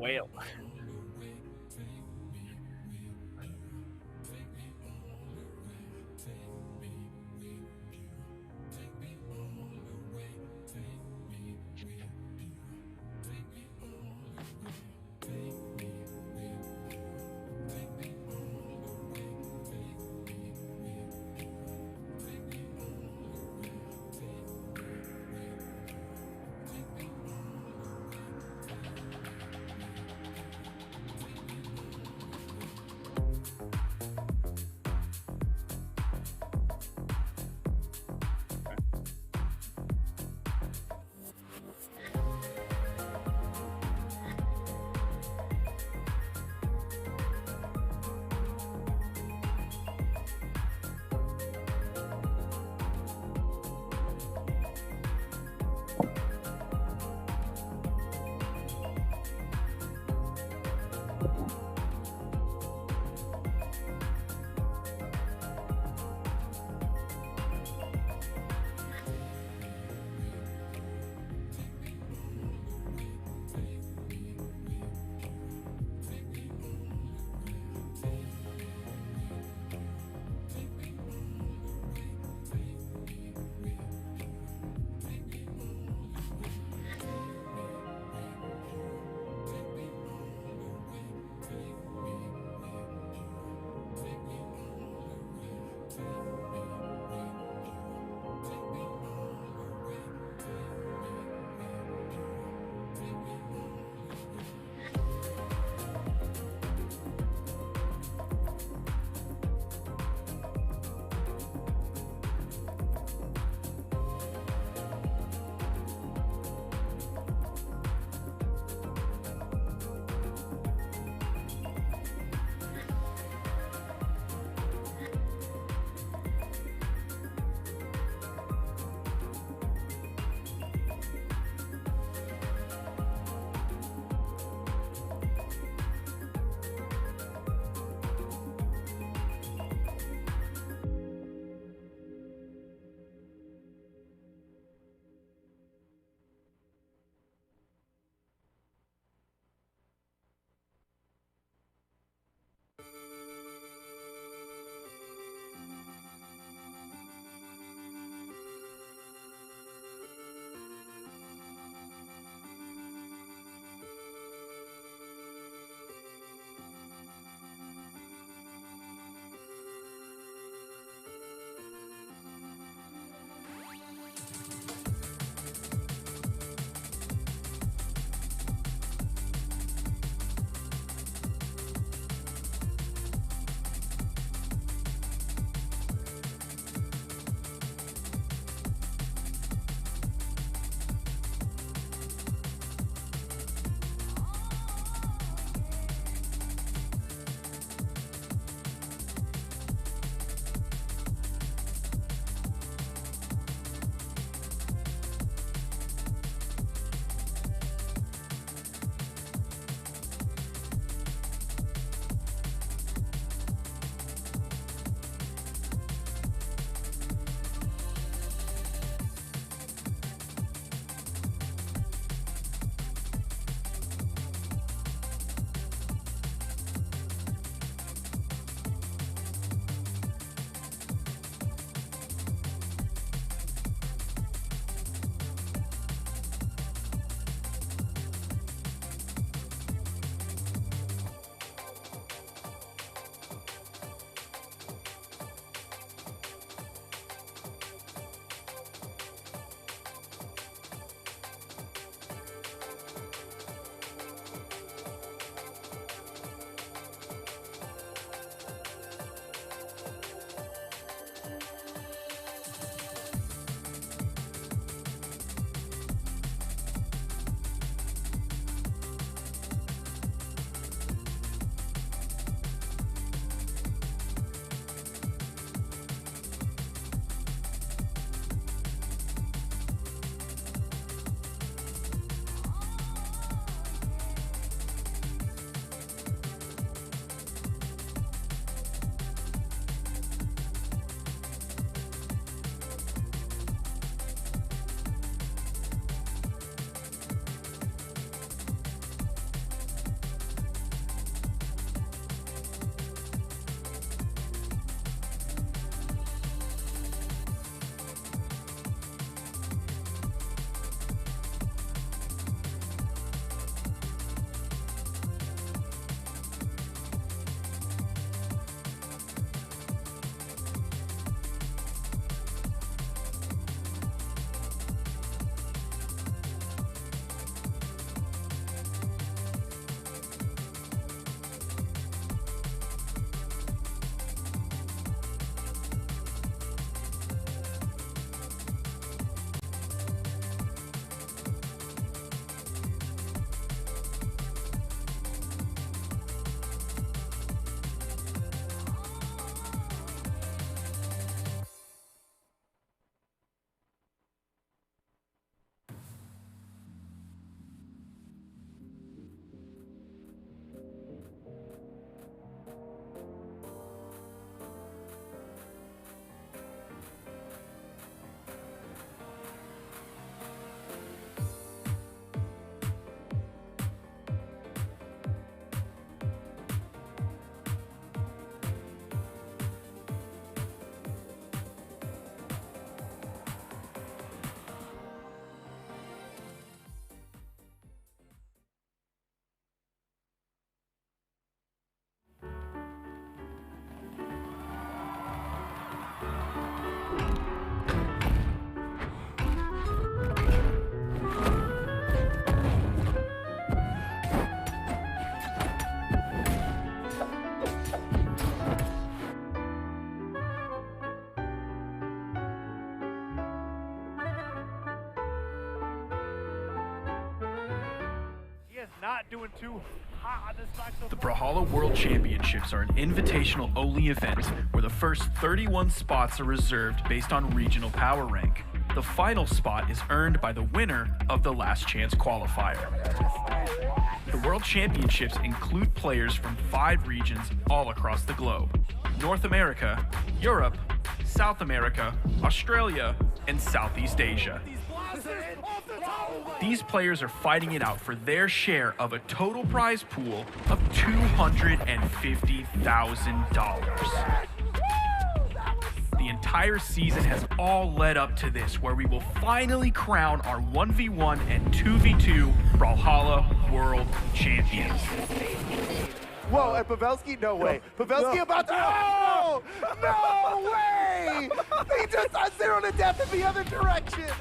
whale. not doing too hot on this track so The far. Brawlhalla World Championships are an invitational-only event where the first 31 spots are reserved based on regional power rank. The final spot is earned by the winner of the last chance qualifier. The World Championships include players from 5 regions all across the globe: North America, Europe, South America, Australia, and Southeast Asia. These players are fighting it out for their share of a total prize pool of $250,000. The entire season has all led up to this, where we will finally crown our 1v1 and 2v2 Brawlhalla World Champions. Whoa, and Pavelski? No way. Pavelski about to... Oh! No way! He just got 0 to death in the other direction!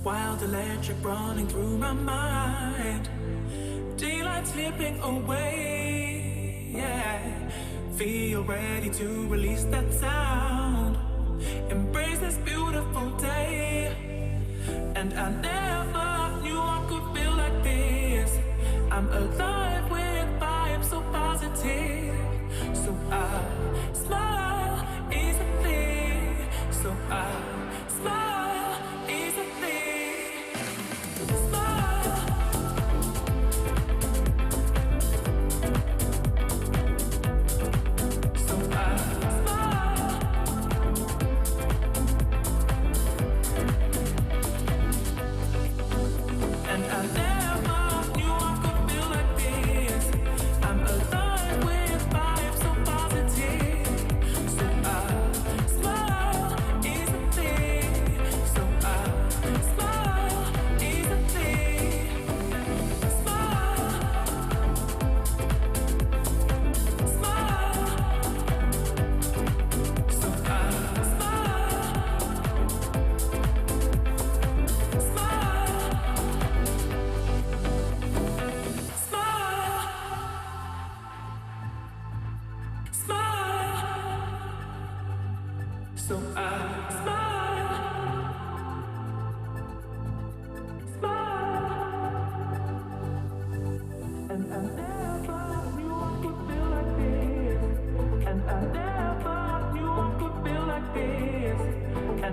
Wild electric running through my mind, daylight slipping away, yeah. Feel ready to release that sound, embrace this beautiful day. And I never knew I could feel like this. I'm alive with vibes so positive, so I smile easily, so I smile easily. Easily.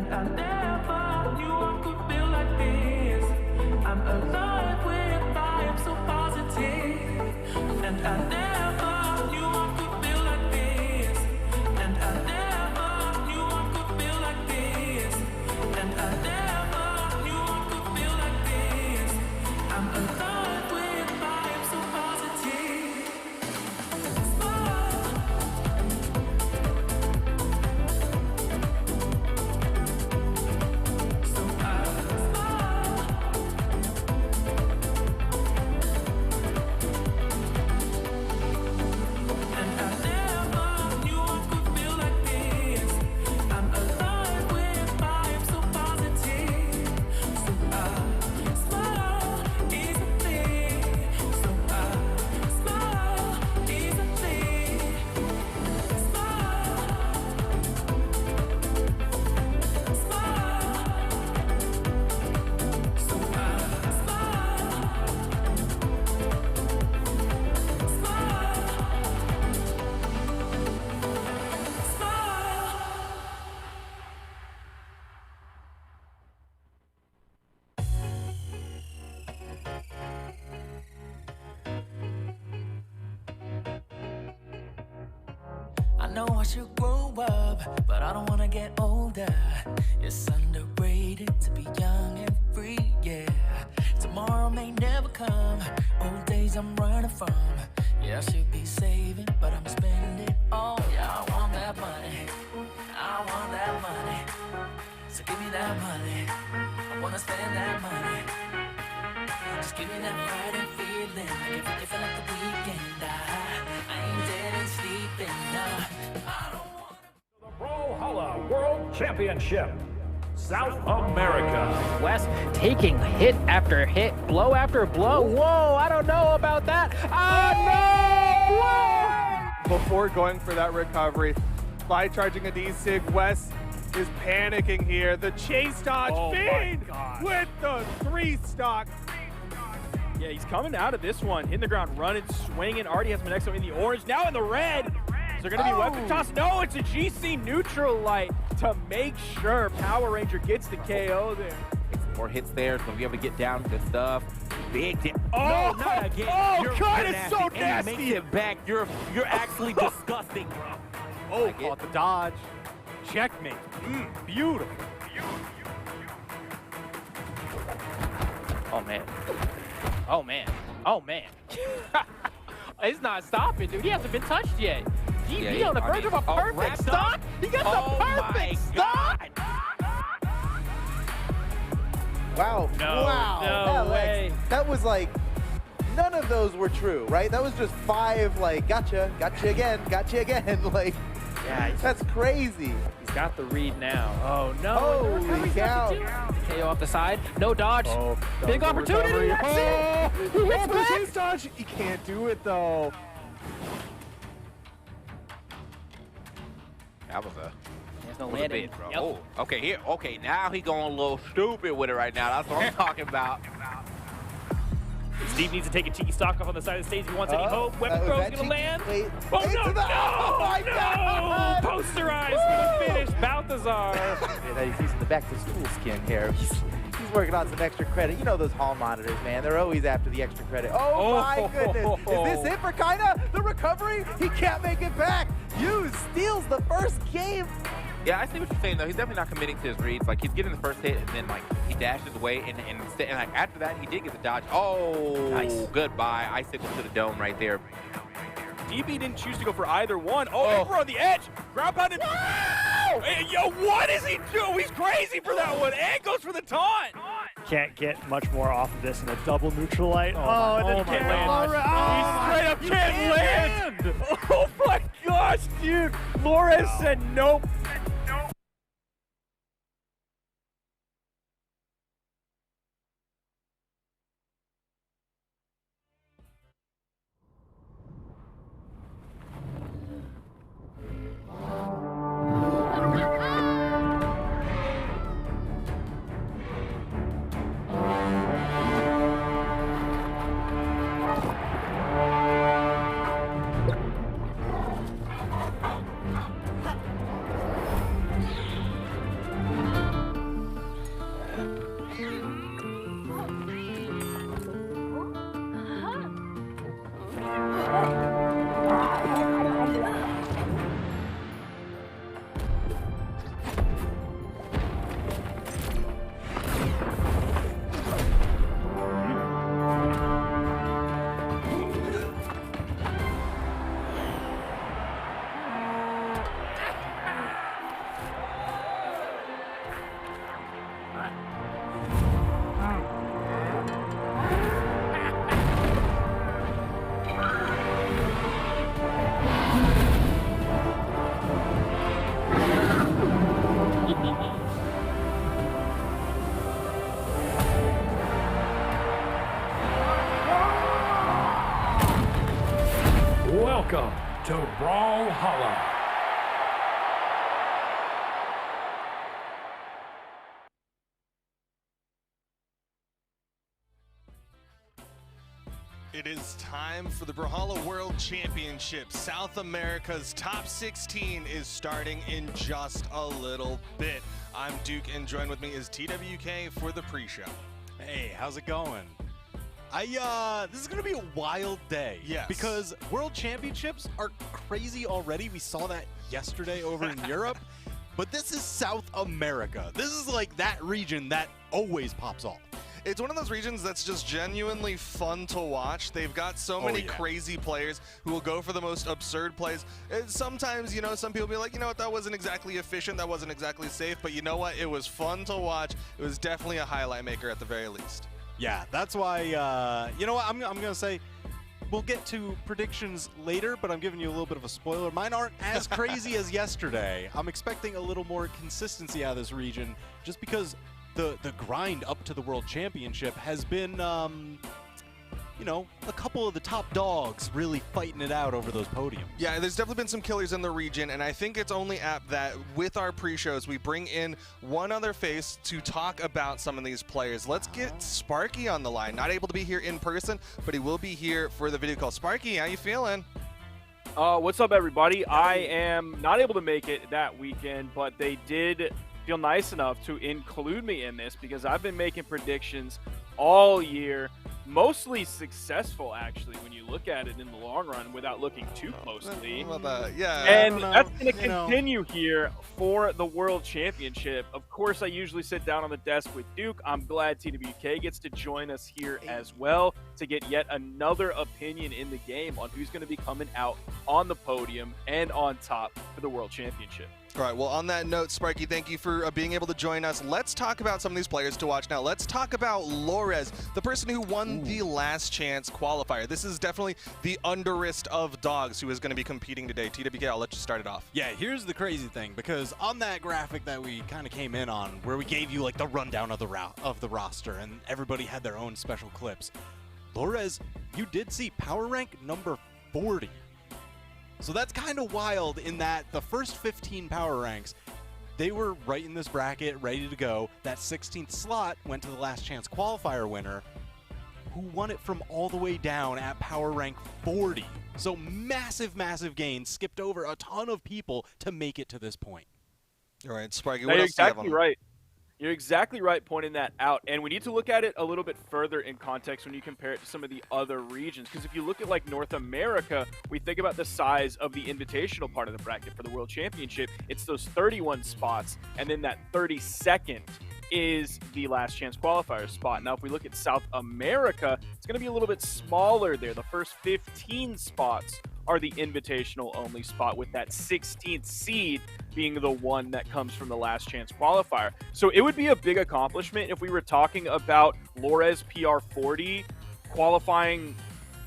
And I never knew I could feel like this. I'm alive with vibes so positive. And I never knew I could feel like this. And I never knew I could feel like this. And I never knew I could feel like this. I'm alive with vibes so positive. Smile. So I smile. And I never knew I could feel like this. I'm alive with vibes so positive. So I smile easily. So I smile easily. Smile. Smile. So I smile. Smile. I know I should grow up, but I don't wanna get older. It's underrated to be young and free, yeah. Tomorrow may never come, old days I'm running from. Yeah, I should be saving, but I'm spending it all. Yeah, I want that money, I want that money. So give me that money, I wanna spend that money. Just give me that Friday feeling, like if I like the weekend. I ain't dead and sleeping, nah. I don't want. The Brawlhalla World Championship, South America. West taking hit after hit, blow after blow. Whoa, I don't know about that. Oh, no! Whoa! Before going for that recovery, fly charging a D-Sig, Wes is panicking here. The chase dodge, Oh my Finn gosh. with the 3-stock. Yeah, he's coming out of this one, hitting the ground, running, swinging. Already has Monexo in the orange, now in the red. Is there going to be weapon toss? No, it's a GC neutral light to make sure Power Ranger gets the KO there. More hits there. It's gonna be able to get down to stuff. Big damn. Oh, no, not again. oh, You're God, kinda it's so And nasty. you make it back. You're actually disgusting, bro. Oh, Like caught it. the dodge. Checkmate. Beautiful. Oh, man. Oh, man. Oh, man. It's not stopping, dude. He hasn't been touched yet. He on the verge of a perfect wrapped stop. up. He got Oh the my perfect stop. Wow. No, wow. no Alex, way. that was like, none of those were true, right? That was just 5, like, gotcha again, like, Yeah, that's crazy. he's got the read now. Oh, no. Holy cow. KO off the side. No dodge. Oh, Big opportunity. That's it. He hits the back. chase dodge. He can't do it, though. That was a. There's no was a landing. bit, bro. Yep. Oh, okay, here. Okay, now he going a little stupid with it right now. That's what I'm talking about. Steve needs to take a tiki stock off on the side of the stage. He wants any hope. Weapon was throw's that gonna cheeky? land. Wait, Oh, into no, the- no, oh my no! God! Posterized for the finish, Balthazar. Yeah, he's using the back to school skin here. He's working on some extra credit. You know those hall monitors, man. They're always after the extra credit. Oh my goodness. Is this it for Kaina? The recovery? He can't make it back. Hughes steals the first game. Yeah, I see what you're saying though. He's definitely not committing to his reads. Like he's getting the first hit and then like he dashes away and like after that he did get the dodge. Oh, Nice. Goodbye. Icicle to the dome right there. DB didn't choose to go for either one. Oh, Emperor on the edge. Ground pound and... Hey, yo, what is he doing? He's crazy for that one. And goes for the taunt. Can't get much more off of this in a double neutral light. Oh, and then can't land. He straight up can't land. Oh my gosh, dude. Flores said nope. Welcome to Brawlhalla. It is time for the Brawlhalla World Championship. South America's top 16 is starting in just a little bit. I'm Duke, and join with me is TWK for the pre-show. Hey, how's it going? This is gonna be a wild day. Yes. Because World Championships are crazy already. We saw that yesterday over in Europe. But this is South America. This is like that region that always pops off. It's one of those regions that's just genuinely fun to watch. They've got so many crazy players who will go for the most absurd plays. And sometimes, you know, some people be like, you know what, that wasn't exactly efficient, that wasn't exactly safe, but you know what, it was fun to watch. It was definitely a highlight maker at the very least. Yeah, that's why, you know what, I'm going to say, we'll get to predictions later, but I'm giving you a little bit of a spoiler. Mine aren't as crazy as yesterday. I'm expecting a little more consistency out of this region, just because the grind up to the World Championship has been, you know, a couple of the top dogs really fighting it out over those podiums. Yeah, there's definitely been some killers in the region, and I think it's only apt that with our pre-shows, we bring in one other face to talk about some of these players. Let's get Sparky on the line. Not able to be here in person, but he will be here for the video call. Sparky, how you feeling? What's up, everybody? I am not able to make it that weekend, but they did feel nice enough to include me in this because I've been making predictions all year. Mostly successful, actually, when you look at it in the long run without looking too closely. Yeah. And that's going to continue here for the World Championship. Of course, I usually sit down on the desk with Duke. I'm glad TWK gets to join us here as well to get yet another opinion in the game on who's going to be coming out on the podium and on top for the World Championship. All right, well, on that note, Sparky, thank you for being able to join us. Let's talk about some of these players to watch now. Let's talk about Lores, the person who won the last chance qualifier. This is definitely the underest of dogs who is going to be competing today. TWK, I'll let you start it off. Yeah, here's the crazy thing, because on that graphic that we kind of came in on, where we gave you like the rundown of the roster, and everybody had their own special clips, Lores, you did see power rank number 40. So that's kind of wild in that the first 15 power ranks, they were right in this bracket, ready to go. That 16th slot went to the last chance qualifier winner, who won it from all the way down at power rank 40. So massive, massive gain, skipped over a ton of people to make it to this point. All right, Sparky, what else do you have on? You're exactly right. You're exactly right pointing that out, and we need to look at it a little bit further in context when you compare it to some of the other regions, because if you look at like North America, we think about the size of the invitational part of the bracket for the World Championship. It's those 31 spots, and then that 32nd is the last chance qualifier spot. Now, if we look at South America, it's going to be a little bit smaller there. The first 15 spots are the invitational only spot, with that 16th seed being the one that comes from the last chance qualifier. So it would be a big accomplishment if we were talking about Lores PR40 qualifying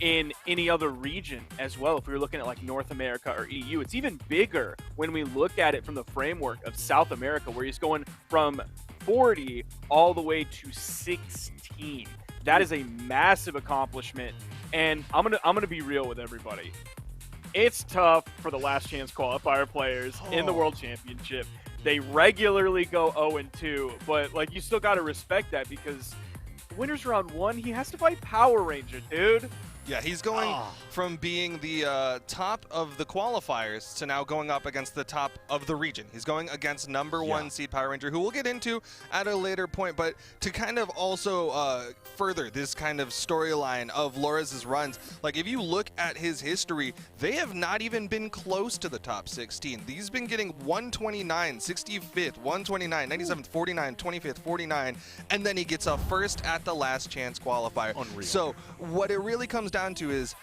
in any other region as well. If we were looking at like North America or EU, it's even bigger when we look at it from the framework of South America, where he's going from 40 all the way to 16. That is a massive accomplishment, and I'm gonna be real with everybody. It's tough for the last chance qualifier players in the World Championship. They regularly go 0-2, but like, you still got to respect that, because winners round 1, he has to fight Power Ranger, dude. Yeah, he's going from being the top of the qualifiers to now going up against the top of the region. He's going against #1 seed Power Ranger, who we'll get into at a later point. But to kind of also further this kind of storyline of Lores' runs, like if you look at his history, they have not even been close to the top 16. He's been getting 129, 65th, 129, 97th, 49, 25th, 49, and then he gets a first at the last chance qualifier. Unreal. So what it really comes down to is,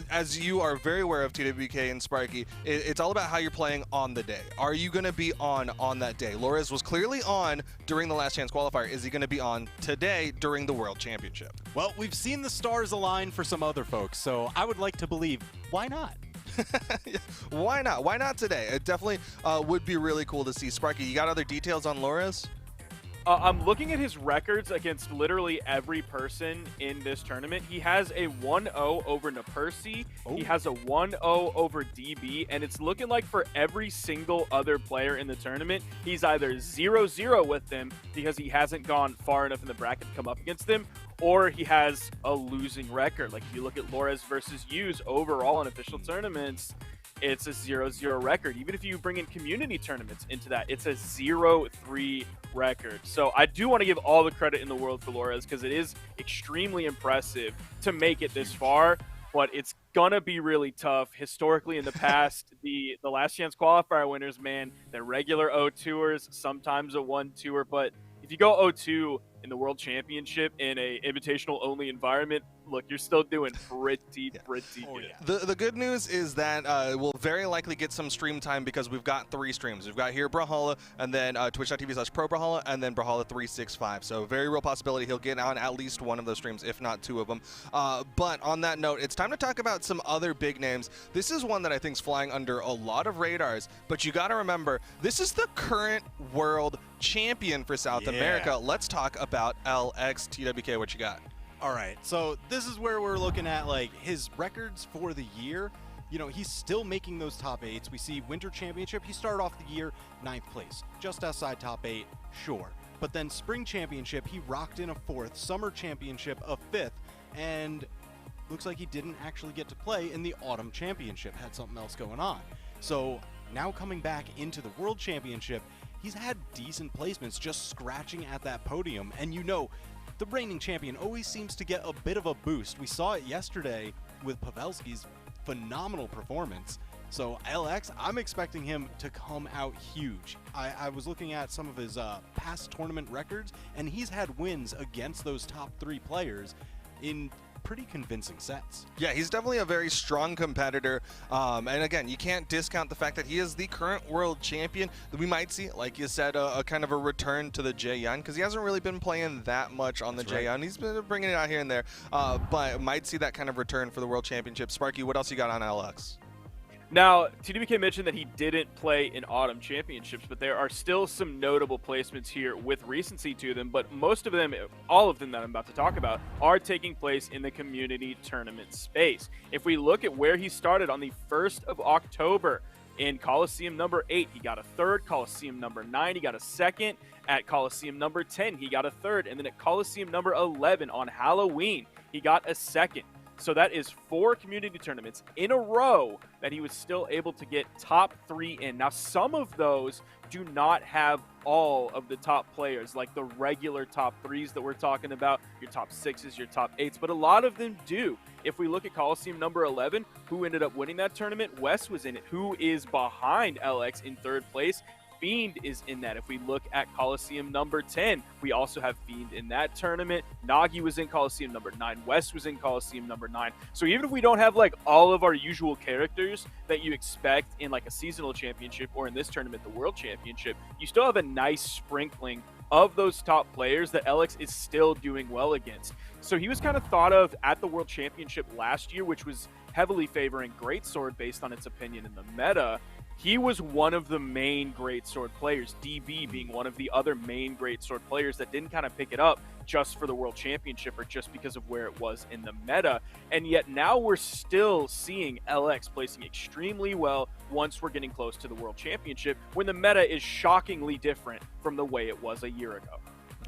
as you are very aware of, TWK and Sparky, it's all about how you're playing on the day. Are you going to be on that day? Lores was clearly on during the last chance qualifier. Is he going to be on today during the World Championship? Well, we've seen the stars align for some other folks, so I would like to believe, why not? Why not? Why not today? It definitely would be really cool to see. Sparky, you got other details on Lores? I'm looking at his records against literally every person in this tournament. He has a 1-0 over Napersi. He has a 1-0 over DB, and it's looking like for every single other player in the tournament, he's either 0-0 with them because he hasn't gone far enough in the bracket to come up against them, or he has a losing record. Like if you look at Lores versus Hughes overall in official tournaments, it's a 0-0 record. Even if you bring in community tournaments into that, it's a 0-3 record. So I do want to give all the credit in the world for Lores because it is extremely impressive to make it this far, but it's gonna be really tough. Historically in the past, the last chance qualifier winners, man, they're regular 0-2ers, sometimes a 1-2er, but if you go 0-2 in the World Championship in a invitational only environment, look, you're still doing pretty good. The good news is that we'll very likely get some stream time because we've got 3 streams. We've got here Brawlhalla, and then twitch.tv/ProBrawlhalla, and then Brawlhalla 365. So very real possibility he'll get on at least one of those streams, if not 2 of them. But on that note, it's time to talk about some other big names. This is one that I think is flying under a lot of radars, but you got to remember, this is the current world champion for South America. Let's talk about LX. TWK, what you got? All right, so this is where we're looking at like his records for the year. You know, he's still making those top 8s. We see Winter Championship, he started off the year 9th place, just outside top 8, sure. But then Spring Championship, he rocked in a 4th, Summer Championship a 5th, and looks like he didn't actually get to play in the Autumn Championship, had something else going on. So now coming back into the World Championship, he's had decent placements just scratching at that podium, and you know, the reigning champion always seems to get a bit of a boost. We saw it yesterday with Pavelski's phenomenal performance. So LX, I'm expecting him to come out huge. I was looking at some of his past tournament records, and he's had wins against those top 3 players in pretty convincing sets. Yeah, he's definitely a very strong competitor. And again, you can't discount the fact that he is the current world champion. We might see, like you said, a kind of a return to the Jaehyun because he hasn't really been playing that much on the Jaehyun. He's been bringing it out here and there, but might see that kind of return for the world championship. Sparky, what else you got on LX? Now, TWK mentioned that he didn't play in Autumn Championships, but there are still some notable placements here with recency to them, but most of them, all of them that I'm about to talk about, are taking place in the community tournament space. If we look at where he started on the 1st of October in Coliseum number 8, he got a 3rd, Coliseum number 9, he got a 2nd, at Coliseum number 10, he got a 3rd, and then at Coliseum number 11 on Halloween, he got a 2nd. So that is 4 community tournaments in a row that he was still able to get top 3 in. Now, some of those do not have all of the top players, like the regular top 3s that we're talking about, your top 6s, your top 8s, but a lot of them do. If we look at Coliseum number 11, who ended up winning that tournament, Wes was in it, who is behind LX in 3rd place. Fiend is in that. If we look at Coliseum number 10, we also have Fiend in that tournament. Nagi was in Coliseum number 9. West was in Coliseum number 9. So even if we don't have like all of our usual characters that you expect in like a seasonal championship or in this tournament, the World Championship, you still have a nice sprinkling of those top players that LX is still doing well against. So he was kind of thought of at the World Championship last year, which was heavily favoring Greatsword based on its opinion in the meta. He was one of the main Greatsword players, DB being one of the other main Greatsword players that didn't kind of pick it up just for the World Championship or just because of where it was in the meta. And yet now we're still seeing LX placing extremely well once we're getting close to the World Championship when the meta is shockingly different from the way it was a year ago.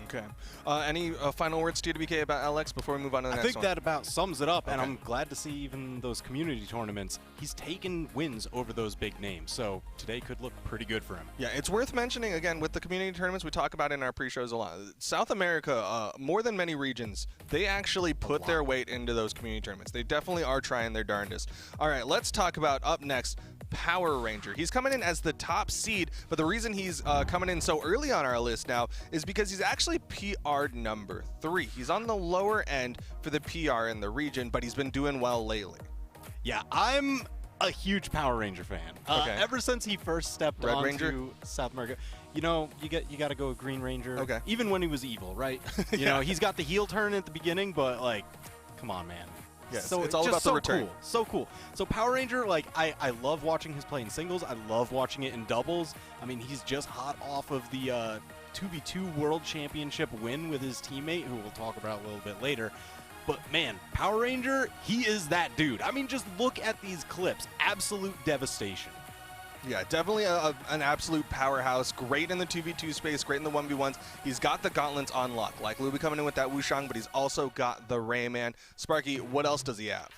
Okay. Any final words, TWK, about LX before we move on to the I next think one? that about sums it up, and Okay. I'm glad to see even those community tournaments, he's taken wins over those big names, so today could look pretty good for him. Yeah, it's worth mentioning, again, with the community tournaments, we talk about it in our pre-shows a lot. South America, more than many regions, they actually put their weight into those community tournaments. They definitely are trying their darndest. All right, let's talk about, up next, Power Ranger. He's coming in as the top seed, but the reason he's coming in so early on our list now is because he's actually PR number 3. He's on the lower end for the PR in the region, but he's been doing well lately. Yeah, I'm a huge Power Ranger fan. Okay. Ever since he first stepped Red onto Ranger? South America, you know, you got to go with Green Ranger. Okay. Even when he was evil, right? You know, he's got the heel turn at the beginning, but like, come on, man. Yes, So it's all about the return. Cool. So cool. So Power Ranger, like, I love watching his play in singles. I love watching it in doubles. I mean, he's just hot off of the 2v2 World Championship win with his teammate, who we'll talk about a little bit later. But man, Power Ranger, he is that dude. I mean, just look at these clips. Absolute devastation. Yeah, definitely an absolute powerhouse. Great in the 2v2 space, great in the 1v1s. He's got the gauntlets on lock. Like Luby coming in with that Wushang, but he's also got the Rayman. Sparky, what else does he have?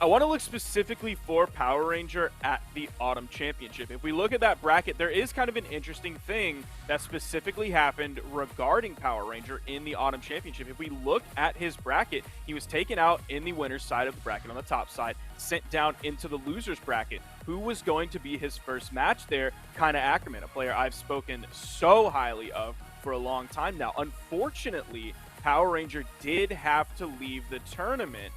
I want to look specifically for Power Ranger at the Autumn Championship. If we look at that bracket, there is kind of an interesting thing that specifically happened regarding Power Ranger in the Autumn Championship. If we look at his bracket, he was taken out in the winner's side of the bracket on the top side, sent down into the loser's bracket. Who was going to be his first match there? Kinda Ackerman, a player I've spoken so highly of for a long time now. Unfortunately, Power Ranger did have to leave the tournament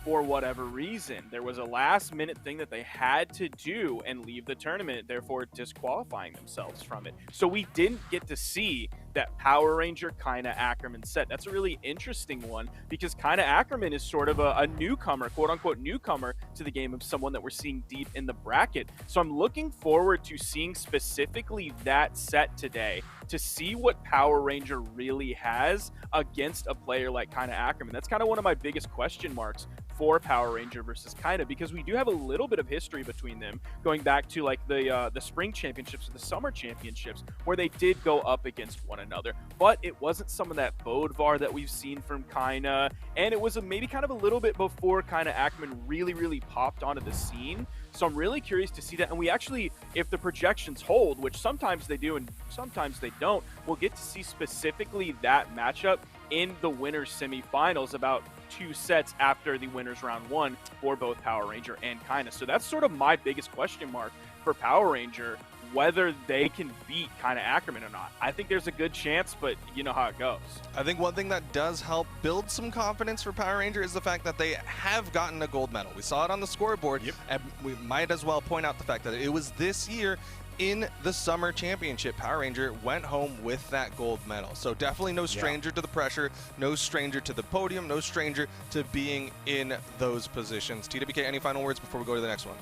for whatever reason. There was a last-minute thing that they had to do and leave the tournament, therefore disqualifying themselves from it. So we didn't get to see that Power Ranger Kinda Ackerman set. That's a really interesting one because Kinda Ackerman is sort of a newcomer, quote-unquote newcomer, to the game of someone that we're seeing deep in the bracket. So I'm looking forward to seeing specifically that set today to see what Power Ranger really has against a player like Kinda Ackerman. That's kind of one of my biggest question marks for Power Ranger versus Kinda, because we do have a little bit of history between them going back to like the spring championships or the summer championships where they did go up against one another, but it wasn't some of that Bodvar that we've seen from Kinda, and it was maybe kind of a little bit before Kinda Ackerman really popped onto the scene. So I'm really curious to see that, and we actually, if the projections hold, which sometimes they do and sometimes they don't, we'll get to see specifically that matchup in the winners semifinals about 2 sets after the winners round 1 for both Power Ranger and Kinda. So that's sort of my biggest question mark for Power Ranger, whether they can beat Kinda Ackerman or not. I think there's a good chance, but you know how it goes. I think one thing that does help build some confidence for Power Ranger is the fact that they have gotten a gold medal. We saw it on the scoreboard, and we might as well point out the fact that it was this year in the Summer Championship. Power Ranger went home with that gold medal. So definitely no stranger to the pressure, no stranger to the podium, no stranger to being in those positions. TWK, any final words before we go to the next one?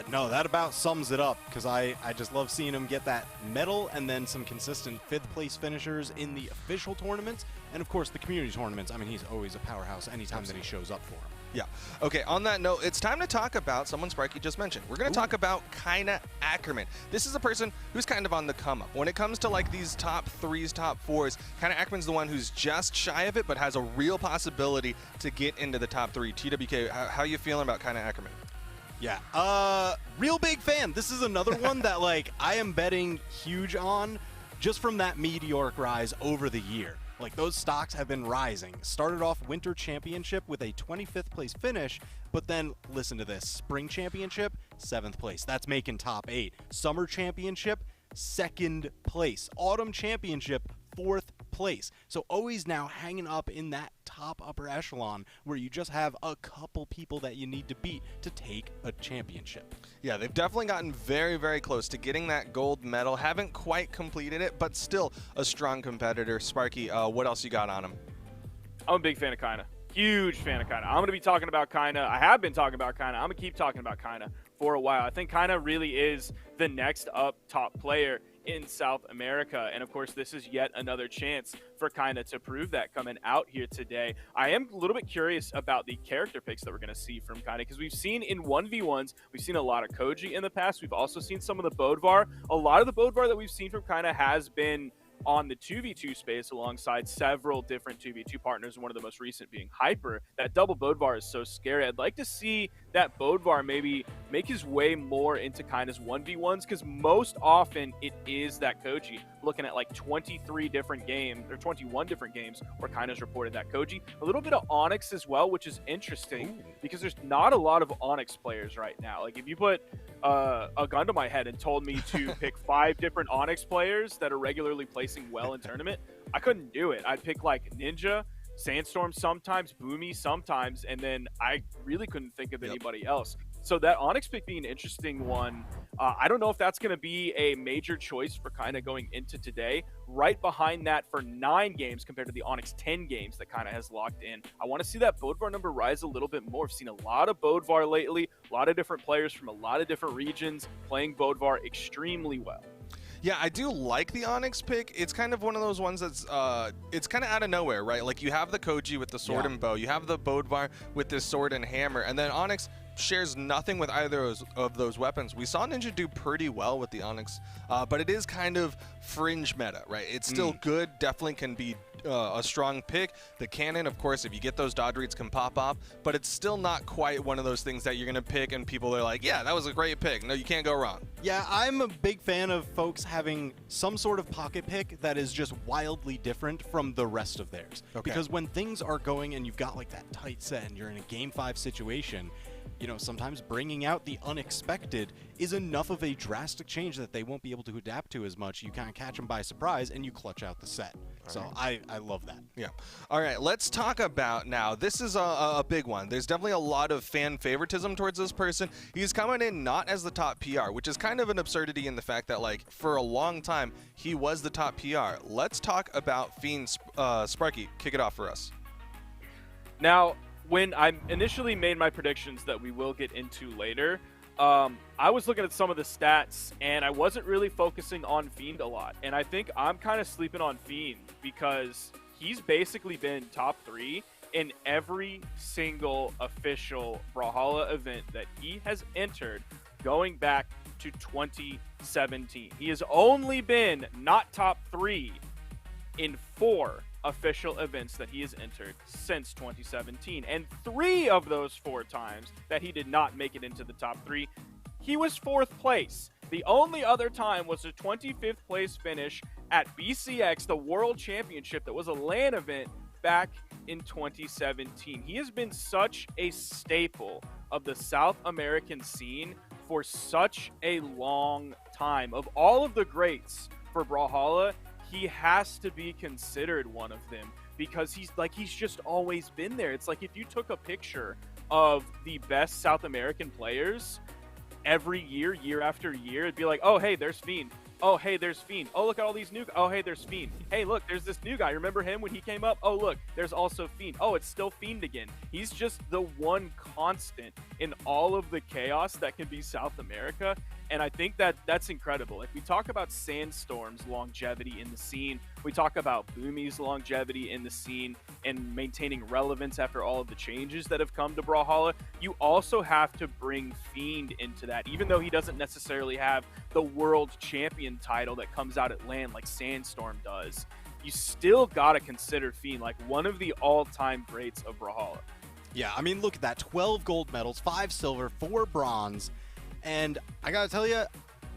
No, that about sums it up, because I just love seeing him get that medal and then some consistent 5th place finishers in the official tournaments, and of course the community tournaments. I mean, he's always a powerhouse anytime that he shows up for them. Yeah. Okay, on that note, it's time to talk about someone Sparky just mentioned. We're going to talk about Kinda Ackerman. This is a person who's kind of on the come up. When it comes to like these top 3s, top 4s, Kinda Ackerman's the one who's just shy of it, but has a real possibility to get into the top 3. TWK, how you feeling about Kinda Ackerman? Yeah, real big fan. This is another one that like I am betting huge on just from that meteoric rise over the year. Like those stocks have been rising. Started off Winter Championship with a 25th place finish, but then listen to this. Spring Championship, 7th place. That's making top 8. Summer Championship, 2nd place. Autumn Championship, 4th place. So always now hanging up in that top upper echelon where you just have a couple people that you need to beat to take a championship. Yeah, they've definitely gotten very close to getting that gold medal. Haven't quite completed it, but still a strong competitor. Sparky, what else you got on him? I'm a big fan of Kinda. Huge fan of Kinda. I'm going to be talking about Kinda. I have been talking about Kinda. I'm going to keep talking about Kinda for a while. I think Kinda really is the next up top player in South America, and of course this is yet another chance for Kinda to prove that coming out here today. I am a little bit curious about the character picks that we're going to see from Kinda, because we've seen in 1v1s, we've seen a lot of Koji in the past. We've also seen some of the Bodvar. A lot of the Bodvar that we've seen from Kinda has been on the 2v2 space alongside several different 2v2 partners, and one of the most recent being Hyper, that double Bodvar is so scary. I'd like to see that Bodvar maybe make his way more into Kaina's 1v1s, because most often it is that Koji. Looking at like 23 different games, or 21 different games where Kaina's reported that Koji. A little bit of Onyx as well, which is interesting because there's not a lot of Onyx players right now. Like if you put a gun to my head and told me to pick 5 different Onyx players that are regularly placing well in tournament, I couldn't do it. I'd pick like Ninja, Sandstorm sometimes, Boomy sometimes, and then I really couldn't think of anybody else. So that Onyx pick being an interesting one. I don't know if that's going to be a major choice for Kaina going into today. Right behind that for 9 games compared to the Onyx 10 games that Kaina has locked in. I want to see that Bodvar number rise a little bit more. I've seen a lot of Bodvar lately, a lot of different players from a lot of different regions playing Bodvar extremely well. Yeah, I do like the Onyx pick. It's kind of one of those ones that's, it's kind of out of nowhere, right? Like you have the Koji with the sword and bow, you have the Bodvar with the sword and hammer, and then Onyx shares nothing with either of those weapons. We saw Ninja do pretty well with the Onyx, but it is kind of fringe meta, right? It's still good, definitely can be a strong pick. The cannon, of course, if you get those dodge reads, can pop off, but it's still not quite one of those things that you're going to pick and people are like, yeah, that was a great pick. No, you can't go wrong. Yeah, I'm a big fan of folks having some sort of pocket pick that is just wildly different from the rest of theirs. Because when things are going and you've got like that tight set and you're in a game 5 situation, you know, sometimes bringing out the unexpected is enough of a drastic change that they won't be able to adapt to as much. You kind of catch them by surprise and you clutch out the set. So I love that. Yeah. All right, let's talk about now. This is a big one. There's definitely a lot of fan favoritism towards this person. He's coming in not as the top PR, which is kind of an absurdity in the fact that, like, for a long time, he was the top PR. Let's talk about Fiend. Sparky, kick it off for us. Now, when I initially made my predictions that we will get into later, I was looking at some of the stats, and I wasn't really focusing on Fiend a lot. And I think I'm kind of sleeping on Fiend because he's basically been top 3 in every single official Brawlhalla event that he has entered going back to 2017. He has only been not top 3 in 4 official events that he has entered since 2017, and 3 of those 4 times that he did not make it into the top 3, he was 4th place. The only other time was a 25th place finish at BCX, the World Championship that was a LAN event back in 2017. He has been such a staple of the South American scene for such a long time. Of all of the greats for Brawlhalla, he has to be considered one of them because he's just always been there. It's like if you took a picture of the best South American players every year, year after year, it'd be like, oh, hey, there's Fiend. Oh, hey, there's Fiend. Oh, look at all these new... Oh, hey, there's Fiend. Hey, look, there's this new guy. Remember him when he came up? Oh, look, there's also Fiend. Oh, it's still Fiend again. He's just the one constant in all of the chaos that can be South America. And I think that that's incredible. If we talk about Sandstorm's longevity in the scene, we talk about Boomy's longevity in the scene and maintaining relevance after all of the changes that have come to Brawlhalla, you also have to bring Fiend into that. Even though he doesn't necessarily have the world champion title that comes out at LAN like Sandstorm does, you still got to consider Fiend like one of the all-time greats of Brawlhalla. Yeah, I mean, look at that. 12 gold medals, 5 silver, 4 bronze. And I gotta tell you,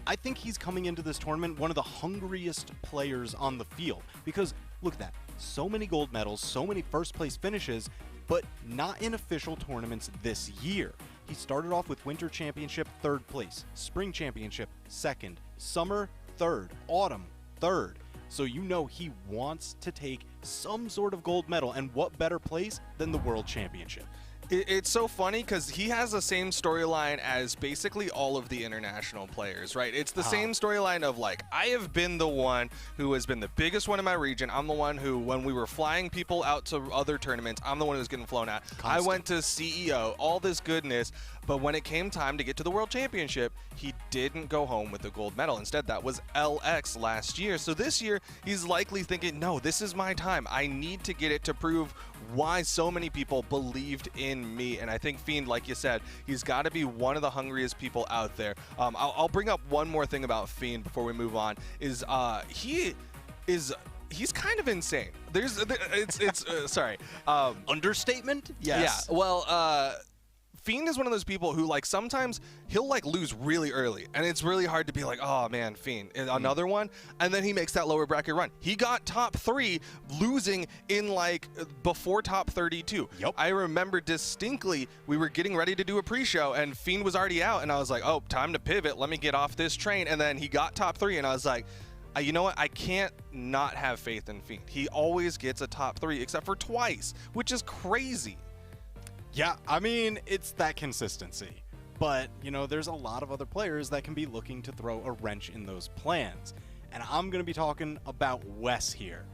I think he's coming into this tournament one of the hungriest players on the field. Because look at that, so many gold medals, so many first place finishes, but not in official tournaments this year. He started off with Winter Championship, 3rd place, Spring Championship, 2nd, Summer, 3rd, Autumn, 3rd. So you know he wants to take some sort of gold medal, and what better place than the World Championship? It's so funny because he has the same storyline as basically all of the international players, right? It's the same storyline of like, I have been the one who has been the biggest one in my region. I'm the one who, when we were flying people out to other tournaments, I'm the one who's getting flown out. I went to CEO, all this goodness. But when it came time to get to the World Championship, he didn't go home with the gold medal. Instead, that was LX last year. So this year, he's likely thinking, no, this is my time. I need to get it to prove why so many people believed in me. And I think Fiend, like you said, he's got to be one of the hungriest people out there. I'll bring up one more thing about Fiend before we move on, is is he's kind of insane. Sorry. Understatement? Yes. Yeah. Well, Fiend is one of those people who, like, sometimes he'll, like, lose really early, and it's really hard to be like, oh, man, Fiend, another one, and then he makes that lower bracket run. He got top 3 losing in, like, before top 32. Yep. I remember distinctly we were getting ready to do a pre-show, and Fiend was already out, and I was like, oh, time to pivot. Let me get off this train, and then he got top 3, and I was like, you know what? I can't not have faith in Fiend. He always gets a top 3, except for twice, which is crazy. Yeah, I mean, it's that consistency. But, you know, there's a lot of other players that can be looking to throw a wrench in those plans. And I'm going to be talking about Wes here.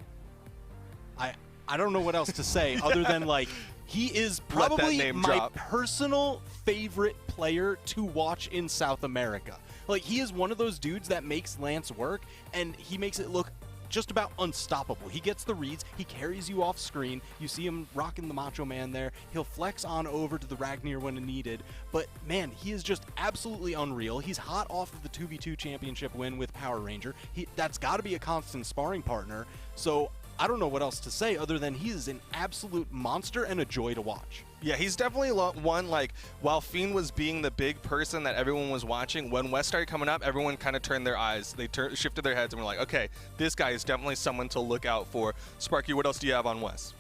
I don't know what else to say other than, like, he is probably my personal favorite player to watch in South America. Like, he is one of those dudes that makes Lance work, and he makes it look just about unstoppable. He gets the reads, he carries you off screen, you see him rocking the Macho Man there, he'll flex on over to the Ragnar when needed, but man, he is just absolutely unreal. He's hot off of the 2v2 championship win with Power Ranger. That's got to be a constant sparring partner, so I don't know what else to say other than he is an absolute monster and a joy to watch. Yeah, he's definitely one, like, while Fiend was being the big person that everyone was watching, when Wes started coming up, everyone kind of turned their eyes. They shifted their heads and were like, okay, this guy is definitely someone to look out for. Sparky, what else do you have on Wes?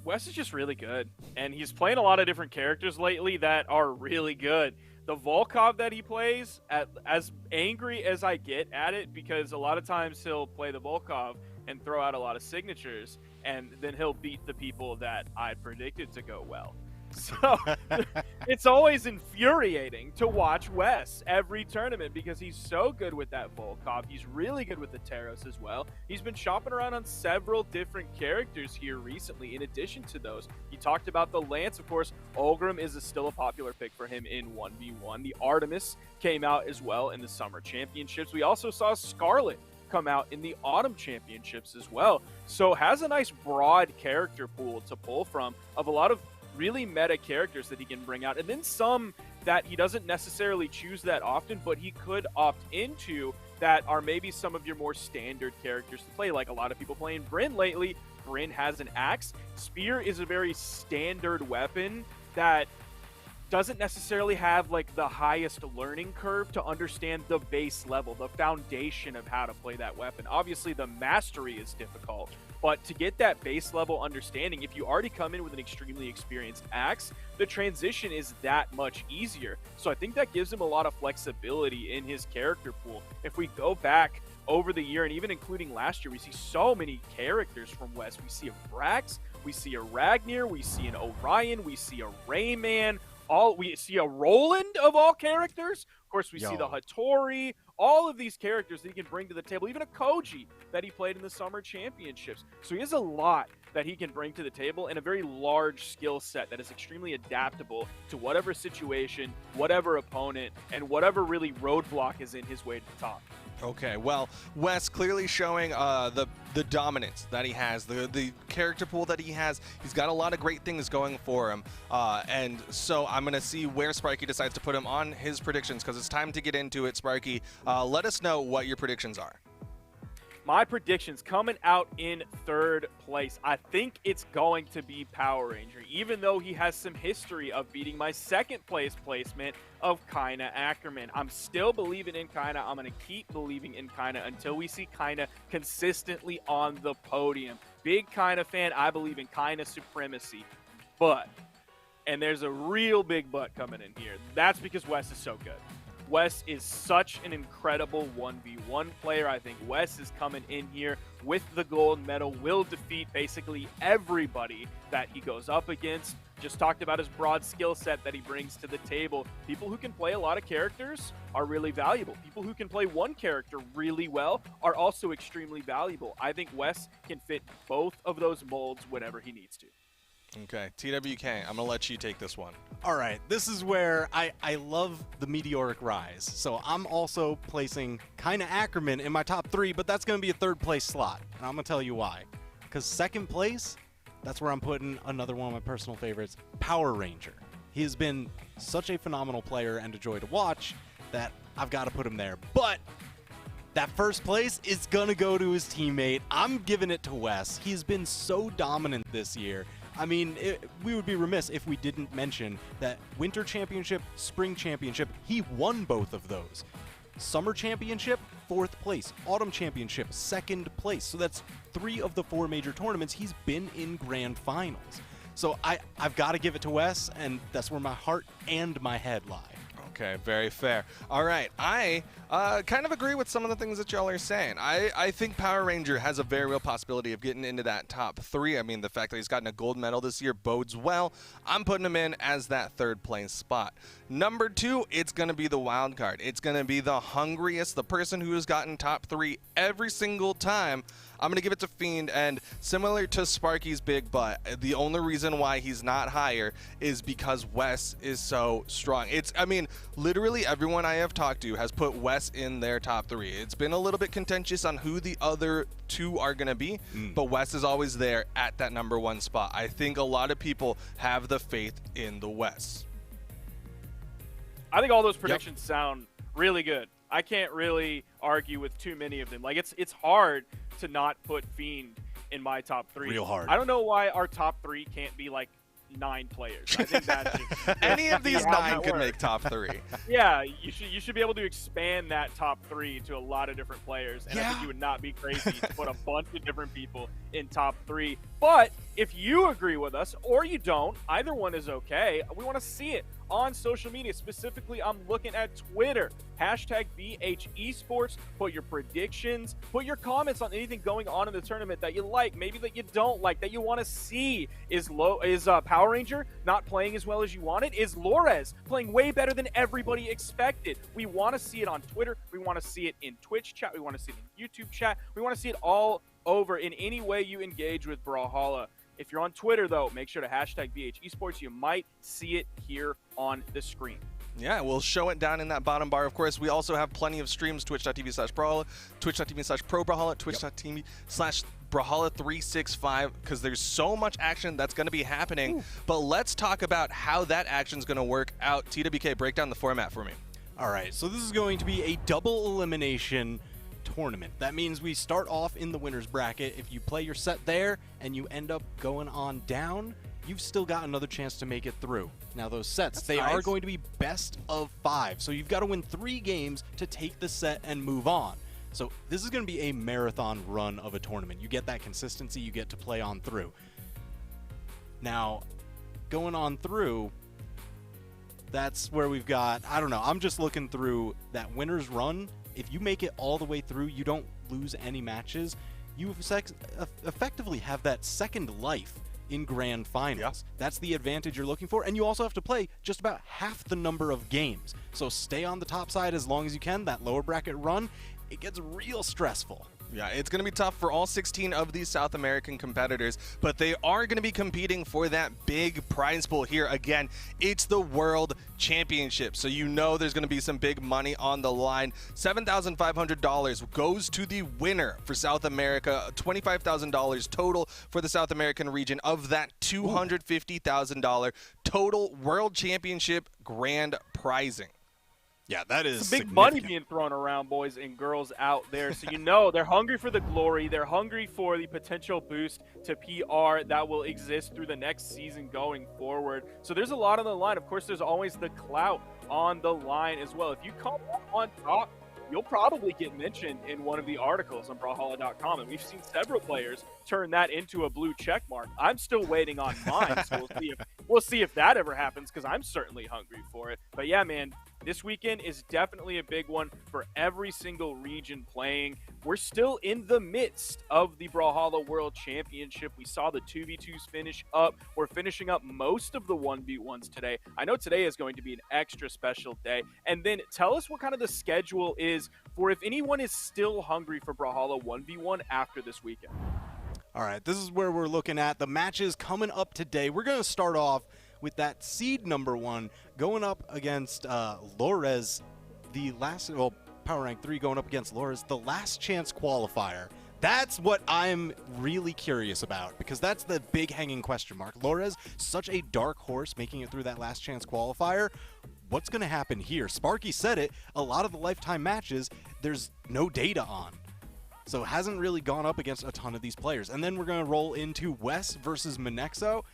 Wes is just really good, and he's playing a lot of different characters lately that are really good. The Volkov that he plays, as angry as I get at it, because a lot of times he'll play the Volkov and throw out a lot of signatures, and then he'll beat the people that I predicted to go well. So it's always infuriating to watch Wes every tournament because he's so good with that Volkov. He's really good with the Taros as well. He's been shopping around on several different characters here recently. In addition to those, you talked about the Lance, of course. Olgrim is still a popular pick for him in 1v1. The Artemis came out as well in the Summer Championships. We also saw Scarlet come out in the Autumn Championships as well. So has a nice broad character pool to pull from of a lot of really meta characters that he can bring out, and then some that he doesn't necessarily choose that often, but he could opt into that are maybe some of your more standard characters to play, like a lot of people playing Brynn lately. Brynn has an axe. Spear is a very standard weapon that doesn't necessarily have like the highest learning curve to understand the base level, the foundation of how to play that weapon. Obviously the mastery is difficult, but to get that base level understanding, if you already come in with an extremely experienced axe, the transition is that much easier. So I think that gives him a lot of flexibility in his character pool. If we go back over the year, and even including last year, we see so many characters from Wes. We see a Brax, we see a Ragnar, we see an Orion, we see a Rayman, we see a Roland of all characters. Of course, we see the Hattori, all of these characters that he can bring to the table, even a Koji that he played in the Summer Championships. So he has a lot that he can bring to the table and a very large skill set that is extremely adaptable to whatever situation, whatever opponent, and whatever really roadblock is in his way to the top. Okay, well, Wes clearly showing the dominance that he has, the character pool that he has. He's got a lot of great things going for him, and so I'm going to see where Sparky decides to put him on his predictions, because it's time to get into it. Sparky, let us know what your predictions are. My predictions coming out in third place. I think it's going to be Power Ranger, even though he has some history of beating my second place placement of Kaina Ackerman. I'm still believing in Kaina. I'm going to keep believing in Kaina until we see Kaina consistently on the podium. Big Kaina fan. I believe in Kaina supremacy. But, and there's a real big but coming in here. That's because Wes is so good. Wes is such an incredible 1v1 player. I think Wes is coming in here with the gold medal, will defeat basically everybody that he goes up against. Just talked about his broad skill set that he brings to the table. People who can play a lot of characters are really valuable. People who can play one character really well are also extremely valuable. I think Wes can fit both of those molds whenever he needs to. Okay, TWK, I'm going to let you take this one. All right, this is where I love the meteoric rise. So I'm also placing Kaina Ackerman in my top 3, but that's going to be a third place slot. And I'm going to tell you why. Because second place, that's where I'm putting another one of my personal favorites, Power Ranger. He has been such a phenomenal player and a joy to watch that I've got to put him there. But That first place is going to go to his teammate. I'm giving it to Wes. He's been so dominant this year. I mean, we would be remiss if we didn't mention that Winter Championship, Spring Championship, he won both of those. Summer Championship, 4th place. Autumn Championship, 2nd place. So that's 3 of the 4 major tournaments he's been in Grand Finals. So I've got to give it to Wes, and that's where my heart and my head lie. Okay, very fair. All right, I kind of agree with some of the things that y'all are saying. I think Power Ranger has a very real possibility of getting into that top 3. I mean, the fact that he's gotten a gold medal this year bodes well. I'm putting him in as that 3rd place spot. Number 2, it's going to be the wild card. It's going to be the hungriest, the person who has gotten top 3 every single time. I'm going to give it to Fiend, and similar to Sparky's big butt, the only reason why he's not higher is because Wes is so strong. I mean, literally everyone I have talked to has put Wes in their top 3. It's been a little bit contentious on who the other 2 are going to be, but Wes is always there at that number 1 spot. I think a lot of people have the faith in the Wes. I think all those predictions sound really good. I can't really argue with too many of them. Like, it's hard to not put Fiend in my top 3. Real hard. I don't know why our top 3 can't be like 9 players. I think that's just any of these 9 could make top 3. Yeah, you should be able to expand that top 3 to a lot of different players, and I think you would not be crazy to put a bunch of different people in top 3. But if you agree with us or you don't, either one is okay. We want to see it on social media. Specifically, I'm looking at Twitter. Hashtag BH Esports. Put your predictions, put your comments on anything going on in the tournament that you like, maybe that you don't like, that you want to see. Is Power Ranger not playing as well as you wanted? Is Lores playing way better than everybody expected? We want to see it on Twitter. We want to see it in Twitch chat. We want to see it in YouTube chat. We want to see it all over in any way you engage with Brawlhalla. If you're on Twitter, though, make sure to hashtag BH Esports. You might see it here on the screen. Yeah, we'll show it down in that bottom bar. Of course, we also have plenty of streams, twitch.tv/Brawlhalla, twitch.tv/ProBrawlhalla, twitch.tv/Brawlhalla365, because there's so much action that's going to be happening. Ooh. But let's talk about how that action's going to work out. TWK, break down the format for me. All right, so this is going to be a double elimination tournament. That means we start off in the winner's bracket. If you play your set there and you end up going on down, you've still got another chance to make it through. Now those sets, they are going to be best of 5, so you've got to win 3 games to take the set and move on. So this is going to be a marathon run of a tournament. You get that consistency, you get to play on through. Now, going on through, that's where we've got, I don't know, I'm just looking through that winner's run. If you make it all the way through, you don't lose any matches, you effectively have that second life in Grand Finals. Yeah. That's the advantage you're looking for, and you also have to play just about half the number of games. So stay on the top side as long as you can. That lower bracket run, it gets real stressful. Yeah, it's going to be tough for all 16 of these South American competitors, but they are going to be competing for that big prize pool here. Again, it's the World Championship, so you know there's going to be some big money on the line. $7,500 goes to the winner for South America, $25,000 total for the South American region. Of that, $250,000 total World Championship grand prizing. Yeah, that is some big money being thrown around, boys and girls out there. So you know they're hungry for the glory. They're hungry for the potential boost to PR that will exist through the next season going forward. So there's a lot on the line. Of course, there's always the clout on the line as well. If you come on top, you'll probably get mentioned in one of the articles on Brawlhalla.com, and we've seen several players turn that into a blue check mark. I'm still waiting on mine, so we'll see if that ever happens, because I'm certainly hungry for it. But yeah, man, this weekend is definitely a big one for every single region playing. We're still in the midst of the Brawlhalla World Championship. We saw the 2v2s finish up. We're finishing up most of the 1v1s today. I know today is going to be an extra special day. And then tell us what kind of the schedule is for if anyone is still hungry for Brawlhalla 1v1 after this weekend. All right, this is where we're looking at the matches coming up today. We're going to start off with that seed number 1 going up against Lores, Power Rank 3 going up against Lores, the last chance qualifier. That's what I'm really curious about, because that's the big hanging question mark. Lores, such a dark horse making it through that last chance qualifier. what's going to happen here? Sparky said it, a lot of the lifetime matches, there's no data on. So it hasn't really gone up against a ton of these players. And then we're going to roll into Wes versus Monexo.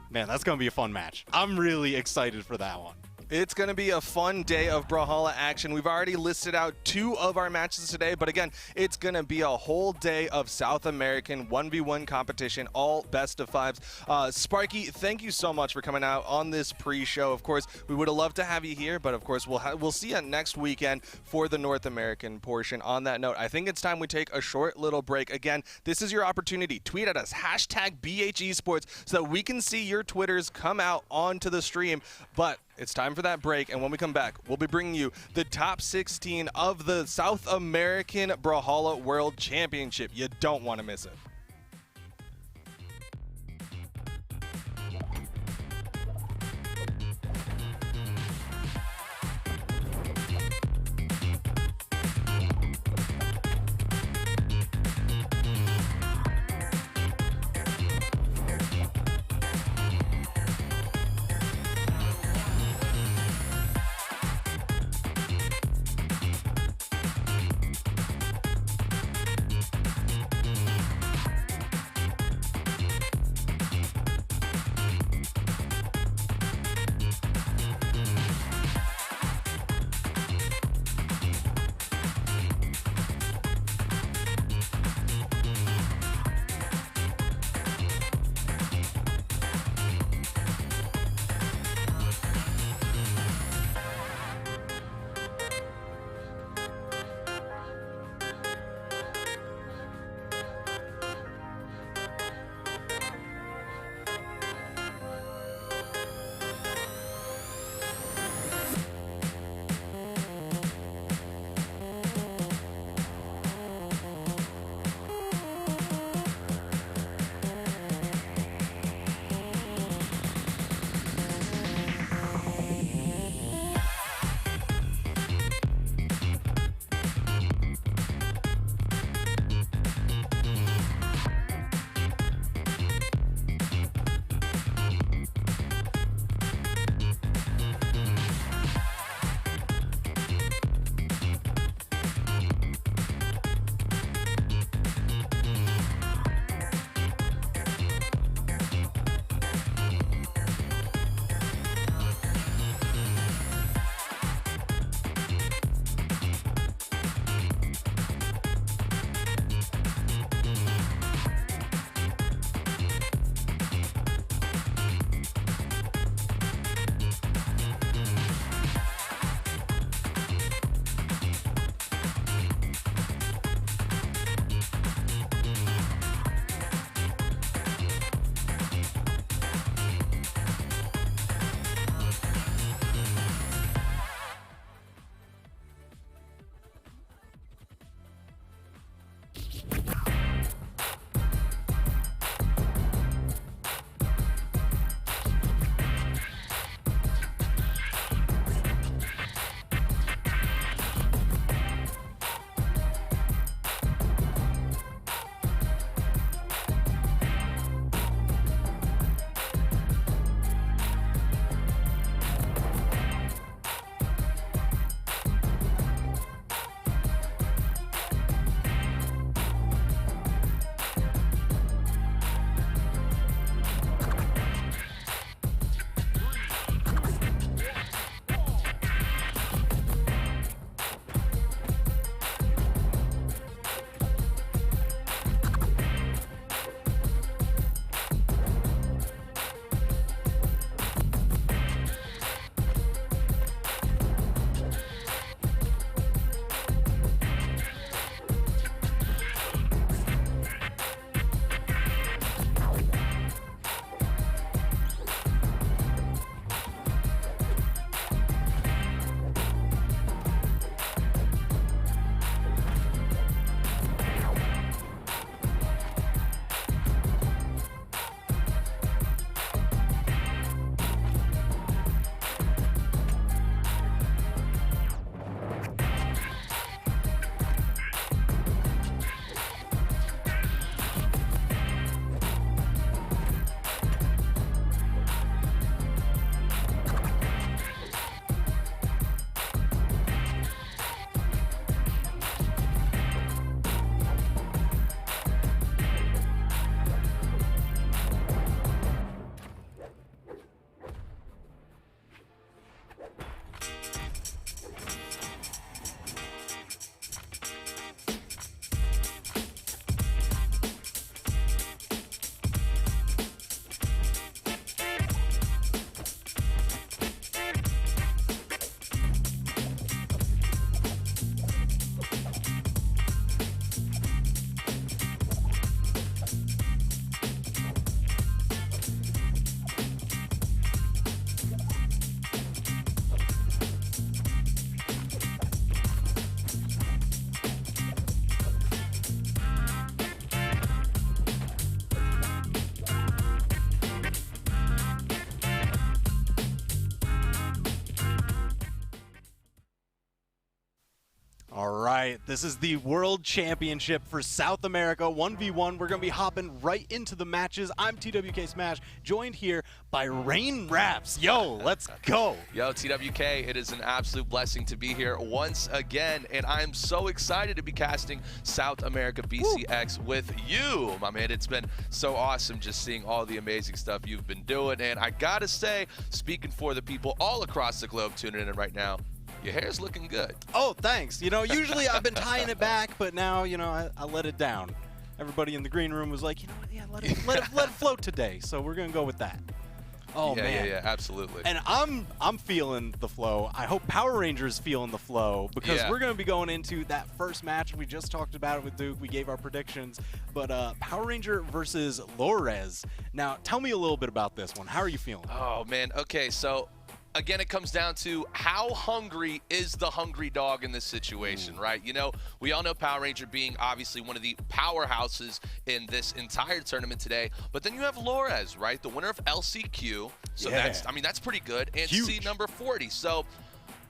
Man, that's going to be a fun match. I'm really excited for that one. It's going to be a fun day of Brawlhalla action. We've already listed out 2 of our matches today, but again, it's going to be a whole day of South American 1v1 competition, all best of 5s. Sparky, thank you so much for coming out on this pre-show. Of course, we would have loved to have you here, but of course, we'll see you next weekend for the North American portion. On that note, I think it's time we take a short little break. Again, this is your opportunity. Tweet at us, #BHEsports, so that we can see your Twitters come out onto the stream. But it's time for that break, and when we come back, we'll be bringing you the top 16 of the South American Brawlhalla World Championship. You don't want to miss it. All right, this is the World Championship for South America, 1v1. We're going to be hopping right into the matches. I'm TWK Smash, joined here by Rain Raps. Yo, let's go. Yo, TWK, it is an absolute blessing to be here once again, and I'm so excited to be casting South America BCX with you, my man. It's been so awesome just seeing all the amazing stuff you've been doing, and I gotta say, speaking for the people all across the globe tuning in right now, your hair's looking good. Oh, thanks. You know, usually I've been tying it back, but now, you know, I let it down. Everybody in the green room was like, you know what, yeah, let it float today. So we're going to go with that. Oh, yeah, man. Yeah, absolutely. And I'm feeling the flow. I hope Power Rangers feeling the flow because we're going to be going into that first match. We just talked about it with Duke. We gave our predictions. But Power Ranger versus Lores. Now, tell me a little bit about this one. How are you feeling? Oh, man. Okay, so again, it comes down to how hungry is the hungry dog in this situation, right? You know, we all know Power Ranger being obviously one of the powerhouses in this entire tournament today, but then you have Lores, right? The winner of LCQ. So that's, I mean, that's pretty good. And Huge. C number 40. So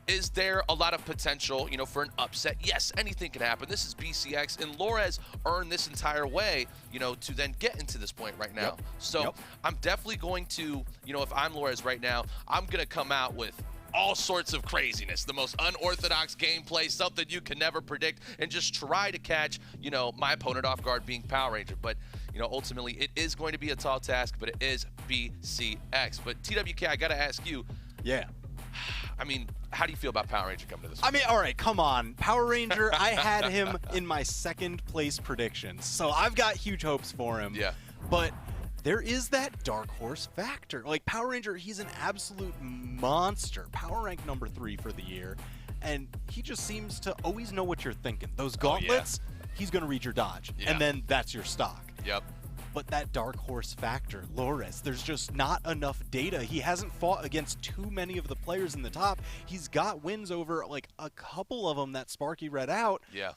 is there a lot of potential, you know, for an upset? Yes, anything can happen. This is BCX, and Lores earned this entire way, you know, to then get into this point right now. So I'm definitely going to, you know, if I'm Lores right now, I'm going to come out with all sorts of craziness, the most unorthodox gameplay, something you can never predict, and just try to catch, you know, my opponent off guard being Power Ranger. But, you know, ultimately it is going to be a tall task, but it is BCX. But TWK, I got to ask you. Yeah. I mean, how do you feel about Power Ranger coming to this one? I mean, all right, come on. Power Ranger, I had him in my second place predictions, so I've got huge hopes for him. Yeah. But there is that dark horse factor. Like, Power Ranger, he's an absolute monster. Power rank number 3 for the year, and he just seems to always know what you're thinking. Those gauntlets, he's going to read your dodge, and then that's your stock. Yep. But that dark horse factor, Lores, there's just not enough data. He hasn't fought against too many of the players in the top. He's got wins over like a couple of them that Sparky read out. Yeah.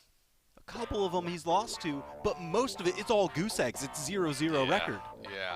A couple of them he's lost to, but most of it, it's all goose eggs. It's 0-0 record. Yeah.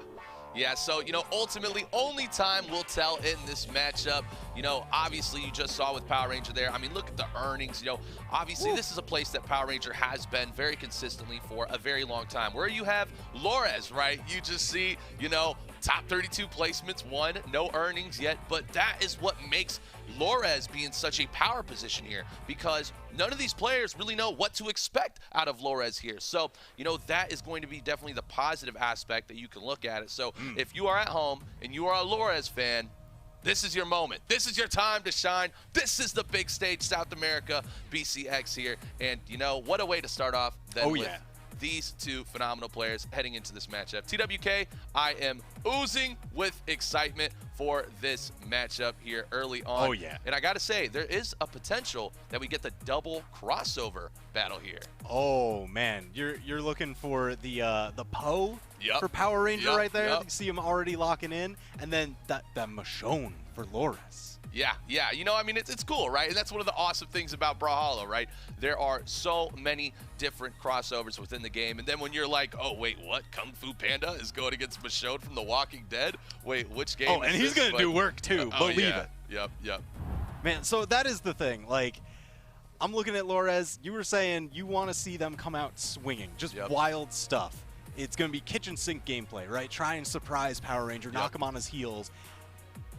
Yeah, so, you know, ultimately only time will tell in this matchup. You know, obviously you just saw with Power Ranger there. I mean, look at the earnings. You know, obviously this is a place that Power Ranger has been very consistently for a very long time. Where you have Lores, right? You just see, you know, top 32 placements, won, no earnings yet. But that is what makes Lores be in such a power position here, because none of these players really know what to expect out of Lores here. So, you know, that is going to be definitely the positive aspect that you can look at it. So if you are at home and you are a Lores fan, this is your moment. This is your time to shine. This is the big stage, South America, BCX here. And, you know, what a way to start off than with these two phenomenal players heading into this matchup. TWK, I am oozing with excitement for this matchup here early on. Oh, yeah. And I got to say, there is a potential that we get the double crossover battle here. Oh, man. You're looking for the Poe for Power Ranger right there. You see him already locking in. And then that Michonne for Lores. Yeah, you know, I mean, it's cool, right? And that's one of the awesome things about Brawlhalla, right? There are so many different crossovers within the game, and then when you're like, oh, wait, what? Kung Fu Panda is going against Michonne from The Walking Dead? Wait, which game Oh, and he's going to do work, too. Believe it. Yep. Man, so that is the thing. Like, I'm looking at Lores. You were saying you want to see them come out swinging, just wild stuff. It's going to be kitchen sink gameplay, right? Try and surprise Power Ranger, knock him on his heels.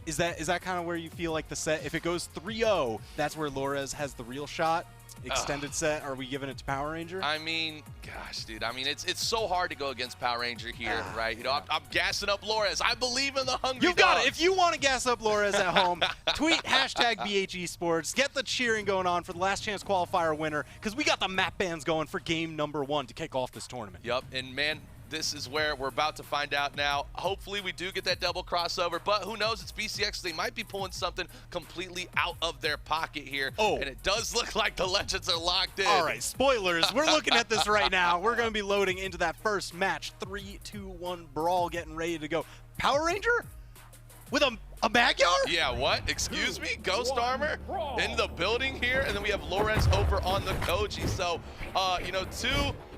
Is that kind of where you feel like the set, if it goes 3-0, that's where Lores has the real shot? Extended set, are we giving it to Power Ranger? I mean, gosh, dude. I mean, it's so hard to go against Power Ranger here, right? You know, I'm gassing up Lores. I believe in the hungry You've got it. If you want to gas up Lores at home, tweet hashtag BHEsports. Get the cheering going on for the last chance qualifier winner, because we got the map bands going for game number 1 to kick off this tournament. Yep, and man, this is where we're about to find out now. Hopefully we do get that double crossover, but who knows? It's BCX. They might be pulling something completely out of their pocket here. Oh. And it does look like the Legends are locked in. All right, spoilers. We're looking at this right now. We're going to be loading into that first match. 3, 2, 1 brawl getting ready to go. Power Ranger with a Magyar? Yeah, what? Excuse me? Ghost Armor in the building here, and then we have Lores over on the Koji. So, you know,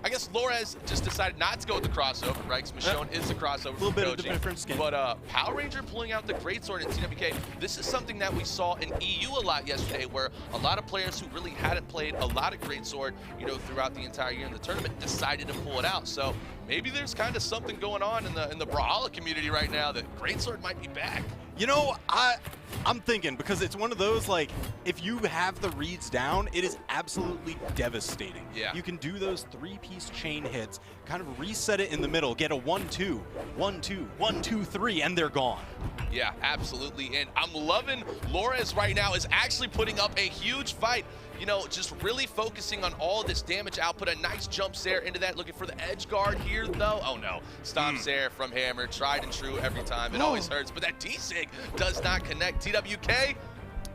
I guess Lores just decided not to go with the crossover, right? Because Michonne is the crossover. A little bit of a different skin. But Power Ranger pulling out the Greatsword in TWK, this is something that we saw in EU a lot yesterday, where a lot of players who really hadn't played a lot of Greatsword, you know, throughout the entire year in the tournament decided to pull it out. So maybe there's kind of something going on in the Brawlhalla community right now that Greatsword might be back. You know, I'm thinking, because it's one of those, like, if you have the reads down, it is absolutely devastating. Yeah. You can do those 3-piece chain hits, kind of reset it in the middle, get a 1-2, 1-2, 1-2-3, and they're gone. Yeah, absolutely. And I'm loving Lores right now is actually putting up a huge fight. You know, just really focusing on all this damage output. A nice jump there into that, looking for the edge guard here, though. Oh, no. Stomp there from Hammer. Tried and true every time. It always hurts. But that D-Sig does not connect. TWK,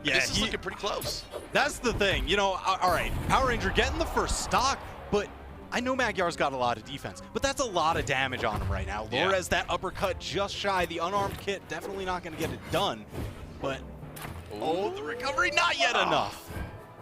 yeah, this is looking pretty close. That's the thing. You know, all right, Power Ranger getting the first stock, but I know Magyar's got a lot of defense, but that's a lot of damage on him right now. Lores, that uppercut just shy. The unarmed kit definitely not going to get it done, but the recovery not yet enough.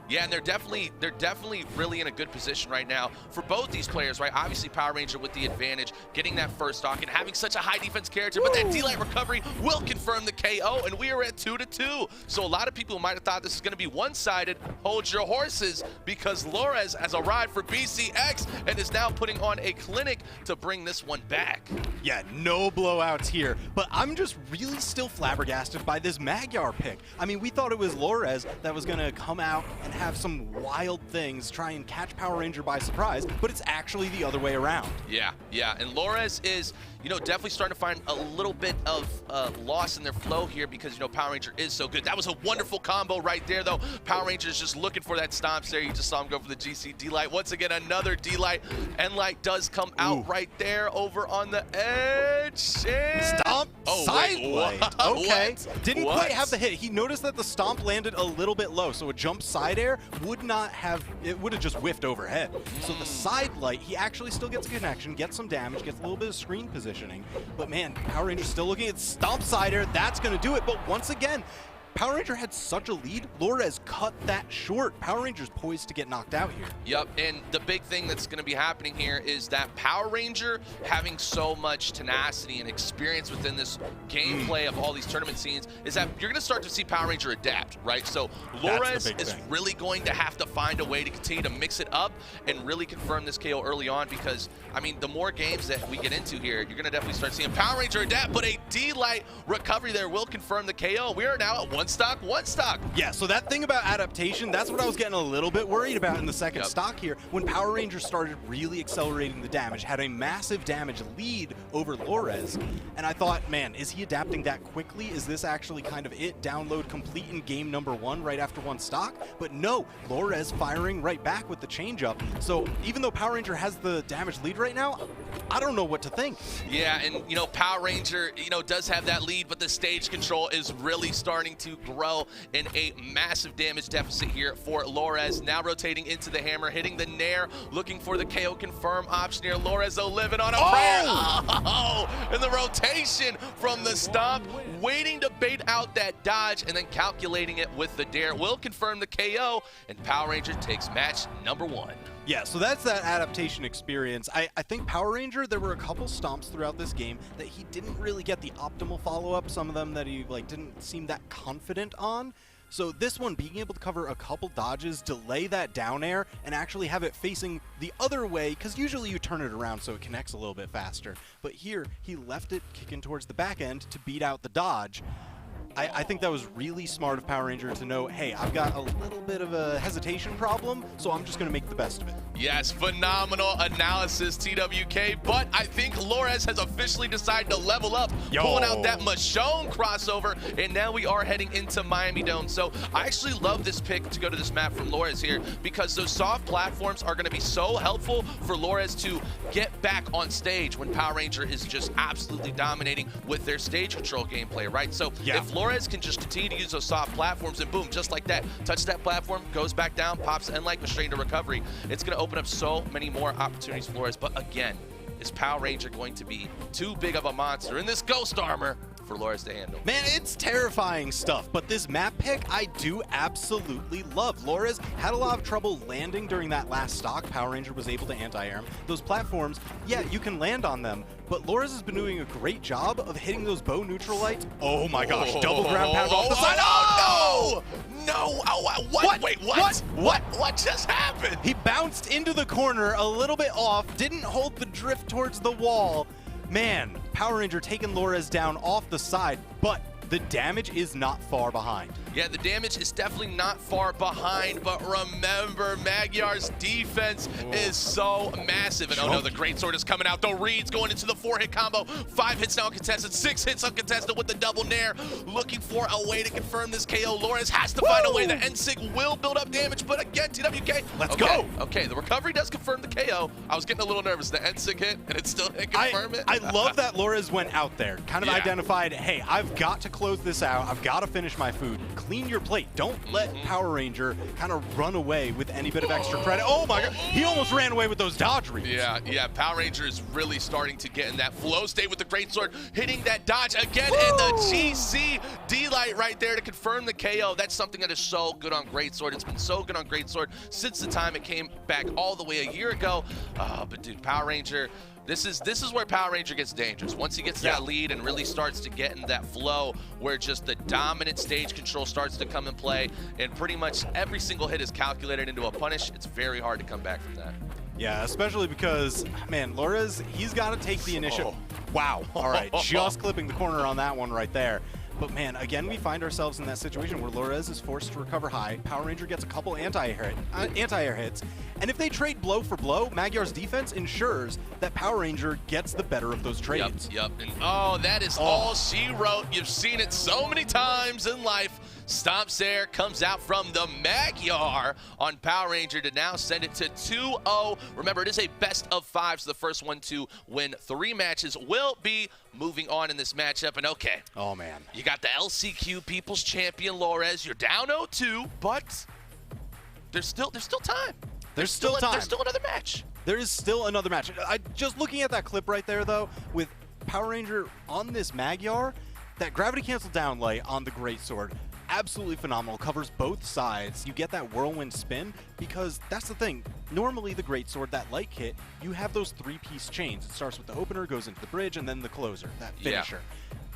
Yeah, and they're definitely really in a good position right now for both these players, right? Obviously, Power Ranger with the advantage, getting that first stock and having such a high defense character, but that D-Light recovery will confirm the KO, and we are at 2-2. So a lot of people might have thought this is going to be one-sided. Hold your horses, because Lores has arrived for BCX and is now putting on a clinic to bring this one back. Yeah, no blowouts here, but I'm just really still flabbergasted by this Magyar pick. I mean, we thought it was Lores that was going to come out and have some wild things, try and catch Power Ranger by surprise, but it's actually the other way around. Yeah, and Lores is, you know, definitely starting to find a little bit of loss in their flow here because, you know, Power Ranger is so good. That was a wonderful combo right there, though. Power Ranger is just looking for that stomps there. You just saw him go for the GC D-Light. Once again, another D-Light. N-Light does come out right there over on the edge. And stomp, side light. Okay, didn't What? quite have the hit. He noticed that the stomp landed a little bit low, so a jump side air would not have, it would have just whiffed overhead. So the side light, he actually still gets a connection, gets some damage, gets a little bit of screen positioning. But man, Power Ranger's still looking at stomp side air. That's going to do it. But once again, Power Ranger had such a lead. Lores cut that short. Power Ranger's poised to get knocked out here. Yep, and the big thing that's going to be happening here is that Power Ranger having so much tenacity and experience within this gameplay of all these tournament scenes is that you're going to start to see Power Ranger adapt, right? So Lores is really going to have to find a way to continue to mix it up and really confirm this KO early on because, I mean, the more games that we get into here, you're going to definitely start seeing Power Ranger adapt, but a D-Light recovery there will confirm the KO. We are now at one stock. Yeah, so that thing about adaptation, that's what I was getting a little bit worried about in the second stock here. When Power Ranger started really accelerating the damage, had a massive damage lead over Lores, and I thought, man, is he adapting that quickly? Is this actually kind of it? Download complete in game number 1 right after one stock? But no, Lores firing right back with the changeup. So even though Power Ranger has the damage lead right now, I don't know what to think. Yeah, and you know, Power Ranger, you know, does have that lead, but the stage control is really starting to grow in a massive damage deficit here for Lores. Now rotating into the hammer, hitting the nair, looking for the KO confirm option here. Lores, though, living on a prayer. Oh, and the rotation from the stomp, waiting to bait out that dodge, and then calculating it with the dare will confirm the KO, and Power Ranger takes match number 1. Yeah, so that's that adaptation experience. I think Power Ranger, there were a couple stomps throughout this game that he didn't really get the optimal follow-up, some of them that he didn't seem that confident on. So this one, being able to cover a couple dodges, delay that down air, and actually have it facing the other way, because usually you turn it around so it connects a little bit faster. But here, he left it kicking towards the back end to beat out the dodge. I think that was really smart of Power Ranger to know, hey, I've got a little bit of a hesitation problem, so I'm just going to make the best of it. Yes, phenomenal analysis, TWK, but I think Lores has officially decided to level up, pulling out that Michonne crossover, and now we are heading into Miami Dome. So I actually love this pick to go to this map from Lores here, because those soft platforms are going to be so helpful for Lores to get back on stage when Power Ranger is just absolutely dominating with their stage control gameplay, right? So if Lores can just continue to use those soft platforms and boom, just like that, touch that platform, goes back down, pops N-Light, straight into recovery. It's going to open up so many more opportunities for Lores. But again, is Power Ranger going to be too big of a monster in this ghost armor for Lores to handle. Man, it's terrifying stuff, but this map pick I do absolutely love. Lores had a lot of trouble landing during that last stock. Power Ranger was able to anti-air him. Those platforms, yeah, you can land on them, but Lores has been doing a great job of hitting those bow neutral lights. Oh my gosh, double ground pound off the side. Oh, no! What? Wait, what? What just happened? He bounced into the corner a little bit off, didn't hold the drift towards the wall. Man, Power Ranger taking Lores down off the side, but the damage is not far behind. Yeah, the damage is definitely not far behind, but remember, Magyar's defense is so massive. And oh no, the greatsword is coming out. The reads going into the 4-hit combo. 5 hits now uncontested, 6 hits uncontested with the double nair. Looking for a way to confirm this KO. Lores has to find a way. The NSYNC will build up damage, but again, TWK. Let's go. Okay, the recovery does confirm the KO. I was getting a little nervous. The NSYNC hit, and it still didn't confirm it. I love that Lores went out there, kind of identified, hey, I've got to close this out. I've got to finish my food. Clean your plate. Don't let Power Ranger kind of run away with any bit of extra credit. Oh my god, he almost ran away with those dodge reads. Yeah, Power Ranger is really starting to get in that flow state with the greatsword, hitting that dodge again, and the GC D-Light right there to confirm the KO. That's something that is so good on greatsword. It's been so good on greatsword since the time it came back all the way a year ago. But dude, Power Ranger, this is where Power Ranger gets dangerous. Once he gets that lead and really starts to get in that flow where just the dominant stage control starts to come in play and pretty much every single hit is calculated into a punish, it's very hard to come back from that. Yeah, especially because, man, Lores, he's got to take the initiative. Wow. All right, just clipping the corner on that one right there. But man, again, we find ourselves in that situation where Lores is forced to recover high. Power Ranger gets a couple anti-air hits. And if they trade blow for blow, Magyar's defense ensures that Power Ranger gets the better of those trades. Yep. And oh, that is all she wrote. You've seen it so many times in life. Stomps there, comes out from the Magyar on Power Ranger to now send it to 2-0. Remember, it is a best of 5, so the first one to win 3 matches will be moving on in this matchup. And okay. Oh, man. You got the LCQ People's Champion Lores. You're down 0-2, but there's still time. There's still time. There's still another match. There is still another match. Just looking at that clip right there, though, with Power Ranger on this Magyar, that gravity cancel down light on the greatsword, absolutely phenomenal. Covers both sides. You get that whirlwind spin because that's the thing. Normally the greatsword, that light kit, you have those 3-piece chains. It starts with the opener, goes into the bridge, and then the closer, that finisher.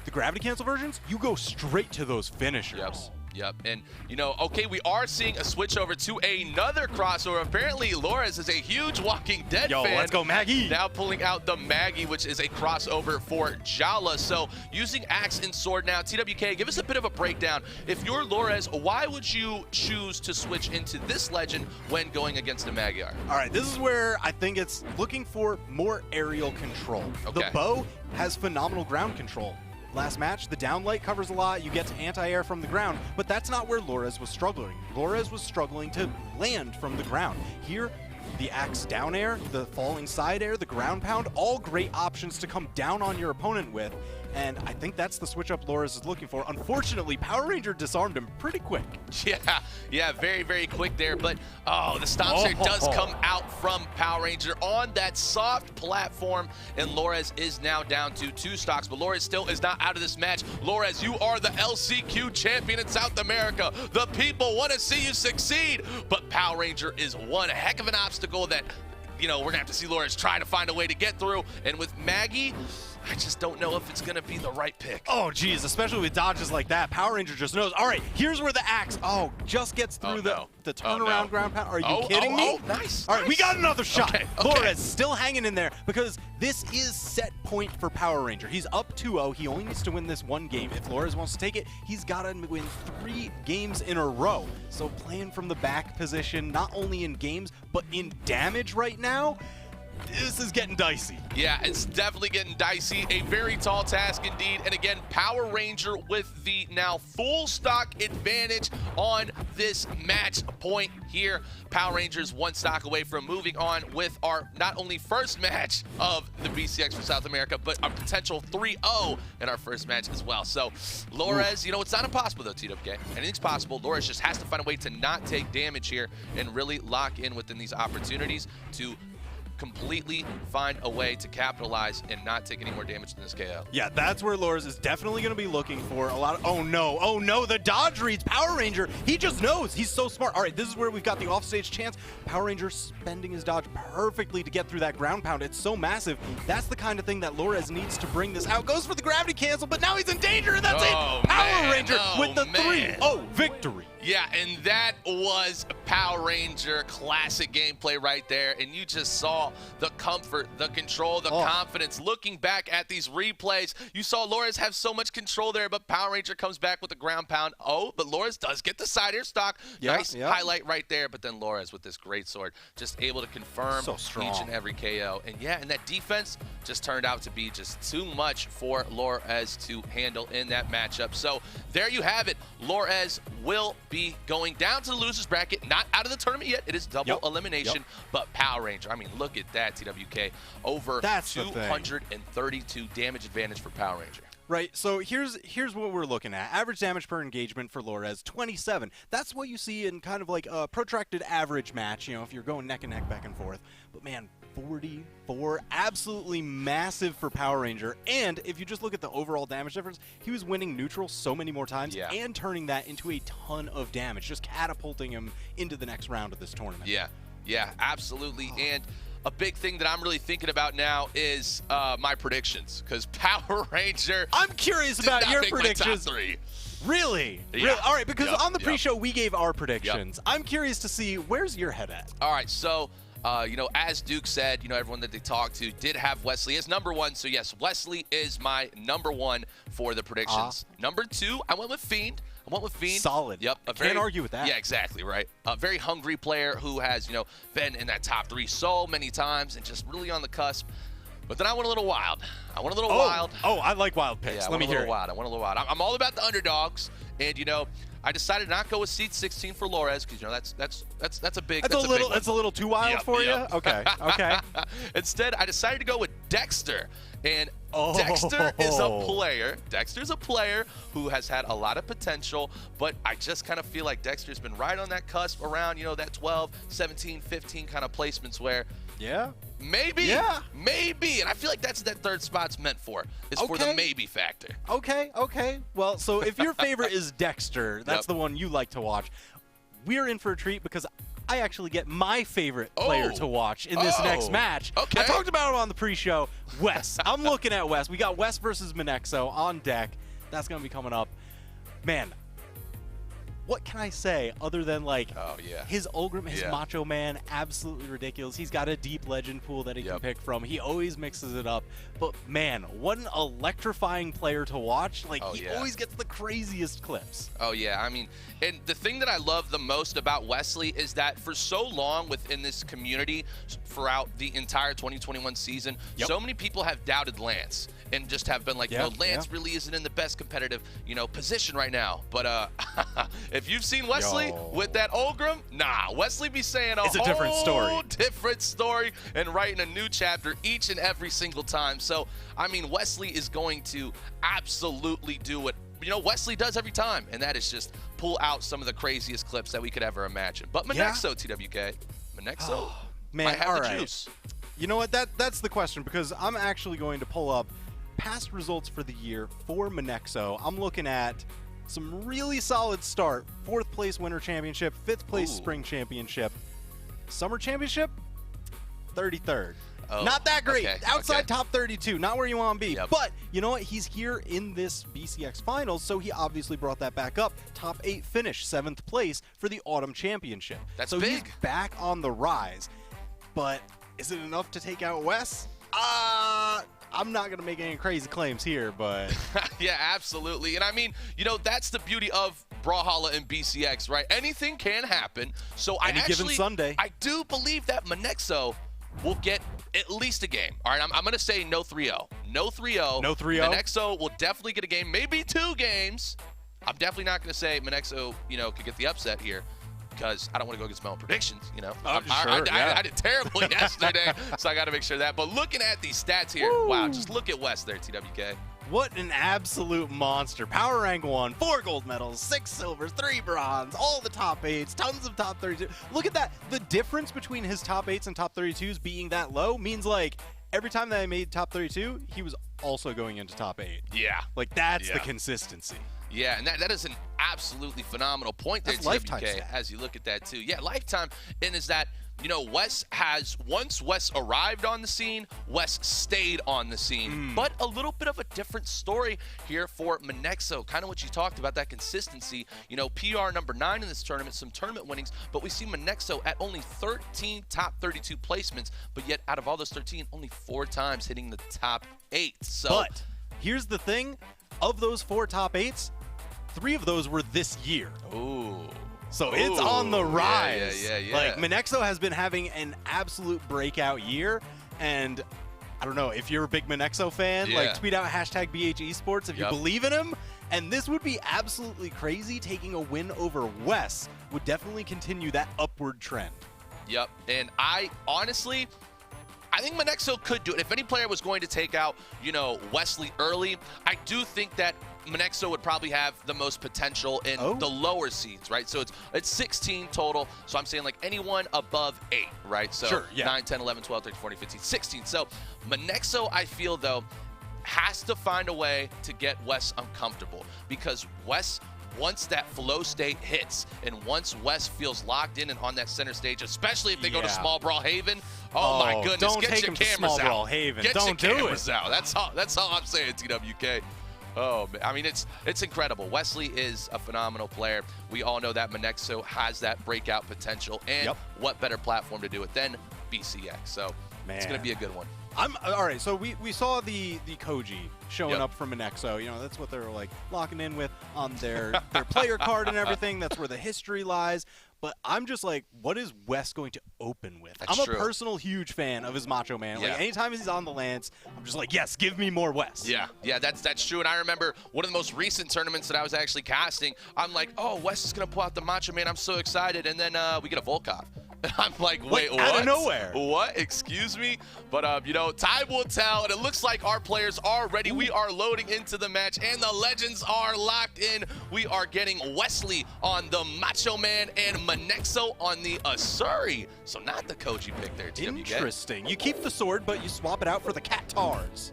The gravity cancel versions, you go straight to those finishers. Yep, and you know, okay, we are seeing a switch over to another crossover. Apparently, Lores is a huge Walking Dead fan. Let's go, Maggie. Now pulling out the Maggie, which is a crossover for Jala. So using Axe and Sword now. TWK, give us a bit of a breakdown. If you're Lores, why would you choose to switch into this legend when going against a Magyar? All right, this is where I think it's looking for more aerial control. Okay. The bow has phenomenal ground control. Last match, the downlight covers a lot, you get to anti-air from the ground, but that's not where Lores was struggling. Lores was struggling to land from the ground. Here, the axe down air, the falling side air, the ground pound, all great options to come down on your opponent with. And I think that's the switch up Lores is looking for. Unfortunately, Power Ranger disarmed him pretty quick. Yeah, very, very quick there. But, oh, the stomp share does come out from Power Ranger on that soft platform. And Lores is now down to 2 stocks. But Lores still is not out of this match. Lores, you are the LCQ champion in South America. The people want to see you succeed. But Power Ranger is one heck of an obstacle that, you know, we're going to have to see Lores try to find a way to get through. And with Maggie, I just don't know if it's going to be the right pick. Oh, geez, especially with dodges like that. Power Ranger just knows. All right, here's where the axe, just gets through the turnaround ground pound. Are you kidding me? Oh, nice. All right, we got another shot. Okay. Lores still hanging in there because this is set point for Power Ranger. He's up 2-0. He only needs to win this 1 game. If Lores wants to take it, he's got to win 3 games in a row. So playing from the back position, not only in games, but in damage right now, this is getting dicey. Yeah, it's definitely getting dicey. A very tall task indeed. And again, Power Ranger with the now full stock advantage on this match point here. Power Rangers 1 stock away from moving on with our not only first match of the BCX for South America, but our potential 3-0 in our first match as well. So Lores, you know, it's not impossible though, TWK. Anything's possible. Lores just has to find a way to not take damage here and really lock in within these opportunities to completely find a way to capitalize and not take any more damage than this KO. Yeah, that's where Lores is definitely going to be looking for a lot of, oh no, the dodge reads. Power Ranger, he just knows. He's so smart. All right, this is where we've got the offstage chance. Power Ranger spending his dodge perfectly to get through that ground pound. It's so massive. That's the kind of thing that Lores needs to bring this out. Goes for the gravity cancel, but now he's in danger, and that's it. Power Ranger with the 3-0 victory. Yeah, and that was Power Ranger classic gameplay right there. And you just saw the comfort, the control, the confidence. Looking back at these replays, you saw Lores have so much control there, but Power Ranger comes back with the ground pound. Oh, but Lores does get the side air stock. Nice highlight right there. But then Lores with this great sword, just able to confirm each and every KO. And yeah, and that defense just turned out to be just too much for Lores to handle in that matchup. So there you have it. Lores will be going down to the losers bracket, not out of the tournament yet. It is double elimination, but Power Ranger, I mean, look at that, TWK. Over 232 damage advantage for Power Ranger. Right, so here's what we're looking at. Average damage per engagement for Lores, 27. That's what you see in kind of like a protracted average match, you know, if you're going neck and neck back and forth. But man, 44, absolutely massive for Power Ranger. And if you just look at the overall damage difference, he was winning neutral so many more times and turning that into a ton of damage, just catapulting him into the next round of this tournament. Yeah, absolutely. And a big thing that I'm really thinking about now is my predictions, because Power Ranger. I'm curious about your predictions. Really? Yeah. All right, because on the pre-show we gave our predictions. I'm curious to see where's your head at. All right, so you know, as Duke said, you know, everyone that they talked to did have Wesley as #1. So yes, Wesley is my #1 for the predictions. #2, I went with Fiend. Solid. Yep. Can't argue with that. Yeah, exactly, right. A very hungry player who has, you know, been in that top 3 so many times and just really on the cusp. But then I went a little wild. Wild. Oh, I like wild picks. Yeah, Let me hear it. I went a little wild. I'm all about the underdogs, and you know, I decided not to go with seed 16 for Lores because you know that's a big. That's a little too wild for you. Okay. Instead, I decided to go with Dexter, and Dexter is a player. Dexter's a player who has had a lot of potential, but I just kind of feel like Dexter's been right on that cusp around, you know, that 12, 17, 15 kind of placements where. Maybe. And I feel like that's what that 3rd spot's meant for. Is for the maybe factor. Okay. Well, so if your favorite is Dexter, that's the one you like to watch. We're in for a treat because I actually get my favorite player to watch in this next match. I talked about him on the pre-show. Wes. I'm looking at Wes. We got Wes versus Monexo on deck. That's going to be coming up. Man, what can I say other than, like, his Ulgrim, his Macho Man, absolutely ridiculous. He's got a deep legend pool that he can pick from. He always mixes it up. But, man, what an electrifying player to watch. Like, he always gets the craziest clips. Oh, yeah. I mean, and the thing that I love the most about Wesley is that for so long within this community, throughout the entire 2021 season, so many people have doubted Lance and just have been like, you know, Lance really isn't in the best competitive, you know, position right now. But if you've seen Wesley with that Ulgrim, Wesley be saying it's a different story. Different story and writing a new chapter each and every single time. So, I mean, Wesley is going to absolutely do what, you know, Wesley does every time, and that is just pull out some of the craziest clips that we could ever imagine. But Monexo, TWK, Monexo might have the juice. You know what? That's the question, because I'm actually going to pull up past results for the year for Monexo. I'm looking at some really solid start. 4th place winter championship, 5th place spring championship, summer championship, 33rd. Not that great. Outside top 32. Not where you want to be. But you know what? He's here in this BCX finals, so he obviously brought that back up. Top 8 finish, 7th place for the autumn championship. That's so big. He's back on the rise. But is it enough to take out Wes? I'm not going to make any crazy claims here, but... Yeah, absolutely. And I mean, you know, that's the beauty of Brawlhalla and BCX, right? Anything can happen. So given Sunday. I do believe that Monexo will get at least a game. All right, I'm going to say no 3-0. No 3-0. No 3-0. Monexo will definitely get a game, maybe 2 games. I'm definitely not going to say Monexo, you know, could get the upset here, because I don't want to go against my own predictions, you know. I did terrible yesterday, so I got to make sure of that. But looking at these stats here, wow, just look at Wes there, TWK. What an absolute monster. Power Rank 1, 4 gold medals, 6 silvers, 3 bronze, all the top 8s, tons of top 32. Look at that. The difference between his top 8s and top 32s being that low means, like, every time that I made top 32, he was also going into top 8. Yeah. Like, that's the consistency. Yeah, and that is an absolutely phenomenal point there, TWK, as you look at that, too. Yeah, lifetime, and is that, you know, once Wes arrived on the scene, Wes stayed on the scene. But a little bit of a different story here for Monexo. Kind of what you talked about, that consistency. You know, PR number 9 in this tournament, some tournament winnings, but we see Monexo at only 13 top 32 placements, but yet out of all those 13, only 4 times hitting the top 8. So, but here's the thing, of those 4 top 8s, 3 of those were this year. Ooh. So it's on the rise. Yeah. Like, Monexo has been having an absolute breakout year, and I don't know, if you're a big Monexo fan, like, tweet out hashtag BHEsports if you believe in him, and this would be absolutely crazy. Taking a win over Wes would definitely continue that upward trend. Yep, and I think Monexo could do it. If any player was going to take out, you know, Wesley early, I do think that Monexo would probably have the most potential in the lower seeds, right? So it's 16 total. So I'm saying, like, anyone above 8, right? So 9, 10, 11, 12, 13, 14, 15, 16. So Monexo, I feel, though, has to find a way to get Wes uncomfortable, because Wes, once that flow state hits and once Wes feels locked in and on that center stage, especially if they go to Small Brawlhaven, oh my goodness, don't get take your him to cameras Small out. Brawlhaven. Get don't your do cameras it. out. That's all I'm saying, TWK. Oh, man. I mean, it's incredible. Wesley is a phenomenal player. We all know that Monexo has that breakout potential, and what better platform to do it than BCX? So it's going to be a good one. All right, so we saw the Koji showing up from Monexo. You know, that's what they're, like, locking in with on their player card and everything. That's where the history lies. But I'm just like, what is Wes going to open with? I'm a personal huge fan of his Macho Man. Like, anytime he's on the Lance, I'm just like, yes, give me more Wes. Yeah, that's true. And I remember one of the most recent tournaments that I was actually casting, I'm like, oh, Wes is going to pull out the Macho Man. I'm so excited. And then we get a Volkov. I'm like, wait, what? Out of nowhere. What? Excuse me? But, you know, time will tell, and it looks like our players are ready. We are loading into the match, and the legends are locked in. We are getting Wesley on the Macho Man and Monexo on the Asuri. So not the Koji pick there, TWK. Interesting. You keep the sword, but you swap it out for the Cat-Tars.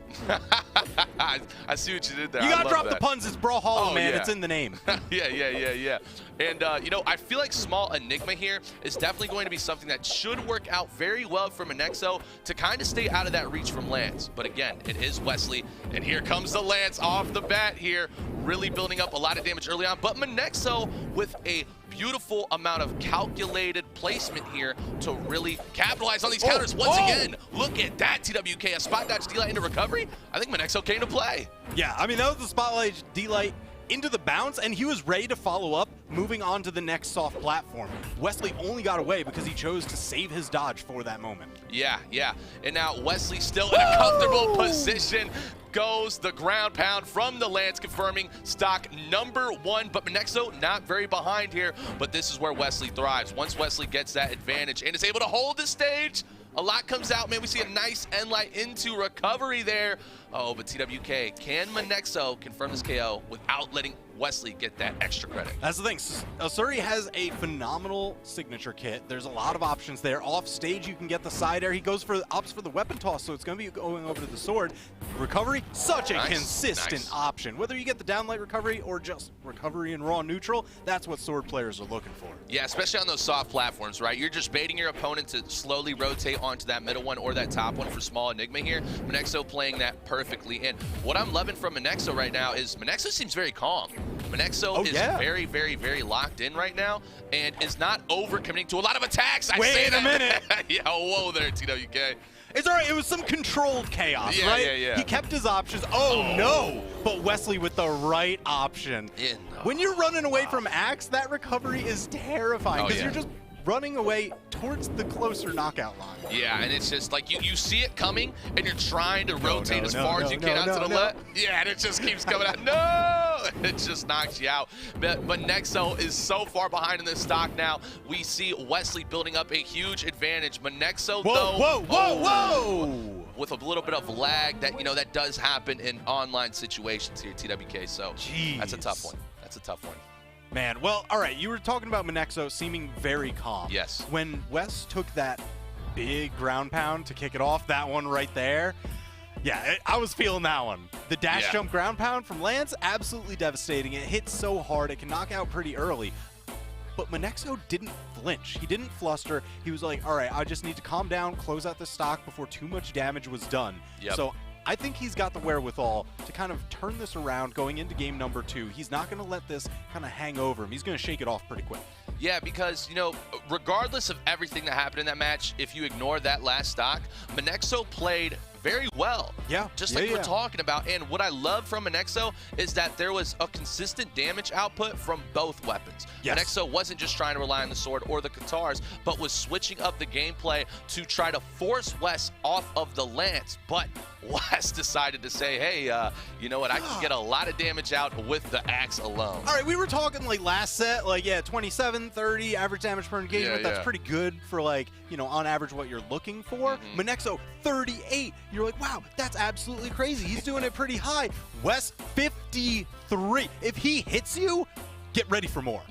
I see what you did there. You gotta drop the puns. It's Brawlhalla, man. Yeah. It's in the name. Yeah. And, you know, I feel like Small Enigma here is definitely going to be something that should work out very well for Monexo to kind of stay out of that reach from Lance. But again, it is Wesley, and here comes the Lance off the bat here, really building up a lot of damage early on. But Monexo with a beautiful amount of calculated placement here to really capitalize on these counters. Once again, look at that, TWK, a spot dodge D-Light into recovery. I think Monexo came to play. Yeah, I mean, that was the spotlight D-Light into the bounce, and he was ready to follow up, moving on to the next soft platform. Wesley only got away because he chose to save his dodge for that moment. Yeah. And now Wesley still in a comfortable position. Goes the ground pound from the Lance, confirming stock number 1. But Monexo not very behind here, but this is where Wesley thrives. Once Wesley gets that advantage and is able to hold the stage, a lot comes out, man. We see a nice end light into recovery there. Oh, but TWK, can Monexo confirm this KO without letting Wesley get that extra credit? That's the thing. Asuri has a phenomenal signature kit. There's a lot of options there. Off stage, you can get the side air. He opts for the weapon toss, so it's going to be going over to the sword. Recovery, such a consistent option. Whether you get the downlight recovery or just recovery in raw neutral, that's what sword players are looking for. Yeah, especially on those soft platforms, right? You're just baiting your opponent to slowly rotate onto that middle one or that top one for Small Enigma here. Monexo playing that perfectly. And what I'm loving from Monexo right now is Monexo seems very calm. Monexo is very, very, very locked in right now and is not overcommitting to a lot of attacks. Wait a minute. Yeah, whoa there, TWK. It's all right. It was some controlled chaos, right? Yeah. He kept his options. Oh, no. But Wesley with the right option. When you're running away from Axe, that recovery is terrifying because you're just running away towards the closer knockout line. Yeah, and it's just like you see it coming and you're trying to rotate as far as you can out to the left. Yeah, and it just keeps coming out. No! It just knocks you out. But Monexo is so far behind in this stock now. We see Wesley building up a huge advantage. Monexo, though. Whoa! with a little bit of lag that, you know, that does happen in online situations here, TWK. So that's a tough one. That's a tough one. Man, well, all right, you were talking about Monexo seeming very calm. Yes. When Wes took that big ground pound to kick it off, that one right there, yeah, I was feeling that one. The dash jump ground pound from Lance, absolutely devastating. It hits so hard, it can knock out pretty early. But Monexo didn't flinch. He didn't fluster. He was like, all right, I just need to calm down, close out the stock before too much damage was done. Yep. So I think he's got the wherewithal to kind of turn this around going into game number 2. He's not going to let this kind of hang over him. He's going to shake it off pretty quick. Yeah, because, you know, regardless of everything that happened in that match, if you ignore that last stock, Monexo played very well. Yeah. Just like we're talking about. And what I love from Monexo is that there was a consistent damage output from both weapons. Yes. Monexo wasn't just trying to rely on the sword or the katars, but was switching up the gameplay to try to force Wes off of the lance. But Wes decided to say, hey, you know what, I can get a lot of damage out with the axe alone. All right, we were talking like last set, like, 27, 30 average damage per engagement. That's pretty good for, like, you know, on average what you're looking for. Monexo, 38. You're like, wow, that's absolutely crazy. He's doing it pretty high. Wes, 53. If he hits you, get ready for more.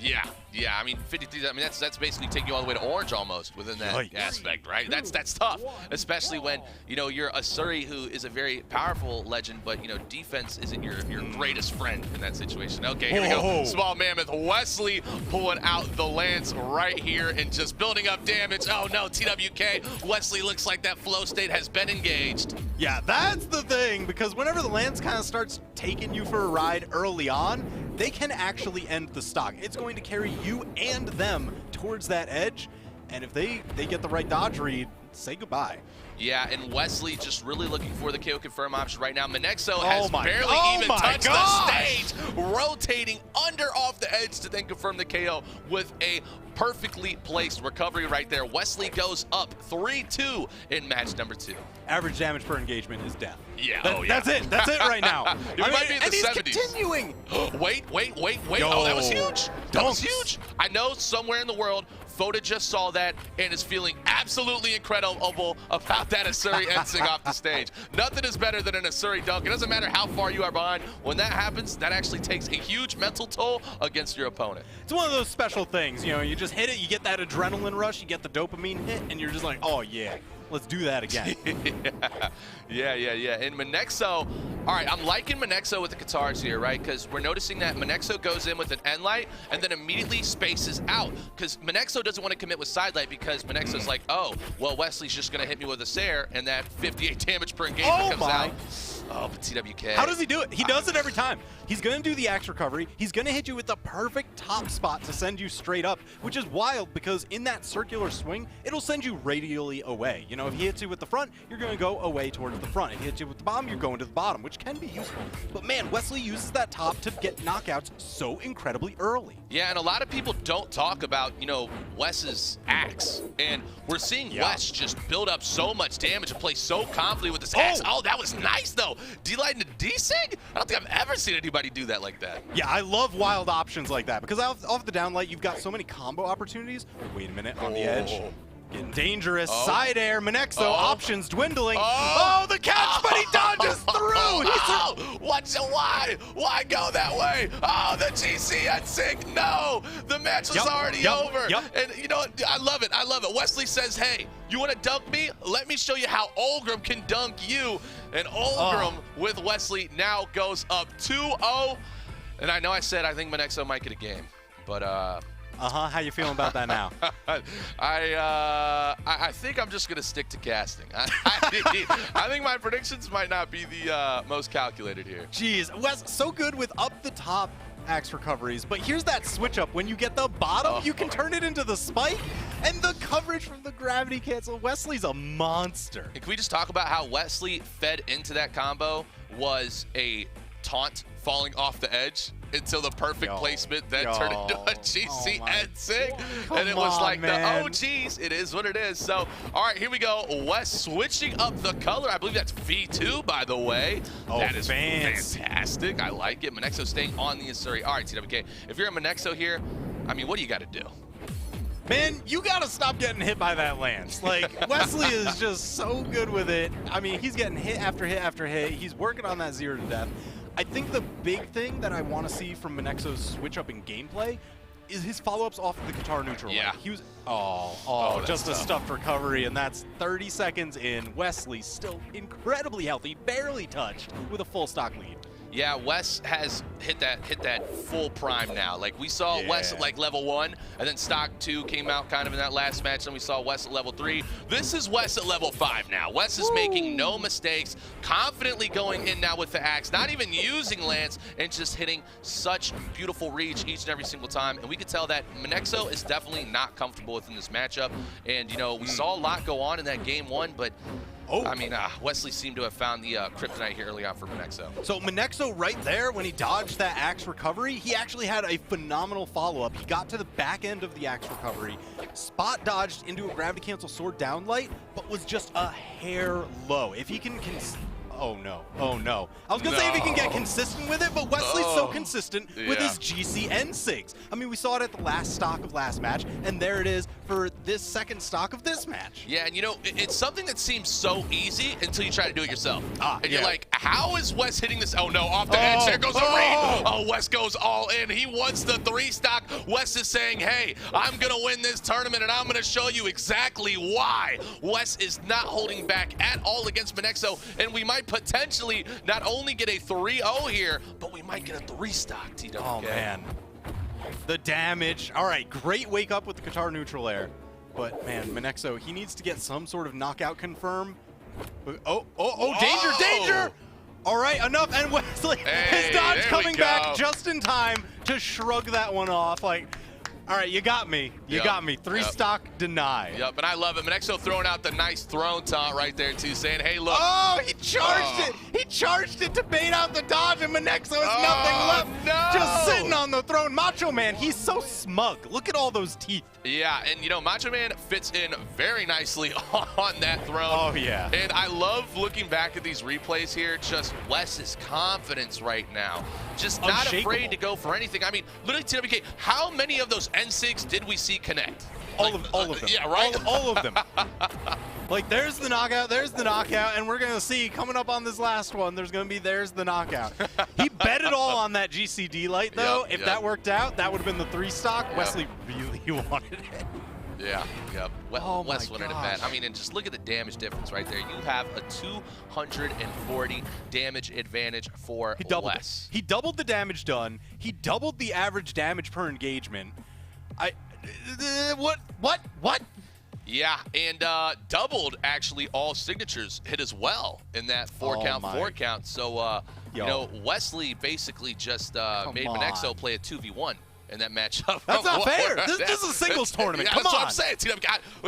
Yeah, I mean, 53, I mean, that's basically taking you all the way to orange almost within that aspect, right? That's tough, especially when, you know, you're a Suri who is a very powerful legend, but, you know, defense isn't your greatest friend in that situation. Okay, here we go. Small Mammoth Wesley pulling out the lance right here and just building up damage. Oh, no, TWK. Wesley looks like that flow state has been engaged. Yeah, that's the thing, because whenever the lance kind of starts taking you for a ride early on, they can actually end the stock. It's going to carry you and them towards that edge, and if they get the right dodge read, say goodbye. Yeah, and Wesley just really looking for the KO confirm option right now. Monexo has barely even touched the stage, rotating under off the edge to then confirm the KO with a perfectly placed recovery right there. Wesley goes up 3-2 in match number 2. Average damage per engagement is death. Yeah, That's it. That's it right now. It might be in the 70s. And he's continuing. Wait. Yo. Oh, that was huge. That was huge. I know somewhere in the world, Foda just saw that and is feeling absolutely incredible about that Asuri Ensing off the stage. Nothing is better than an Asuri dunk. It doesn't matter how far you are behind. When that happens, that actually takes a huge mental toll against your opponent. It's one of those special things, you know, you just hit it, you get that adrenaline rush, you get the dopamine hit, and you're just like, oh yeah, let's do that again. Yeah. And Monexo, all right, I'm liking Monexo with the Katars here, right? Because we're noticing that Monexo goes in with an end light and then immediately spaces out. Because Monexo doesn't want to commit with side light because Monexo's like, oh, well, Wesley's just going to hit me with a Sair, and that 58 damage per engagement comes out. Oh, but TWK. How does he do it? He does it every time. He's going to do the axe recovery. He's going to hit you with the perfect top spot to send you straight up, which is wild because in that circular swing, it'll send you radially away. You know, if he hits you with the front, you're going to go away towards the front. If he hits you with the bottom, you're going to the bottom, which can be useful. But man, Wesley uses that top to get knockouts so incredibly early. Yeah, and a lot of people don't talk about, you know, Wes's axe. And we're seeing Wes just build up so much damage and play so confidently with this axe. Oh, that was nice, though. D-Light into D-Sig? I don't think I've ever seen anybody do that like that. Yeah, I love wild options like that because off the down light, you've got so many combo opportunities. Wait a minute, on the edge. Getting dangerous. Side air, Monexo, options dwindling. Oh, the catch, but he dodges through. Why go that way? Oh, the GC at sync. No, the match was already over. And you know what? I love it. Wesley says, hey, you want to dunk me? Let me show you how Olgrim can dunk you. And Olgrim with Wesley now goes up 2-0. And I know I said I think Monexo might get a game, but how you feeling about that now? I think I'm just gonna stick to casting. I think my predictions might not be the most calculated here. Jeez, Wes, so good with up the top axe recoveries, but here's that switch up. When you get the bottom, you can turn it into the spike, and the coverage from the gravity cancel. Wesley's a monster. And can we just talk about how Wesley fed into that combo was a taunt falling off the edge until the perfect placement then turned into a GC Ensing. And it was like oh geez, it is what it is. So, all right, here we go. Wes switching up the color. I believe that's V2, by the way. That is fantastic. I like it. Monexo staying on the Asuri. All right, TWK, if you're a Monexo here, I mean, what do you got to do? Man, you gotta stop getting hit by that lance. Like, Wesley is just so good with it. I mean, he's getting hit after hit after hit. He's working on that 0 to death. I think the big thing that I want to see from Monexo's switch up in gameplay is his follow-ups off of the guitar neutral. Yeah. He was, just a tough. stuffed recovery, and that's 30 seconds in. Wesley still incredibly healthy, barely touched, with a full stock lead. Yeah, Wes has hit that full prime now. Like, we saw Wes at like level 1, and then stock 2 came out kind of in that last match, and we saw Wes at level 3. This is Wes at level 5 now. Wes is making no mistakes, confidently going in now with the axe, not even using lance, and just hitting such beautiful reach each and every single time. And we could tell that Monexo is definitely not comfortable within this matchup. And, you know, we saw a lot go on in that game 1, but I mean, Wesley seemed to have found the kryptonite here early on for Monexo. So Monexo right there, when he dodged that axe recovery, he actually had a phenomenal follow-up. He got to the back end of the axe recovery, spot dodged into a gravity cancel sword downlight, but was just a hair low. If he can oh no. I was gonna say if he can get consistent with it, but Wesley's so consistent with his GCN SIGs. I mean, we saw it at the last stock of last match, and there it is for this second stock of this match. Yeah, and you know, it's something that seems so easy until you try to do it yourself. And you're like, how is Wes hitting this? Oh no, off the edge, there goes a read. Oh, Wes goes all in. He wants the 3 stock. Wes is saying, hey, I'm gonna win this tournament, and I'm gonna show you exactly why. Wes is not holding back at all against Monexo, and we might potentially not only get a 3-0 here, but we might get a 3 stock, TWK. Oh man, the damage. All right, great wake up with the guitar neutral air, but man, Monexo, he needs to get some sort of knockout confirm. Danger! All right, enough, and Wesley, his dodge coming back just in time to shrug that one off. Like, all right, you got me. You got me. 3 stock deny. Yep, and I love it. Monexo throwing out the nice throne taunt right there, too, saying, hey, look. Oh, he charged it. He charged it to bait out the dodge, and Monexo has nothing left. No. Just sitting on the throne. Macho Man, he's so smug. Look at all those teeth. Yeah, and, you know, Macho Man fits in very nicely on that throne. Oh, yeah. And I love looking back at these replays here, just Wes's confidence right now. Just not afraid to go for anything. I mean, literally, TWK, how many of those N6 did we see connect? All of them. Yeah, right? All of them. Like, there's the knockout, and we're going to see, coming up on this last one, there's the knockout. He bet it all on that GCD light, though. If that worked out, that would have been the 3 stock. Wesley really wanted it. Yeah. Wes wanted it bad. I mean, and just look at the damage difference right there. You have a 240 damage advantage for Wes. He doubled the damage done. He doubled the average damage per engagement. What? Yeah, and doubled actually all signatures hit as well in that 4 count. So, you know, Wesley basically just made Monexo play a 2v1 in that matchup. That's not fair. This is a singles tournament. Come on. That's what I'm saying.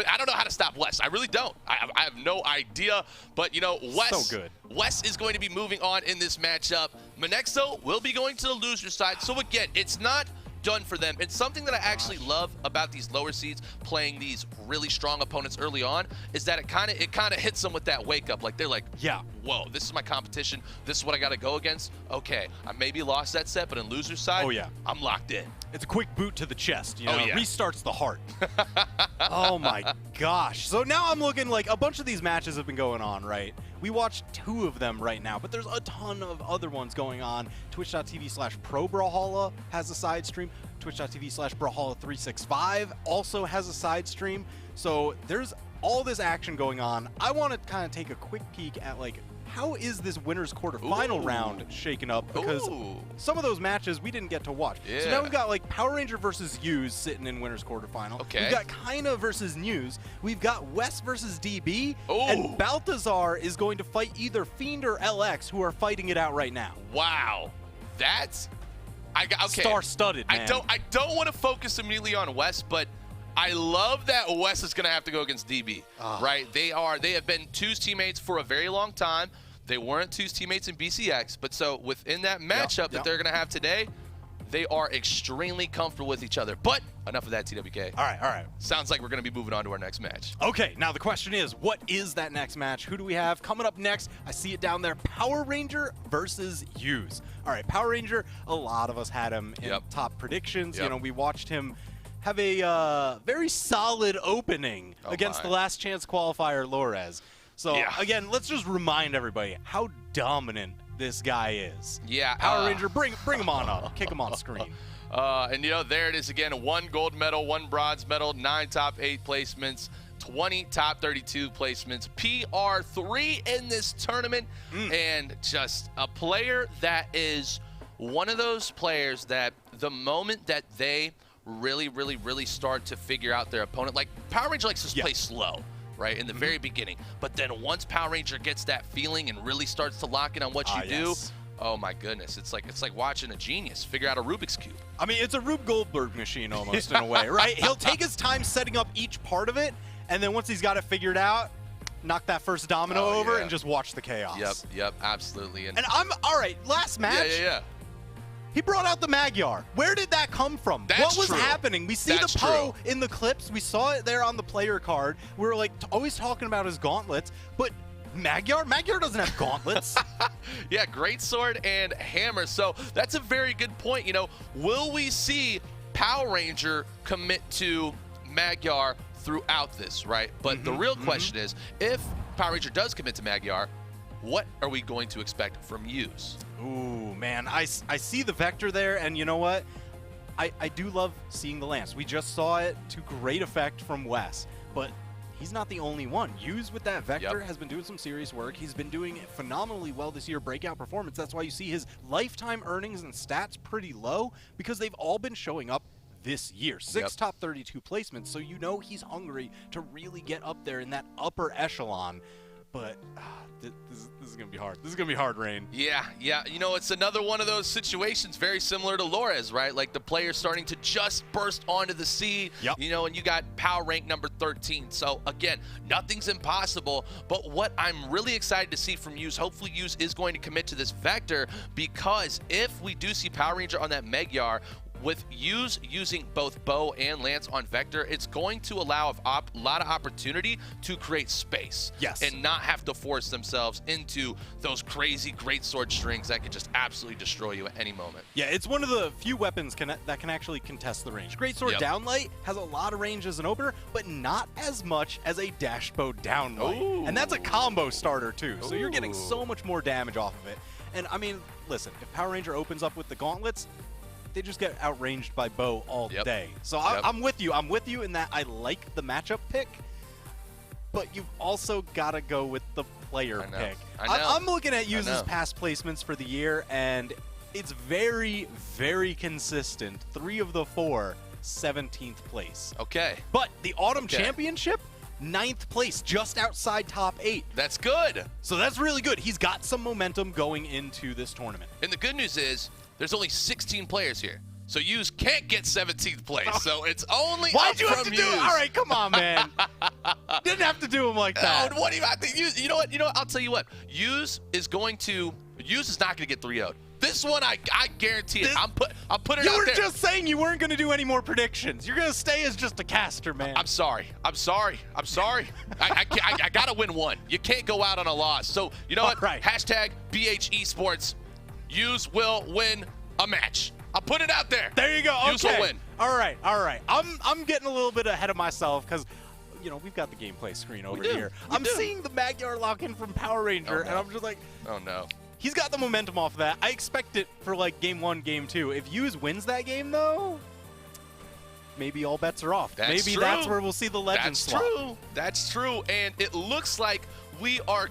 I don't know how to stop Wes. I really don't. I have no idea. But, you know, Wes, so good. Wes is going to be moving on in this matchup. Monexo will be going to the loser side. So, again, it's not done for them. It's something that I actually love about these lower seeds playing these really strong opponents early on is that it kind of hits them with that wake up. Like, they're like, yeah, whoa, this is my competition. This is what I got to go against. Okay, I maybe lost that set, but in loser side, I'm locked in. It's a quick boot to the chest, you know, restarts the heart. Oh my gosh. So now I'm looking like a bunch of these matches have been going on, right? We watched 2 of them right now, but there's a ton of other ones going on. Twitch.tv/ProBrawlhalla has a side stream. Twitch.tv/Brawlhalla365 also has a side stream. So there's all this action going on. I want to kind of take a quick peek at, like, how is this winner's quarterfinal round shaken up? Because some of those matches we didn't get to watch. So now we've got, like, Power Ranger versus Hughes sitting in winner's quarterfinal. We've got Kaina versus News. We've got West versus DB. And Baltazar is going to fight either Fiend or LX, who are fighting it out right now. Wow. That's... Star-studded, man. I don't want to focus immediately on West, but I love that Wes is going to have to go against DB, right? They have been 2's teammates for a very long time. They weren't 2's teammates in BCX, but so within that matchup that they're going to have today, they are extremely comfortable with each other. But enough of that, TWK. All right. Sounds like we're going to be moving on to our next match. Okay, now the question is, what is that next match? Who do we have coming up next? I see it down there. Power Ranger versus Hughes. All right, Power Ranger, a lot of us had him in top predictions. You know, we watched him have a very solid opening against the last chance qualifier, Lores. So, again, let's just remind everybody how dominant this guy is. Yeah. Power Ranger, bring him on up. Kick him on screen. And, you know, there it is again. 1 gold medal, 1 bronze medal, 9 top 8 placements, 20 top 32 placements, PR3 in this tournament, and just a player that is one of those players that the moment that they really start to figure out their opponent, like Power Ranger likes to play slow, right, in the very beginning, but then once Power Ranger gets that feeling and really starts to lock in on what you do, oh my goodness, it's like watching a genius figure out a Rubik's Cube. I mean, it's a Rube Goldberg machine almost in a way, right? He'll take his time setting up each part of it, and then once he's got it figured out, knock that first domino over and just watch the chaos. Yep, absolutely. And I'm, all right, last match. Yeah. He brought out the Magyar. Where did that come from? What was happening? We see the Poe in the clips. We saw it there on the player card. We were like always talking about his gauntlets, but Magyar doesn't have gauntlets. Yeah, great sword and hammer. So that's a very good point. You know, will we see Power Ranger commit to Magyar throughout this, right? But the real question is, if Power Ranger does commit to Magyar, what are we going to expect from Yuz? Ooh, man, I see the vector there, and you know what? I do love seeing the lance. We just saw it to great effect from Wes, but he's not the only one. Yuz with that vector has been doing some serious work. He's been doing phenomenally well this year, breakout performance. That's why you see his lifetime earnings and stats pretty low, because they've all been showing up this year. 6 top 32 placements, so you know he's hungry to really get up there in that upper echelon. But this is going to be hard. This is going to be hard, Rain. Yeah. You know, it's another one of those situations very similar to Lores, right? Like the player starting to just burst onto the scene, you know, and you got power rank number 13. So, again, nothing's impossible. But what I'm really excited to see from Yuz, hopefully Yuz is going to commit to this vector, because if we do see Power Ranger on that Magyar, with Yuz using both bow and lance on vector, it's going to allow a lot of opportunity to create space and not have to force themselves into those crazy great sword strings that could just absolutely destroy you at any moment. Yeah, it's one of the few weapons that can actually contest the range. Great sword downlight has a lot of range as an opener, but not as much as a dash bow downlight. And that's a combo starter too, so you're getting so much more damage off of it. And I mean, listen, if Power Ranger opens up with the gauntlets, they just get outranged by bow all day. So I'm with you. I'm with you in that I like the matchup pick, but you've also got to go with the player pick. I'm looking at Yuz's past placements for the year, and it's very, very consistent. 3 of the 4, 17th place. Okay. But the Autumn Championship, 9th place, just outside top 8. That's good. So that's really good. He's got some momentum going into this tournament. And the good news is, there's only 16 players here, so Yuz can't get 17th place. So it's only Why'd up you from have to do? Yuz. All right, come on, man. Didn't have to do him like that. Oh, what do you think? You know what? I'll tell you what. Yuz is not going to get 3-0'd. This one, I guarantee it. I'm putting it out there. You were just saying you weren't going to do any more predictions. You're going to stay as just a caster, man. I'm sorry. I got to win one. You can't go out on a loss. So, you know what? Hashtag BH Esports. Yuz will win a match. I'll put it out there. There you go. Yuz will win. All right. I'm getting a little bit ahead of myself because, you know, we've got the gameplay screen over here. I'm seeing the Magyar lock in from Power Ranger, and I'm just like, oh no. He's got the momentum off of that. I expect it for like game 1, game 2. If Yuz wins that game, though, maybe all bets are off. Maybe that's where we'll see the legend swap. That's true. And it looks like we are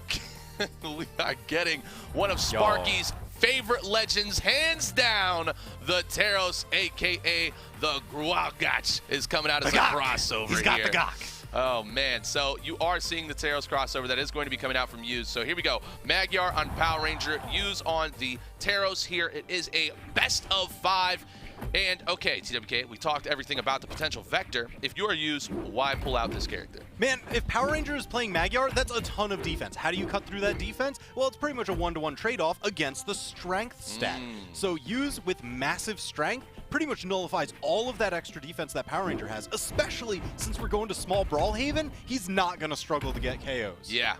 getting one of Sparky's favorite legends, hands down. The Taros, a.k.a. the Gruagach, is coming out as a crossover here. He's got the Gok. Oh, man. So you are seeing the Taros crossover that is going to be coming out from Yuz. So here we go. Magyar on Power Ranger, Yuz on the Taros here. It is a best of 5. And, okay, TWK, we talked everything about the potential vector. If you're Yuz, why pull out this character? Man, if Power Ranger is playing Magyar, that's a ton of defense. How do you cut through that defense? Well, it's pretty much a 1-to-1 trade-off against the strength stat. So Yuz with massive strength, pretty much nullifies all of that extra defense that Power Ranger has, especially since we're going to small Brawlhaven. He's not going to struggle to get KOs. Yeah,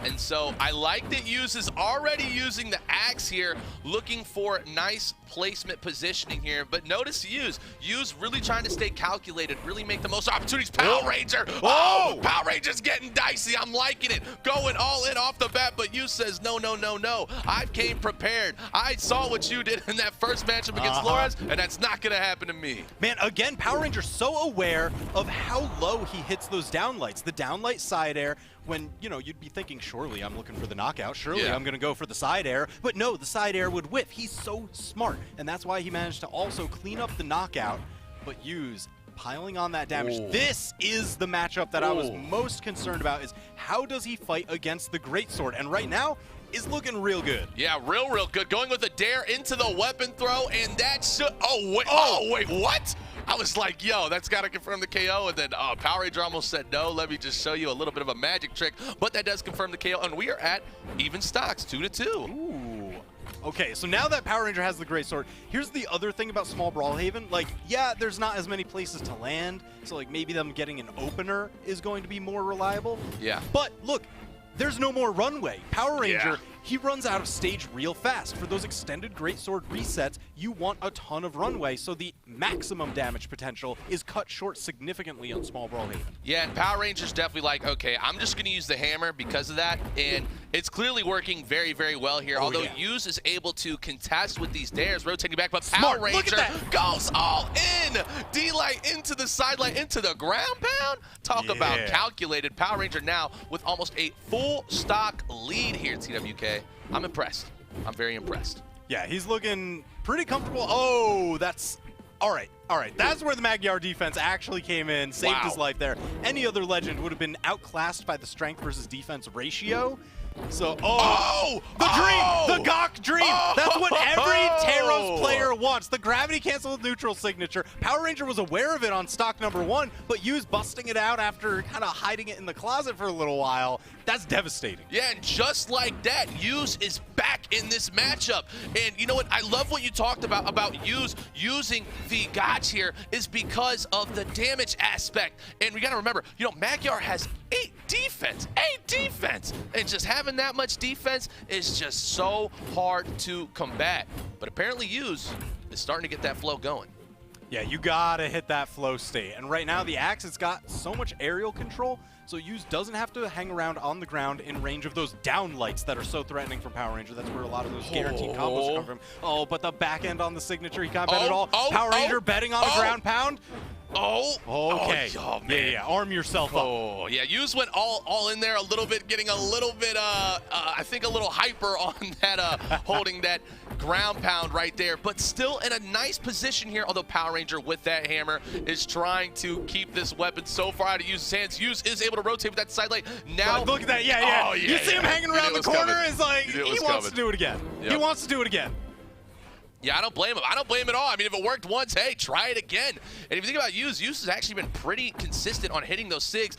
and so I like that Use is already using the axe here, looking for nice placement positioning here, but notice Use really trying to stay calculated, really make the most opportunities. Power Ranger! Oh! Power Ranger's getting dicey. I'm liking it. Going all in off the bat, but Use says, no. I came prepared. I saw what you did in that first matchup against Flores, and that's not going to happen to me. Man, again, Power Ranger's so aware of how low he hits those downlights. The downlight side air, when, you know, you'd be thinking, surely I'm looking for the knockout. Surely I'm going to go for the side air. But no, the side air would whiff. He's so smart, and that's why he managed to also clean up the knockout, but Use piling on that damage. This is the matchup that I was most concerned about, is how does he fight against the Greatsword? And right now, is looking real good. Yeah, real good. Going with a dare into the weapon throw, and that should... Oh, wait, what? I was like, yo, that's got to confirm the KO, and then Power Ranger almost said no. Let me just show you a little bit of a magic trick, but that does confirm the KO, and we are at even stocks, 2-2. Ooh. Okay, so now that Power Ranger has the Greatsword, here's the other thing about small Brawlhaven. Like, yeah, there's not as many places to land, so like maybe them getting an opener is going to be more reliable. Yeah. But look, there's no more runway. Power Ranger, he runs out of stage real fast. For those extended Greatsword resets, you want a ton of runway, so the maximum damage potential is cut short significantly on small Brawlhaven. Yeah, and Power Ranger's definitely like, okay, I'm just going to use the hammer because of that, and it's clearly working very, very well here. Although Use is able to contest with these dares, rotating back, but Power Ranger goes all in. D-light into the side light, into the ground pound. Talk about calculated. Power Ranger now with almost a full stock lead here at TWK. I'm impressed. I'm very impressed. Yeah, he's looking pretty comfortable. Oh, that's... All right. That's where the Magyar defense actually came in, saved his life there. Any other legend would have been outclassed by the strength versus defense ratio. So, the dream! The Gawk dream! That's what every Taros player wants. The gravity cancel neutral signature. Power Ranger was aware of it on stock number 1, but Use busting it out after kind of hiding it in the closet for a little while. That's devastating. Yeah, and just like that, Use is back in this matchup. And you know what? I love what you talked about Use using the Gotch here is because of the damage aspect. And we got to remember, you know, Magyar has 8 defense. And just having that much defense is just so hard to combat. But apparently Use is starting to get that flow going. Yeah, you gotta hit that flow state. And right now the axe has got so much aerial control, so Use doesn't have to hang around on the ground in range of those downlights that are so threatening from Power Ranger. That's where a lot of those guaranteed combos come from. Oh, but the back end on the signature, he can't bet at all. Power Ranger betting on a ground pound. Okay. Oh, man. Yeah, arm yourself up. Oh, yeah, Use went all in there a little bit, getting a little bit, I think a little hyper on that, holding that ground pound right there, but still in a nice position here, although Power Ranger with that hammer is trying to keep this weapon so far out of Use's hands. Use is able to rotate with that side light. Now, look at that, you see him hanging around the corner, is like, he wants to do it again. He wants to do it again. Yeah, I don't blame him. I don't blame him at all. I mean, if it worked once, hey, try it again. And if you think about Use has actually been pretty consistent on hitting those SIGs.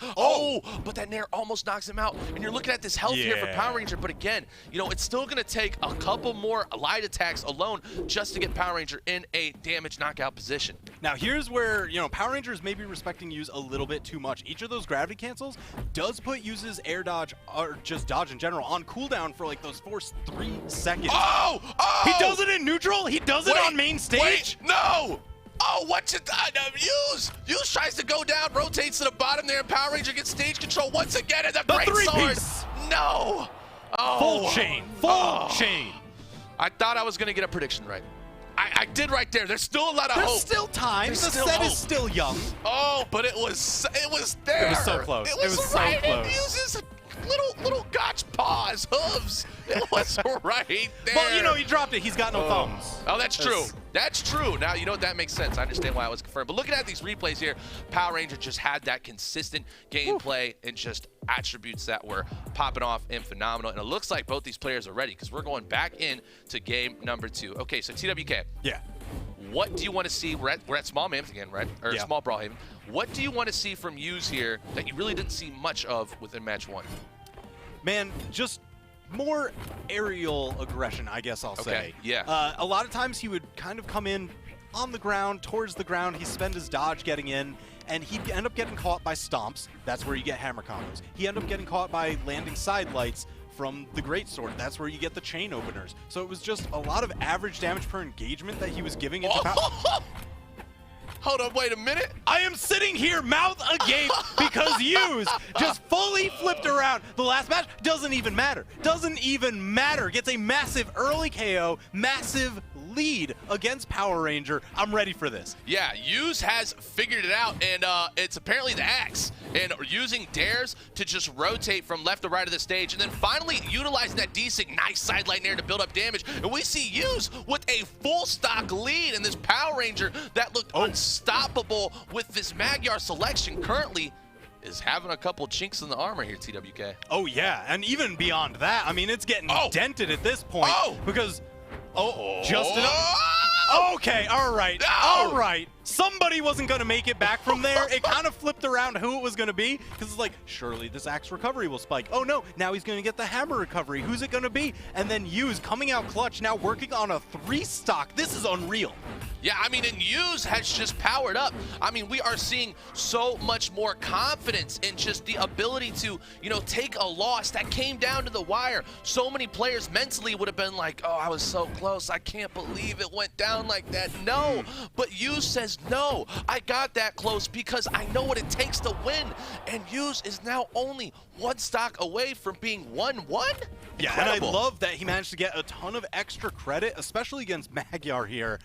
But that Nair almost knocks him out. And you're looking at this health here for Power Ranger. But again, you know, it's still going to take a couple more light attacks alone just to get Power Ranger in a damage knockout position. Now, here's where, you know, Power Ranger is maybe respecting Use a little bit too much. Each of those gravity cancels does put Use's air dodge, or just dodge in general, on cooldown for like those first 3 seconds. He does it in neutral? He does it on main stage? No! Oh, what's it? Use tries to go down, rotates to the bottom there, and Power Ranger gets stage control once again, and the Greatsword. No! Full chain. I thought I was going to get a prediction right. I did right there. There's still a lot of hope. There's still time. The set is still young. Oh, but it was there. It was so close. It was so right close. It uses little Gotch paws, hooves. It was right there. Well, you know, he dropped it. He's got no thumbs. Oh, that's true. That's true. Now, you know what? That makes sense. I understand why I was confirmed. But looking at these replays here, Power Ranger just had that consistent gameplay and just attributes that were popping off and phenomenal. And it looks like both these players are ready because we're going back in to game number 2. Okay, so TWK. Yeah. What do you want to see? We're at Small Mams again, right? Or Small Brawlhaven. What do you want to see from Use here that you really didn't see much of within match 1? Man, just more aerial aggression, I guess I'll say. Yeah. A lot of times he would kind of come in on the ground, towards the ground. He spent his dodge getting in, and he'd end up getting caught by stomps. That's where you get hammer combos. He ended up getting caught by landing side lights from the greatsword. That's where you get the chain openers. So it was just a lot of average damage per engagement that he was giving into power. Hold on, wait a minute. I am sitting here mouth agape because Hughes just fully flipped around. The last match doesn't even matter. Doesn't even matter. Gets a massive early KO, massive lead against Power Ranger. I'm ready for this. Yeah, Hughes has figured it out, and it's apparently the X. And using dares to just rotate from left to right of the stage, and then finally utilizing that decent, nice sideline nair to build up damage. And we see Hughes with a full stock lead, and this Power Ranger that looked unstoppable with this Magyar selection currently is having a couple chinks in the armor here, TWK. Oh yeah, and even beyond that, I mean, it's getting dented at this point because just enough. Okay, all right, all right. Somebody wasn't going to make it back from there. It kind of flipped around who it was going to be, because it's like, surely this axe recovery will spike. Oh no, now he's going to get the hammer recovery. Who's it going to be? And then Hughes coming out clutch, now working on a 3-stock. This is unreal. Yeah, I mean, and Hughes has just powered up. I mean, we are seeing so much more confidence in just the ability to, you know, take a loss that came down to the wire. So many players mentally would have been like, oh, I was so close. I can't believe it went down like that. No, but Hughes says, no, I got that close because I know what it takes to win. And Hughes is now only 1 stock away from being 1-1. Yeah, and I love that he managed to get a ton of extra credit, especially against Magyar here,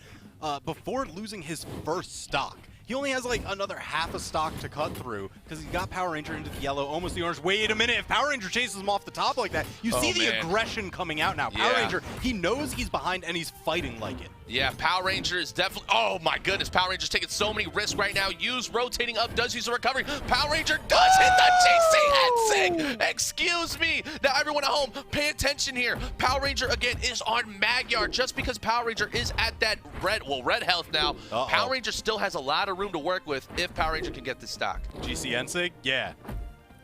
before losing his first stock. He only has like another half a stock to cut through because he got Power Ranger into the yellow, almost the orange. Wait a minute, if Power Ranger chases him off the top like that, you see the aggression coming out now. Power Ranger, he knows he's behind and he's fighting like it. Yeah, Power Ranger is definitely, oh my goodness, Power Ranger's taking so many risks right now. Hughes rotating up, does use a recovery. Power Ranger does hit the GC head sig. Excuse me. Now everyone at home, pay attention here. Power Ranger again is on Magyar. Just because Power Ranger is at that red health now, Power Ranger still has a lot of room to work with if Power Ranger can get this stock. GC sig? Yeah.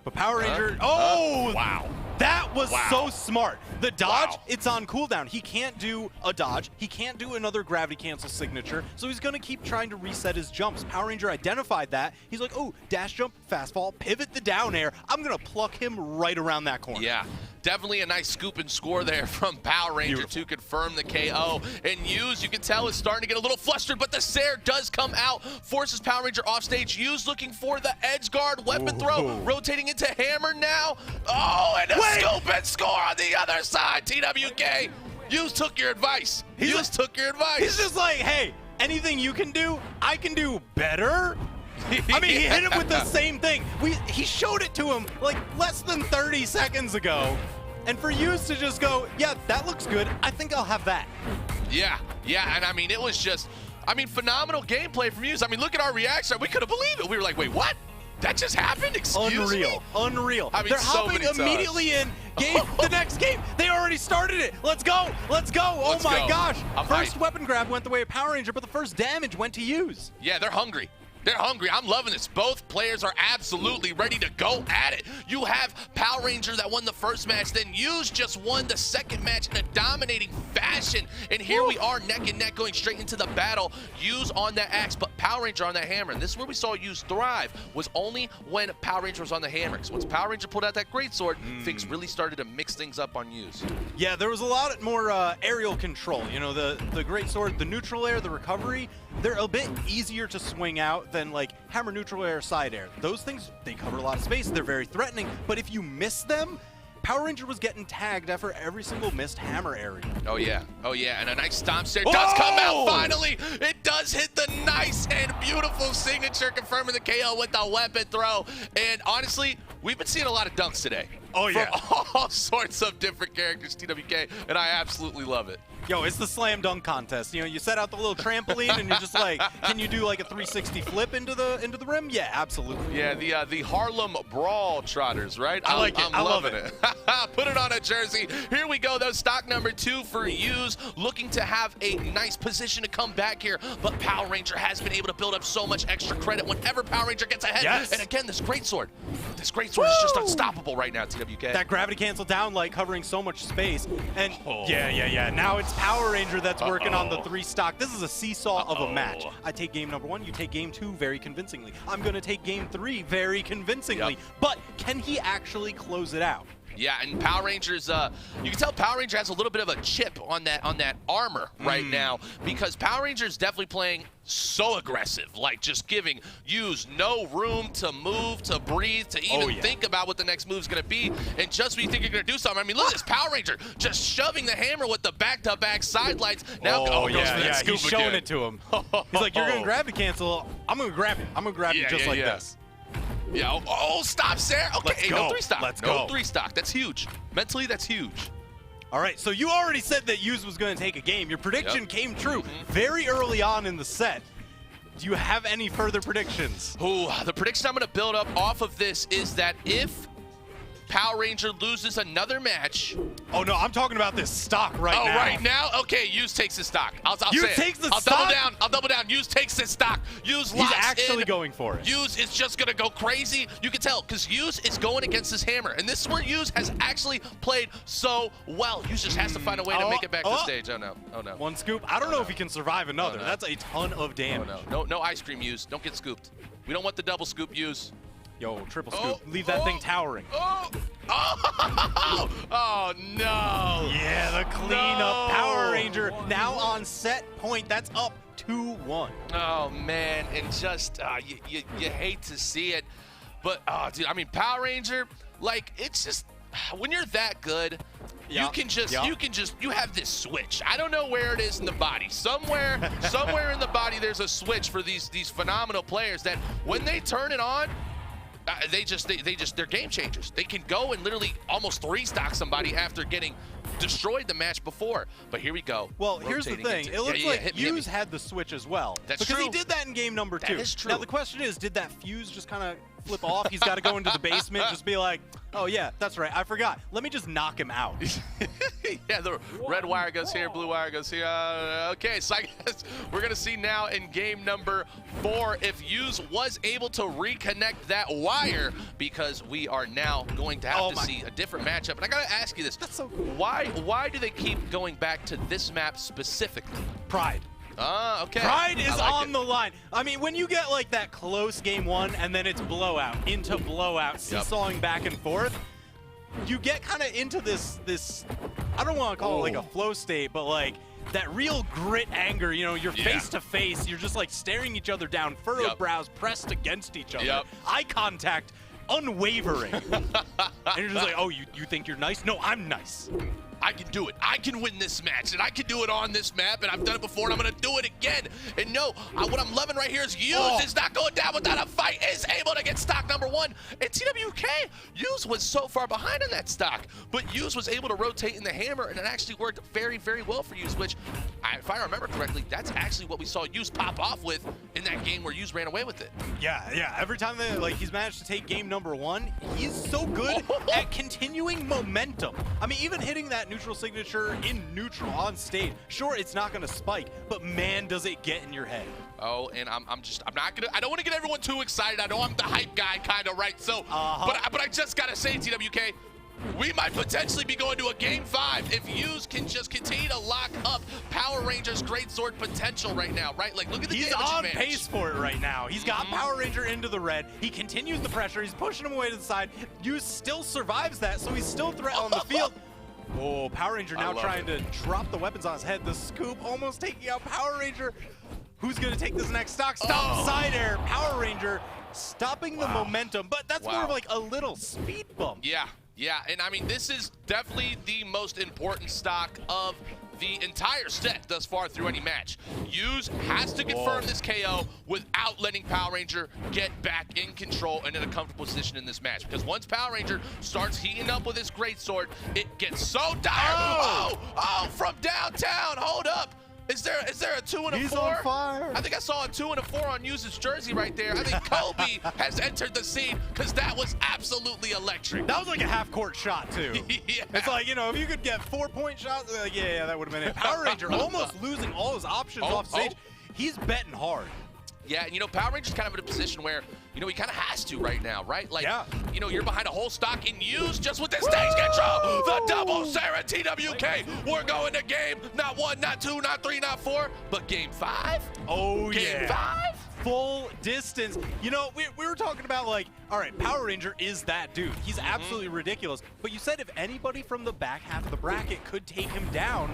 But Power Ranger, wow. That was so smart. The dodge, it's on cooldown. He can't do a dodge. He can't do another gravity cancel signature. So he's going to keep trying to reset his jumps. Power Ranger identified that. He's like, oh, dash jump, fast fall, pivot the down air. I'm going to pluck him right around that corner. Yeah. Definitely a nice scoop and score there from Power Ranger to confirm the KO. And Hughes, you can tell, is starting to get a little flustered, but the Sair does come out, forces Power Ranger off stage. Hughes looking for the edge guard, weapon throw, rotating into hammer now. Oh, and a scoop and score on the other side, TWK. Hughes took your advice. Hughes took your advice. He's just like, hey, anything you can do, I can do better. I mean, he hit him with the same thing. He showed it to him like less than 30 seconds ago. And for Hughes to just go, yeah, that looks good. I think I'll have that. Yeah, and I mean, it was just, I mean, phenomenal gameplay from Hughes. I mean, look at our reaction. We couldn't believe it. We were like, wait, what? That just happened? Excuse me? Unreal. I mean, they're hopping immediately in. The next game. They already started it. Let's go. Let's go. Oh my gosh. First weapon grab went the way of Power Ranger, but the first damage went to Hughes. Yeah, they're hungry. They're hungry. I'm loving this. Both players are absolutely ready to go at it. You have Power Ranger that won the first match, then Hughes just won the second match in a dominating fashion. And here we are neck and neck going straight into the battle. Hughes on that axe, but Power Ranger on that hammer. And this is where we saw Hughes thrive, was only when Power Ranger was on the hammer. So once Power Ranger pulled out that greatsword, things really started to mix things up on Hughes. Yeah, there was a lot more aerial control. You know, the greatsword, the neutral air, the recovery, they're a bit easier to swing out than like hammer, neutral air, side air. Those things, they cover a lot of space. They're very threatening, but if you miss them, Power Ranger was getting tagged after every single missed hammer area. Oh yeah, and a nice stomp stair does come out finally. It does hit the nice and beautiful signature, confirming the KO with the weapon throw. And honestly, we've been seeing a lot of dunks today. Oh yeah. From all sorts of different characters, TWK, and I absolutely love it. Yo, it's the slam dunk contest. You know, you set out the little trampoline and you're just like, can you do like a 360 flip into the rim? Yeah, absolutely. Yeah, the Harlem Brawl Trotters, right? I like it. I'm loving it. Put it on a jersey. Here we go, though. Stock number 2 for Hughes, looking to have a nice position to come back here but Power Ranger has been able to build up so much extra credit whenever Power Ranger gets ahead. Yes. And again, this greatsword is just unstoppable right now, TWK. That gravity cancel down light covering so much space. And yeah. Now it's Power Ranger that's working on the 3 stock. This is a seesaw of a match. I take game number 1, you take game 2 very convincingly. I'm going to take game 3 very convincingly. But can he actually close it out? Yeah, and Power Rangers, you can tell Power Ranger has a little bit of a chip on that armor right now, because Power Ranger is definitely playing so aggressive, like just giving Yuz no room to move, to breathe, to even think about what the next move is going to be. And just when you think you're going to do something, I mean, look at this Power Ranger just shoving the hammer with the back-to-back side lights. Now goes for that scoop he's showing it to him. He's like, you're going to gravity cancel. I'm going to grab it. I'm going to grab you just like this. Yeah, stops there. Okay, Let's go. No 3 stock. Let's no go. 3 stock. That's huge. Mentally, that's huge. All right, so you already said that Yuz was going to take a game. Your prediction came true very early on in the set. Do you have any further predictions? The prediction I'm going to build up off of this is that if Power Ranger loses another match. Oh no, I'm talking about this stock right now. Oh, right now? Okay, Yuz takes his stock. I'll say it. Takes the I'll stock? double down. Yuz takes his stock. Yuz locks He's actually in. going for it. Yuz is just going to go crazy. You can tell, because Yuz is going against his hammer. And this is where Yuz has actually played so well. Yuz just has to find a way to make it back to the stage. Oh no. Oh no. 1 scoop. I don't know if he can survive another. no. That's a ton of damage. No ice cream, Yuz. Don't get scooped. We don't want the double scoop, Yuz. Yo, triple scoop. Leave that thing towering. Oh no! Yeah, the cleanup. Power Ranger now on set point. That's up 2-1. Oh man, and just you hate to see it, but dude, I mean Power Ranger, like it's just when you're that good. You can just you have this switch. I don't know where it is in the body. Somewhere in the body there's a switch for these phenomenal players that when they turn it on, they're game changers. They can go and literally almost 3-stock somebody after getting destroyed the match before. But here we go. Well, here's the thing. It looks like Yuz had the switch as well. That's because true. He did that in game number 2. That is true. Now the question is, did that fuse just kind of flip off? He's got to go into the basement, just be like, oh yeah, that's right, I forgot. Let me just knock him out. Yeah, the red wire goes here, blue wire goes here. Okay, so I guess we're going to see now in game number 4 if Yuz was able to reconnect that wire, because we are now going to have to see a different matchup. And I got to ask you this. That's so cool. Why do they keep going back to this map specifically? Pride. Okay. Pride is on the line. I mean, when you get like that close game 1 and then it's blowout into blowout, seesawing back and forth, you get kind of into this, I don't want to call it like a flow state, but like that real grit anger, you know, you're face to face, you're just like staring each other down, furrowed brows pressed against each other, eye contact unwavering. And you're just like, oh, you think you're nice? No, I'm nice. I can do it. I can win this match, and I can do it on this map, and I've done it before, and I'm going to do it again. And no, what I'm loving right here is Yuz is not going down without a fight, is able to get stock number 1. And TWK, Yuz was so far behind on that stock, but Yuz was able to rotate in the hammer, and it actually worked very, very well for Yuz, which, if I remember correctly, that's actually what we saw Yuz pop off with in that game where Yuz ran away with it. Yeah. Every time he's managed to take game number 1, he's so good at continuing momentum. I mean, even hitting that neutral signature in neutral on stage. Sure, it's not going to spike, but man, does it get in your head. Oh, and I don't want to get everyone too excited. I know I'm the hype guy, kind of, right? So, but I just got to say, TWK, we might potentially be going to a game 5 if Yuz can just continue to lock up Power Ranger's greatsword potential right now, right? Like, look at the damage He's on advantage. pace for it right now. He's got Power Ranger into the red. He continues the pressure. He's pushing him away to the side. Yuz still survives that, so he's still threat on the field. Oh, Power Ranger now trying to drop the weapons on his head. The scoop almost taking out Power Ranger. Who's going to take this next stock? Stop side air. Power Ranger stopping the momentum, but that's more of like a little speed bump. Yeah, and I mean, this is definitely the most important stock of the entire set thus far through any match. Yuz has to confirm this KO without letting Power Ranger get back in control and in a comfortable position in this match. Because once Power Ranger starts heating up with his greatsword, it gets so dire. Oh, from downtown, hold up. Is there a 2 and a 4? He's on fire. I think I saw a 2 and a 4 on Yuz's jersey right there. I think Kobe has entered the scene because that was absolutely electric. That was like a half-court shot, too. It's like, you know, if you could get 4-point shots, like, yeah, that would have been it. Power Ranger almost losing all his options off stage. he's betting hard. Yeah, and you know, Power Ranger's kind of in a position where, you know, he kind of has to right now, right? Like, you know, you're behind a whole stock and use just with this stage control. The double Sarah TWK. We're going to game, not 1, not 2, not 3, not 4, but game 5. Oh, game 5? Full distance. You know, we were talking about, like, all right, Power Ranger is that dude. He's absolutely ridiculous. But you said if anybody from the back half of the bracket could take him down,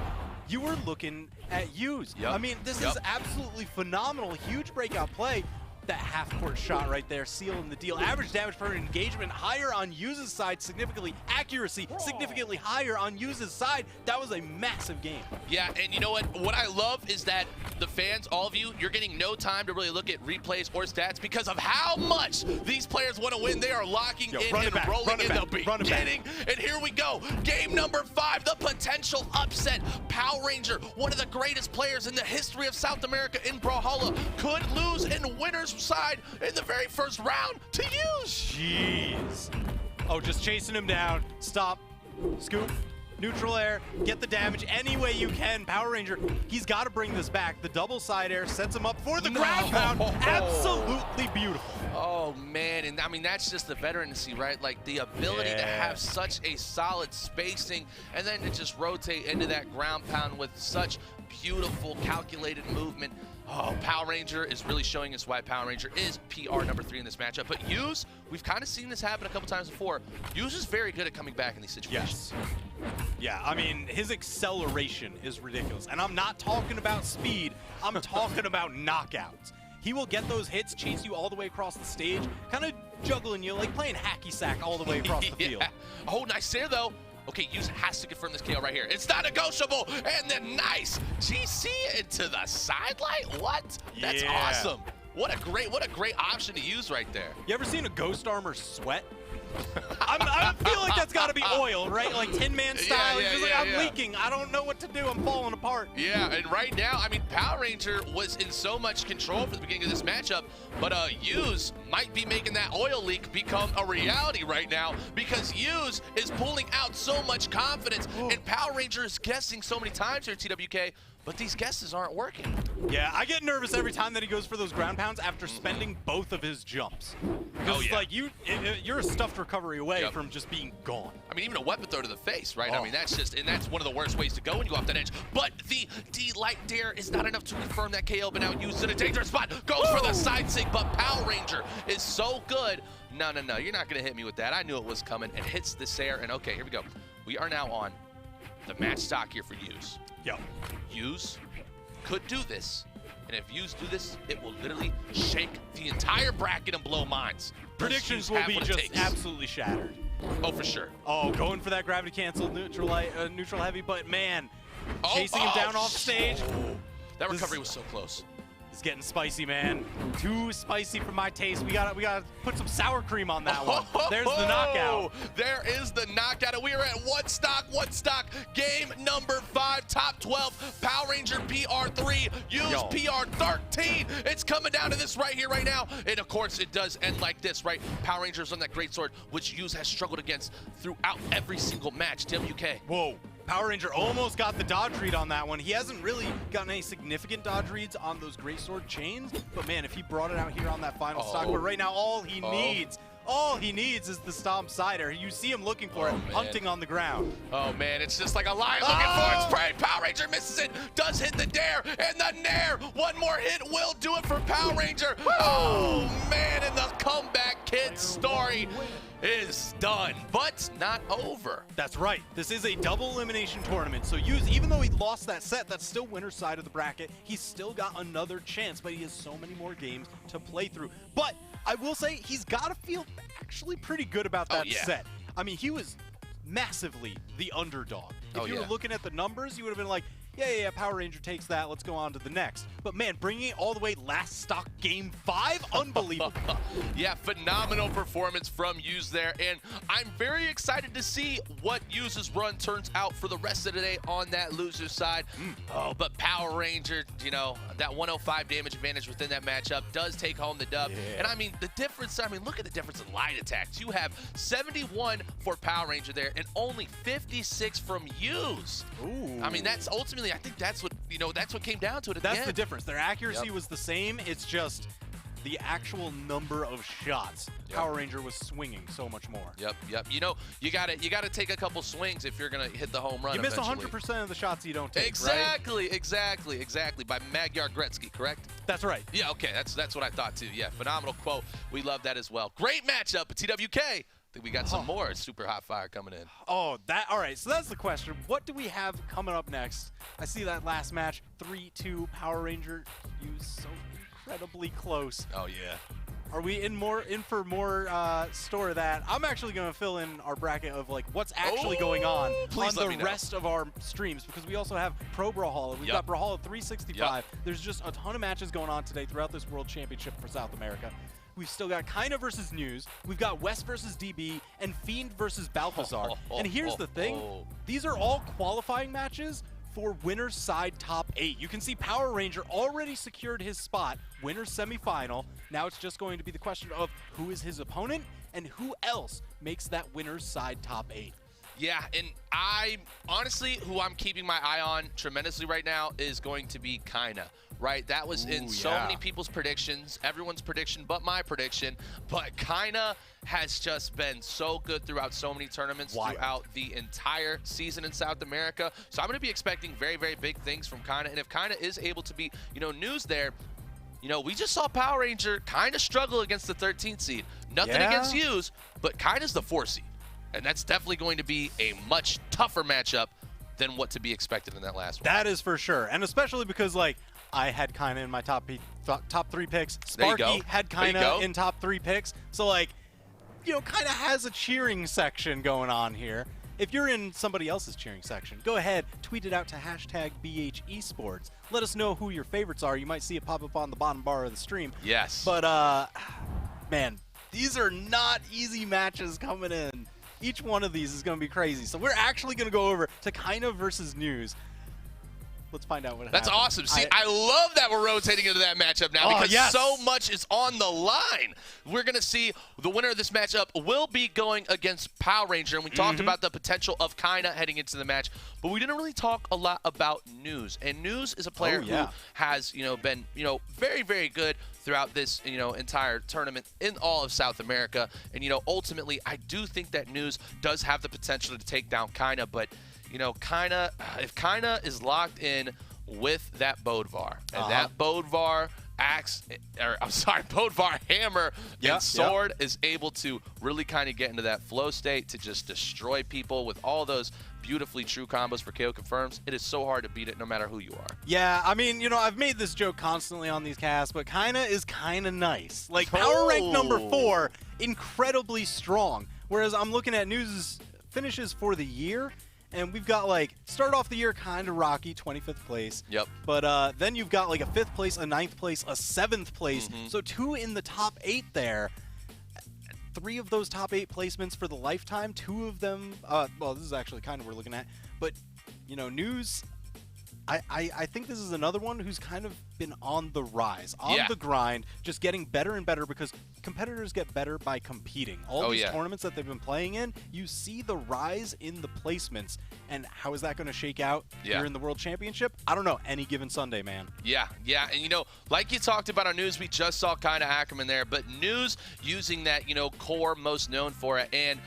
you were looking at Hughes. I mean, this is absolutely phenomenal. Huge breakout play. That half-court shot right there, sealing the deal. Average damage per engagement higher on Hughes' side significantly. Accuracy significantly higher on Hughes' side. That was a massive game. Yeah, and you know what? What I love is that the fans, all of you, you're getting no time to really look at replays or stats because of how much these players want to win. They are locking in and rolling in the beginning. And here we go. Game number 5, the potential upset. Power Ranger, one of the greatest players in the history of South America in Brawlhalla, could lose in winner's side in the very first round to Hughes. Jeez. Oh, just chasing him down. Stop. Scoop. Neutral air. Get the damage any way you can. Power Ranger, he's got to bring this back. The double side air sets him up for the ground pound. Absolutely beautiful. Oh, man. And I mean, that's just the veterancy, right? Like the ability to have such a solid spacing and then to just rotate into that ground pound with such beautiful calculated movement. Oh, Power Ranger is really showing us why Power Ranger is PR number 3 in this matchup. But Hughes, we've kind of seen this happen a couple times before. Hughes is very good at coming back in these situations. Yeah, I mean, his acceleration is ridiculous. And I'm not talking about speed. I'm talking about knockouts. He will get those hits, chase you all the way across the stage, kind of juggling you, like playing hacky sack all the way across the field. Oh, nice there, though. Okay, Hughes has to confirm this KO right here. It's not negotiable, and then nice GC into the sideline. What? That's awesome. What a great option to use right there. You ever seen a Ghost Armor sweat? I feel like that's got to be oil, right? Like Tin Man style. He's just like, I'm leaking. I don't know what to do. I'm falling apart. Yeah, and right now, I mean, Power Ranger was in so much control for the beginning of this matchup, but Hughes might be making that oil leak become a reality right now because Hughes is pulling out so much confidence, and Power Ranger is guessing so many times here at TWK, but these guesses aren't working. Yeah, I get nervous every time that he goes for those ground pounds after spending both of his jumps. Because like you're a stuffed recovery away from just being gone. I mean, even a weapon throw to the face, right? I mean, that's just, and that's one of the worst ways to go when you go off that edge. But the D-Light Dare is not enough to confirm that KO, but now used in a dangerous spot. Goes for the side sig, but Power Ranger is so good. No, you're not gonna hit me with that. I knew it was coming. It hits this air, and okay, here we go. We are now on the match stock here for Hughes. Hughes could do this, and if Hughes do this, it will literally shake the entire bracket and blow minds. Predictions will be just absolutely shattered. Oh, for sure. Oh, going for that gravity cancel neutral heavy, but man, chasing him down off stage. That recovery was so close. It's getting spicy, man. Too spicy for my taste. We gotta put some sour cream on that one. There's the knockout. There is the knockout, and we are at one stock. Game number 5, top 12. Power Ranger PR3, Hughes PR13. It's coming down to this right here, right now. And of course, it does end like this, right? Power Rangers on that great sword, which Hughes has struggled against throughout every single match. WK. Whoa. Power Ranger almost got the dodge read on that one. He hasn't really gotten any significant dodge reads on those greatsword chains, but man, if he brought it out here on that final stock, but right now all he needs is the stomp side air. You see him looking for it, hunting on the ground. Oh man, it's just like a lion looking for its prey. Power Ranger misses it, does hit the dare, and the nair. One more hit will do it for Power Ranger. Oh man, and the comeback kid story is done, but not over. That's right. This is a double elimination tournament. So Hughes, even though he lost that set, that's still winner's side of the bracket. He's still got another chance, but he has so many more games to play through. But I will say he's got to feel actually pretty good about that set. I mean, he was massively the underdog. If you were looking at the numbers, you would have been like, yeah, Power Ranger takes that. Let's go on to the next. But man, bringing it all the way last stock game 5, unbelievable. Yeah, phenomenal performance from Hughes there. And I'm very excited to see what Hughes' run turns out for the rest of the day on that loser side. Oh, but Power Ranger, you know, that 105 damage advantage within that matchup does take home the dub. And I mean, the difference, look at the difference in light attacks. You have 71 for Power Ranger there and only 56 from Hughes. I mean, that's ultimately ultimately, I think that's what, that's what came down to it at the end. That's the difference. Their accuracy was the same. It's just the actual number of shots. Power Ranger was swinging so much more. Yep. You gotta take a couple swings if you're gonna hit the home run. You miss eventually. 100% of the shots you don't take. Exactly, right? exactly. By Magyar Gretzky, correct? That's right. Yeah, okay, that's what I thought too. Yeah, phenomenal quote. We love that as well. Great matchup at TWK. I think we got some more super hot fire coming in. Oh, all right. So that's the question. What do we have coming up next? I see that last match, 3-2 Power Ranger. You so incredibly close. Oh yeah. Are we in for more store of that? I'm actually going to fill in our bracket of like what's actually going on the rest of our streams, because we also have Pro Brawlhalla. We've got Brawlhalla 365. There's just a ton of matches going on today throughout this World Championship for South America. We've still got Kaina versus News. We've got West versus DB and Fiend versus Balthazar. And here's the thing. These are all qualifying matches for winner's side top 8. You can see Power Ranger already secured his spot, winner's semifinal. Now it's just going to be the question of who is his opponent and who else makes that winner's side top 8. Yeah, and I honestly, who I'm keeping my eye on tremendously right now is going to be Kaina. Right, that was in so many people's predictions, everyone's prediction but my prediction. But Kaina has just been so good throughout so many tournaments throughout the entire season in South America. So I'm going to be expecting very, very big things from Kaina. And if Kaina is able to be, News there, we just saw Power Ranger kind of struggle against the 13th seed. Nothing against Hughes, but Kaina's the 4th seed. And that's definitely going to be a much tougher matchup than what to be expected in that last one. That is for sure. And especially because, like, I had Kaina in my top 3 picks. Sparky had Kaina in top 3 picks. So, like, Kaina has a cheering section going on here. If you're in somebody else's cheering section, go ahead, tweet it out to #BHEsports. Let us know who your favorites are. You might see it pop up on the bottom bar of the stream. Yes. But, man, these are not easy matches coming in. Each one of these is going to be crazy. So we're actually going to go over to Kaina versus News. Let's find out what happens. That's awesome. See, I love that we're rotating into that matchup now because so much is on the line. We're going to see the winner of this matchup will be going against Power Ranger. And we talked about the potential of Kaina heading into the match, but we didn't really talk a lot about News. And News is a player who has, been, very, very good throughout this, entire tournament in all of South America. And, ultimately, I do think that News does have the potential to take down Kaina, but Kaina, if Kaina is locked in with that Bodvar, and that Bodvar Bodvar hammer and sword is able to really kind of get into that flow state to just destroy people with all those beautifully true combos for KO confirms, it is so hard to beat it no matter who you are. Yeah, I mean, I've made this joke constantly on these casts, but Kaina is kind of nice. Like, power rank number 4, incredibly strong. Whereas I'm looking at News' finishes for the year, and we've got, like, start off the year kind of rocky, 25th place. Yep. But then you've got, like, a 5th place, a 9th place, a 7th place. So 2 in the top 8 there. 3 of those top 8 placements for the lifetime. 2 of them, well, this is actually kind of what we're looking at. But, News, I think this is another one who's kind of been on the rise, on the grind, just getting better and better because competitors get better by competing. All these tournaments that they've been playing in, you see the rise in the placements. And how is that going to shake out here in the World Championship? I don't know. Any given Sunday, man. Yeah. And, like you talked about on News, we just saw Kaina Ackerman there, but News using that, core most known for it. And,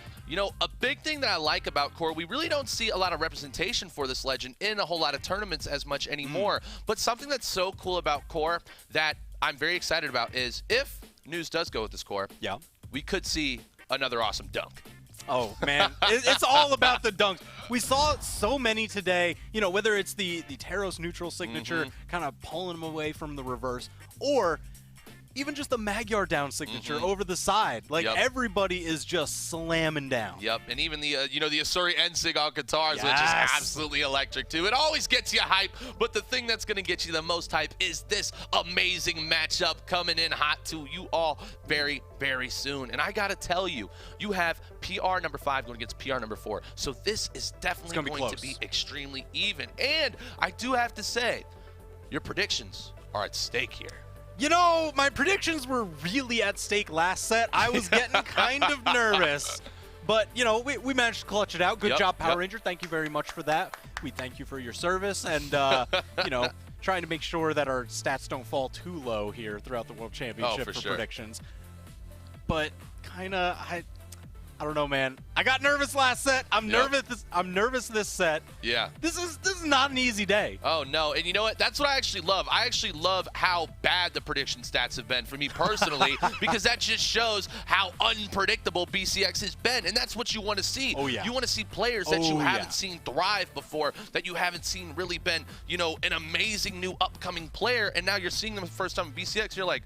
a big thing that I like about Core, we really don't see a lot of representation for this legend in a whole lot of tournaments as much anymore. But something that's so cool about Core that I'm very excited about is if News does go with this Core, we could see another awesome dunk. Oh, man. It's all about the dunks. We saw so many today, whether it's the Taros neutral signature, kind of pulling him away from the reverse, or even just the Magyar down signature over the side. Like, everybody is just slamming down. Yep, and even the, the Asuri Ensig on guitars, which is absolutely electric, too. It always gets you hype, but the thing that's going to get you the most hype is this amazing matchup coming in hot to you all very, very soon. And I got to tell you, you have PR number 5 going against PR number 4. So this is definitely going to be extremely even. And I do have to say, your predictions are at stake here. My predictions were really at stake last set. I was getting kind of nervous, but, you know, we managed to clutch it out. Good job, Power yep. Ranger. Thank you very much for that. We thank you for your service and, you know, trying to make sure that our stats don't fall too low here throughout the World Championship for sure. predictions. But kind of, I don't know, man. I got nervous last set. I'm nervous. I'm nervous this set. Yeah. This is not an easy day. Oh no, and you know what? That's what I actually love. I actually love how bad the prediction stats have been for me personally, because that just shows how unpredictable BCX has been, and that's what you want to see. Oh yeah. You want to see players that you haven't seen thrive before, that you haven't seen really been, you know, an amazing new upcoming player, and now you're seeing them the first time in BCX. You're like,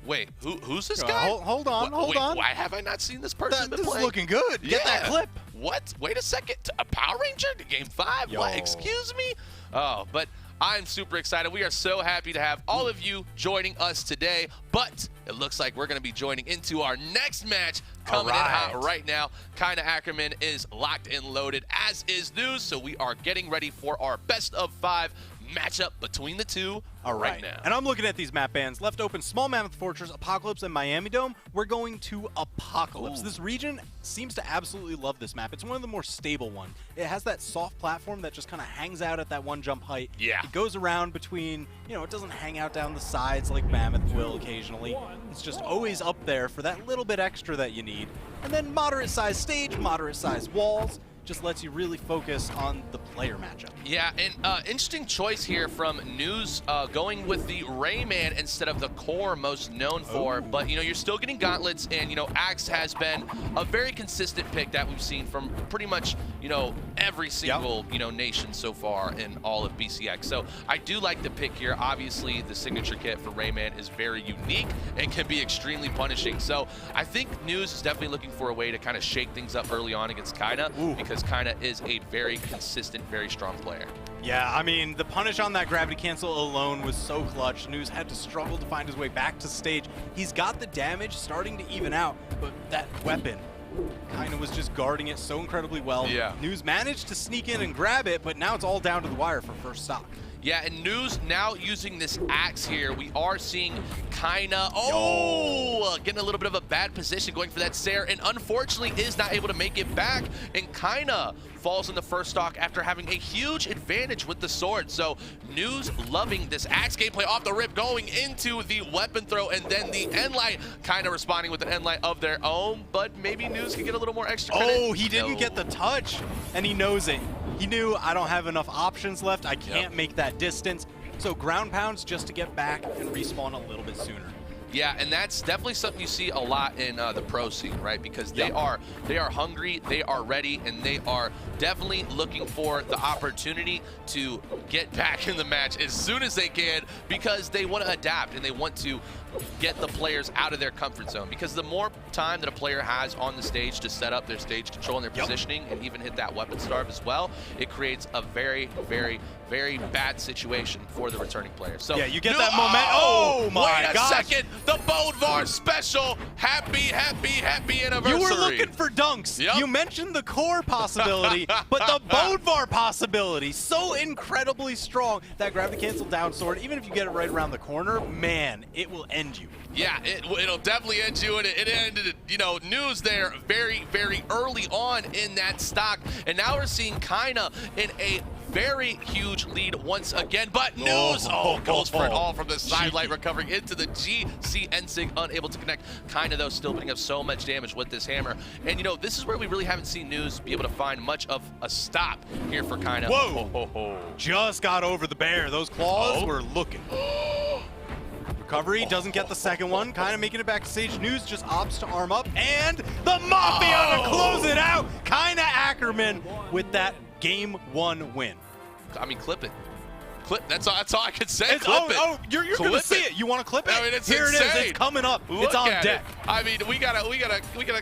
wait, who's this guy? Hold on. Why have I not seen this person been This playing? is looking good. Get that clip. What? Wait a second. A Power Ranger to Game 5? Yo. What? Excuse me? Oh, but I'm super excited. We are so happy to have all of you joining us today, but it looks like we're going to be joining into our next match coming in hot right now. Kinda Ackerman is locked and loaded, as is News, so we are getting ready for our best of 5 matchup between the two right now. And I'm looking at these map bans. Left open, Small Mammoth Fortress, Apocalypse, and Miami Dome. We're going to Apocalypse. Ooh. This region seems to absolutely love this map. It's one of the more stable ones. It has that soft platform that just kind of hangs out at that one jump height. Yeah. It goes around between, you know, it doesn't hang out down the sides like Mammoth will occasionally. It's just always up there for that little bit extra that you need. And then moderate size stage, moderate size walls. Just lets you really focus on the player matchup. Yeah, and interesting choice here from News, going with the Rayman instead of the core most known for. But, you know, you're still getting gauntlets, and, you know, Axe has been a very consistent pick that we've seen from pretty much, you know, every single, you know, nation so far in all of BCX. So I do like the pick here. Obviously, the signature kit for Rayman is very unique and can be extremely punishing. So I think News is definitely looking for a way to kind of shake things up early on against Kinda, because Kinda is a very consistent, very strong player. Yeah, I mean, the punish on that gravity cancel alone was so clutch. News had to struggle to find his way back to stage. He's got the damage starting to even out, but that weapon kind of was just guarding it so incredibly well. Yeah. News managed to sneak in and grab it, but now it's all down to the wire for first stock. Yeah, and News now using this axe here. We are seeing Kinda, getting a little bit of a bad position going for that Sair, and unfortunately is not able to make it back, and Kinda falls in the first stock after having a huge advantage with the sword. So News loving this axe gameplay off the rip, going into the weapon throw, and then the end light, Kinda responding with an end light of their own, but maybe News can get a little more extra credit. Oh, he didn't get the touch, and he knows it. He knew, I don't have enough options left. I can't make that distance. So ground pounds just to get back and respawn a little bit sooner. Yeah, and that's definitely something you see a lot in the pro scene, right? Because they are hungry, they are ready, and they are definitely looking for the opportunity to get back in the match as soon as they can, because they want to adapt and they want to get the players out of their comfort zone. Because the more time that a player has on the stage to set up their stage control and their positioning and even hit that weapon starve as well, it creates a very, very, very bad situation for the returning player. So yeah, you get that moment. Oh my gosh. Wait a second. The Bodvar special. Happy, happy, happy anniversary. You were looking for dunks. You mentioned the core possibility, but the Bodvar possibility, so incredibly strong. That gravity cancel down sword, even if you get it right around the corner, man, it will end you. Yeah, it'll definitely end you, and it ended, you know, News there very, very early on in that stock, and now we're seeing Kinda in a very huge lead once again, but News goes for it all from the side light, recovering into the GC Ensig, unable to connect. Kinda though still putting up so much damage with this hammer, and you know, this is where we really haven't seen News be able to find much of a stop here for Kinda. Whoa! Just got over the bear. Those claws were looking. Recovery, doesn't get the second one, kind of making it back to stage. News just opts to arm up, and the Mafia to close it out. Kinda Ackerman with that Game 1 win. I mean, clip it. That's all I could say. You're gonna see it. You want to clip it? I mean, it's Here insane. it is. It's coming up. Look it's on at deck. It. I mean, we gotta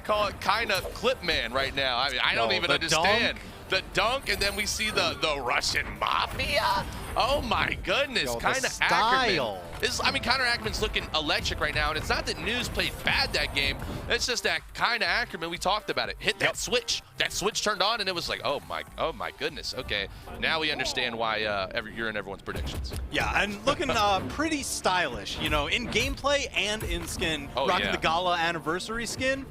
call it Kinda Clip Man right now. I mean, I don't even understand. The dunk, and then we see the Russian Mafia. Oh my goodness, Kinda Ackerman. I mean, Kinda Ackerman's looking electric right now, and it's not that News played bad that game. It's just that Kinda Ackerman, we talked about it, hit that switch. That switch turned on, and it was like, oh my goodness. Okay, now we understand why you're in everyone's predictions. Yeah, and looking pretty stylish, you know, in gameplay and in skin. Rocking the Gala anniversary skin.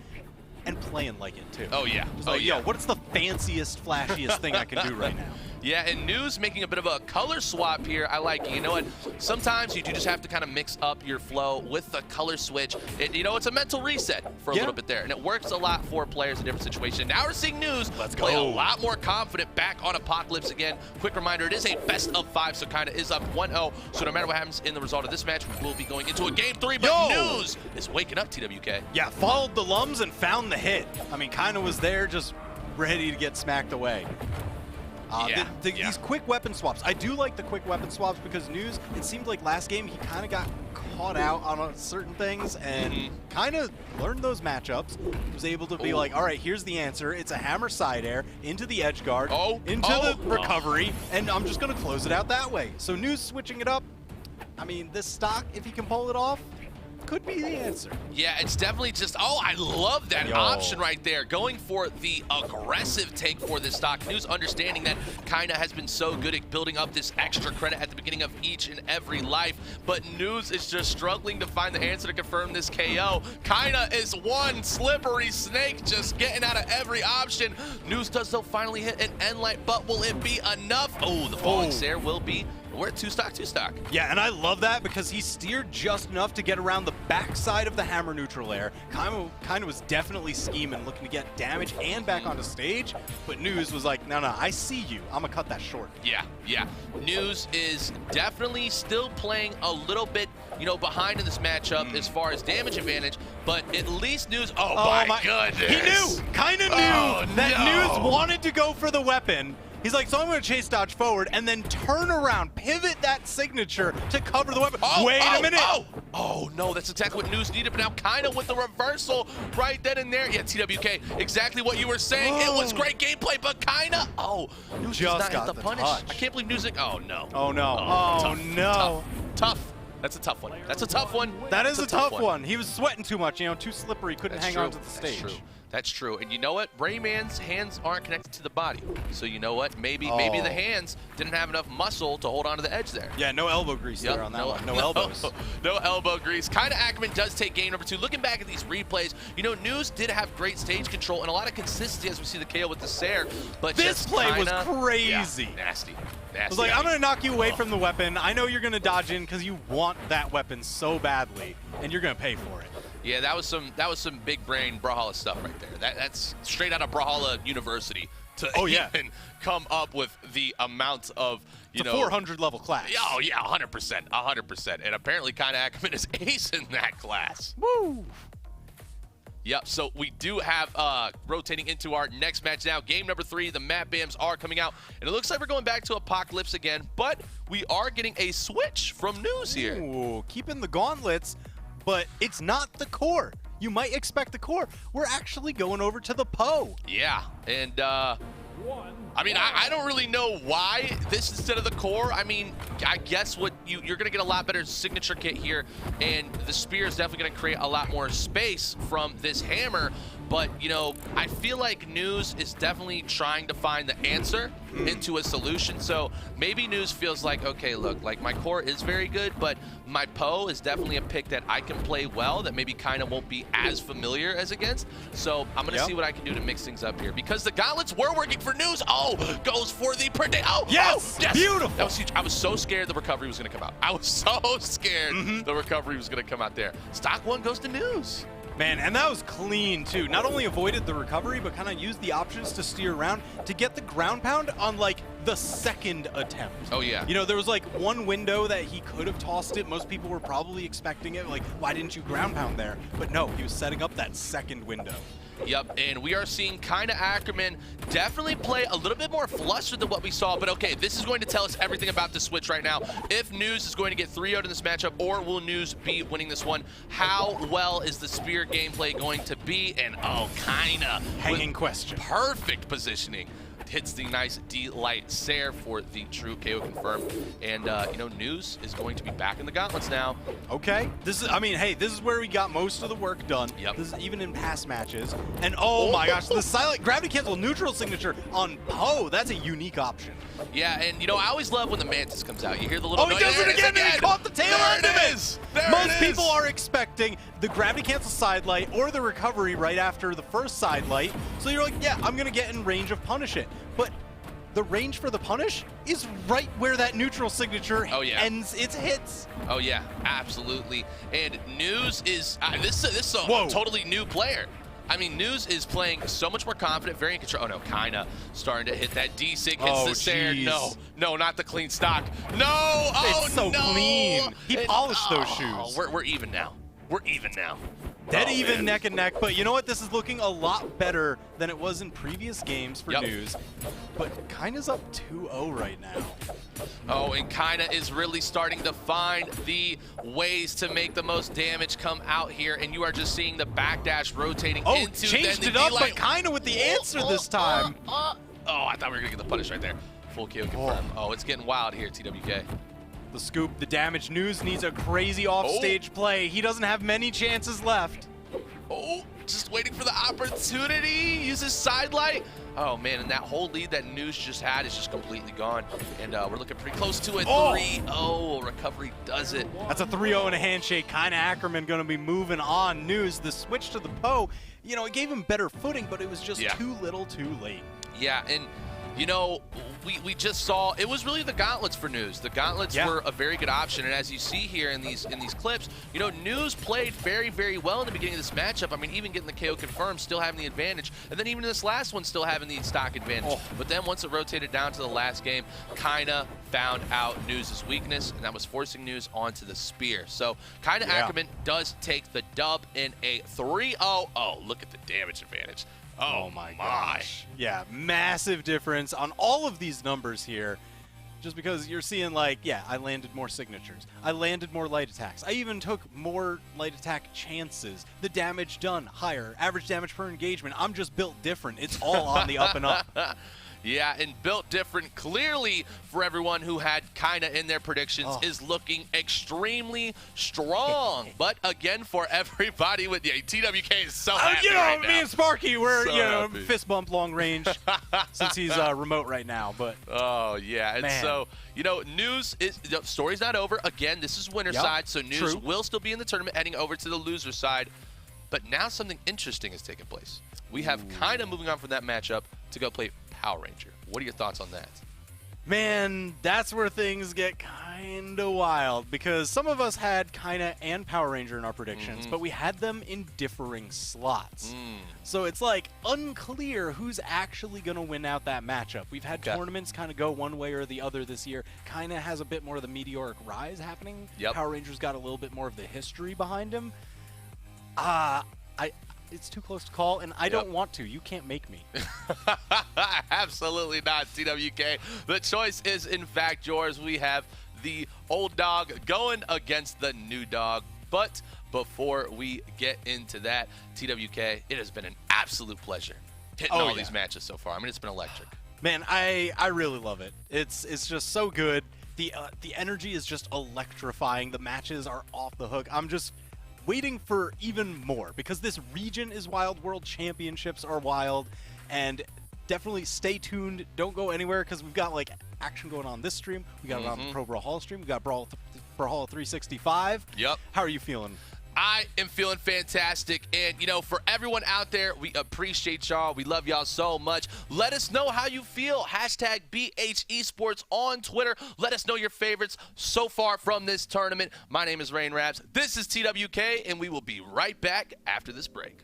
and playing like it too. Oh, yeah. It's like, yo, what's the fanciest, flashiest thing I can do right now? Yeah, and News making a bit of a color swap here. I like it. You know what? Sometimes you do just have to kind of mix up your flow with the color switch. You know, it's a mental reset for a little bit there, and it works a lot for players in different situations. Now we're seeing News play a lot more confident back on Apocalypse again. Quick reminder, it is a best of 5, so kind of is up 1-0. So no matter what happens in the result of this match, we will be going into a game 3, but News is waking up, TWK. Yeah, followed the lums and found the hit. I mean, kind of was there just ready to get smacked away. These quick weapon swaps. I do like the quick weapon swaps because News, it seemed like last game he kind of got caught out on certain things and kind of learned those matchups. Was able to be like, all right, here's the answer. It's a hammer side air into the edge guard, into the recovery, and I'm just going to close it out that way. So News switching it up. I mean, this stock, if he can pull it off, could be the answer. Yeah, it's definitely just, I love that option right there. Going for the aggressive take for this stock. News understanding that Kinda has been so good at building up this extra credit at the beginning of each and every life, but News is just struggling to find the answer to confirm this KO. Kinda is one slippery snake just getting out of every option. News does though finally hit an end light, but will it be enough? Oh, the falling Sair will be. We're at 2-stock. Yeah, and I love that because he steered just enough to get around the backside of the hammer neutral air. Kind of was definitely scheming, looking to get damage and back onto stage, but News was like, no, I see you. I'm going to cut that short. Yeah. News is definitely still playing a little bit, behind in this matchup as far as damage advantage, but at least News, oh my goodness. He knew, kind of knew that News wanted to go for the weapon. He's like, so I'm going to chase dodge forward and then turn around, pivot that signature to cover the weapon. Wait a minute. Oh, no, that's exactly what News needed, but now kind of with the reversal right then and there. Yeah, TWK, exactly what you were saying. It was great gameplay, but kind of, News just does not got hit the punish. touch. I can't believe News, Oh, no. Tough. That's a tough one. That's a tough one. That is a tough one. He was sweating too much, too slippery, couldn't hang on to the stage. That's true. And you know what? Rayman's hands aren't connected to the body. So you know what? Maybe the hands didn't have enough muscle to hold on to the edge there. Yeah, no elbow grease there on that one. No elbows. No elbow grease. Kinda Ackerman does take game number 2. Looking back at these replays, News did have great stage control and a lot of consistency as we see the KO with the Sair. But this play was crazy. Yeah, nasty. I was like, I'm going to knock you away from the weapon. I know you're going to dodge in because you want that weapon so badly, and you're going to pay for it. Yeah, that was some big brain Brawlhalla stuff right there. That's straight out of Brawlhalla University to even come up with the amount of, It's a 400 level class. Oh yeah, 100%. And apparently Kinda Ackerman is ace in that class. Woo! Yep, so we do have rotating into our next match now. Game number 3, the Map Bams are coming out. And it looks like we're going back to Apocalypse again, but we are getting a switch from News here. Ooh, keeping the gauntlets, but it's not the core. You might expect the core. We're actually going over to the Poe. Yeah, and I mean, I don't really know why this instead of the core. I mean, I guess what you're going to get a lot better signature kit here, and the spear is definitely going to create a lot more space from this hammer. But, I feel like News is definitely trying to find the answer into a solution. So maybe News feels like, okay, look, like my core is very good, but my Poe is definitely a pick that I can play well that maybe kind of won't be as familiar as against. So I'm going to see what I can do to mix things up here because the gauntlets were working for News. Goes for the predict. Yes! Beautiful. That was huge. I was so scared the recovery was going to come out. I was so scared the recovery was going to come out there. Stock 1 goes to News. Man, and that was clean, too. Not only avoided the recovery, but kind of used the options to steer around to get the ground pound on, like, the second attempt. Oh, yeah. There was, like, one window that he could have tossed it. Most people were probably expecting it. Like, why didn't you ground pound there? But no, he was setting up that second window. Yep, and we are seeing Kinda Ackerman definitely play a little bit more flustered than what we saw, but okay, this is going to tell us everything about the switch right now. If News is going to get 3-0 in this matchup, or will News be winning this one? How well is the spear gameplay going to be? And Kinda hanging question. Perfect positioning. hits the nice D-Light Sair for the true KO confirm. And, you know, News is going to be back in the gauntlets now. Okay. This is, I mean, hey, this is where we got most of the work done. Yep. This is even in past matches. And oh my gosh, the silent gravity cancel neutral signature on Poe, that's a unique option. Yeah, and, you know, I always love when the Mantis comes out. You hear the little he does it again, and he caught the tail end of it! Most people are expecting the gravity cancel side light or the recovery right after the first side light. So you're like, yeah, I'm going to get in range of punish it. But the range for the punish is right where that neutral signature ends its hits. Oh, yeah, absolutely. And News is, this is a totally new player. I mean, News is playing so much more confident, very in control. Oh, no, kinda starting to hit that D-Sig, hits the Sair. No, not the clean stock. No, it's so clean. He polished those shoes. We're even now. We're even now. Dead even, neck and neck. But you know what? This is looking a lot better than it was in previous games for News. But Kina's up 2-0 right now. Oh, and Kina is really starting to find the ways to make the most damage come out here, and you are just seeing the backdash rotating into changed it up, but Kina with the answer this time. Oh, I thought we were gonna get the punish right there. Full KO confirmed. Oh, it's getting wild here, TWK. The scoop, the damage. News needs a crazy offstage play. He doesn't have many chances left. Oh, just waiting for the opportunity. Uses side light. Oh, man, and that whole lead that News just had is just completely gone. And we're looking pretty close to a 3-0. Recovery does it. That's a 3-0 and a handshake. Kina Ackerman going to be moving on. News, the switch to the Poe, you know, it gave him better footing, but it was just too little too late. Yeah, and you know, we just saw, it was really the gauntlets for News. The gauntlets were a very good option, and as you see here in these clips, you know, News played very, very well in the beginning of this matchup. I mean, even getting the KO confirmed, still having the advantage, and then even in this last one, still having the stock advantage. But then once it rotated down to the last game, Kina found out News' weakness, and that was forcing News onto the spear. So Kina Ackerman does take the dub in a 3-0. Oh, look at the damage advantage. Oh my gosh. Yeah, massive difference on all of these numbers here. Just because you're seeing, like, yeah, I landed more signatures. I landed more light attacks. I even took more light attack chances. The damage done higher. Average damage per engagement. I'm just built different. It's all on the up and up. Yeah, and built different, clearly, for everyone who had Kina in their predictions, is looking extremely strong. But again, for everybody with TWK is so happy you know, right me now. And Sparky, we're So fist bump long range since he's remote right now. But oh yeah, and so you know, News is the story's not over. Again, this is winner side, so News will still be in the tournament, heading over to the loser side. But now something interesting is taking place. We have Kina moving on from that matchup to go play Power Ranger. What are your thoughts on that? Man, that's where things get kind of wild, because some of us had Kina and Power Ranger in our predictions, but we had them in differing slots. So it's like unclear who's actually going to win out that matchup. We've had tournaments kind of go one way or the other this year. Kina has a bit more of the meteoric rise happening. Power Ranger's got a little bit more of the history behind him. It's too close to call, and I don't want to. You can't make me. Absolutely not, TWK. The choice is, in fact, yours. We have the old dog going against the new dog. But before we get into that, TWK, it has been an absolute pleasure hitting all these matches so far. I mean, it's been electric. Man, I really love it. It's just so good. The energy is just electrifying. The matches are off the hook. I'm just waiting for even more, because this region is wild. World Championships are wild, and definitely stay tuned. Don't go anywhere, because we've got like action going on this stream. We got it on the Pro Brawlhalla stream. We got Brawlhalla 365. Yep. How are you feeling? I am feeling fantastic, and you know, for everyone out there, we appreciate y'all. We love y'all so much. Let us know how you feel. Hashtag BH Esports on Twitter. Let us know your favorites so far from this tournament. My name is Rain Raps. This is TWK, and we will be right back after this break.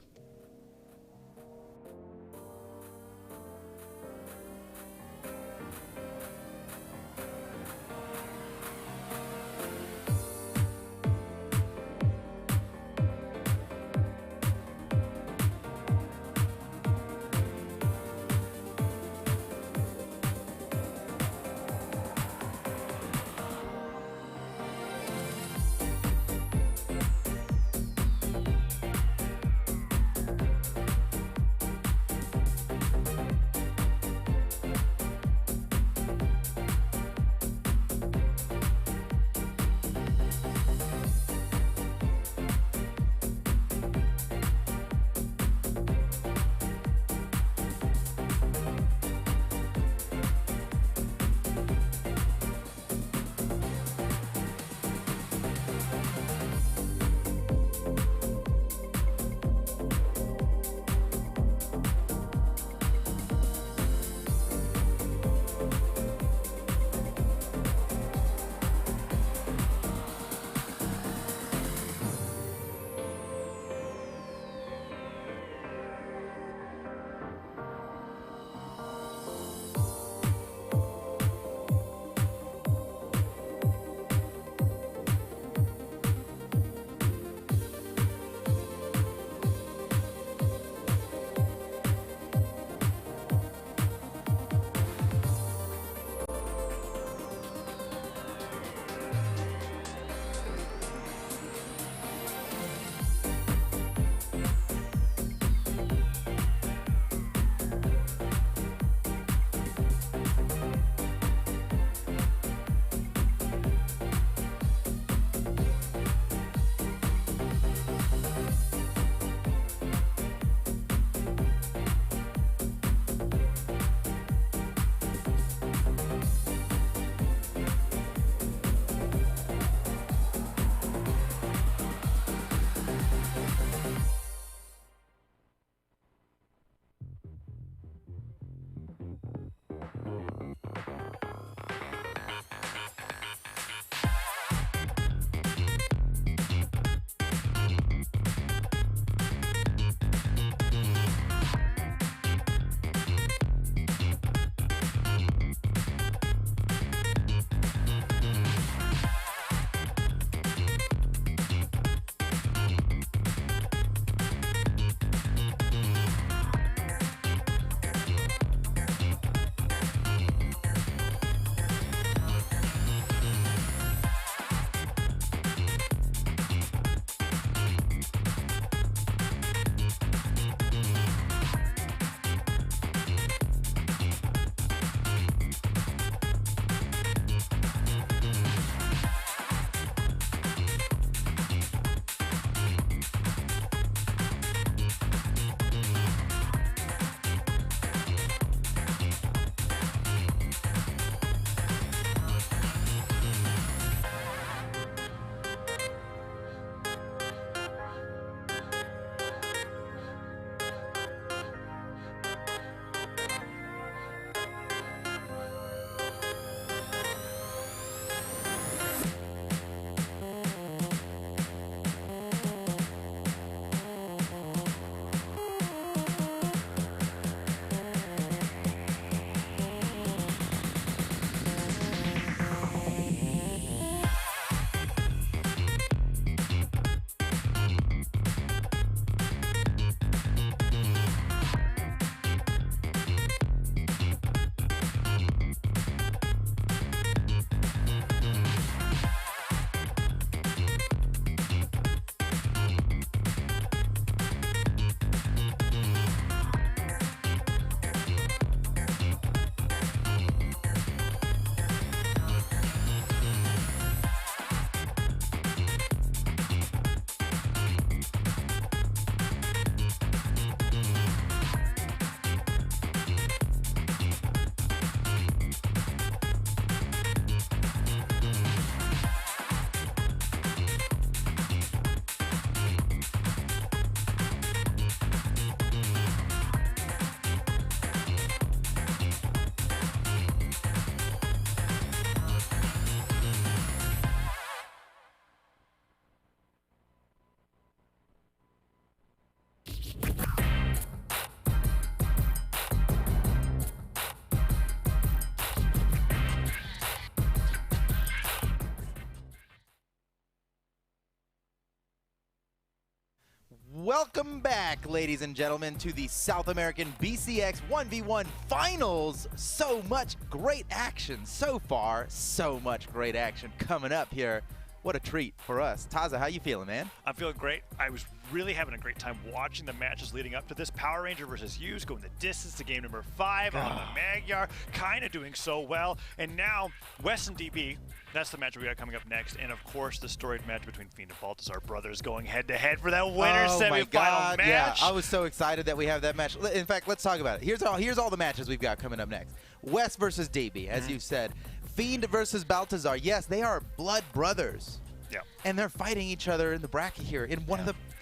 Welcome back, ladies and gentlemen, to the South American BCX 1v1 Finals. So much great action so far. So much great action coming up here. What a treat for us. Taza, how you feeling, man? I'm feeling great. I was really having a great time watching the matches leading up to this. Power Ranger versus Hughes going the distance to game number 5 on the Magyar, kind of doing so well. And now Wes and DB, that's the match we got coming up next. And of course, the storied match between Fiend and Baltazar brothers going head to head for that winner's semifinal match. Yeah, I was so excited that we have that match. In fact, let's talk about it. Here's all the matches we've got coming up next. Wes versus DB, as you said. Fiend versus Baltazar. Yes, they are blood brothers. Yeah. And they're fighting each other in the bracket here in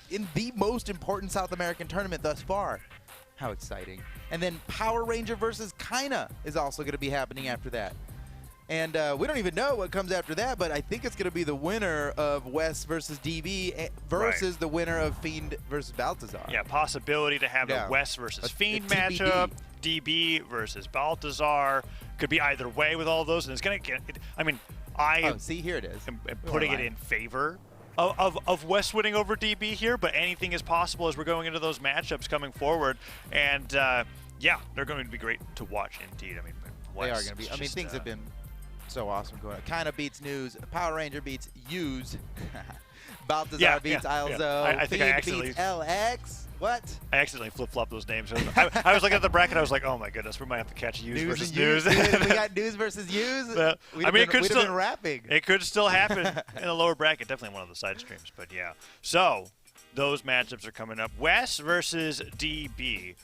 in the most important South American tournament thus far. How exciting. And then Power Ranger versus Kaina is also going to be happening after that. And we don't even know what comes after that, but I think it's going to be the winner of Wes versus DB versus the winner of Fiend versus Baltazar. Yeah, possibility to have the Wes versus Fiend matchup, DB versus Baltazar. Could be either way with all those, and it's going to get, I mean, see, here it is. I'm putting it in favor of Wes winning over DB here, but anything is possible as we're going into those matchups coming forward. And, yeah, they're going to be great to watch indeed. I mean, Wes, they are going to be. I mean, things have been so awesome going on. Kinda beats News. Power Ranger beats Hughes. Baltazar beats Alzo. I think I Fiend beats LX. What? I accidentally flip-flopped those names. I was looking at the bracket. I was like, oh my goodness, we might have to catch Hughes versus News. We got News versus Hughes. I mean, it could still been rapping. It could still happen in the lower bracket. Definitely one of the side streams, but yeah. So those matchups are coming up. Wes versus DB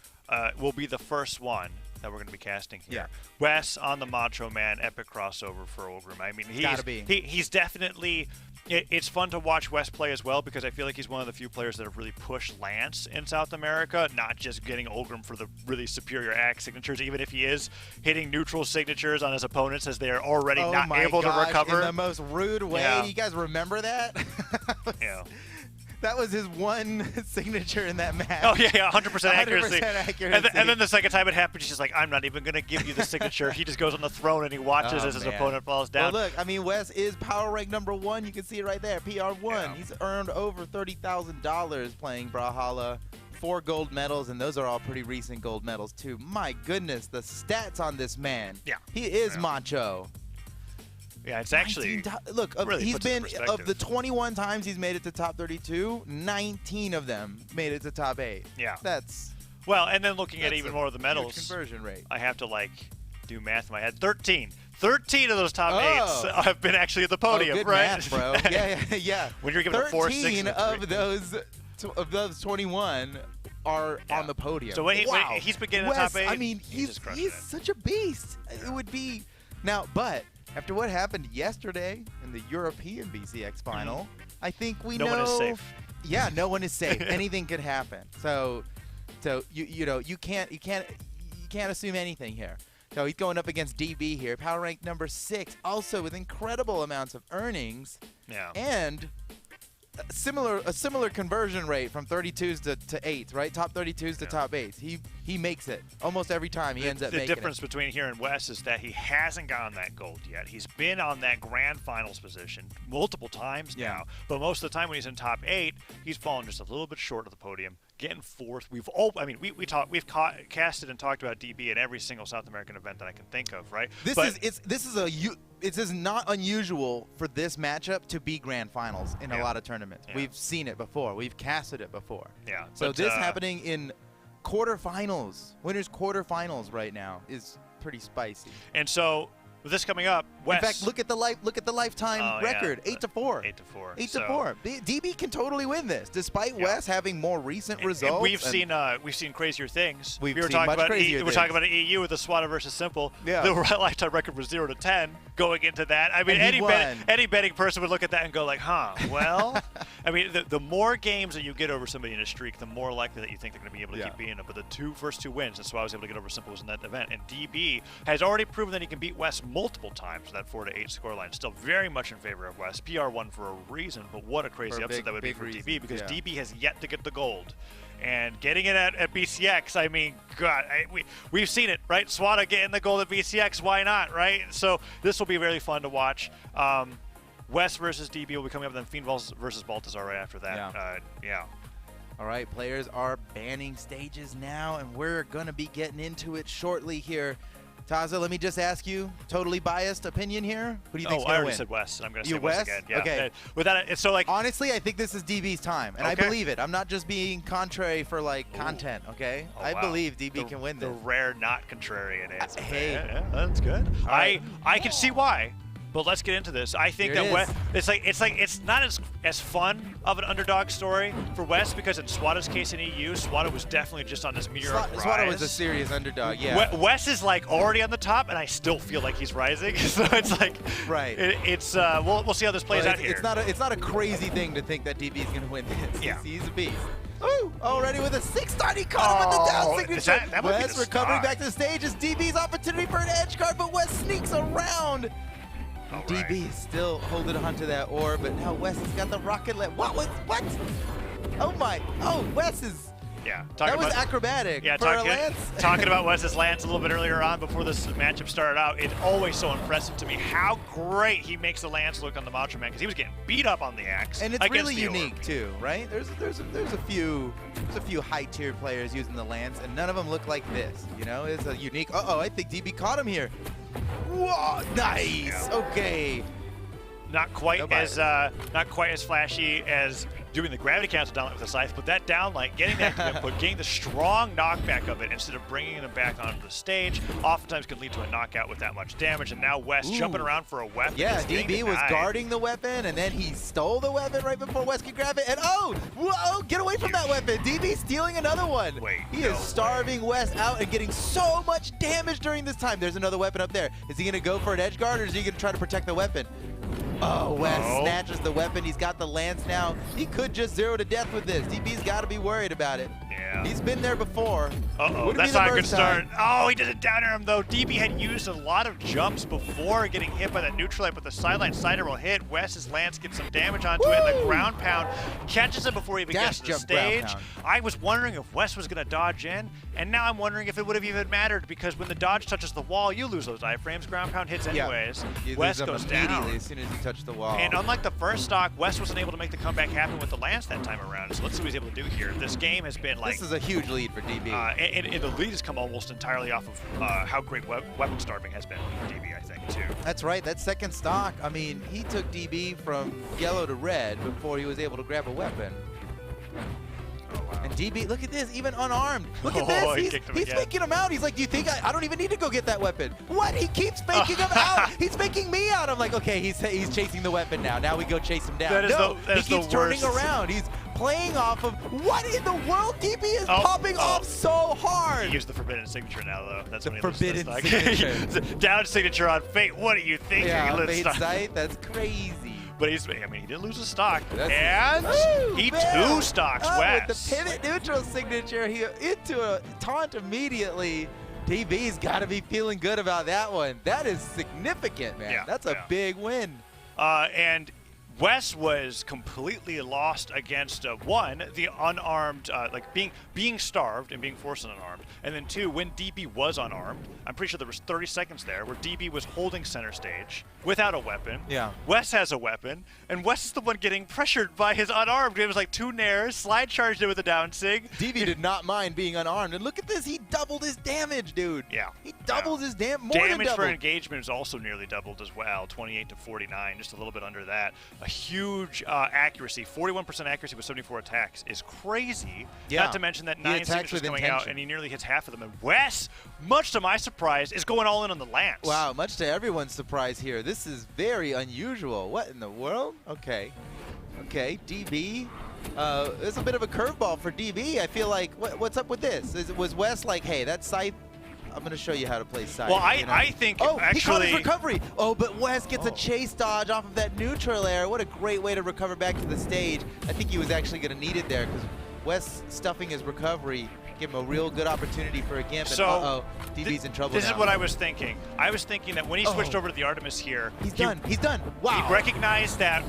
will be the first one that we're going to be casting here. Yeah. Wes on the Macho Man, epic crossover for Olgrim. I mean, he's definitely. It's fun to watch Wes play as well because I feel like he's one of the few players that have really pushed Lance in South America, not just getting Olgrim for the really superior axe signatures, even if he is hitting neutral signatures on his opponents as they are already not able to recover. In the most rude way. Yeah. You guys remember that? Yeah. That was his one signature in that match. Oh, yeah, 100% accuracy. 100% accuracy. And then the second time it happened, he's just like, I'm not even going to give you the signature. He just goes on the throne and he watches as his opponent falls down. Well, look, I mean, Wes is power rank #1. You can see it right there, PR1. Yeah. He's earned over $30,000 playing Brawlhalla. 4 gold medals, and those are all pretty recent gold medals, too. My goodness, the stats on this man. Yeah. He is macho. Yeah, it's actually look. Really he's been of the 21 times he's made it to top 32, 19 of them made it to top 8. Yeah, that's well. And then looking at even more of the medals, conversion rate. I have to like do math in my head. 13 of those top 8s have been actually at the podium, good right? Math, bro. yeah. When you're given 13 of those 21 are on the podium. So when he's been getting the top 8, I mean, he's such a beast. Yeah. It would be now, but. After what happened yesterday in the European BCX final, I think we know. No one is safe. Yeah, no one is safe. Anything could happen. So you can't assume anything here. So he's going up against DB here, power rank #6, also with incredible amounts of earnings. Yeah. And a similar conversion rate from 32s to 8s, right? Top 32s to top 8s. He makes it almost every time. He ends up making it. The difference between here and Wes is that he hasn't gotten that gold yet. He's been on that grand finals position multiple times now, but most of the time when he's in top 8, he's fallen just a little bit short of the podium, getting 4th. We've casted and talked about DB in every single South American event that I can think of, right? This is not unusual for this matchup to be grand finals in a lot of tournaments. Yeah. We've seen it before. We've casted it before. Yeah. So this happening in quarterfinals, winners quarterfinals right now is pretty spicy. And so with this coming up, Wes. In fact, look at the lifetime record, 8-4. 8-4. 8-4. DB can totally win this, despite Wes having more recent results. And we've seen crazier things. We were talking about an EU with the SWATA versus Simple. Yeah. The lifetime record was 0-10 going into that. I mean, any betting person would look at that and go like, huh, well. I mean, the more games that you get over somebody in a streak, the more likely that you think they're going to be able to keep being it. But the first two wins, that's why I was able to get over Simple was in that event. And DB has already proven that he can beat Wes multiple times. That 4-8 scoreline. Still very much in favor of Wes. PR1 for a reason, but what a crazy upset that would be for DB because DB has yet to get the gold. And getting it at BCX, I mean, God, we've seen it, right? SWATA getting the gold at BCX, why not, right? So this will be very fun to watch. Wes versus DB will be coming up, then Fiend versus Baltazar right after that. Yeah. All right, players are banning stages now, and we're going to be getting into it shortly here. Taza, let me just ask you, totally biased opinion here. Who do you think's I going to already win? said West, and I'm going to say West again. Yeah. Okay. Without it, so like honestly, I think this is DB's time, and I believe it. I'm not just being contrary for like content. Okay, I believe DB can win this. The rare not contrarian answer. Hey, yeah, that's good. Right. I can see why. But let's get into this. I think that West, it's not as fun of an underdog story for West because in Swada's case in EU, Swada was definitely just on this meteoric rise. Swada was a serious underdog. Yeah. West is like already on the top, and I still feel like he's rising. So it's like right. We'll see how this plays out here. It's not a crazy thing to think that DB is going to win this. Yeah. He's a beast. Ooh, already with a 6-star, he caught him at the down signature. That West recovering back to the stage is DB's opportunity for an edge guard, but West sneaks around. DB still holding on to that orb, but now West has got the rocket left. What? Oh my! Oh, West is. Yeah, that was acrobatic. Yeah, for a Lance. Talking about West's Lance a little bit earlier on before this matchup started out, it's always so impressive to me how great he makes the Lance look on the Macho Man because he was getting beat up on the axe. And it's really unique too, right? There's a few high tier players using the Lance, and none of them look like this. You know, it's a unique. I think DB caught him here. Whoa, nice. Yeah. Okay. Not quite as flashy as doing the gravity cancel downlight with the scythe, but that downlight, getting that input, getting the strong knockback of it instead of bringing him back onto the stage, oftentimes can lead to a knockout with that much damage. And now West jumping around for a weapon. Yeah, DB was guarding the weapon, and then he stole the weapon right before West could grab it. And whoa, get away from that weapon. DB stealing another one. He is starving West out and getting so much damage during this time. There's another weapon up there. Is he going to go for an edge guard, or is he going to try to protect the weapon? Oh, West snatches the weapon. He's got the Lance now. He could just 0 to death with this. DB's got to be worried about it. Yeah. He's been there before. That's not a good start. Oh, he doesn't down air him though. DB had used a lot of jumps before getting hit by that neutral light, but the sideline cider will hit. West's Lance gets some damage onto it. The ground pound catches him before he even gets to the stage. I was wondering if West was going to dodge in, and now I'm wondering if it would have even mattered because when the dodge touches the wall, you lose those iframes. Ground pound hits anyways. You West lose them goes immediately down as soon as you touch the wall. And unlike the first stock, West wasn't able to make the comeback happen with the Lance that time around. So let's see what he's able to do here. This game has been like... This is a huge lead for DB. And the lead has come almost entirely off of how great weapon starving has been for DB, I think, too. That's right. That second stock, I mean, he took DB from yellow to red before he was able to grab a weapon. And DB, look at this, even unarmed. Look at this. He's faking him out. He's like, do you think I don't even need to go get that weapon? What? He keeps faking him out. He's faking me out. I'm like, okay, he's chasing the weapon now. Now we go chase him down. He keeps turning around. He's playing off of what in the world? DB is popping off so hard. He used the forbidden signature now, though. That's the when he forbidden signature. Down signature on Fate. What do you think? Yeah, Fate sight. That's crazy. But he didn't lose a stock. And he two stocks West. With the pivot neutral signature, he into a taunt immediately. DB's got to be feeling good about that one. That is significant, man. That's a big win. And West was completely lost against one, the unarmed, like being starved and being forced unarmed, and then two, when DB was unarmed. I'm pretty sure there was 30 seconds there where DB was holding center stage without a weapon. Yeah. West has a weapon, and West is the one getting pressured by his unarmed. It was like 2 nairs, slide charged it with a down sig. DB did not mind being unarmed, and look at this, he doubled his damage, dude. Yeah. He doubles his damage for engagement is also nearly doubled as well, 28 to 49, just a little bit under that. A huge accuracy, 41% accuracy with 74 attacks is crazy. Yeah. Not to mention that 9 signatures going out, and he nearly hits half of them. And Wes, much to my surprise, is going all in on the Lance. Wow, much to everyone's surprise here. This is very unusual. What in the world? Okay, DB. It's a bit of a curveball for DB. I feel like, what's up with this? Was Wes like, hey, that scythe, I'm going to show you how to play scythe. Well, I think actually... he caught his recovery. But Wes gets a chase dodge off of that neutral air. What a great way to recover back to the stage. I think he was actually going to need it there because Wes stuffing his recovery give him a real good opportunity for a gimp. So, DB's in trouble This now. is what I was thinking. I was thinking that when he switched over to the Artemis here... He's done. Wow. He recognized that,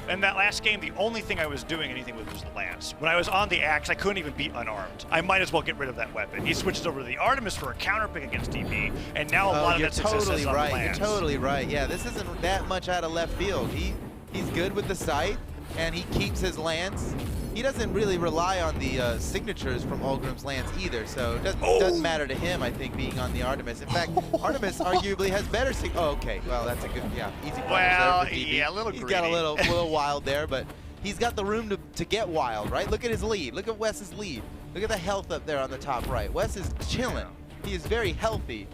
in that last game, the only thing I was doing anything with was the Lance. When I was on the Axe, I couldn't even beat unarmed. I might as well get rid of that weapon. He switched over to the Artemis for a counter pick against DB, and now a lot of that success is on the Lance. You're totally right. Yeah, this isn't that much out of left field. He's good with the scythe, and he keeps his Lance. he doesn't really rely on the signatures from Ulgrim's Lance either, so it doesn't matter to him, I think, being on the Artemis. In fact, Artemis arguably has better oh, okay, well, that's a good, easy point. Well, for DB. yeah, a little He's greedy. got a little wild there, but he's got the room to get wild, right? Look at his lead. Look at Wes's lead. Look at the health up there on the top right. Wes is chilling. He is very healthy.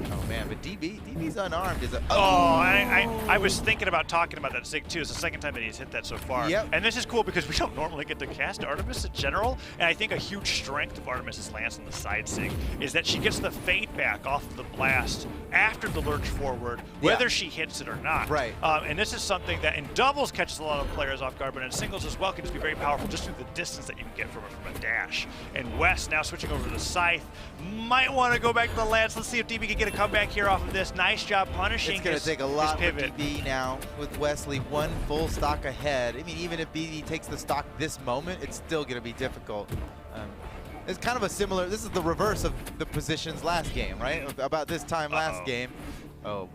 Oh man, but DB's unarmed is a. I was thinking about talking about that Zig too. It's the second time that he's hit that so far. Yep. And this is cool because we don't normally get to cast Artemis in general. And I think a huge strength of Artemis's Lance on the side Zig is that she gets the fade back off of the blast after the lurch forward, whether she hits it or not. Right. And this is something that in doubles catches a lot of players off guard, but in singles as well can just be very powerful just through the distance that you can get from a dash. And Wes now switching over to the Scythe. Might want to go back to the Lance. Let's see if DB can get a comeback here off of this. Nice job punishing It's going to take a lot for pivot. DB now with Wesley one full stock ahead. I mean, even if BD takes the stock this moment, it's still going to be difficult. It's kind of a similar, this is the reverse of the positions last game, right? About this time last game. Oh.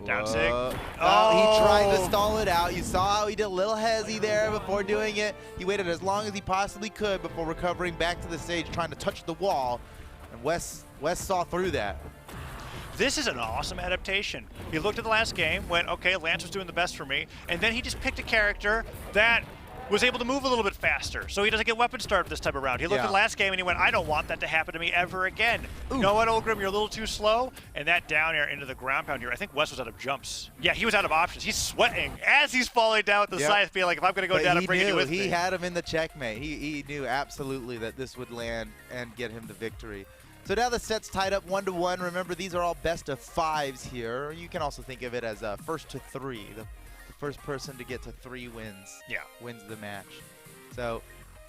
Down Sig. Oh, he tried to stall it out. You saw how he did a little hezzy there before doing it. He waited as long as he possibly could before recovering back to the stage, trying to touch the wall. And Wes saw through that. This is an awesome adaptation. He looked at the last game, went, okay, Lance was doing the best for me, and then he just picked a character that was able to move a little bit faster, so he doesn't get weapon starved this time around. He looked at the last game and he went, I don't want that to happen to me ever again. Ooh. You know what, Ulgrim, you're a little too slow, and that down air into the ground pound here, I think Wes was out of jumps. Yeah, he was out of options. He's sweating as he's falling down with the Scythe, being like, if I'm going to go down, I'm bringing you with me. He had him in the checkmate. He knew absolutely that this would land and get him the victory. So now the set's tied up 1-1. Remember, these are all best of 5s here. You can also think of it as a first to 3. The first person to get to 3 wins wins the match. So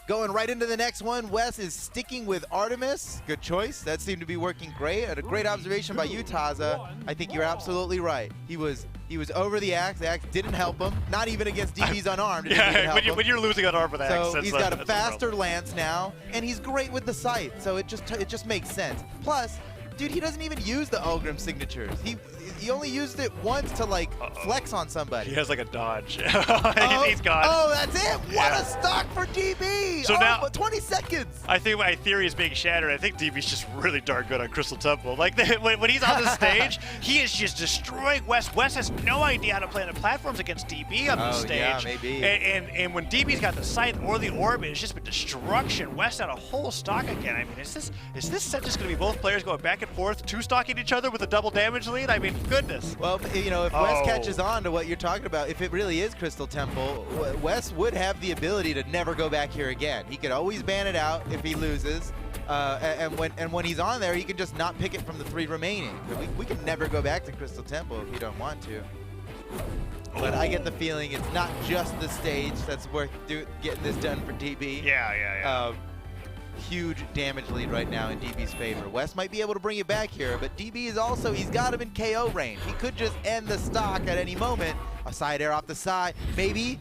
going right into the next one, Wes is sticking with Artemis. Good choice. That seemed to be working great. And a great observation by you, Taza. I think you're absolutely right. He was over the axe. The axe didn't help him. Not even against DB's unarmed. When you're losing an arm with axe. So he's got a faster Lance now, and he's great with the Scythe. So it just makes sense. Plus, dude, he doesn't even use the Ulgrim signatures. He only used it once to like flex on somebody. He has like a dodge. He's gone. Oh, that's it. What a stock for DB. So now 20 seconds. I think my theory is being shattered. I think DB's just really darn good on Crystal Temple. Like when he's on the stage, he is just destroying Wes. Wes has no idea how to play on the platforms against DB on the stage. Yeah, maybe. And when DB's got the Scythe or the Orbit, it's just been destruction. Wes had a whole stock again. I mean, is this set just going to be both players going back and forth, two-stocking each other with a double damage lead? I mean, goodness. Well, you know, if Wes catches on to what you're talking about, if it really is Crystal Temple, Wes would have the ability to never go back here again. He could always ban it out if he loses, and when he's on there, he can just not pick it from the 3 remaining. We can never go back to Crystal Temple if he don't want to. But I get the feeling it's not just the stage that's worth getting this done for DB. Yeah. Huge damage lead right now in DB's favor. Wes might be able to bring it back here, but DB is also, he's got him in KO range. He could just end the stock at any moment. A side air off the side, maybe.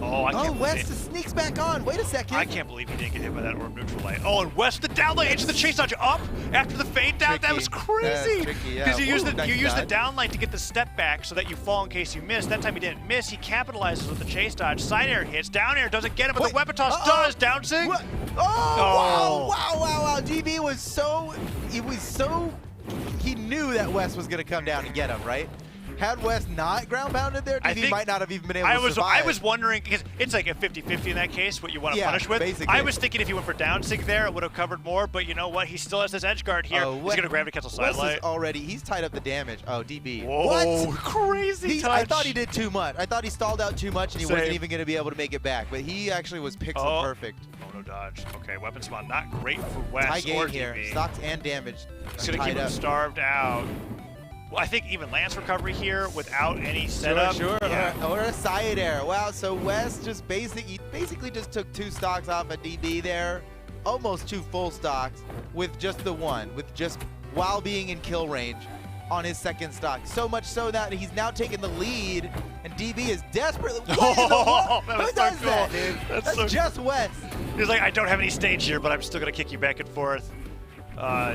Wes just sneaks back on. Wait a second. I can't believe he didn't get hit by that orb neutral light. Oh, and Wes the down light into the chase dodge up after the fade down. That was crazy. Because you use the down light to get the step back so that you fall in case you miss. That time he didn't miss. He capitalizes with the chase dodge. Side air hits. Down air doesn't get him, but the weapon toss does. Down sig. Wow. DB was so, he knew that Wes was going to come down and get him, right? Had Wes not ground pounded there, DB might not have even been able to survive. I was wondering, because it's like a 50-50 in that case, what you want to punish with. Basically. I was thinking if he went for down sig there, it would have covered more, but you know what? He still has this edge guard here. He's going to gravity cancel side light. He's tied up the damage. Oh, DB. Whoa, what? Crazy touch. I thought he did too much. I thought he stalled out too much and he wasn't even going to be able to make it back, but he actually was pixel perfect. Oh, no dodge. Okay, weapon spawn not great for Wes High gain or here. DB. Stocks and damage. It's going to keep him starved out. Well, I think even Lance recovery here without any setup. Sure. Yeah. Or a side air. Wow, so Wes just basically just took 2 stocks off of DB there. Almost 2 full stocks with just the 1, while being in kill range on his second stock. So much so that he's now taking the lead, and DB is desperately. Who does that, dude? That's so just Wes. He's like, I don't have any stage here, but I'm still going to kick you back and forth.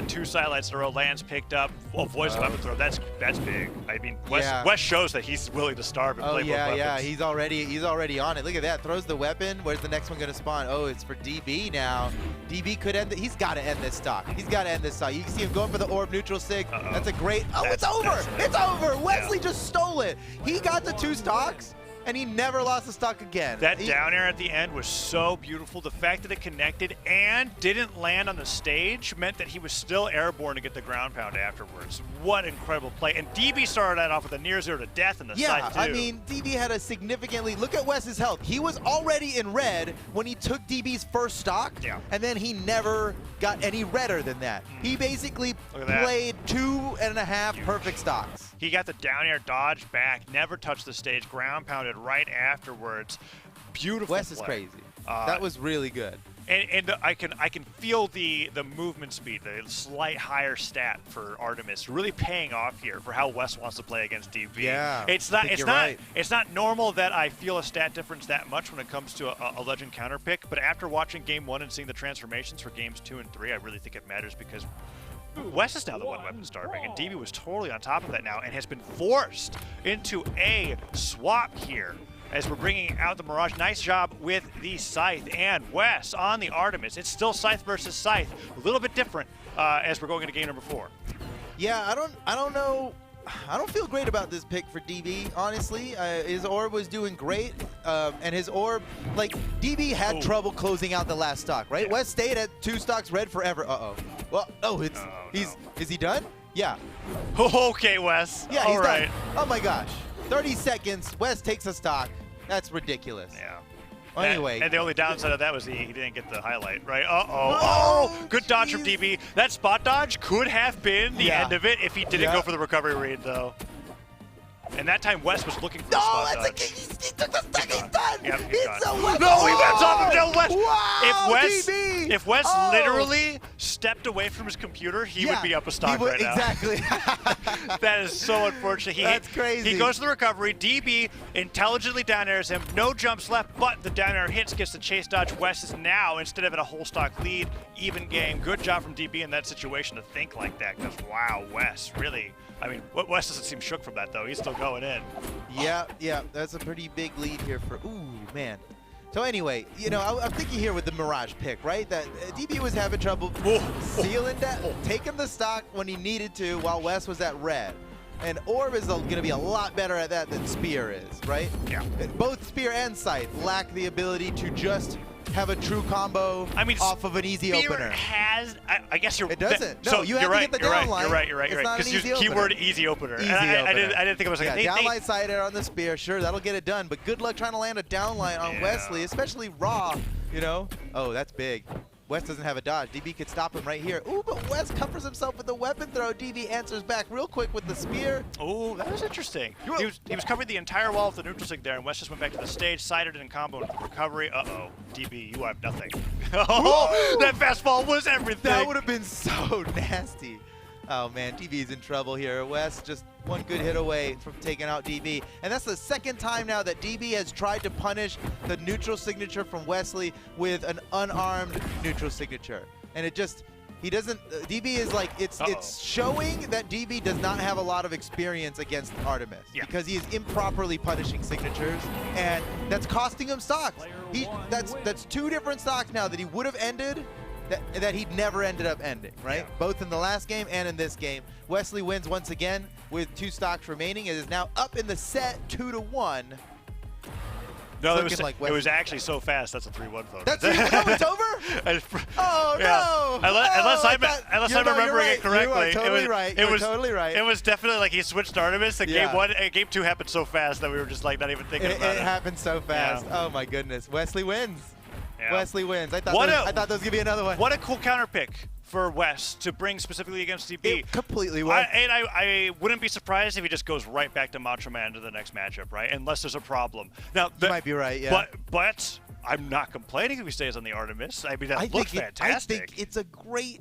2 sidelights in a row. Lands picked up. Oh, voice weapon throw. That's big. I mean, West shows that he's willing to starve and play both weapons. Yeah. He's already on it. Look at that. Throws the weapon. Where's the next one going to spawn? Oh, it's for DB now. DB could end it. He's got to end this stock. You can see him going for the orb neutral sig. That's a great. Oh, it's over. It's over. Wesley just stole it. He got the 2 stocks. And he never lost a stock again. That down air at the end was so beautiful. The fact that it connected and didn't land on the stage meant that he was still airborne to get the ground pound afterwards. What incredible play. And DB started that off with a near 0 to death in the side, too. I mean, DB had a significantly... Look at Wes's health. He was already in red when he took DB's first stock, and then he never got any redder than that. He basically played 2.5 perfect stocks. He got the down air dodge back, never touched the stage, ground pounded right afterwards. Beautiful Wes is crazy. That was really good. And I can feel the movement speed, the slight higher stat for Artemis really paying off here for how Wes wants to play against DB. Yeah, it's not normal that I feel a stat difference that much when it comes to a legend counter pick, but after watching game 1 and seeing the transformations for games 2 and 3, I really think it matters because Wes is now the one weapon starving, and DB was totally on top of that now and has been forced into a swap here as we're bringing out the Mirage. Nice job with the Scythe and Wes on the Artemis. It's still Scythe versus Scythe, a little bit different as we're going into game number 4. Yeah, I don't know. I don't feel great about this pick for DB, honestly. His orb was doing great, and his orb, like, DB had trouble closing out the last stock, right? Yeah. Wes stayed at 2 stocks red forever. Well, is he done? Yeah. Okay, Wes. Yeah, he's done. Oh my gosh. 30 seconds, Wes takes a stock. That's ridiculous. Yeah. Well, anyway. And the only downside of that was he didn't get the highlight, right? Oh, good dodge from DB. That spot dodge could have been the end of it if he didn't go for the recovery read, though. And that time, Wes was looking for the spot dodge. He took the stock. He's done. Yep, he's done. No, he went off him. No, Wes. Wow, If Wes literally stepped away from his computer, he would be up a stock right now. Exactly. That is so unfortunate. That's crazy. He goes to the recovery. DB intelligently down airs him. No jumps left, but the down air hits, gets the chase dodge. Wes is now, instead of at a whole stock lead, even game. Good job from DB in that situation to think like that, because wow, Wes really. I mean, Wes doesn't seem shook from that, though. He's still going in. Yeah, that's a pretty big lead here for, man. So anyway, you know, I'm thinking here with the Mirage pick, right? That DB was having trouble sealing that, taking the stock when he needed to while Wes was at red. And Orb is going to be a lot better at that than Spear is, right? Yeah. Both Spear and Scythe lack the ability to just have a true combo off of an easy Spear opener. Has, I guess you're... It doesn't. So you have to get the downline. You're right. Because you keyword easy opener. Easy opener. I didn't think it was like... Yeah, downline side air on the Spear, sure, that'll get it done. But good luck trying to land a downline on Wesley, especially raw, you know? Oh, that's big. Wes doesn't have a dodge. DB could stop him right here. Ooh, but Wes covers himself with the weapon throw. DB answers back real quick with the spear. Oh, that was interesting. He was covering the entire wall of the neutral sig there, and Wes just went back to the stage, sided it in combo and recovery. Uh-oh, DB, you have nothing. Oh, that fastball was everything. That would have been so nasty. Oh, man, DB's in trouble here. Wes just one good hit away from taking out DB. And that's the second time now that DB has tried to punish the neutral signature from Wesley with an unarmed neutral signature. And it just, he doesn't, DB is like, it's showing that DB does not have a lot of experience against Artemis. Because he is improperly punishing signatures. And that's costing him stocks. That's 2 different stocks now that he would have ended that he never ended up ending, right? Yeah. Both in the last game and in this game. Wesley wins once again with 2 stocks remaining. It is now up in the set 2-1. No, it was actually so fast. That's a 3-1 vote. That's it's over? Oh, no. Unless I'm remembering it correctly. You are totally right. You are totally right. It was definitely like he switched Artemis, and game 2 happened so fast that we were just like not even thinking about it. It happened so fast. Yeah. Oh, my goodness. Wesley wins. Yeah. Wesley wins. I thought there was going to be another one. What a cool counter pick for Wes to bring specifically against DB. It completely was. I wouldn't be surprised if he just goes right back to Macho Man to the next matchup, right? Unless there's a problem. Now, you might be right, yeah. But I'm not complaining if he stays on the Artemis. I mean, that looks fantastic. I think it's a great,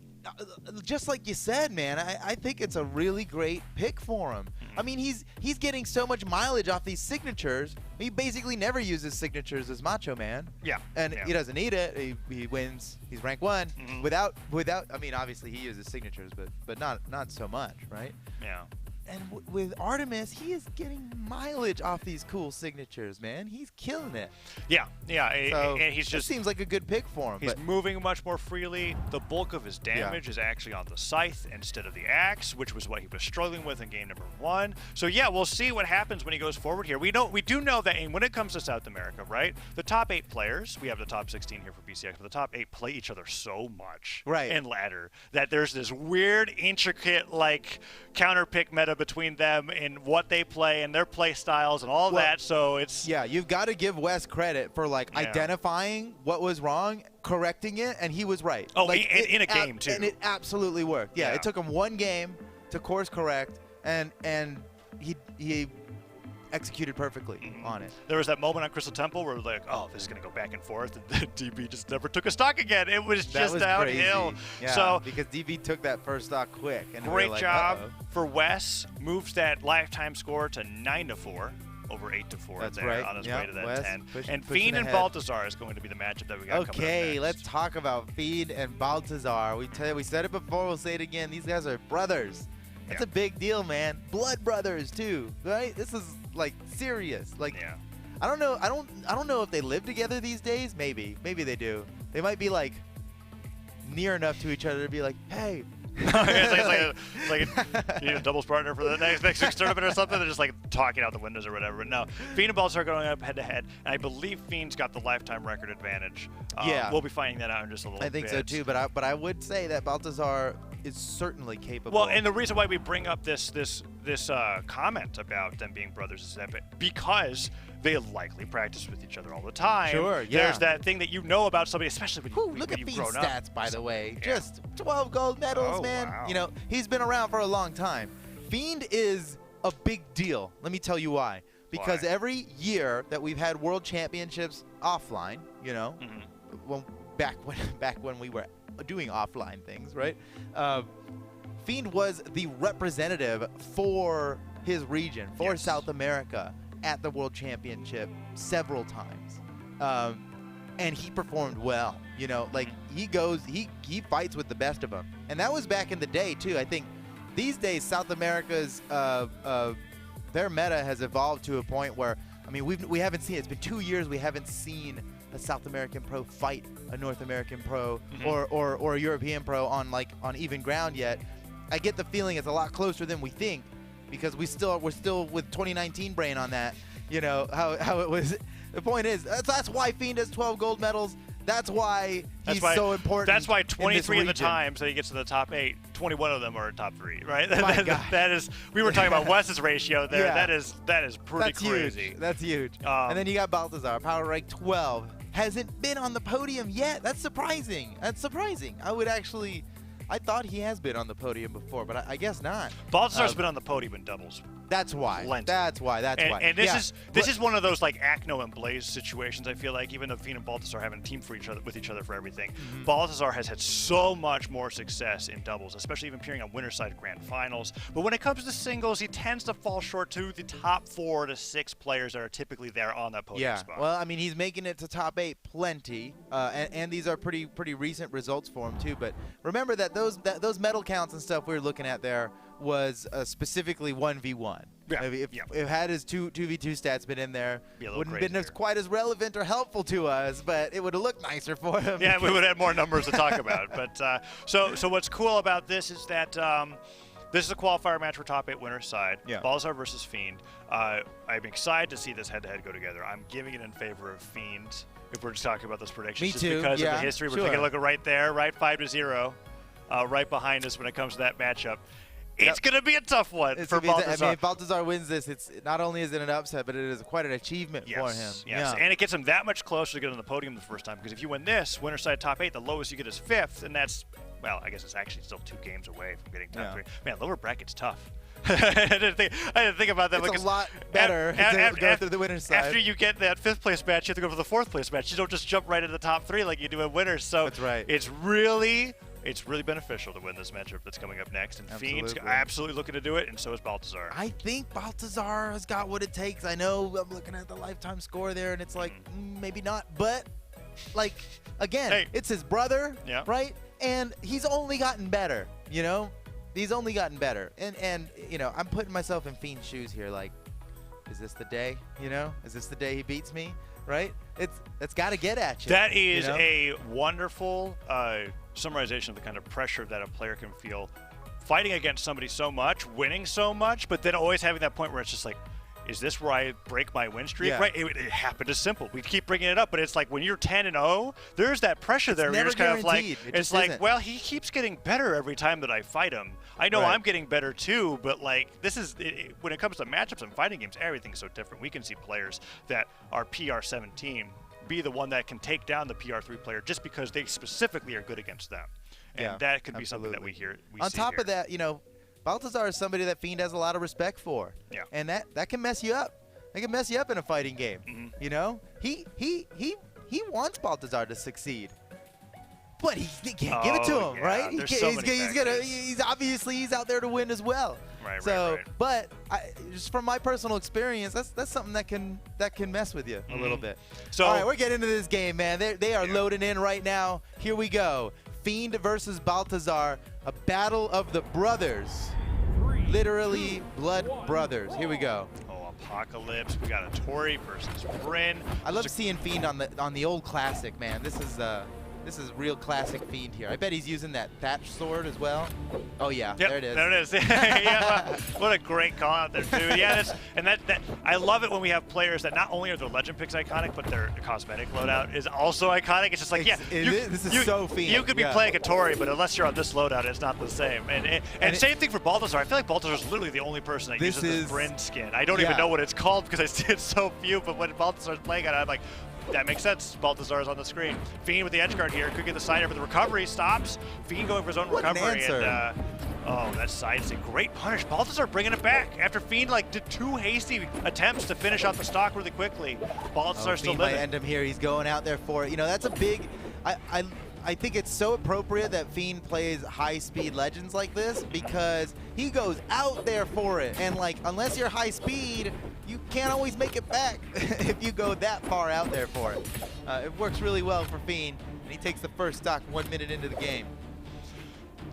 just like you said, man, I think it's a really great pick for him. I mean, he's getting so much mileage off these signatures. He basically never uses signatures as Macho Man. Yeah. And he doesn't need it. He wins. He's rank 1. Without. I mean, obviously he uses signatures, but not so much, right? Yeah. And with Artemis, he is getting mileage off these cool signatures, man. He's killing it. Yeah. So and he's just seems like a good pick for him. He's moving much more freely. The bulk of his damage is actually on the scythe instead of the axe, which was what he was struggling with in game number 1. So yeah, we'll see what happens when he goes forward here. We do know that when it comes to South America, right? The top 8 players, we have the top 16 here for BCX, but the top 8 play each other so much in ladder that there's this weird, intricate like counter pick meta between them and what they play and their play styles and all that. So it's you've got to give Wes credit for like identifying what was wrong, correcting it, and he was right. Oh, like, in a game too. And it absolutely worked. Yeah, it took him 1 game to course correct, and he executed perfectly on it. There was that moment on Crystal Temple where like, oh, this is going to go back and forth, and then DB just never took a stock again. It was just downhill. Yeah, so because DB took that first stock quick. And great job for Wes. Moves that lifetime score to 9-4 over 8-4. That's there right. on his way to that Wes 10. pushing Fiend and ahead. Baltazar is going to be the matchup that we got coming up next. Let's talk about Fiend and Baltazar. We said it before, we'll say it again. These guys are brothers. That's a big deal, man. Blood brothers too, right? This is like serious. Like, I don't know. I don't know if they live together these days. Maybe they do. They might be like near enough to each other to be like, hey. it's like you need a doubles partner for the next week's tournament or something. They're just like talking out the windows or whatever. But no, Fiend and Baltazar going up head to head, and I believe Fiend's got the lifetime record advantage. We'll be finding that out in just a little bit. I think so too. But I would say that Baltazar is certainly capable. Well, and the reason why we bring up this comment about them being brothers is that because they likely practice with each other all the time. Sure, yeah. There's that thing that you know about somebody, especially when look at you've Fiend's grown stats, up. by the way. Just 12 gold medals, man. Wow. You know, he's been around for a long time. Fiend is a big deal. Let me tell you why. Because every year that we've had world championships offline, you know, back when we were doing offline things, right? Fiend was the representative for his region, for South America, at the World Championship several times, and he performed well. You know, like he fights with the best of them, and that was back in the day too. I think these days South America's their meta has evolved to a point where, I mean, we haven't seen. It's been 2 years we haven't seen a South American pro fight a North American pro or a European pro on even ground yet. I get the feeling it's a lot closer than we think, because we're still with 2019 brain on that. You know how it was. The point is that's why Fiend has 12 gold medals. That's why he's so important. That's why 23 of the times that he gets to the top 8, 21 of them are top 3, right? That is. We were talking about Wes's ratio there. Yeah. That is pretty crazy. Huge. That's huge. And then you got Baltazar, power rank 12, hasn't been on the podium yet. That's surprising. I thought he has been on the podium before, but I guess not. Baltazar's been on the podium in doubles. That's why. Plenty. That's why. And this is one of those like Acno and Blaze situations. I feel like even though Fiend and Baltazar haven't teamed with each other for everything, Baltazar has had so much more success in doubles, especially even appearing on winner side grand finals. But when it comes to singles, he tends to fall short to the top 4 to 6 players that are typically there on that podium spot. Well, I mean, he's making it to top 8 plenty, and these are pretty recent results for him too. But remember that those medal counts and stuff we were looking at there was specifically 1v1. Yeah. If had his 2v2 stats been in there, wouldn't have been crazier. quite as relevant or helpful to us, but it would have looked nicer for him. Yeah, we would have had more numbers to talk about. But so what's cool about this is that this is a qualifier match for top 8 winner side. Yeah. Baltazar versus Fiend. I'm excited to see this head-to-head go together. I'm giving it in favor of Fiend if we're just talking about those predictions. Me too. Because yeah, of the history. We're sure. taking a look at right there, right 5-0, right behind us when it comes to that matchup. It's going to be a tough one for Baltazar. I mean, if Baltazar wins this, it's not only is it an upset, but it is quite an achievement for him. Yes, yeah. And it gets him that much closer to getting on the podium the first time. Because if you win this, winner side top 8, the lowest you get is 5th, and that's, well, I guess it's actually still 2 games away from getting top 3. Man, lower bracket's tough. I didn't think about that. It's a lot better to go through the winner's side. After you get that 5th place match, you have to go for the 4th place match. You don't just jump right into the top 3 like you do in winners. So that's right. It's really it's really beneficial to win this matchup that's coming up next. And Absolutely. Fiend's absolutely looking to do it, and so is Baltazar. I think Baltazar has got what it takes. I know I'm looking at the lifetime score there, and it's like, maybe not. But, like, again, it's his brother, right? And he's only gotten better, you know? He's only gotten better. And you know, I'm putting myself in Fiend's shoes here, like, is this the day, you know? Is this the day he beats me, right? It's got to get at you. That is, you know? a wonderful summarization of the kind of pressure that a player can feel fighting against somebody so much, winning so much, but then always having that point where it's just like, is this where I break my win streak? Yeah. Right? It happened as simple. We keep bringing it up, but it's like when you're 10-0, there's that pressure there. It's Where you're just kind of like, guaranteed. it's like, well, he keeps getting better every time that I fight him. I know I'm getting better too, but like this is when it comes to matchups and fighting games, everything's so different. We can see players that are PR17 be the one that can take down the PR3 player just because they specifically are good against them, and that could be something that we hear. On top of that, you know, Baltazar is somebody that Fiend has a lot of respect for. Yeah. And that can mess you up. It can mess you up in a fighting game. You know? He wants Baltazar to succeed. But he can't give it to him, right? He's obviously out there to win as well. Right. But just from my personal experience, that's something that can mess with you a little bit. So all right, we're getting into this game, man. They are loading in right now. Here we go. Fiend versus Baltazar, a battle of the brothers. Literally blood brothers. Here we go. Oh, Apocalypse. We got a Tori versus Bryn. I love seeing Fiend on the old classic, man. This is real classic Fiend here. I bet he's using that thatch sword as well. Oh yeah, there it is. There it is. Yeah, what a great call out there, dude. Yeah, that I love it when we have players that not only are their legend picks iconic, but their cosmetic loadout is also iconic. It's just like, this is so Fiend. You could be playing a Tori, but unless you're on this loadout, it's not the same. And same thing for Baltazar. I feel like Baltazar is literally the only person that uses this Bryn skin. I don't even know what it's called because I see it so few, but when Baltazar's playing it, I'm like, that makes sense. Baltazar is on the screen. Fiend with the edge guard here. Could get the side air for the recovery. Stops. Fiend going for his own recovery. And, oh, that side is a great punish. Baltazar bringing it back after Fiend did 2 hasty attempts to finish off the stock really quickly. Baltazar still Fiend living. might end him here. He's going out there for it. You know, that's a big. I think it's so appropriate that Fiend plays high-speed legends like this because he goes out there for it. And, like, unless you're high-speed, you can't always make it back if you go that far out there for it. It works really well for Fiend, and he takes the first stock 1 minute into the game.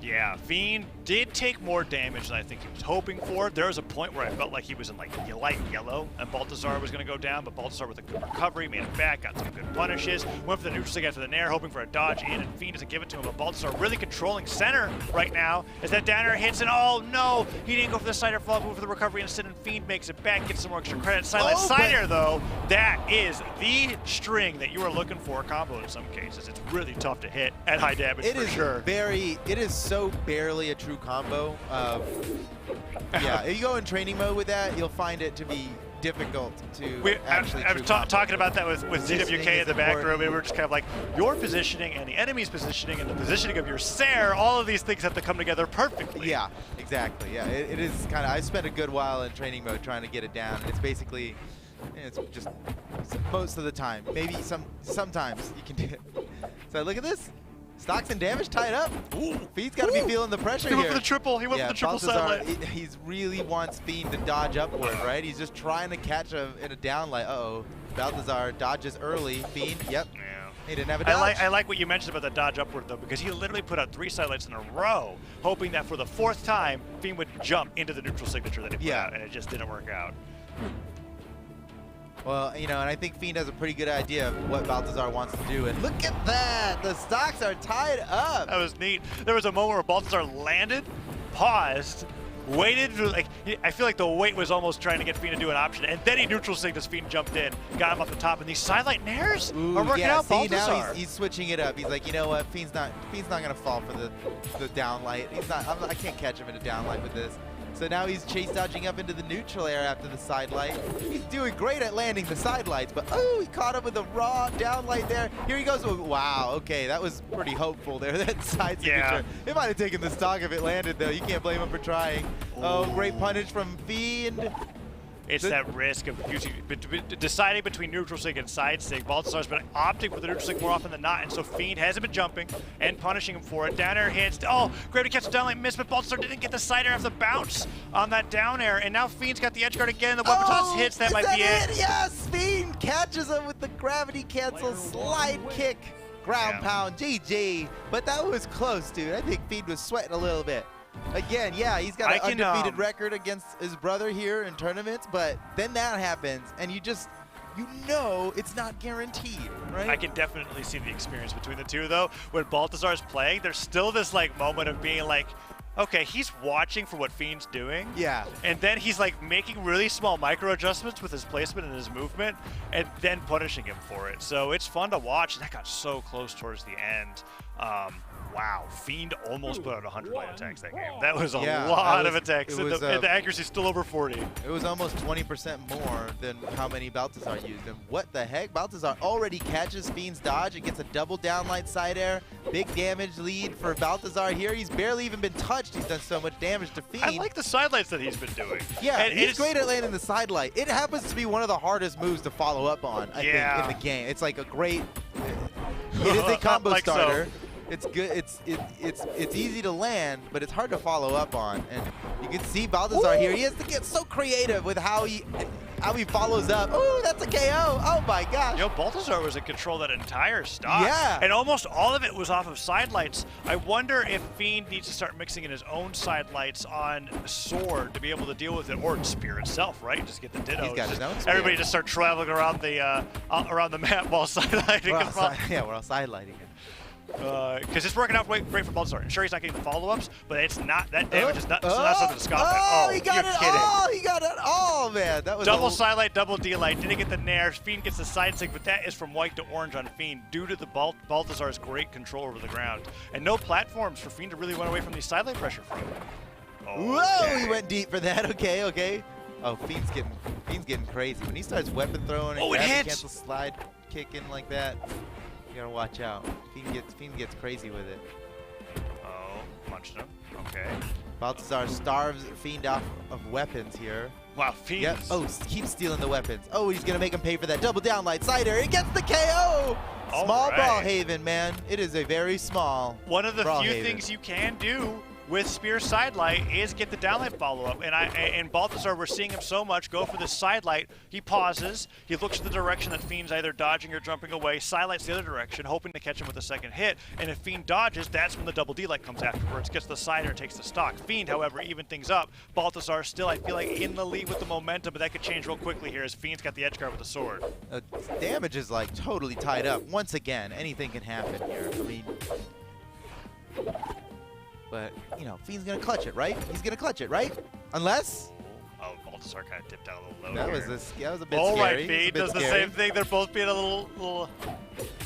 Yeah, Fiend did take more damage than I think he was hoping for. There was a point where I felt like he was in light yellow and Baltazar was going to go down, but Baltazar with a good recovery, made it back, got some good punishes, went for the neutral stick after the nair, hoping for a dodge in, and Fiend doesn't give it to him, but Baltazar really controlling center right now as that down air hits, and oh no, he didn't go for the side air follow move for the recovery instead, and Fiend makes it back, gets some more extra credit. Side air though, that is the string that you are looking for combo in some cases. It's really tough to hit at high damage for sure. It is so barely a true combo. Yeah, if you go in training mode with that, you'll find it to be difficult to actually I was talking about that with ZWK in the back room, and we're just kind of like, your positioning and the enemy's positioning and the positioning of your Sair, all of these things have to come together perfectly. Yeah, exactly. Yeah, it is kind of, I spent a good while in training mode trying to get it down. It's basically, it's just most of the time. Maybe sometimes you can do it. So look at this. Stocks and damage tied up. Fiend's got to be feeling the pressure here. He went for the triple. He went for the triple satellite. He really wants Fiend to dodge upward, right? He's just trying to catch him in a down light. Uh-oh. Baltazar dodges early. Fiend, yep. Yeah. He didn't have a dodge. I like what you mentioned about the dodge upward, though, because he literally put out 3 sidelights in a row, hoping that for the 4th time, Fiend would jump into the neutral signature that he put out, and it just didn't work out. Well, you know, and I think Fiend has a pretty good idea of what Baltazar wants to do. And look at that! The stocks are tied up! That was neat. There was a moment where Baltazar landed, paused, waited for, like, I feel like the wait was almost trying to get Fiend to do an option, and then he neutral signed as Fiend jumped in, got him off the top, and these sidelight nairs are working out. See, Baltazar. Now he's switching it up. He's like, you know what? Fiend's not gonna fall for the down light. I can't catch him in a down light with this. So now he's chase dodging up into the neutral air after the side light. He's doing great at landing the side lights, but oh, he caught him with a raw down light there. Here he goes. Oh, wow, okay, that was pretty hopeful there, that side signature. It might have taken the stock if it landed, though. You can't blame him for trying. Oh, great punish from Fiend. It's that risk of deciding between neutral sig and side sig. Baltazar's been opting for the neutral sig more often than not, and so Fiend hasn't been jumping and punishing him for it. Down air hits. Oh, Gravity catches down like miss, but Baltazar didn't get the side air off the bounce on that down air, and now Fiend's got the edge guard again. The weapon toss hits. That might be it. Yes, Fiend catches him with the gravity cancel slide kick. Ground pound, GG. But that was close, dude. I think Fiend was sweating a little bit. Again, yeah, he's got an undefeated record against his brother here in tournaments, but then that happens, and you know it's not guaranteed, right? I can definitely see the experience between the two, though. When Baltazar's playing, there's still this like moment of being like, okay, he's watching for what Fiend's doing. Yeah. And then he's like making really small micro adjustments with his placement and his movement, and then punishing him for it. So it's fun to watch. That got so close towards the end. Wow, Fiend almost put out 100 light attacks that game. That was a lot of attacks, and the accuracy's still over 40. It was almost 20% more than how many Baltazar used. And what the heck? Baltazar already catches Fiend's dodge and gets a double down light side air. Big damage lead for Baltazar here. He's barely even been touched. He's done so much damage to Fiend. I like the side lights that he's been doing. Yeah, and he's great at landing the side light. It happens to be one of the hardest moves to follow up on, I think, in the game. It's like a great, it is a combo starter. It's good. It's easy to land, but it's hard to follow up on. And you can see Baltazar here. He has to get so creative with how he follows up. Ooh, that's a KO. Oh my gosh. Yo, Baltazar was in control that entire stock. Yeah. And almost all of it was off of side lights. I wonder if Fiend needs to start mixing in his own side lights on Sword to be able to deal with it, or Spear itself, right? Just get the dittos. He's got his own Spear. Everybody just start traveling around the map while side lighting. Yeah, we're all side lighting it. Because it's working out great for Baltazar. I'm sure he's not getting the follow-ups, but it's not, that damage is not something to scoff at. Oh, he got it all! He got it all, man. That was double side light, double D light. Didn't get the nair. Fiend gets the side sig, but that is from white to orange on Fiend due to the Baltazar's great control over the ground. And no platforms for Fiend to really run away from the side light pressure from. Whoa, he went deep for that. Okay. Oh, Fiend's getting crazy. When he starts weapon throwing and cancel slide kicking like that, you gotta watch out. Fiend gets crazy with it. Oh, punched him. Okay. Baltazar starves Fiend off of weapons here. Wow, Fiend. Yep. Oh, keep stealing the weapons. Oh, he's gonna make him pay for that double down light side air. He gets the KO. Small Brawlhalla, man. It is a very small. One of the few things you can do with Spear side light is get the downlight follow-up. And Baltazar, we're seeing him so much go for the side light. He pauses, he looks at the direction that Fiend's either dodging or jumping away, side lights the other direction, hoping to catch him with a second hit. And if Fiend dodges, that's when the double D light comes afterwards, gets the side air, takes the stock. Fiend, however, even things up. Baltazar still, I feel like, in the lead with the momentum, but that could change real quickly here as Fiend's got the edge guard with the sword. Damage is like totally tied up. Once again, anything can happen here. I mean, but, you know, Fiend's going to clutch it, right? He's going to clutch it, right? Unless... Oh, Baltazar kind of dipped out a little low that here. was a bit All scary. right, Fiend does the same thing. They're both being a little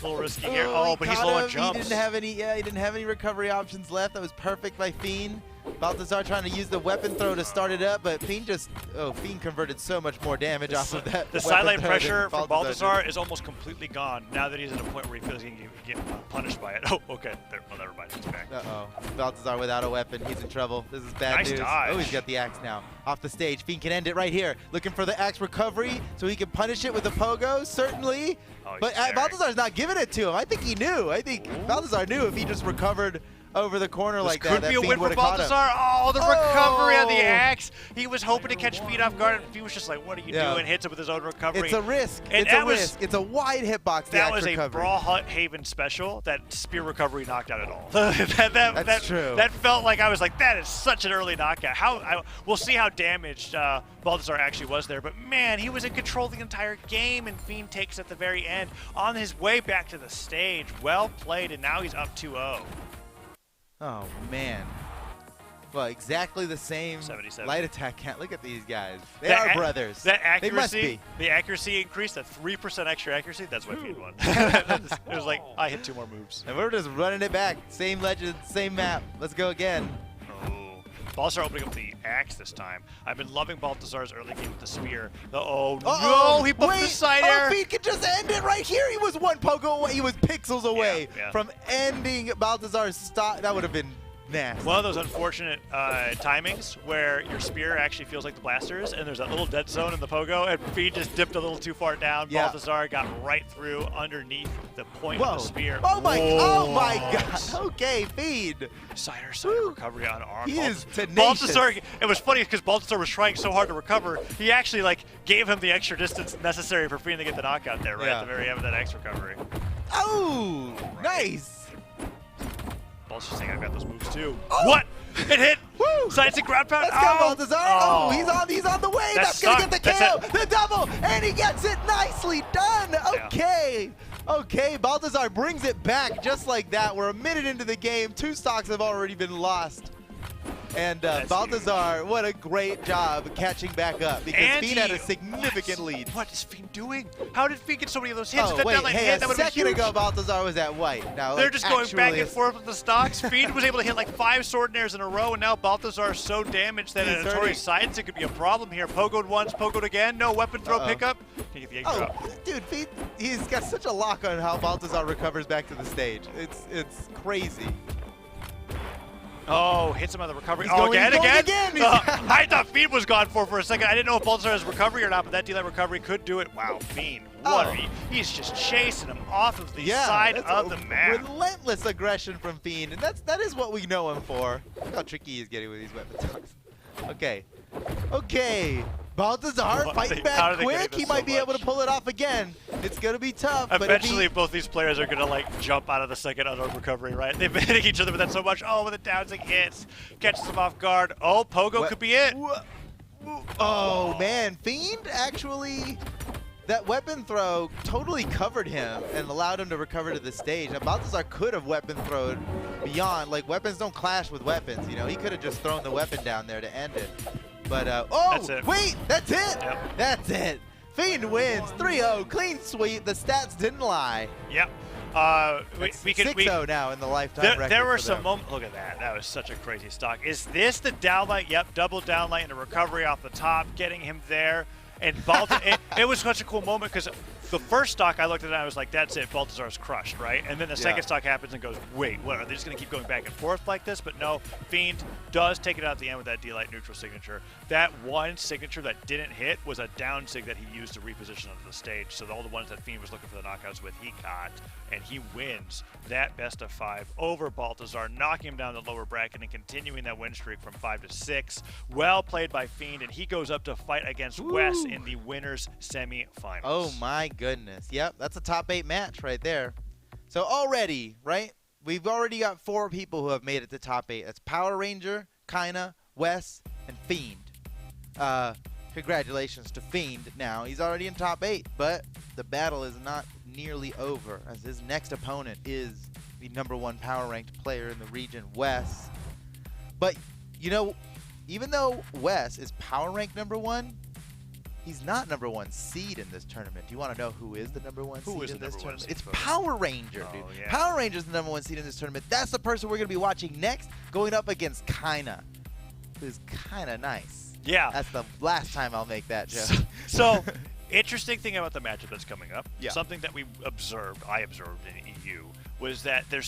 risky here. Oh, but he's low on jumps. He didn't have any recovery options left. That was perfect by Fiend. Baltazar trying to use the weapon throw to start it up, but Fiend Fiend converted so much more damage off of that. The side light pressure from Baltazar is almost completely gone now that he's at a point where he feels he can get punished by it. Oh, okay. Never mind. He's back. Uh-oh. Baltazar without a weapon. He's in trouble. This is bad news. Dodge. Oh, he's got the axe now. Off the stage. Fiend can end it right here. Looking for the axe recovery so he can punish it with the pogo, certainly. Oh, but Baltazar's not giving it to him. I think he knew. I think Baltazar knew if he just recovered over the corner like that. Could be a win for Baltazar. Oh, the recovery on the axe. He was hoping to catch Fiend off guard, and Fiend was just like, what are you doing? Hits it with his own recovery. It's a risk. And it's a risk. It's a wide hitbox. That was a Brawlhalla special that Spear recovery knocked out at all. That's true. That felt like I was like, that is such an early knockout. We'll see how damaged Baltazar actually was there. But man, he was in control the entire game, and Fiend takes at the very end on his way back to the stage. Well played, and now he's up 2-0. Oh, man. Well, exactly the same 77. light attack count. Look at these guys. They are brothers. That accuracy, they must be. The accuracy increased, that 3% extra accuracy, that's why Fiend won. It was like, I hit 2 more moves. And we're just running it back. Same legend, same map. Let's go again. Oh. Baltazar opening up the axe this time. I've been loving Baltazar's early game with the spear. No, he booked the side air. Fiend could just end it right here. He was one pogo away. He was pixels away from ending Baltazar's stock. That would have been nasty. One of those unfortunate timings where your spear actually feels like the blasters, and there's that little dead zone in the pogo, and Fiend just dipped a little too far down. Yeah. Balthazar got right through underneath the point Whoa. of the spear. Oh my God. Okay, Fiend. Side recovery on arm. He is tenacious. Balthazar, it was funny because Balthazar was trying so hard to recover, he actually like gave him the extra distance necessary for Fiend to get the knockout there right at the very end of that X recovery. Oh, nice. Balthazar saying I've got those moves too. Oh. What? It hit! Woo! Side stick ground pound. Let's go, Balthazar. Oh, he's on the way. That's gonna get the KO. It. The double, and he gets it nicely done. Okay. Yeah. Okay, Balthazar brings it back just like that. We're a minute into the game. 2 stocks have already been lost. And Balthazar, what a great job catching back up because Fiend had a significant lead. What is Fiend doing? How did Fiend get so many of those hits? Oh, wait, hey, a second ago Balthazar was at white. Now, they're just going back and forth with the stocks. Fiend was able to hit like 5 sword nairs in a row, and now Balthazar is so damaged that a notorious side stick could be a problem here. Pogoed once, pogoed again. No weapon throw pickup. Can you get the egg drop? Dude, Fiend, he's got such a lock on how Balthazar recovers back to the stage. It's crazy. Oh, hits him on the recovery. He's again. I thought Fiend was gone for a second. I didn't know if Balthazar has recovery or not, but that D-Light recovery could do it. Wow, Fiend. He's just chasing him off of the side of the map. Relentless aggression from Fiend, and that is what we know him for. Look how tricky he's getting with these weapon talks. Okay. Okay. Balthazar fighting back quick. He might be able to pull it off again. It's going to be tough. Eventually, both these players are going to like jump out of the second unarmed recovery, right? They've been hitting each other with that so much. Oh, with the downsing hits. Catches them off guard. Oh, Pogo could be it. Oh, man. Fiend actually, that weapon throw totally covered him and allowed him to recover to the stage. Now, Balthazar could have weapon thrown beyond. Like, weapons don't clash with weapons, you know? He could have just thrown the weapon down there to end it. But, wait, that's it. Yep. That's it. Fiend wins 3-0, clean sweep. The stats didn't lie. Yep. We can 6-0 now in the lifetime record. There were some moments. Look at that. That was such a crazy stock. Is this the downlight? Yep, double downlight and a recovery off the top, getting him there. And it was such a cool moment because the first stock I looked at and I was like, that's it, Balthazar's crushed, right? And then the second stock happens and goes, wait, what, are they just going to keep going back and forth like this? But no, Fiend does take it out at the end with that D-Light neutral signature. That one signature that didn't hit was a down sig that he used to reposition onto the stage. So all the ones that Fiend was looking for the knockouts with, he caught, and he wins that best of 5 over Balthazar, knocking him down the lower bracket and continuing that win streak from 5 to 6. Well played by Fiend, and he goes up to fight against Wes in the winners semi-finals. Oh my goodness. Yep, that's a top 8 match right there. So already, right? We've already got 4 people who have made it to top 8. That's Power Ranger, Kaina, Wes, and Fiend. Congratulations to Fiend now. He's already in top 8, but the battle is not nearly over as his next opponent is the #1 power ranked player in the region, Wes. But, you know, even though Wes is power ranked #1, he's not #1 seed in this tournament. Do you want to know who is the #1 seed in this tournament? It's Power Ranger, dude. Yeah. Power Ranger's the #1 seed in this tournament. That's the person we're going to be watching next, going up against Kaina, who's kind of nice. Yeah. That's the last time I'll make that joke. So interesting thing about the matchup that's coming up, Yeah. something that I observed in EU, was that there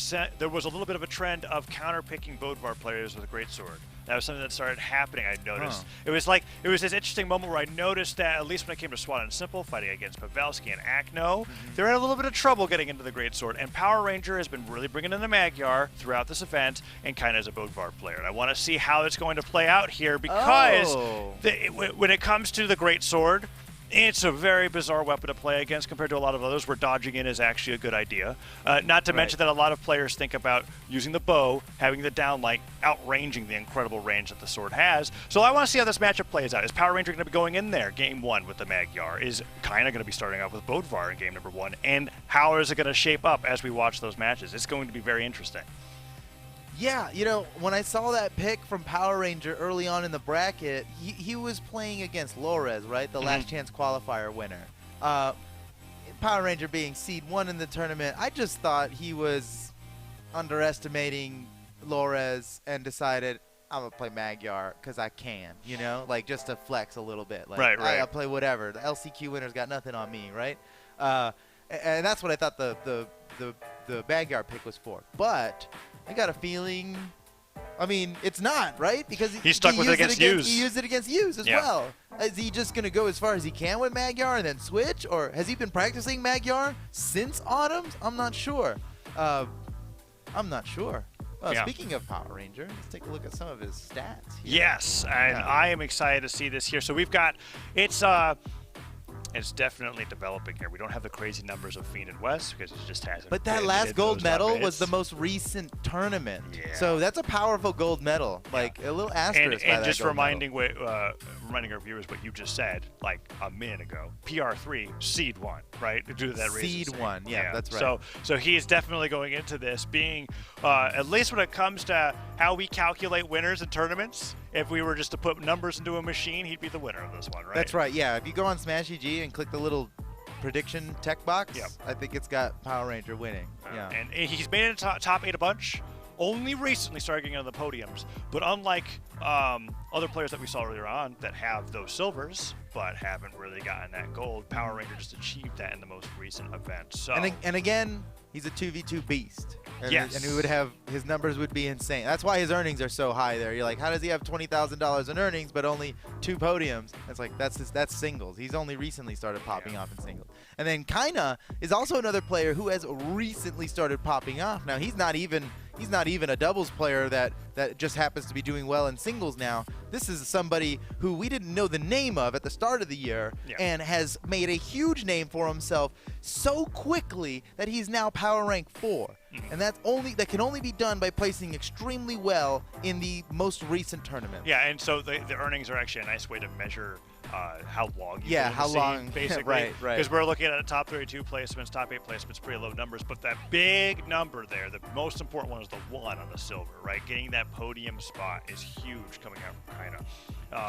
was a little bit of a trend of counter-picking Bodvar players with a greatsword. That was something that started happening, I noticed. It was this interesting moment where I noticed that, at least when it came to SWAT and Simple, fighting against Pavelski and Akno, they're in a little bit of trouble getting into the greatsword. And Power Ranger has been really bringing in the Magyar throughout this event, and kind of as a Bodvar player. And I want to see how it's going to play out here because when it comes to the greatsword, it's a very bizarre weapon to play against compared to a lot of others where dodging in is actually a good idea. Not to mention that a lot of players think about using the bow, having the downlight, outranging the incredible range that the sword has. So I want to see how this matchup plays out. Is Power Ranger going to be going in there game 1 with the Magyar? Is Kaina going to be starting off with Bodvar in game #1? And how is it going to shape up as we watch those matches? It's going to be very interesting. Yeah, you know, when I saw that pick from Power Ranger early on in the bracket, he was playing against Lores, right? The last chance qualifier winner. Power Ranger being seed 1 in the tournament, I just thought he was underestimating Lores and decided, I'm going to play Magyar because I can, you know? Like, just to flex a little bit. Like, right. I'll play whatever. The LCQ winner's got nothing on me, right? And that's what I thought the Magyar pick was for. But I got a feeling I mean, it's not, right? Because he's stuck with it against Hughes. He used it against Hughes as well. Is he just going to go as far as he can with Magyar and then switch? Or has he been practicing Magyar since Autumn's? I'm not sure. Speaking of Power Ranger, let's take a look at some of his stats here. Yes, and I am excited to see this here. So we've got, it's definitely developing here. We don't have the crazy numbers of Fiend and West because it just hasn't. But that last gold medal was the most recent tournament. Yeah. So that's a powerful gold medal. Like a little asterisk. And just reminding our viewers what you just said like a minute ago. PR3, Seed 1, right? Due to that reason. Seed 1, yeah, that's right. So he is definitely going into this being, at least when it comes to how we calculate winners in tournaments, if we were just to put numbers into a machine, he'd be the winner of this one, right? That's right, yeah. If you go on Smash EG and click the little prediction tech box, I think it's got Power Ranger winning. Yeah. And he's made it to top 8 a bunch. Only recently started getting on the podiums, but unlike other players that we saw earlier on that have those silvers but haven't really gotten that gold, Power Ranger just achieved that in the most recent event. So and again, he's a 2v2 beast. And, yes. And he would have, his numbers would be insane. That's why his earnings are so high there. You're like, how does he have $20,000 in earnings but only 2 podiums? It's like, that's singles. He's only recently started popping off in singles. And then Kaina is also another player who has recently started popping off. Now, he's not even a doubles player that just happens to be doing well in singles now. This is somebody who we didn't know the name of at the start of the year and has made a huge name for himself so quickly that he's now power rank 4. And that can only be done by placing extremely well in the most recent tournament. Yeah, and so the earnings are actually a nice way to measure how long you how long, basically. right. Because we're looking at top 32 placements, top 8 placements, pretty low numbers, but that big number there, the most important one is the 1 on the silver, right? Getting that podium spot is huge coming out from Kaina.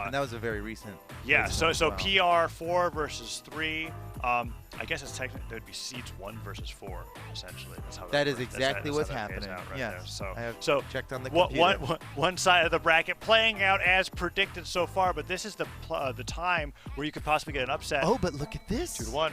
And that was a very recent. Yeah, so PR 4 versus 3. I guess it's technically there would be seeds 1 versus 4 essentially. That's how that is exactly what's happening. Yes. I have checked on the computer. One side of the bracket playing out as predicted so far, but this is the time where you could possibly get an upset. Oh, but look at this. 2-1.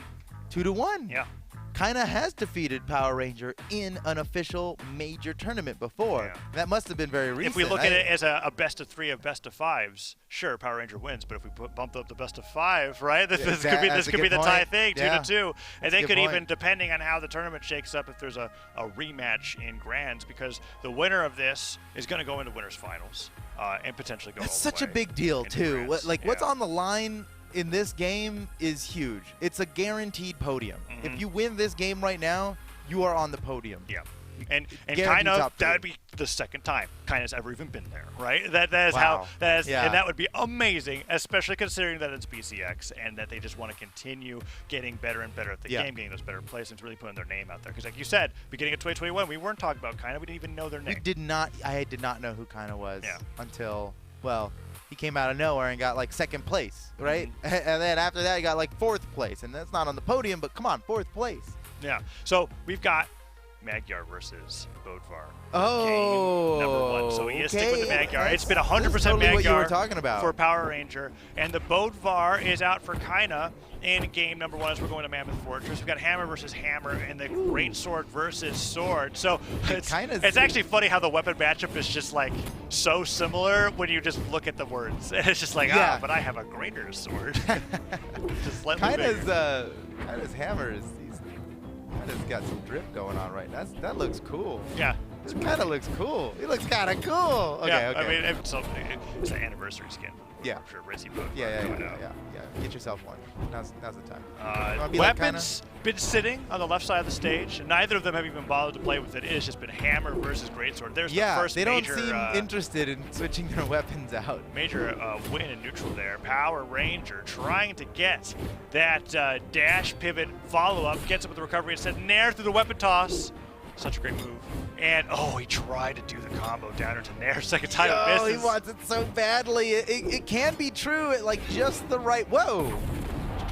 2-1. Yeah. Kaina has defeated Power Ranger in an official major tournament before. Yeah. That must have been very recent. If we look at it as a best of 3 of best of 5s, sure, Power Ranger wins. But if we bumped up the best of 5, right? This could be the tie thing, 2-2. And they could even, depending on how the tournament shakes up, if there's a rematch in Grands, because the winner of this is going to go into winners finals and potentially go. That's such a big deal too. What's on the line in this game is huge. It's a guaranteed podium. If you win this game right now, you are on the podium. Yeah. And kind of that would be the second time Kaina's ever even been there, right? That is how that is, and that would be amazing, especially considering that it's BCX and that they just want to continue getting better and better at the game, getting those better placements, really putting their name out there. Because like you said, beginning of 2021, we weren't talking about Kaina. We didn't even know their name. I did not know who Kaina was until, well, he came out of nowhere and got like 2nd place, right? And then after that, he got like 4th place. And that's not on the podium, but come on, 4th place. Yeah. So we've got Magyar versus Bodvar. Oh, game number 1. So he is sticking with the Magyar. It's been 100% totally Magyar what you were talking about. for Power Ranger. And the Bodvar is out for Kaina in game number 1 as we're going to Mammoth Fortress. We've got Hammer versus Hammer and the Great Sword versus Sword. So it's actually funny how the weapon matchup is just like so similar when you just look at the words. It's just like, but I have a greater sword. Just let me Kaina's Hammer is Kaina's got some drip going on right now. That looks cool. Yeah. It kind of looks cool. He looks kind of cool. Okay, I mean, it's an anniversary skin. Yeah. I'm sure Rizzy put. Yeah. Get yourself one. Now's the time. Weapons been sitting on the left side of the stage. Neither of them have even bothered to play with it. It has just been Hammer versus Greatsword. There's the first they major, don't seem interested in switching their weapons out. Major win in neutral there. Power Ranger trying to get that dash pivot follow-up. Gets it with the recovery instead. Nair through the weapon toss. Such a great move. And, he tried to do the combo down into Nair. Second time it misses. He wants it so badly. It can be true at, like, just the right... Whoa.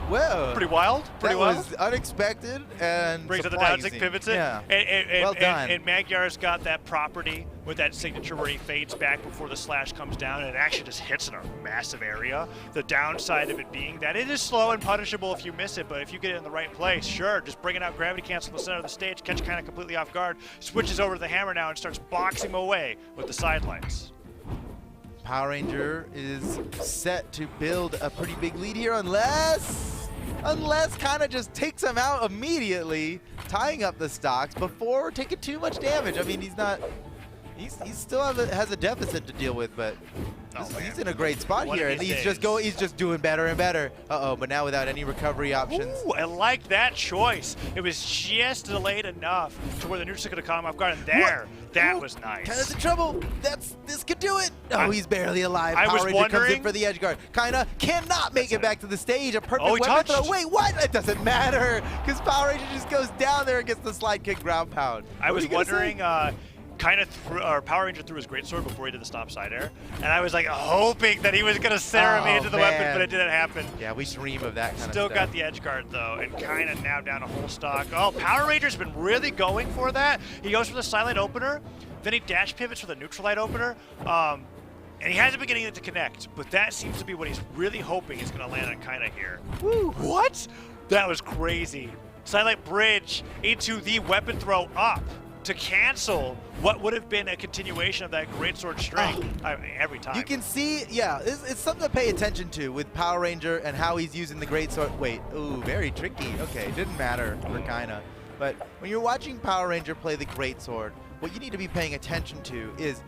Whoa. Pretty wild. Pretty that wild. was unexpected and brings up the down surprising. pivots it. Yeah. And, done. And Magyar's got that property with that signature where he fades back before the slash comes down, and it actually just hits in a massive area. The downside of it being that it is slow and punishable if you miss it, but if you get it in the right place, sure, just bringing out gravity cancel in the center of the stage, catch kind of completely off guard, switches over to the hammer now and starts boxing away with the sidelines. Power Ranger is set to build a pretty big lead here unless kind of just takes him out immediately, tying up the stocks before taking too much damage. I mean, he still has a deficit to deal with, but he's in a great spot here, and he's just doing better and better. But now without any recovery options. Ooh, I like that choice. It was just delayed enough to where the neutral could have caught him off guard, and there, that was nice. Kinda's in trouble. This could do it. Oh, he's barely alive. I was Power Ranger wondering. comes in for the edge guard. Kinda cannot make it back to the stage. A perfect he weapon touched. throw. Wait, what? It doesn't matter, because Power Ranger just goes down there and gets the slide kick ground pound. I was wondering. Power Ranger threw his greatsword before he did the stomp side air, and I was like hoping that he was gonna serenade to the weapon, but it didn't happen. Yeah, we dream of that kind of Still stuff. got the edge guard though, and kind of now down a whole stock. Oh, Power Ranger's been really going for that. He goes for the silent opener, then he dash pivots for the neutral light opener, and he hasn't been getting it to connect, but that seems to be what he's really hoping is gonna land on Kinda here. Woo. What? That was crazy. Silent bridge into the weapon throw up to cancel what would have been a continuation of that greatsword string every time. You can see, yeah, it's something to pay attention to with Power Ranger and how he's using the greatsword. Wait, ooh, very tricky. Okay, didn't matter for Kinda. But when you're watching Power Ranger play the greatsword, what you need to be paying attention to is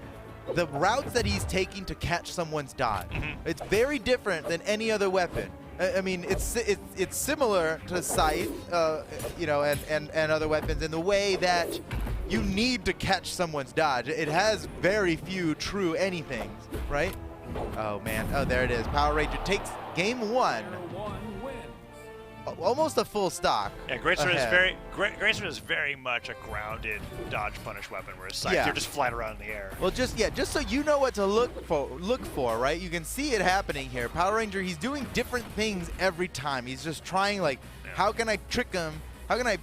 the routes that he's taking to catch someone's dodge. It's very different than any other weapon. I mean, it's similar to Scythe, you know, and other weapons in the way that you need to catch someone's dodge. It has very few true anythings, right? Oh man, oh there it is. Power Ranger takes game one. Almost a full stock. Yeah, Greatsword is very much a grounded dodge punish weapon, whereas Scythe, you're just flying around in the air. Well, just so you know what to look for, right? You can see it happening here. Power Ranger, he's doing different things every time. He's just trying, like, how can I trick him? How can I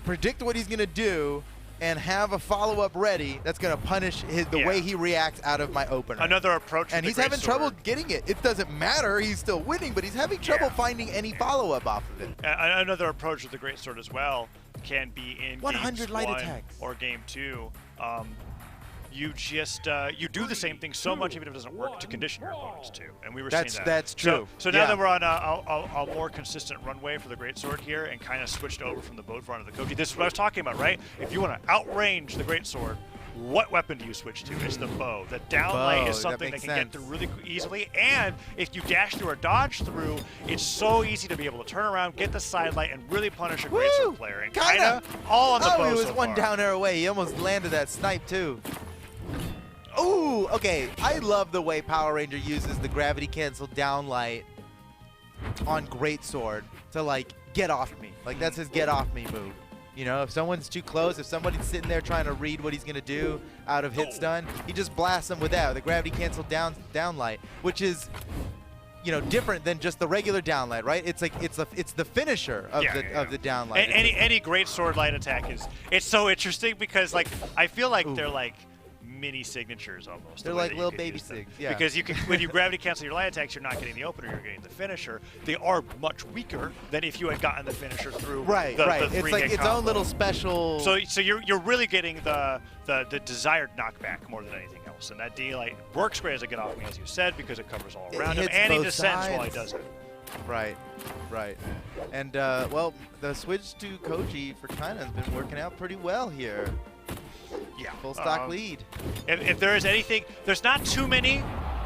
predict what he's gonna do and have a follow-up ready that's going to punish the way he reacts out of my opener. Another approach. And he's having trouble getting it. It doesn't matter. He's still winning, but he's having trouble finding any follow-up off of it. Another approach with the greatsword as well can be in 100 games light 1 attacks or game 2. You just you do the same thing so much even if it doesn't work to condition your opponents to, and we were seeing that. That's true. So now that we're on a more consistent runway for the greatsword here, and kind of switched over from the bow front to the Koji. This is what I was talking about, right? If you want to outrange the greatsword, what weapon do you switch to? It's the bow. The downlight is something that can get through really easily, and if you dash through or dodge through, it's so easy to be able to turn around, get the side light, and really punish a greatsword player. And kinda all on the bow. He was so one far. down air away. He almost landed that snipe too. Ooh, okay. I love the way Power Ranger uses the gravity cancel downlight on greatsword to like get off me. Like that's his get off me move. You know, if someone's too close, if somebody's sitting there trying to read what he's gonna do out of hit stun, he just blasts them with that, the gravity cancel downlight, which is, you know, different than just the regular downlight, right? It's like it's the finisher of the downlight. And any greatsword light attack it's so interesting because like I feel like they're like mini signatures almost. They're like little baby sigs, yeah. Because you can, when you gravity cancel your light attacks, you're not getting the opener, you're getting the finisher. They are much weaker than if you had gotten the finisher through the it's like its own little special. So you're really getting the desired knockback more than anything else, and that D-light works great as a get off me, as you said, because it covers all around him, and he descends while he does it. Right. And well, the switch to Koji for Kinda has been working out pretty well here. Yeah. Full stock lead. If there is anything, there's not too many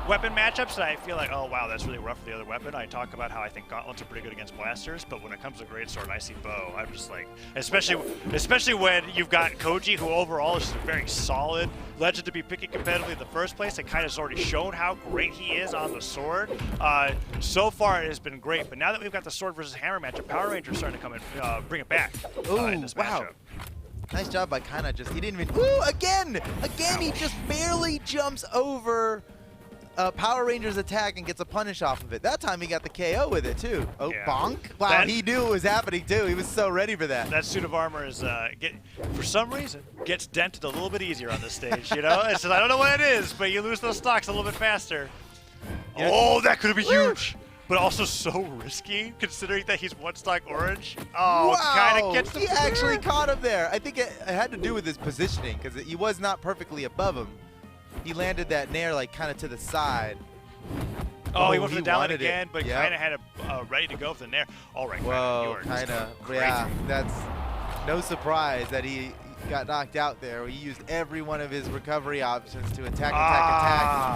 weapon matchups that I feel like, oh wow, that's really rough for the other weapon. I talk about how I think gauntlets are pretty good against blasters, but when it comes to greatsword and I see bow, I'm just like, especially when you've got Koji, who overall is just a very solid legend to be picking competitively in the first place, and kind of has already shown how great he is on the sword. So far it has been great, but now that we've got the sword versus hammer matchup, Power Ranger's starting to come and bring it back in this matchup. Nice job by Kinda he didn't even, ooh, again, he just barely jumps over Power Ranger's attack and gets a punish off of it. That time he got the KO with it too. Oh, Yeah. bonk! Wow, he knew it was happening too. He was so ready for that. That suit of armor is, for some reason, gets dented a little bit easier on this stage, you know? It's just, I don't know what it is, but you lose those stocks a little bit faster. Yeah. Oh, that could have been huge! But also so risky, considering that he's one stock orange. Oh, kind of gets he actually caught him there. I think it had to do with his positioning, because he was not perfectly above him. He landed that nair like kind of to the side. Oh, he went for the down wanted again, it. but Yep. kind of had it ready to go for the nair. All right, Whoa, you are kind of. crazy. Yeah, that's no surprise that he got knocked out there. He used every one of his recovery options to attack.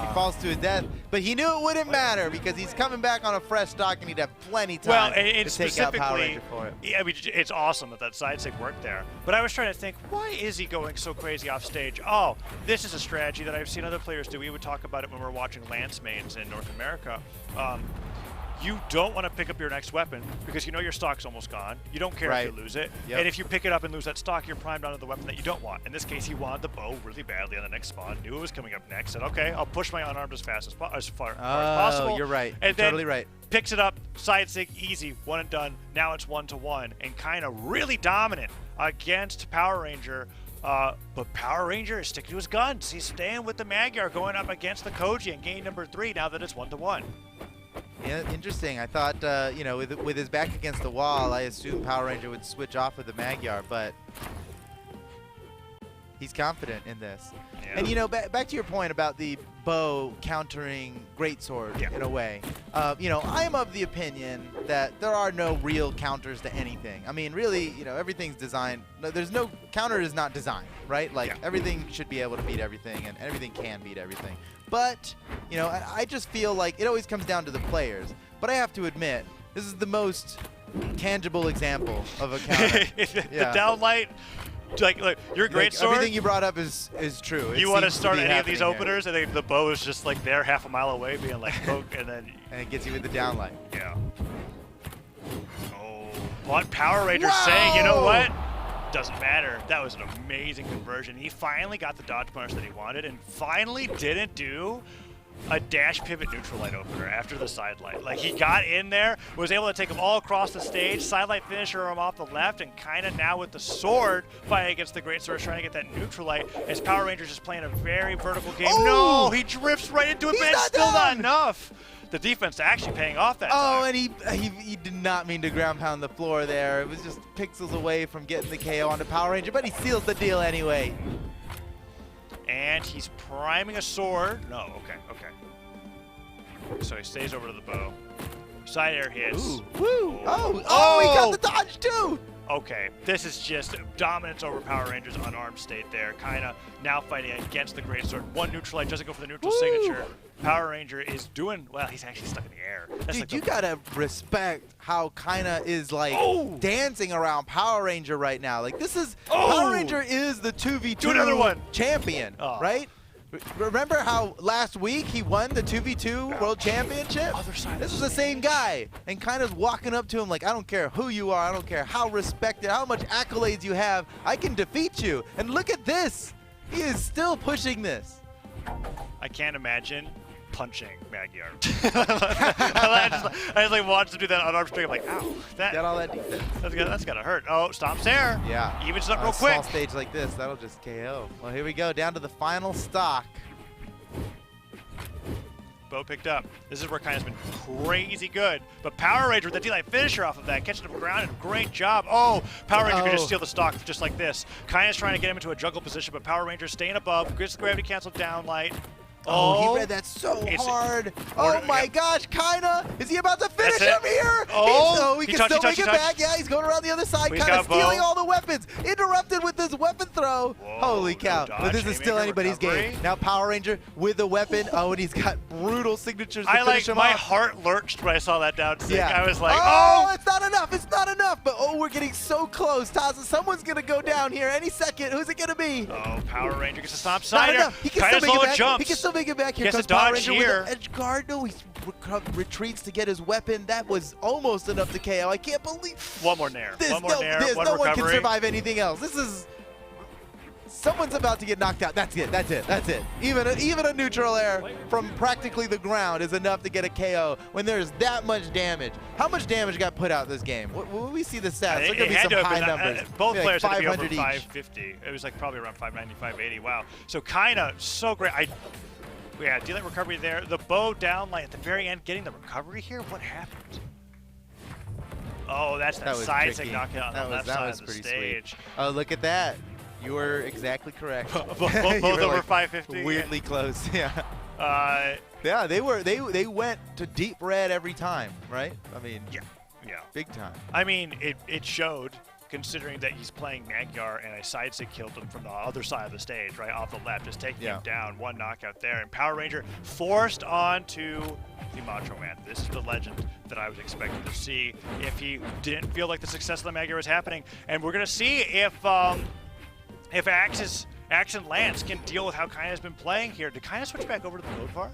He falls to his death, but he knew it wouldn't matter because he's coming back on a fresh stock and he'd have plenty time and to take out Power Ranger for it. Yeah, I mean, it's awesome that side stick worked there. But I was trying to think, why is he going so crazy off stage? Oh, this is a strategy that I've seen other players do. We would talk about it when we were watching Lance mains in North America. You don't want to pick up your next weapon because you know your stock's almost gone. You don't care if you lose it. Yep. And if you pick it up and lose that stock, you're primed onto the weapon that you don't want. In this case, he wanted the bow really badly on the next spawn, knew it was coming up next, said, okay, I'll push my unarmed as far as possible. You're right. And You're totally right. Picks it up, side stick, easy, one and done. Now it's 1-to-1 and kind of really dominant against Power Ranger. But Power Ranger is sticking to his guns. He's staying with the Magyar, going up against the Koji in game number 3 now that it's 1-to-1. Yeah, interesting. I thought, you know, with his back against the wall, I assumed Power Ranger would switch off with the Magyar, but he's confident in this. Yeah. And, you know, back to your point about the bow countering greatsword in a way. You know, I am of the opinion that there are no real counters to anything. I mean, really, you know, everything's designed. There's no counter is not designed, right? Like everything should be able to beat everything, and everything can beat everything. But, you know, I just feel like it always comes down to the players. But I have to admit, this is the most tangible example of a counter. The downlight, like your greatsword. Everything you brought up is true. You want to start any of these openers, and the bow is just like there, half a mile away, being like poke, and then and it gets you with the downlight. Yeah. Oh, but Power Ranger saying, you know what? Doesn't matter. That was an amazing conversion. He finally got the dodge punish that he wanted, and finally didn't do a dash pivot neutral light opener after the side light. Like, he got in there, was able to take him all across the stage, side light finisher him off the left, and kind of now with the sword fighting against the great sword, trying to get that neutral light as Power Ranger's just playing a very vertical game. Oh! No, he drifts right into it, but it's still not enough. The defense actually paying off that time. And he did not mean to ground pound the floor there. It was just pixels away from getting the KO onto Power Ranger, but he seals the deal anyway. And he's priming a sword. No, okay. So he stays over to the bow. Side air hits. Ooh, woo! Oh, he got the dodge too! Okay, this is just dominance over Power Rangers unarmed state there. Kind of now fighting against the greatsword. One neutral light doesn't go for the neutral signature. Power Ranger is doing, well, he's actually stuck in the air. That's Dude, like you gotta respect how Kaina is like dancing around Power Ranger right now. Like this is, Power Ranger is the 2v2 champion, right? Remember how last week he won the 2v2 World Championship? This is the same guy. And Kaina's walking up to him like, I don't care who you are, I don't care how respected, how much accolades you have, I can defeat you. And look at this. He is still pushing this. I can't imagine punching Magyar. I just like watched him do that unarmed string. I'm like, ow. Got all that defense. That's gotta hurt. Oh, stomps there. Yeah. Evens up real quick. Small stage like this, that'll just KO. Well, here we go, down to the final stock. Bow picked up. This is where Kaina's been crazy good. But Power Ranger with the D-Light finisher off of that, catching him ground, and great job. Oh, Power Ranger can just steal the stock just like this. Kaina's trying to get him into a juggle position, but Power Ranger staying above, gets the gravity cancel down light. Oh, he read that so hard. Oh my gosh, Kaina, is he about to finish him here? Oh, he can still make it back. Yeah, he's going around the other side, kind of stealing all the weapons. Interrupted with this weapon throw. Whoa, holy cow. But this is still anybody's game. Now Power Ranger with a weapon. Oh, and he's got brutal signatures to finish him off. My heart lurched when I saw that down stick. Yeah. I was like, oh, it's not enough. It's not enough. But we're getting so close. Taza, someone's going to go down here any second. Who's it going to be? Oh, Power Ranger gets a stomp side. He can still make it back. He can still make it back. Here comes Power Ranger with an edge guard. No, he retreats to get his weapon. That was almost enough to KO. I can't believe. One more nair. No one can survive anything else. This is someone's about to get knocked out. That's it. That's it. That's it. Even a neutral air from practically the ground is enough to get a KO when there's that much damage. How much damage got put out this game? When we see the stats, there's gonna be some high numbers. Both players like had to be over 500 each. 550. It was like probably around 590, 580. Wow. So kinda so great. Yeah, dealing recovery there. The bow down like at the very end, getting the recovery here. What happened? Oh, that's that side stick knockout on the left side of the stage. Sweet. Oh, look at that. You were exactly correct. Both over like 550. Weirdly close. Yeah. Yeah, they went to deep red every time, right? I mean, yeah, big time. I mean, it showed, considering that he's playing Magyar and a side stick killed him from the other side of the stage, right off the left, just taking him down. One knockout there, and Power Ranger forced onto the Macho Man. This is the legend that I was expecting to see if he didn't feel like the success of the Magyar was happening, and we're gonna see if Axe and Lance can deal with how Kaina's been playing here. Did Kaina switch back over to the Bodvar?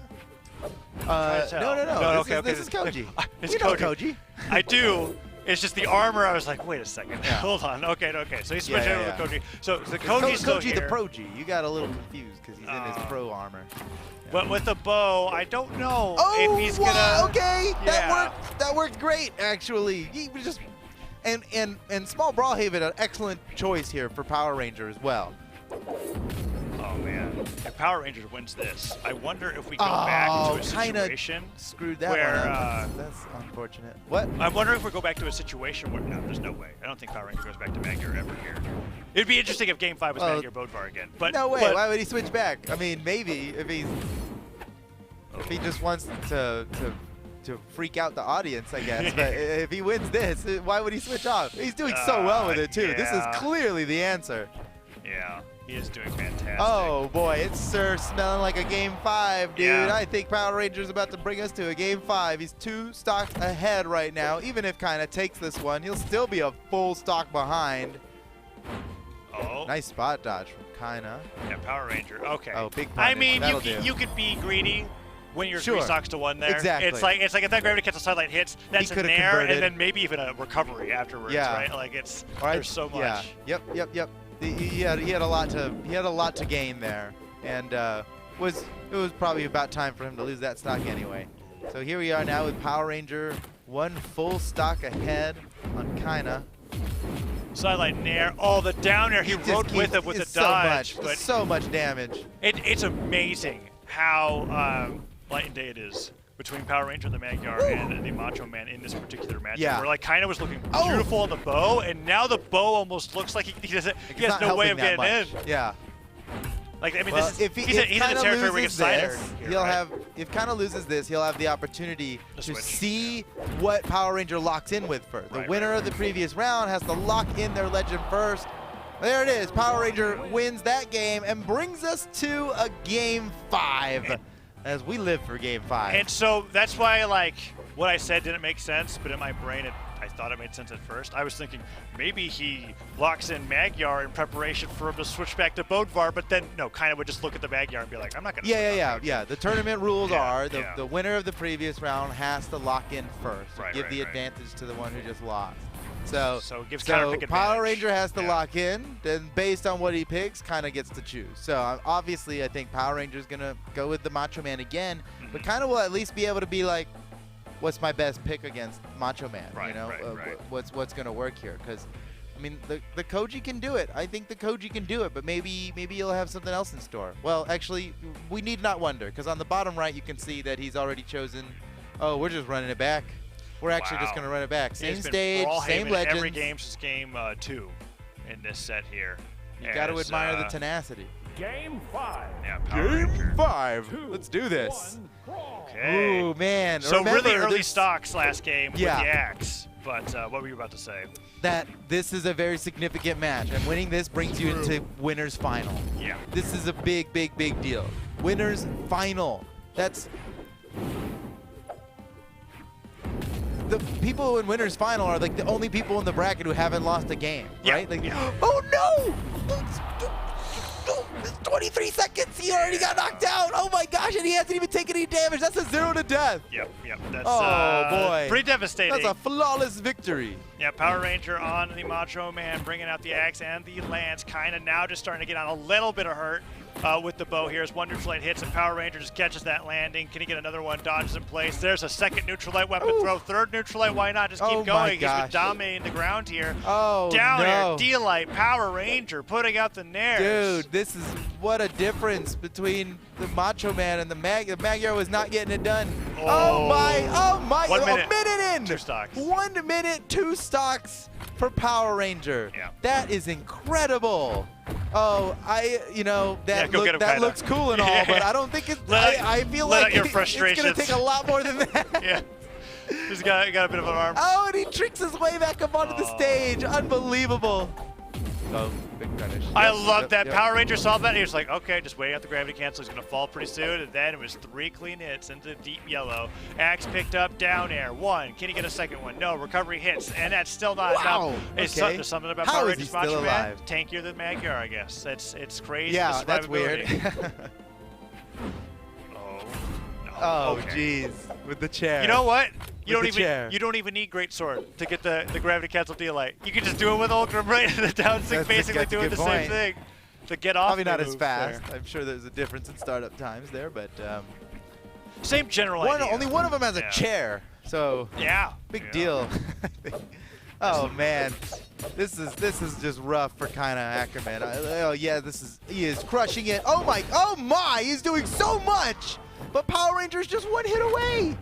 No. Okay, this is Koji. It's you know Koji. I do. It's just the armor. I was like, wait a second. Hold on. Okay. So he switched over to Koji. So the Koji's still here. the Pro G. You got a little confused because he's in his pro armor. But with the bow, I don't know if he's wow, gonna. Okay, that worked great actually. He was just and Small Brawlhalla, an excellent choice here for Power Ranger as well. Oh man, if Power Rangers wins this, I wonder if we go back to a situation screwed that where one up. That's unfortunate. What? I'm wondering if we go back to a situation where there's no way. I don't think Power Ranger goes back to Magyar ever here. It'd be interesting if Game 5 was Magyar Bodvar again. But no way. Why would he switch back? I mean, maybe if he just wants to freak out the audience, I guess. But if he wins this, why would he switch off? He's doing so well with it too. Yeah. This is clearly the answer. Yeah, he is doing fantastic. Oh boy, it's Sir smelling like a Game 5, dude. Yeah. I think Power Ranger's about to bring us to a Game 5. He's 2 stocks ahead right now. Even if Kaina takes this one, he'll still be a full stock behind. Oh. Nice spot dodge from Kaina. Yeah, Power Ranger. Okay. Oh, big I punish. mean, you could be greedy when you're 3 stocks to 1 there. Exactly. It's like if that gravity catch sidelight hits, that's a nair, and then maybe even a recovery afterwards, right? Like there's so much. Yeah. Yep. He had a lot to gain there, and it was probably about time for him to lose that stock anyway. So here we are now with Power Ranger 1 full stock ahead on Kaina. Sidelight nair. Oh, the down air he rode with it with the dodge. But so much damage. It's amazing how light and day it is between Power Ranger and the Magyar and the Macho Man in this particular matchup. Yeah. Where like Kaina was looking beautiful on the bow, and now the bow almost looks like he has no way of getting in. Yeah. Like I mean, well, this is, he's in a territory where he gets cider. If Kaina loses this, he'll have the opportunity to see what Power Ranger locks in with first. The winner of the previous round has to lock in their legend first. There it is. Power Ranger wins that game and brings us to a Game 5. As we live for Game 5. And so that's why, like, what I said didn't make sense, but in my brain, I thought it made sense at first. I was thinking maybe he locks in Magyar in preparation for him to switch back to Bodvar, but then, no, Kaina would just look at the Magyar and be like, I'm not going to Yeah. The tournament rules are the winner of the previous round has to lock in first. Give the advantage to the one who just lost. So Power Ranger has to lock in, then based on what he picks, Kaina gets to choose. So obviously I think Power Ranger's going to go with the Macho Man again, but Kaina will at least be able to be like, what's my best pick against Macho Man? What's going to work here? Because, I mean, the Koji can do it. I think the Koji can do it, but maybe he'll have something else in store. Well, actually, we need not wonder, because on the bottom right you can see that he's already chosen, we're just running it back. We're actually just going to run it back. Same stage, same legends. Every game since Game 2 in this set here. You got to admire the tenacity. Game 5. Yeah, Power Ranger. Game 5. Let's do this. Okay. Ooh, man. So really early stocks last game with the Axe. But what were you about to say? That this is a very significant match, and winning this brings you into winner's final. Yeah. This is a big deal. Winner's final. That's... The people in winner's final are like the only people in the bracket who haven't lost a game, right? Like, oh no! 23 seconds. He already got knocked out. Oh my gosh, and he hasn't even taken any damage. That's a 0 to death. Yep. That's boy. pretty devastating. That's a flawless victory. Yeah, Power Ranger on the Macho Man, bringing out the axe and the lance. Kind of now just starting to get on a little bit of hurt with the bow here as one neutral light hits and Power Ranger just catches that landing. Can he get another one? Dodges in place. There's a second neutral light weapon throw. Third neutral light. Why not? Just keep going. He's been dominating the ground here. Down air, D-Light, Power Ranger putting out the nairs. Dude, this is what a difference between the Macho Man and the Mag. The Magyar was not getting it done. Oh my. 1 minute. A minute in. 2 stocks. 1 minute, 2 stocks for Power Ranger. Yeah. That is incredible. Oh, that looks cool and all, but I don't think it's. I feel like your it's frustrations. going to take a lot more than that. Yeah. He's got a bit of an arm. Oh, and he tricks his way back up onto the stage. Unbelievable. Oh, big finish. I love that. Power Ranger saw that. And he was like, okay, just waiting out the gravity cancel. He's going to fall pretty soon. And then it was 3 clean hits into deep yellow. Axe picked up, down air. 1. Can he get a second one? No. Recovery hits. And that's still not enough. There's something about Power Rangers Macho Man. Tankier than Magyar, I guess. It's crazy. Yeah, that's weird. Oh, jeez. With the chair. You know what? You don't even need Great Sword to get the gravity cancel D-Light. You can just do it with Ultra right in the down six, basically doing the same thing. To get off. Probably not as fast. I'm sure there's a difference in startup times there, but same general idea. Only one of them has a chair, so big deal. Oh man, this is just rough for kind of Ackerman. Oh yeah, he is crushing it. Oh my, he's doing so much, but Power Ranger's just 1 hit away.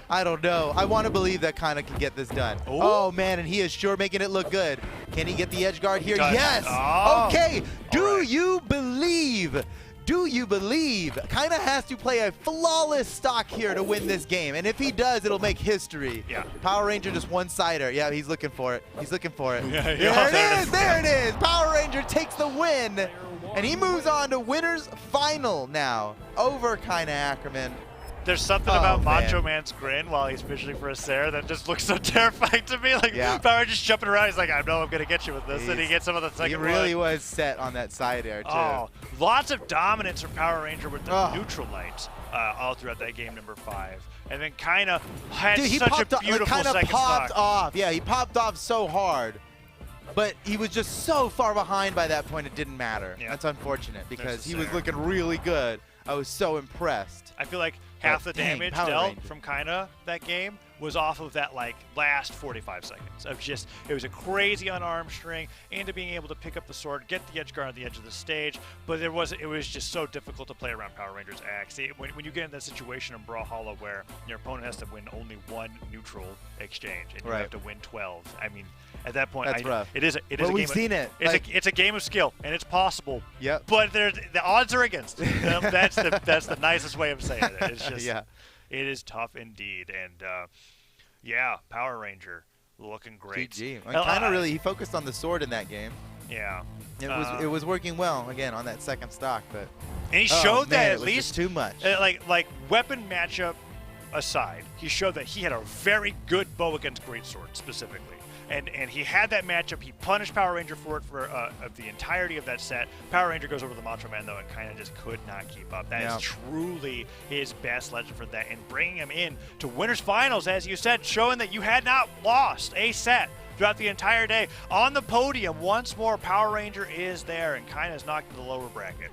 I don't know. I want to believe that kind of can get this done. Ooh. Oh, man, and he is sure making it look good. Can he get the edge guard here? Yes. Okay. Do you believe? Do you believe? Kind of has to play a flawless stock here to win this game. And if he does, it'll make history. Yeah. Power Ranger just one-sider. Yeah, he's looking for it. He's looking for it. Yeah, there it is. Power Ranger takes the win. And he moves on to winner's final now over kind of Ackerman. There's something about Macho Man's grin while he's fishing for a Sarah that just looks so terrifying to me. Like, Power just jumping around. He's like, I know I'm going to get you with this. And he gets some of the second one. He really was set on that side air, too. Oh, lots of dominance from Power Ranger with the neutral light all throughout that game number 5. And then kind of had such a beautiful second popped stock. off. Yeah, he popped off so hard. But he was just so far behind by that point, it didn't matter. Yeah. That's unfortunate because he was looking really good. I was so impressed. I feel like half the damage dealt from kind of that game was off of that last 45 seconds of just, it was a crazy unarmed string into being able to pick up the sword, get the edge guard on the edge of the stage, but it was just so difficult to play around Power Ranger's axe. When you get in that situation in Brawlhalla where your opponent has to win only 1 neutral exchange and you have to win 12, I mean, at that point, that's rough. It is a but game. We've seen it. It's a game of skill, and it's possible. Yep. But the odds are against it. That's the nicest way of saying it. It's just it is tough indeed, and Power Ranger looking great. GG. Kind of really, he focused on the sword in that game. Yeah. It was working well again on that second stock, but and he showed that at least too much. Like weapon matchup aside, he showed that he had a very good bow against Greatsword specifically. And he had that matchup. He punished Power Ranger for it for the entirety of that set. Power Ranger goes over the Macho Man, though, and kind of just could not keep up. That is truly his best legend for that. And bringing him in to winners finals, as you said, showing that you had not lost a set throughout the entire day. On the podium, once more, Power Ranger is there and kind of is knocked into the lower bracket.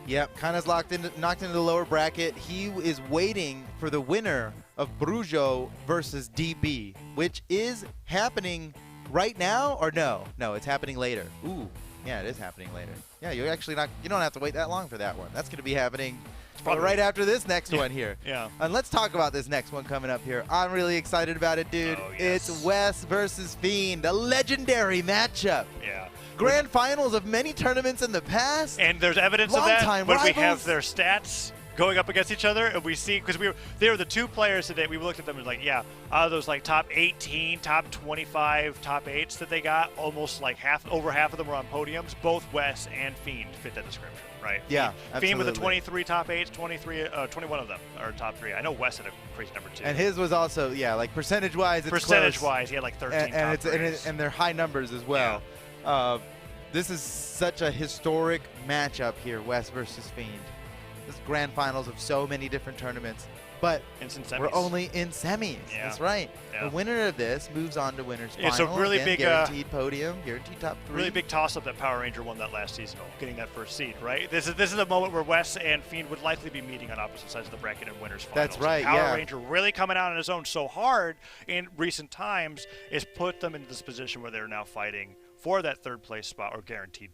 Yep, kind of knocked into the lower bracket. He is waiting for the winner of Brujo versus DB, which is happening right now, or no? No, it's happening later. Ooh, yeah, it is happening later. Yeah, you don't have to wait that long for that one. That's going to be happening right after this next one here. Yeah. And let's talk about this next one coming up here. I'm really excited about it, dude. Oh, yes. It's Wes versus Fiend, a legendary matchup. Yeah. Grand finals of many tournaments in the past. And there's evidence of that when we have their stats going up against each other, and we see, because they were the 2 players today, we looked at them and like, out of those top 18, top 25, top 8s that they got, almost over half of them were on podiums. Both Wes and Fiend fit that description, right? Yeah, Fiend with the 23 top 8s, 21 of them are top 3. I know Wes had a crazy number 2. And his was also, percentage-wise, it's Percentage-wise, he had 13 and they're high numbers as well. Yeah. This is such a historic matchup here, West versus Fiend. This is grand finals of so many different tournaments, but we're only in semis. Yeah. That's right. Yeah. The winner of this moves on to winners final. It's a really big guaranteed podium, guaranteed top 3. Really big toss-up that Power Ranger won that last seasonal, getting that first seed, right? This is a moment where Wes and Fiend would likely be meeting on opposite sides of the bracket in winners finals. That's right. Power Ranger really coming out on his own so hard in recent times is put them into this position where they're now fighting for that third place spot or guaranteed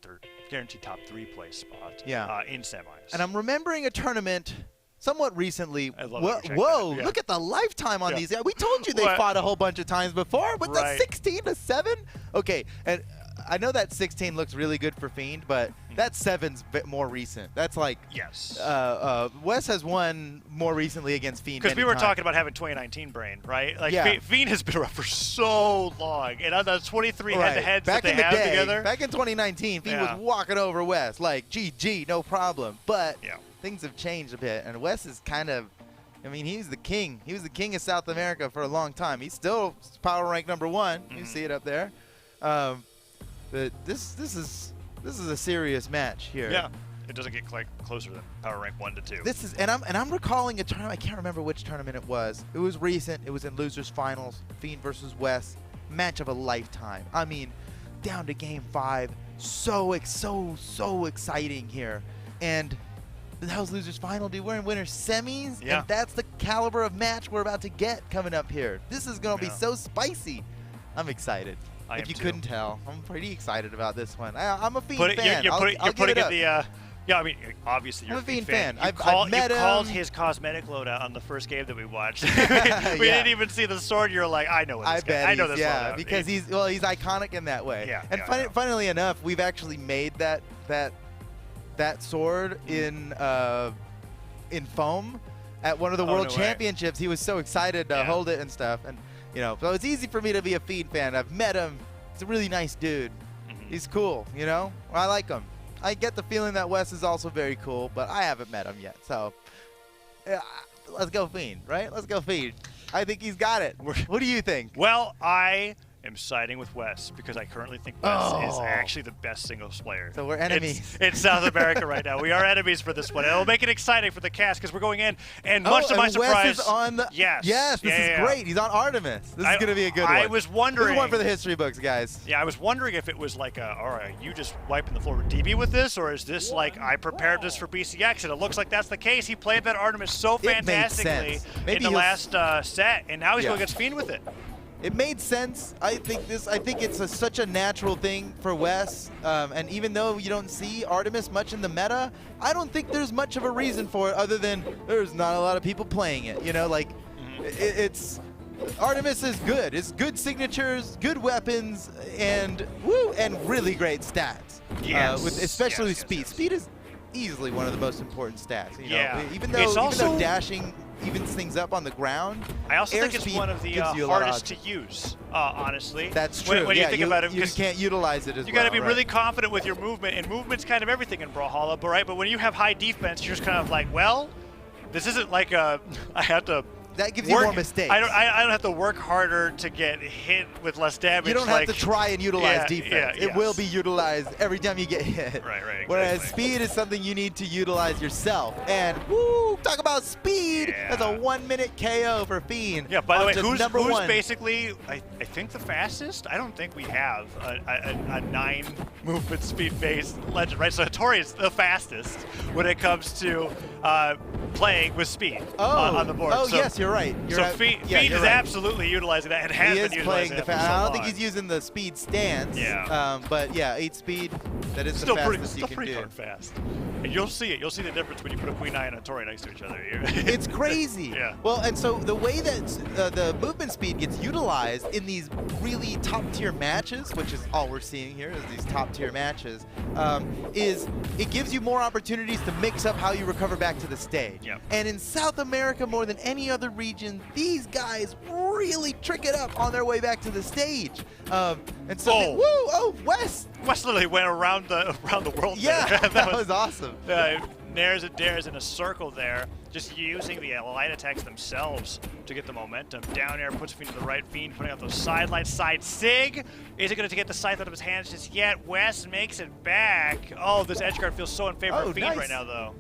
top 3 place spot. In semis. And I'm remembering a tournament somewhat recently. Whoa, look at the lifetime on these. We told you they fought a whole bunch of times before with the 16-7. Okay, and I know that 16 looks really good for Fiend, but that 7's a bit more recent. That's like Wes has won more recently against Fiend. Because we were talking about having 2019 brain, right? Like Fiend has been around for so long, and on the 23 head-to-heads that they have together. Back in 2019, Fiend was walking over Wes like GG, no problem. But things have changed a bit, and Wes is kind of, I mean, he's the king. He was the king of South America for a long time. He's still power rank #1. You see it up there. But this is a serious match here. Yeah, it doesn't get closer than power rank 1 to 2. This is, and I'm recalling a tournament. I can't remember which tournament it was. It was recent. It was in losers finals. Fiend versus Wes, match of a lifetime. I mean, down to game 5. So exciting here. And that was losers final, dude. We're in winners semis, and that's the caliber of match we're about to get coming up here. This is gonna be so spicy. I'm excited. If you couldn't tell, I'm pretty excited about this one. I'm a Fiend fan. You're putting it the. I mean, obviously you're I'm a Fiend fan. You called his cosmetic loadout on the first game that we watched. we didn't even see the sword. You're like, I know what this guy. I know this loadout. Because he's iconic in that way. And funnily enough, we've actually made that sword in foam at one of the World Championships. He was so excited to hold it and stuff, and so it's easy for me to be a Fiend fan. I've met him. He's a really nice dude. He's cool. I like him. I get the feeling that Wes is also very cool, but I haven't met him yet. So let's go Fiend, right? Let's go Fiend. I think he's got it. What do you think? Well, I am siding with Wes because I currently think Wes is actually the best singles player. So we're enemies. It's South America right now. We are enemies for this one. It'll make it exciting for the cast because we're going in, and much to my surprise, Wes is on the yes, this is great. He's on Artemis. This is going to be a good one. I was wondering. This is one for the history books, guys. Yeah, I was wondering if it was like, all right, you just wiping the floor with DB with this, or is this like I prepared this for BCX, and it looks like that's the case. He played that Artemis so fantastically in the last set, and now he's going against Fiend with it. It made sense. I think it's such a natural thing for Wes, and even though you don't see Artemis much in the meta, I don't think there's much of a reason for it other than there's not a lot of people playing it. It's Artemis is good. It's good signatures, good weapons, and really great stats. Yes. Especially speed. Speed is easily one of the most important stats. Even though dashing evens things up on the ground. I also think it's one of the hardest to use, honestly. That's true. When you think about it, you can't utilize it as well. You got to be really confident with your movement, and movement's kind of everything in Brawlhalla, but when you have high defense, you're just kind of like, well, this isn't like I have to. That gives you more mistakes. I don't have to work harder to get hit with less damage. You don't have to try and utilize defense. It will be utilized every time you get hit. Right, exactly. Whereas speed is something you need to utilize yourself. And talk about speed. That's a 1-minute KO for Fiend. Yeah, by the way, who's basically, I think the fastest? I don't think we have a 9 movement speed-based legend, right? So Hattori is the fastest when it comes to playing with speed on the board. Yes, you're right. Fiend is absolutely utilizing that and has been utilizing that. I don't think he's using the speed stance. But 8 speed, that is the fastest you can do. Still pretty darn fast. And you'll see it. You'll see the difference when you put a Queen Eye and a Tori next to each other. It's crazy. Well, and so the way that the movement speed gets utilized in these really top-tier matches, which is all we're seeing here is these top-tier matches, is it gives you more opportunities to mix up how you recover back to the stage. And in South America, more than any other region, these guys really trick it up on their way back to the stage. And so, Wes literally went around the world. Yeah, that was awesome. Nares and Dares in a circle there, just using the light attacks themselves to get the momentum. Down air puts Fiend to the right. Fiend putting out those side lights. Side Sig. Is it going to get the scythe out of his hands just yet? West makes it back. Oh, this edge guard feels so in favor of Fiend right now, though.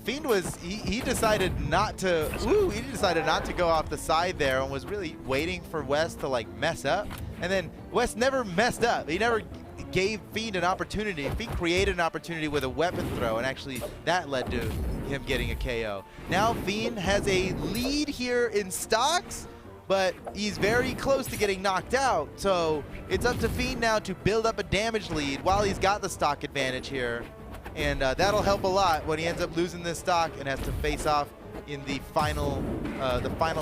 Fiend was he decided not to he decided not to go off the side there and was really waiting for West to like mess up, and then West never messed up. He never gave Fiend an opportunity. Fiend created an opportunity with a weapon throw, and actually that led to him getting a KO. Now Fiend has a lead here in stocks, but he's very close to getting knocked out, so it's up to Fiend now to build up a damage lead while he's got the stock advantage here. And that'll help a lot when he ends up losing this stock and has to face off in the final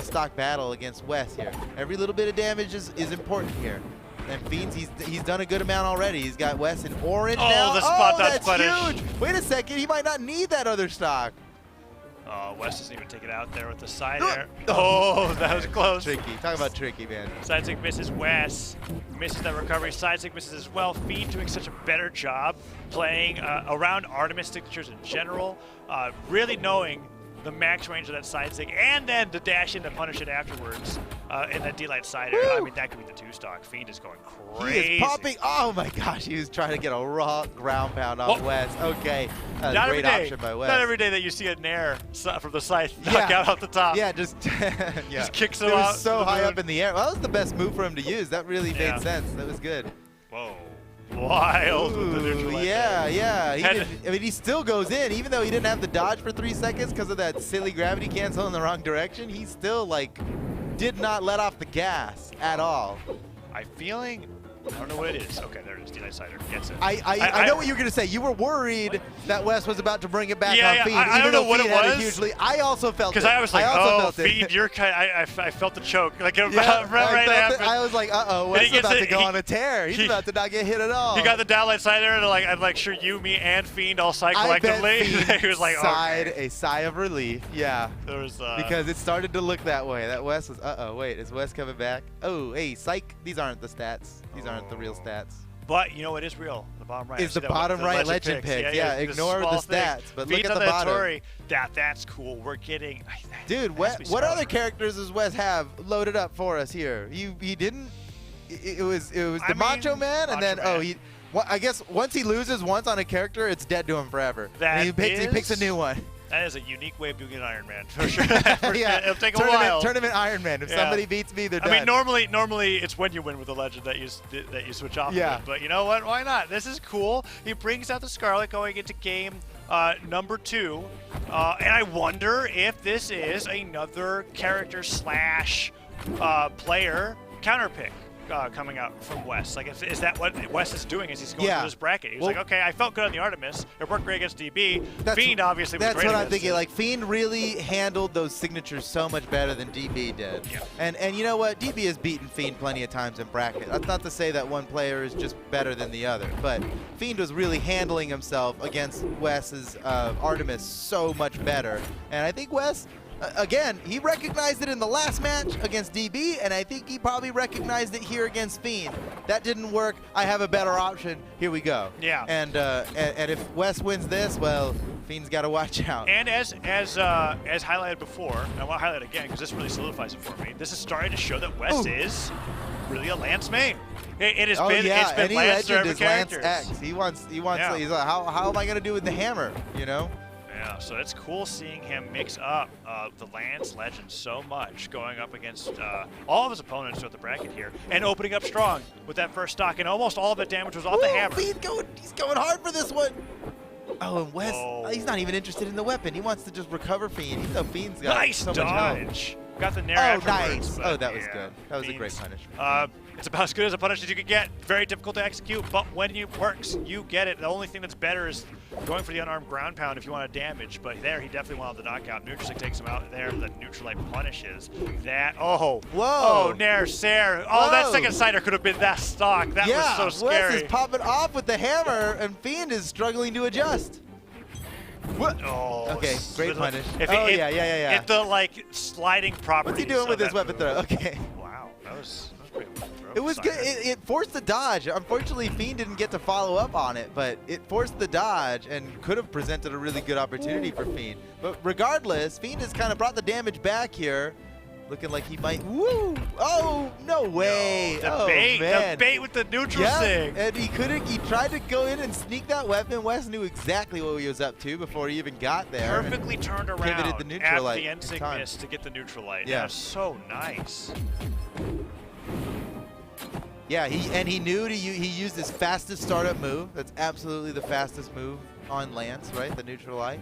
stock battle against West here. Every little bit of damage is important here. And Fiends, he's done a good amount already. He's got West in orange now. The spot that's punish. huge. Wait a second, he might not need that other stock. West doesn't even take it out there with the side air. Oh, that was close. Tricky. Talk about tricky, man. Sidesig misses West. Misses that recovery. Sidesig misses as well. Fiend doing such a better job playing around Artemis signatures in general. Really knowing the max range of that Sidesig, and then to dash in to punish it afterwards in that D-Light side air. I mean, that could be the 2-stock. Fiend is going crazy. He is popping. Oh my gosh, he was trying to get a raw ground pound on West. Okay, great option by West. Not every day that you see a Nair from the side knock out off the top. Yeah, just just kicks him out. It was was so high up in the air. Well, that was the best move for him to use. That really made sense. That was good. Whoa. Wild with the neutral light there. Yeah. I mean, he still goes in, even though he didn't have the dodge for 3 seconds because of that silly gravity cancel in the wrong direction. He still, like, did not let off the gas at all. I'm feeling, I don't know what it is. Okay, there it is. D-Light Cider gets it. I know what you were going to say. You were worried that West was about to bring it back on Fiend. I don't know what it was. I also felt it. Because I was like, oh, Fiend, you're kind of, I felt the choke. Like, right after. I was like, uh-oh, West is about to go on a tear. He's about to not get hit at all. He got the downlight side there, and I'm like, sure, you, me, and Fiend all sighed collectively. He was like, sighed a sigh of relief. Yeah. There was, because it started to look that way. That West was, wait, is West coming back? Oh, hey, psych. These aren't the stats. These aren't the real stats. But you know what is real? The bottom right. Is the bottom right legend pick. Yeah, ignore the stats. But look at the bottom. That's cool. We're getting. Dude, what other characters does Wes have loaded up for us here? He didn't. It was the Macho Man, and then I guess once he loses once on a character, it's dead to him forever. He picks a new one. That is a unique way of doing an Iron Man, for sure. It'll take a while. Tournament Iron Man. If somebody beats me, they're done. I mean, normally it's when you win with a legend that you switch off. Yeah. With. But you know what? Why not? This is cool. He brings out the Scarlet going into game number 2, and I wonder if this is another character / player counter pick. Coming out from West. Like, is that what West is doing as he's going through this bracket? He's like, okay, I felt good on the Artemis. It worked great against DB. Fiend obviously was great. That's what I'm thinking. Like, Fiend really handled those signatures so much better than DB did. Yeah. And you know what? DB has beaten Fiend plenty of times in bracket. That's not to say that one player is just better than the other, but Fiend was really handling himself against West's Artemis so much better. And I think West, again, he recognized it in the last match against DB, and I think he probably recognized it here against Fiend. That didn't work. I have a better option. Here we go. Yeah. And if West wins this, well, Fiend's got to watch out. And as highlighted before, and I want to highlight it again because this really solidifies it for me. This is starting to show that West is really a Lance main. It has been. Yeah. It's been Any Lance legend is Lance characters. X. He wants. He's like, how am I gonna do with the hammer? You know. Yeah, so it's cool seeing him mix up the Lance legend so much, going up against all of his opponents throughout the bracket here, and opening up strong with that first stock, and almost all of that damage was off the hammer. He's going hard for this one. Oh, and West, he's not even interested in the weapon. He wants to just recover Fiend. Even though Fiend's got so much health. Got the Nair nice. Oh, that was good. That was a great punishment. It's about as good as a punish as you can get. Very difficult to execute, but when it works, you get it. The only thing that's better is going for the unarmed ground pound if you want to damage, but there he definitely wanted the knockout. Neutralic takes him out there. The Neutralite punishes that. Oh, whoa. Oh, Nair, Sair. Oh, that second sider could have been that stock. That was so scary. Wes is popping off with the hammer, and Fiend is struggling to adjust. What? Oh, okay, great punish. Yeah. If the sliding property. What's he doing with his weapon throw? Okay. Wow, that was pretty good throw. It was good. It forced the dodge. Unfortunately, Fiend didn't get to follow up on it, but it forced the dodge and could have presented a really good opportunity for Fiend. But regardless, Fiend has kind of brought the damage back here. Looking like he might. Woo! Oh, no way! No, the bait with the neutral sig. And he couldn't. He tried to go in and sneak that weapon. Wes knew exactly what he was up to before he even got there. Perfectly turned around pivoted the neutral light the end sig miss to get the neutral light. Yeah, so nice. Yeah, he knew he used his fastest startup move. That's absolutely the fastest move on Lance, right? The neutral light.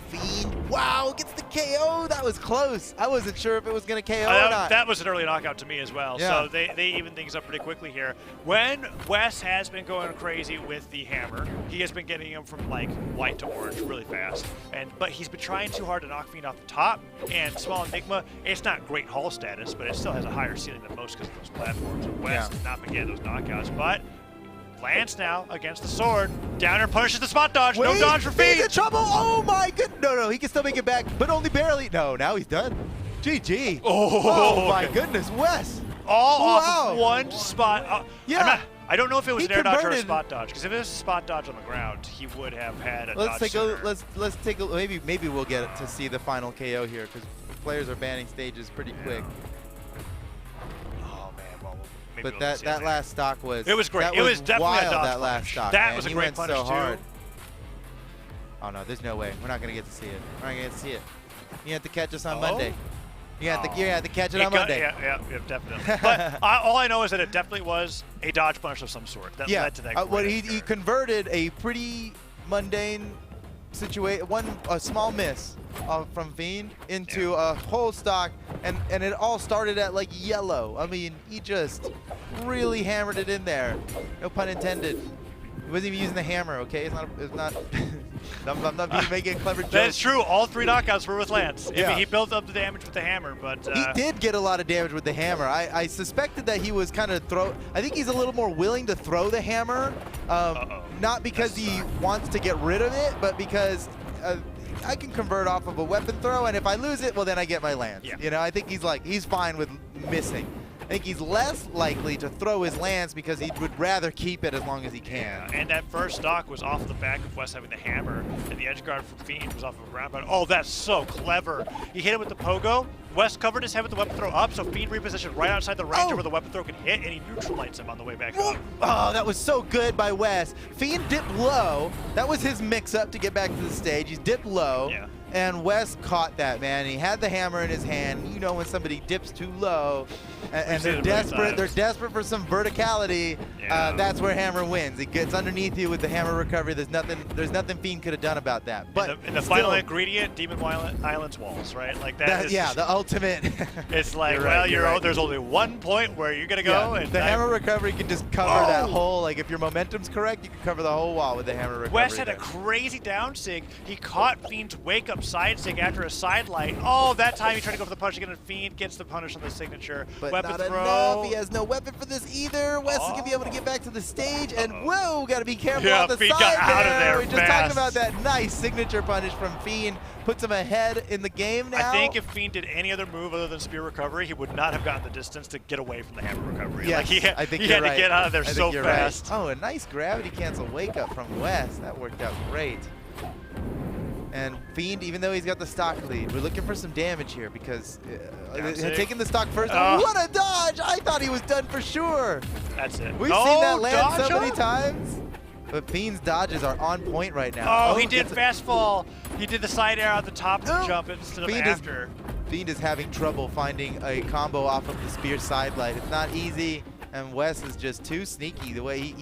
Fiend, wow, gets the KO. That was close. I wasn't sure if it was going to KO or not. That was an early knockout to me as well. Yeah. So they even things up pretty quickly here. When Wes has been going crazy with the hammer, he has been getting him from like white to orange really fast. But he's been trying too hard to knock Fiend off the top. And Small Enigma, it's not great Hall status, but it still has a higher ceiling than most because of those platforms. And Wes has not been getting those knockouts, but Lance now against the sword. Downer punishes the spot dodge. No dodge for Fiend. He's in trouble. Oh my goodness. No, he can still make it back, but only barely. No, now he's done. GG. Oh my goodness, Wes. All off of one spot. Yeah. I don't know if it was an air dodge or a spot dodge, because if it was a spot dodge on the ground, he would have had a dodge sooner. Let's take a maybe we'll get to see the final KO here, because players are banning stages pretty quick. But that last stock was. It was great. It was definitely wild, a dodge that last stock. That was a great punish so hard. too. Oh no, there's no way. We're not gonna get to see it. We're not gonna get to see it. You have to catch us on Monday. You have to catch it on Monday. Yeah, definitely. But all I know is that it definitely was a dodge punish of some sort that led to that. Well, he converted a pretty mundane situation, a small miss from Fiend into a whole stock, and it all started at like yellow. I mean, he just really hammered it in there. No pun intended. He wasn't even using the hammer, okay? It's not I'm not making a clever joke. That's true. All 3 knockouts were with Lance. Yeah. He built up the damage with the hammer, but he did get a lot of damage with the hammer. I suspected that he was kind of I think he's a little more willing to throw the hammer, not because he wants to get rid of it, but because I can convert off of a weapon throw, and if I lose it, well, then I get my Lance. Yeah. You know, I think he's fine with missing. I think he's less likely to throw his Lance because he would rather keep it as long as he can. Yeah, and that first stock was off the back of Wes having the hammer, and the edge guard from Fiend was off of a ground pound. Oh, that's so clever. He hit it with the pogo. Wes covered his head with the weapon throw up, so Fiend repositioned right outside the range where the weapon throw could hit, and he neutralized him on the way back up. Oh, that was so good by Wes. Fiend dipped low. That was his mix-up to get back to the stage. He's dipped low. Yeah. And Wes caught that, man. He had the hammer in his hand. You know when somebody dips too low and they're desperate for some verticality, that's where hammer wins. It gets underneath you with the hammer recovery. There's nothing Fiend could have done about that. But in the final ingredient, Demon Island's walls, right? Like that is the ultimate. It's like, there's only one point where you're gonna go, and the hammer recovery can just cover that whole. Like if your momentum's correct, you can cover the whole wall with the hammer recovery. Wes had a crazy down sig. He caught Fiend's wake up side sig after a side light. Oh, that time he tried to go for the punish again, and Fiend gets the punish on the signature. But weapon not throw. enough. He has no weapon for this either. Wes is going to be able to get back to the stage, and whoa, got to be careful on the Fiend side got out of there We're just talking about that nice signature punish from Fiend. Puts him ahead in the game now. I think if Fiend did any other move other than spear recovery, he would not have gotten the distance to get away from the hammer recovery. Yes, he had to get out of there so fast. Right. Oh, a nice gravity cancel wake up from Wes. That worked out great. And Fiend, even though he's got the stock lead, we're looking for some damage here because taking the stock first. What a dodge! I thought he was done for sure. That's it. We've seen that land so many times. But Fiend's dodges are on point right now. Oh, he did fast fall. He did the side air at the top to jump instead of after. Fiend is having trouble finding a combo off of the spear side light. It's not easy, and Wes is just too sneaky the way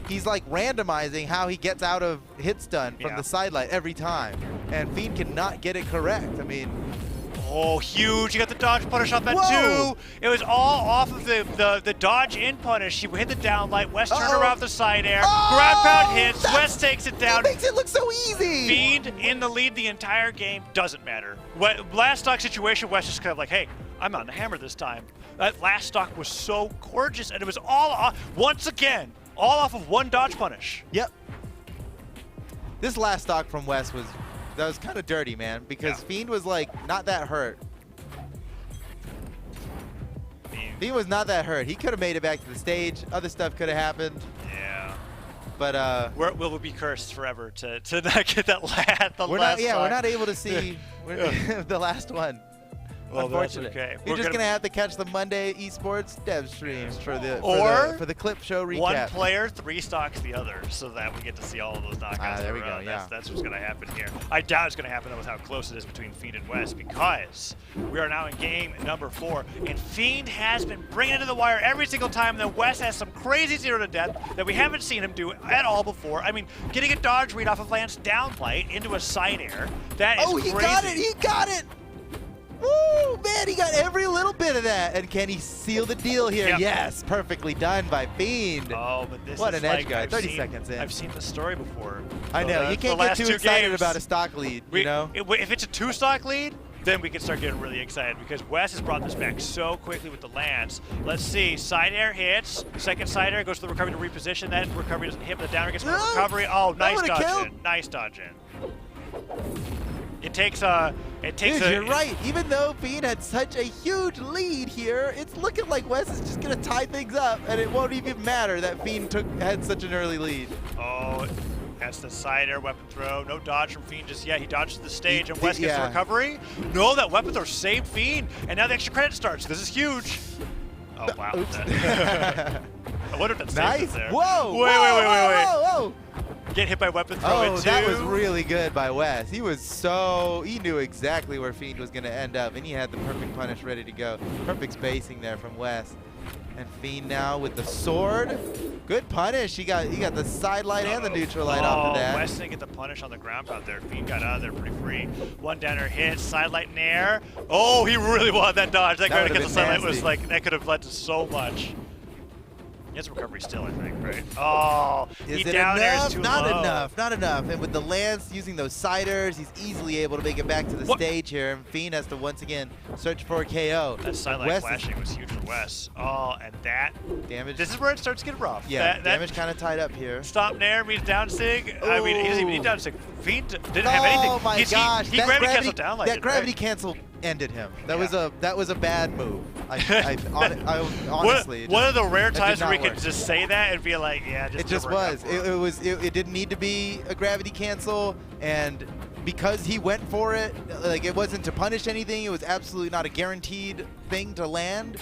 he's like randomizing how he gets out of hit stun from the side light every time. And Fiend cannot get it correct. I mean, oh, huge. You got the dodge punish off that too. It was all off of the dodge in punish. He hit the down light. Wes turned around the side air. Grab pound hits. Wes takes it down. It makes it look so easy. Fiend in the lead the entire game. Doesn't matter. Last stock situation, Wes just kind of like, hey, I'm on the hammer this time. That last stock was so gorgeous, and it was all off, once again, all off of one dodge punish. Yep. This last stock from Wes was kind of dirty, man, because Fiend was like not that hurt. Fiend He was not that hurt. He could have made it back to the stage. Other stuff could have happened. Yeah. But we'll be cursed forever to not get that last. We're not able to see the last one. Well, unfortunately, that's okay. You're just gonna have to catch the Monday esports dev streams for the clip show recap. One player 3 stocks the other, so that we get to see all of those knockouts. There we go. That's what's gonna happen here. I doubt it's gonna happen though with how close it is between Fiend and West, because we are now in game number 4, and Fiend has been bringing it to the wire every single time. Then West has some crazy 0 to death that we haven't seen him do at all before. I mean, getting a dodge read off of Lance down light into a side air. That is crazy. He got it! He got it! Woo! Man, he got every little bit of that. And can he seal the deal here? Yep. Yes, perfectly done by Fiend. Oh, but this what is an like edge guy. 30 seconds in. I've seen the story before. I know. You can't get too excited about a stock lead, you know? If it's a 2-stock lead, then we can start getting really excited because Wes has brought this back so quickly with the Lance. Let's see. Side air hits. Second side air goes to the recovery to reposition. That recovery doesn't hit, but the downer gets the recovery. Oh, nice dodge in. Nice dodge in. Dude, you're right. Even though Fiend had such a huge lead here, it's looking like Wes is just gonna tie things up, and it won't even matter that Fiend had such an early lead. Oh, that's the side air weapon throw. No dodge from Fiend just yet. He dodges the stage, and Wes gets the recovery. No, that weapon throw saved Fiend, and now the extra credit starts. This is huge. Oh wow. I wonder if that saved it there. Whoa! Wait. Get hit by weapon throw in 2. That was really good by Wes. He knew exactly where Fiend was going to end up, and he had the perfect punish ready to go. Perfect spacing there from Wes. And Fiend now with the sword. Good punish. He got the side light and the neutral light off of that. Wes didn't get the punish on the ground out there. Fiend got out of there pretty free. One downer hit, side light in air. Oh, he really wanted that dodge. That guy against the side light was like, that could have led to so much. He has recovery still, I think, right? Oh, is it enough? Not enough. And with the Lance using those siders, he's easily able to make it back to the stage here. And Fiend has to once again search for a KO. That sideline flashing was huge for Wes. Oh, and that damage. This is where it starts to get rough. Yeah, damage kind of tied up here. Stop Nair means down sig. I mean, he doesn't even need down sig. Fiend didn't have anything. Oh my gosh! He gravity canceled down like that gravity cancel ended him. That was a bad move. Honestly, one of the rare times where we could just say that and be like, yeah, just it just was. It didn't need to be a gravity cancel, and because he went for it, like it wasn't to punish anything. It was absolutely not a guaranteed thing to land.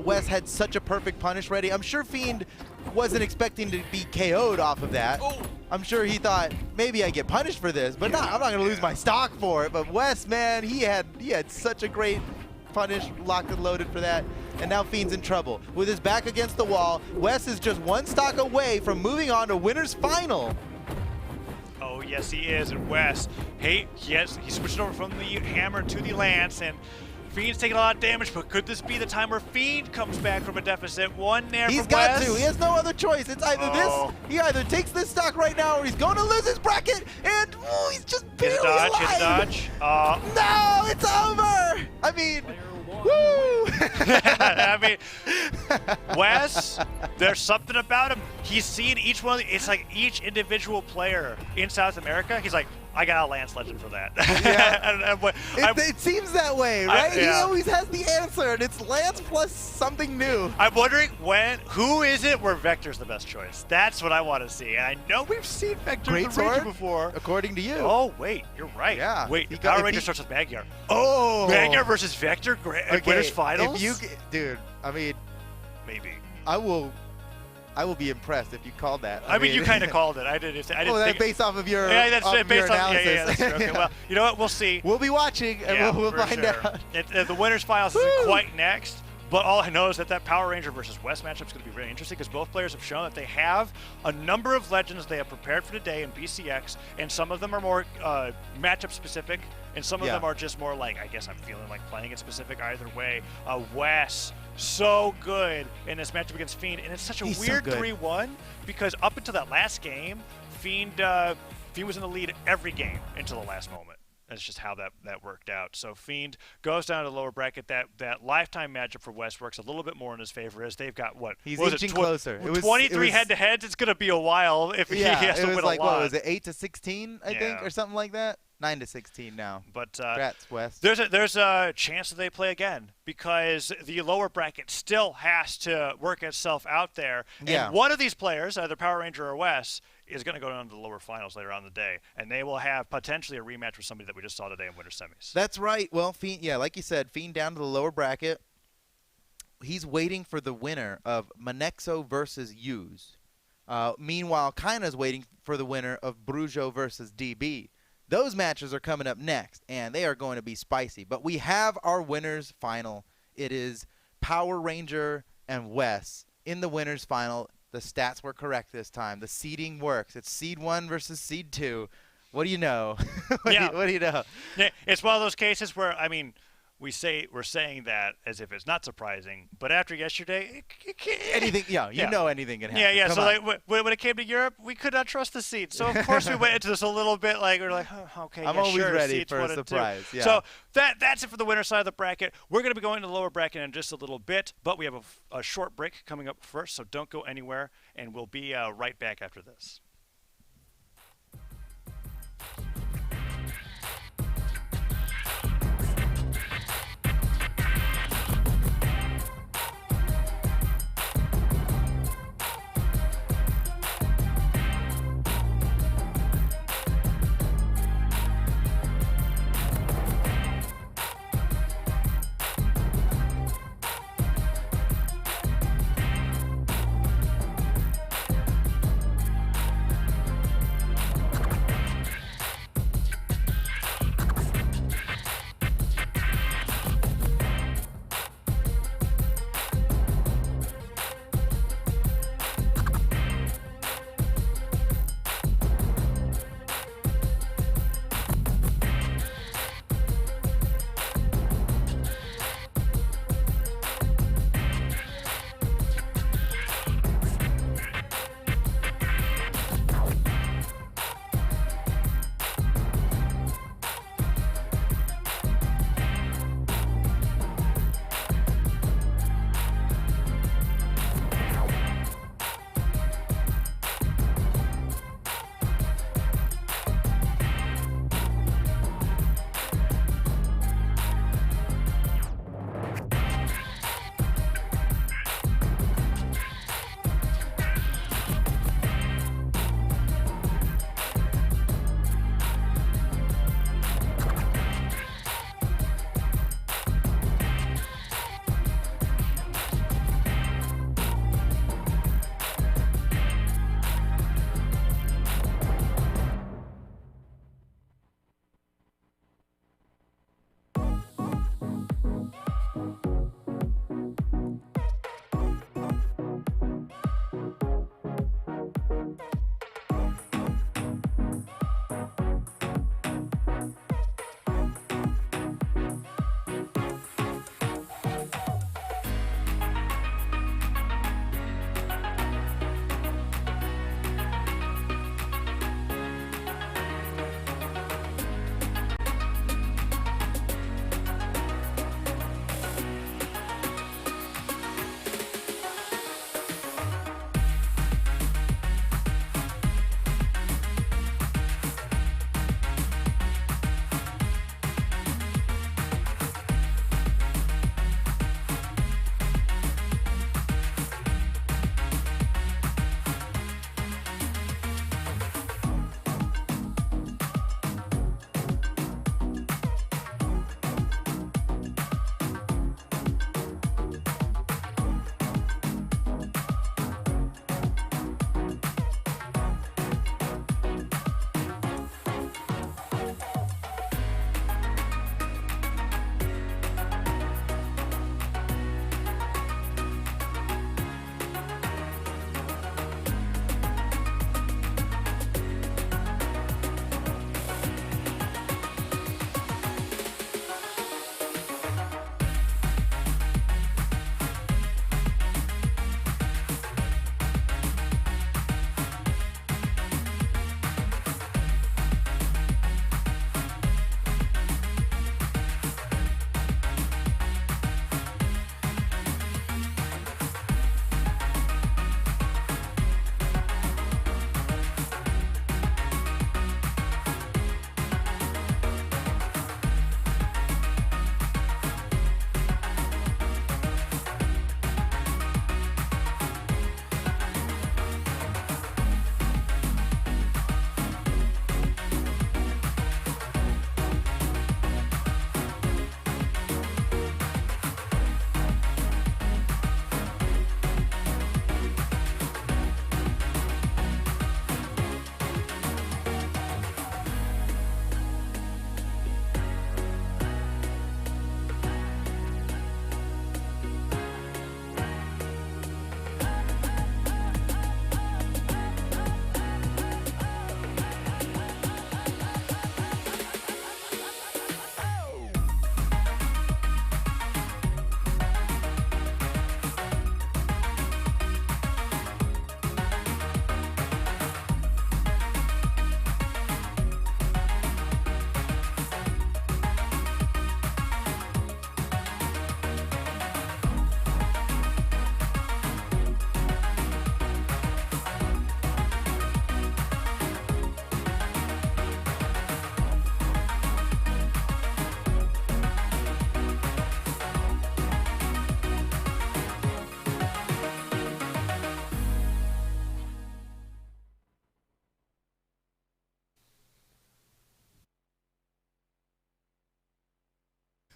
Wes had such a perfect punish ready. I'm sure Fiend wasn't expecting to be KO'd off of that. I'm sure he thought maybe I get punished for this, but I'm not gonna lose my stock for it. But Wes, man, he had such a great punish, locked and loaded for that. And now Fiend's in trouble. With his back against the wall, Wes is just one stock away from moving on to winner's final. Oh, yes, he is. And Wes, he switched over from the hammer to the Lance, and Fiend's taking a lot of damage, but could this be the time where Fiend comes back from a deficit? One there from Wes. He's got to. He has no other choice. It's either this, he either takes this stock right now, or he's going to lose his bracket, and he's just barely alive. Hit a dodge. No, it's over. I mean, woo! I mean, Wes, there's something about him. He's seen each one. It's like each individual player in South America. He's like, I got a Lance Legend for that. Yeah. It seems that way, right? He always has the answer, and it's Lance plus something new. I'm wondering who is it where Vector's the best choice? That's what I want to see. And I know we've seen Vector in the region before. According to you. Oh, wait, you're right. Yeah. Wait, Power Ranger starts with Magyar. Oh. Magyar versus Vector, winners finals? Dude, I mean, maybe. I will be impressed if you called that. I mean, you kind of called it. I didn't think based off of your that's based on analysis. Yeah, that's true. Okay, well, you know what? We'll see. We'll be watching, and we'll find out. The winners finals isn't quite next, but all I know is that Power Ranger versus West matchup is going to be really interesting because both players have shown that they have a number of legends they have prepared for today in BCX, and some of them are more matchup specific, and some of them are just more like, I guess I'm feeling like playing it specific either way. Wes, so good in this matchup against Fiend, and it's such a weird 3-1 because up until that last game, Fiend was in the lead every game until the last moment. That's just how that worked out. So Fiend goes down to the lower bracket. That lifetime matchup for West works a little bit more in his favor as they've got He's inching closer. It was 23 head-to-heads. It's going to be a while if he has to win a lot. What was it, 8-16, I think, or something like that? 9-16 now. But congrats, West. There's a chance that they play again because the lower bracket still has to work itself out there. Yeah. And one of these players, either Power Ranger or West, is going to go down to the lower finals later on in the day, and they will have potentially a rematch with somebody that we just saw today in winter semis. That's right. Well, Fiend, yeah, like you said, Fiend down to the lower bracket. He's waiting for the winner of Monexo versus Hughes. Meanwhile, Kaina's waiting for the winner of Brujo versus DB. Those matches are coming up next, and they are going to be spicy. But we have our winners final. It is Power Ranger and Wes in the winners final. The stats were correct this time. The seeding works. It's seed 1 versus seed 2. What do you know? What do you know? Yeah, it's one of those cases where, I mean, we're saying that as if it's not surprising, but after yesterday, anything, you know anything can happen. Yeah. Come so on. like, when it came to Europe, we could not trust the seeds. So of course we went into this a little bit like we're like, oh, okay, I'm yeah, always sure, ready seeds for a 1 and 2. surprise. Yeah. So that's it for the winner side of the bracket. We're going to be going to the lower bracket in just a little bit, but we have a short break coming up first, so don't go anywhere, and we'll be right back after this.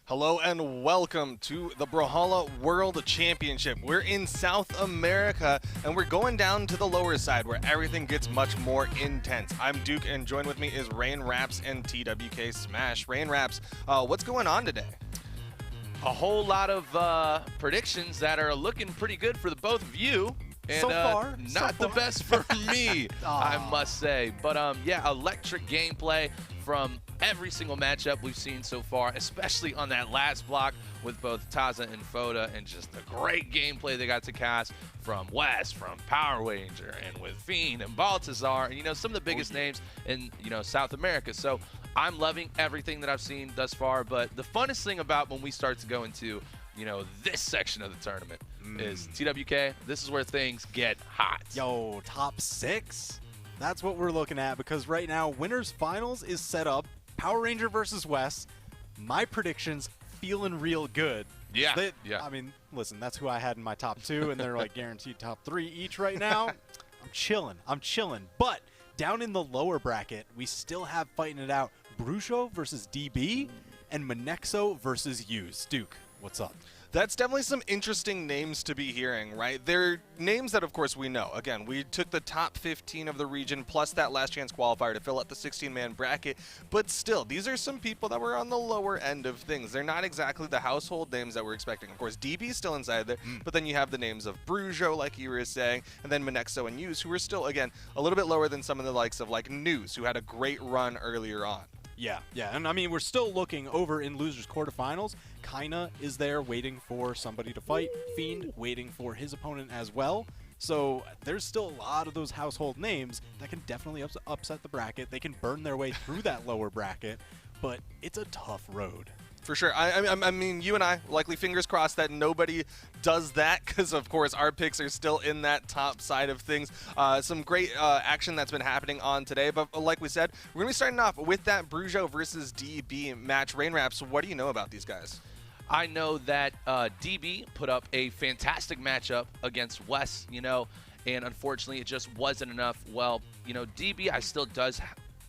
Hello and welcome to the Brawlhalla World Championship. We're in South America and we're going down to the lower side where everything gets much more intense. I'm Duke and joined with me is Rain Raps and TWK Smash. Rain Raps, what's going on today? A whole lot of predictions that are looking pretty good for the both of you. And so far, not the best for me, I must say. But yeah, electric gameplay from every single matchup we've seen so far, especially on that last block with both Taza and Foda, and just the great gameplay they got to cast from West, from Power Ranger, and with Fiend and Baltazar, and, you know, some of the biggest names in, you know, South America. So I'm loving everything that I've seen thus far, but the funnest thing about when we start to go into, you know, this section of the tournament is TWK. This is where things get hot. Yo, top 6? That's what we're looking at, because right now, winners finals is set up. Power Ranger versus West. My predictions feeling real good. Yeah, I mean, listen, that's who I had in my top 2, and they're like guaranteed top 3 each right now. I'm chilling. But down in the lower bracket, we still have fighting it out Brujo versus DB and Monexo versus Use. Duke, what's up? That's definitely some interesting names to be hearing, right? They're names that, of course, we know. Again, we took the top 15 of the region plus that last chance qualifier to fill out the 16-man bracket. But still, these are some people that were on the lower end of things. They're not exactly the household names that we're expecting. Of course, DB is still inside there, but then you have the names of Brujo, like you were saying, and then Monexo and Use, who are still, again, a little bit lower than some of the likes of, like, News, who had a great run earlier on. Yeah, and I mean, we're still looking over in losers quarterfinals. Kaina is there waiting for somebody to fight. Fiend waiting for his opponent as well. So there's still a lot of those household names that can definitely upset the bracket. They can burn their way through that lower bracket, but it's a tough road. For sure. I mean, you and I, likely fingers crossed that nobody does that, because, of course, our picks are still in that top side of things. Some great action that's been happening on today. But like we said, we're going to be starting off with that Brujo versus DB match. Rain Raps, what do you know about these guys? I know that DB put up a fantastic matchup against West, you know, and unfortunately it just wasn't enough. Well, you know, DB I still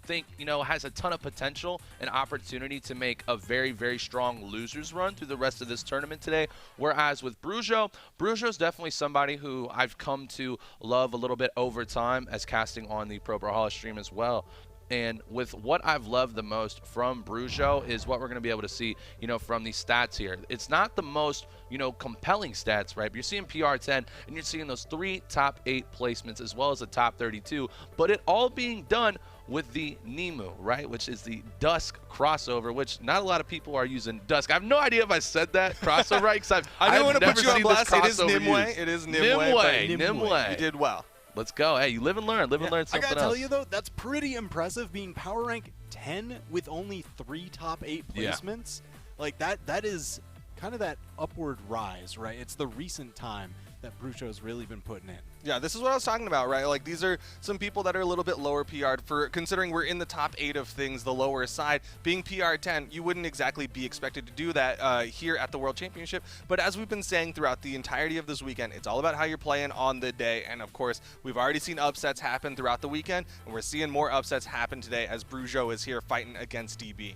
think, you know, has a ton of potential and opportunity to make a very, very strong losers run through the rest of this tournament today. Whereas with Brujo's definitely somebody who I've come to love a little bit over time as casting on the Pro Brawlhalla stream as well. And with what I've loved the most from Brujo is what we're going to be able to see, you know, from these stats here. It's not the most, you know, compelling stats, right? But you're seeing PR10 and you're seeing those 3 top 8 placements as well as the top 32, but it all being done with the Nemu, right, which is the Dusk crossover, which not a lot of people are using Dusk. I have no idea if I said that crossover right, because I don't want to put you on blast. It is Nimue. It is Nimue. Nimue. You did well. Let's go. Hey, you live and learn. Live and learn something else. I gotta tell you, though, that's pretty impressive being power rank 10 with only 3 top 8 placements. Like, that is kind of that upward rise, right? It's the recent time that Brujo's really been putting in. Yeah, this is what I was talking about, right? Like, these are some people that are a little bit lower PR'd. For considering we're in the top 8 of things, the lower side, being PR 10, you wouldn't exactly be expected to do that here at the World Championship. But as we've been saying throughout the entirety of this weekend, it's all about how you're playing on the day. And of course, we've already seen upsets happen throughout the weekend, and we're seeing more upsets happen today as Brujo is here fighting against DB.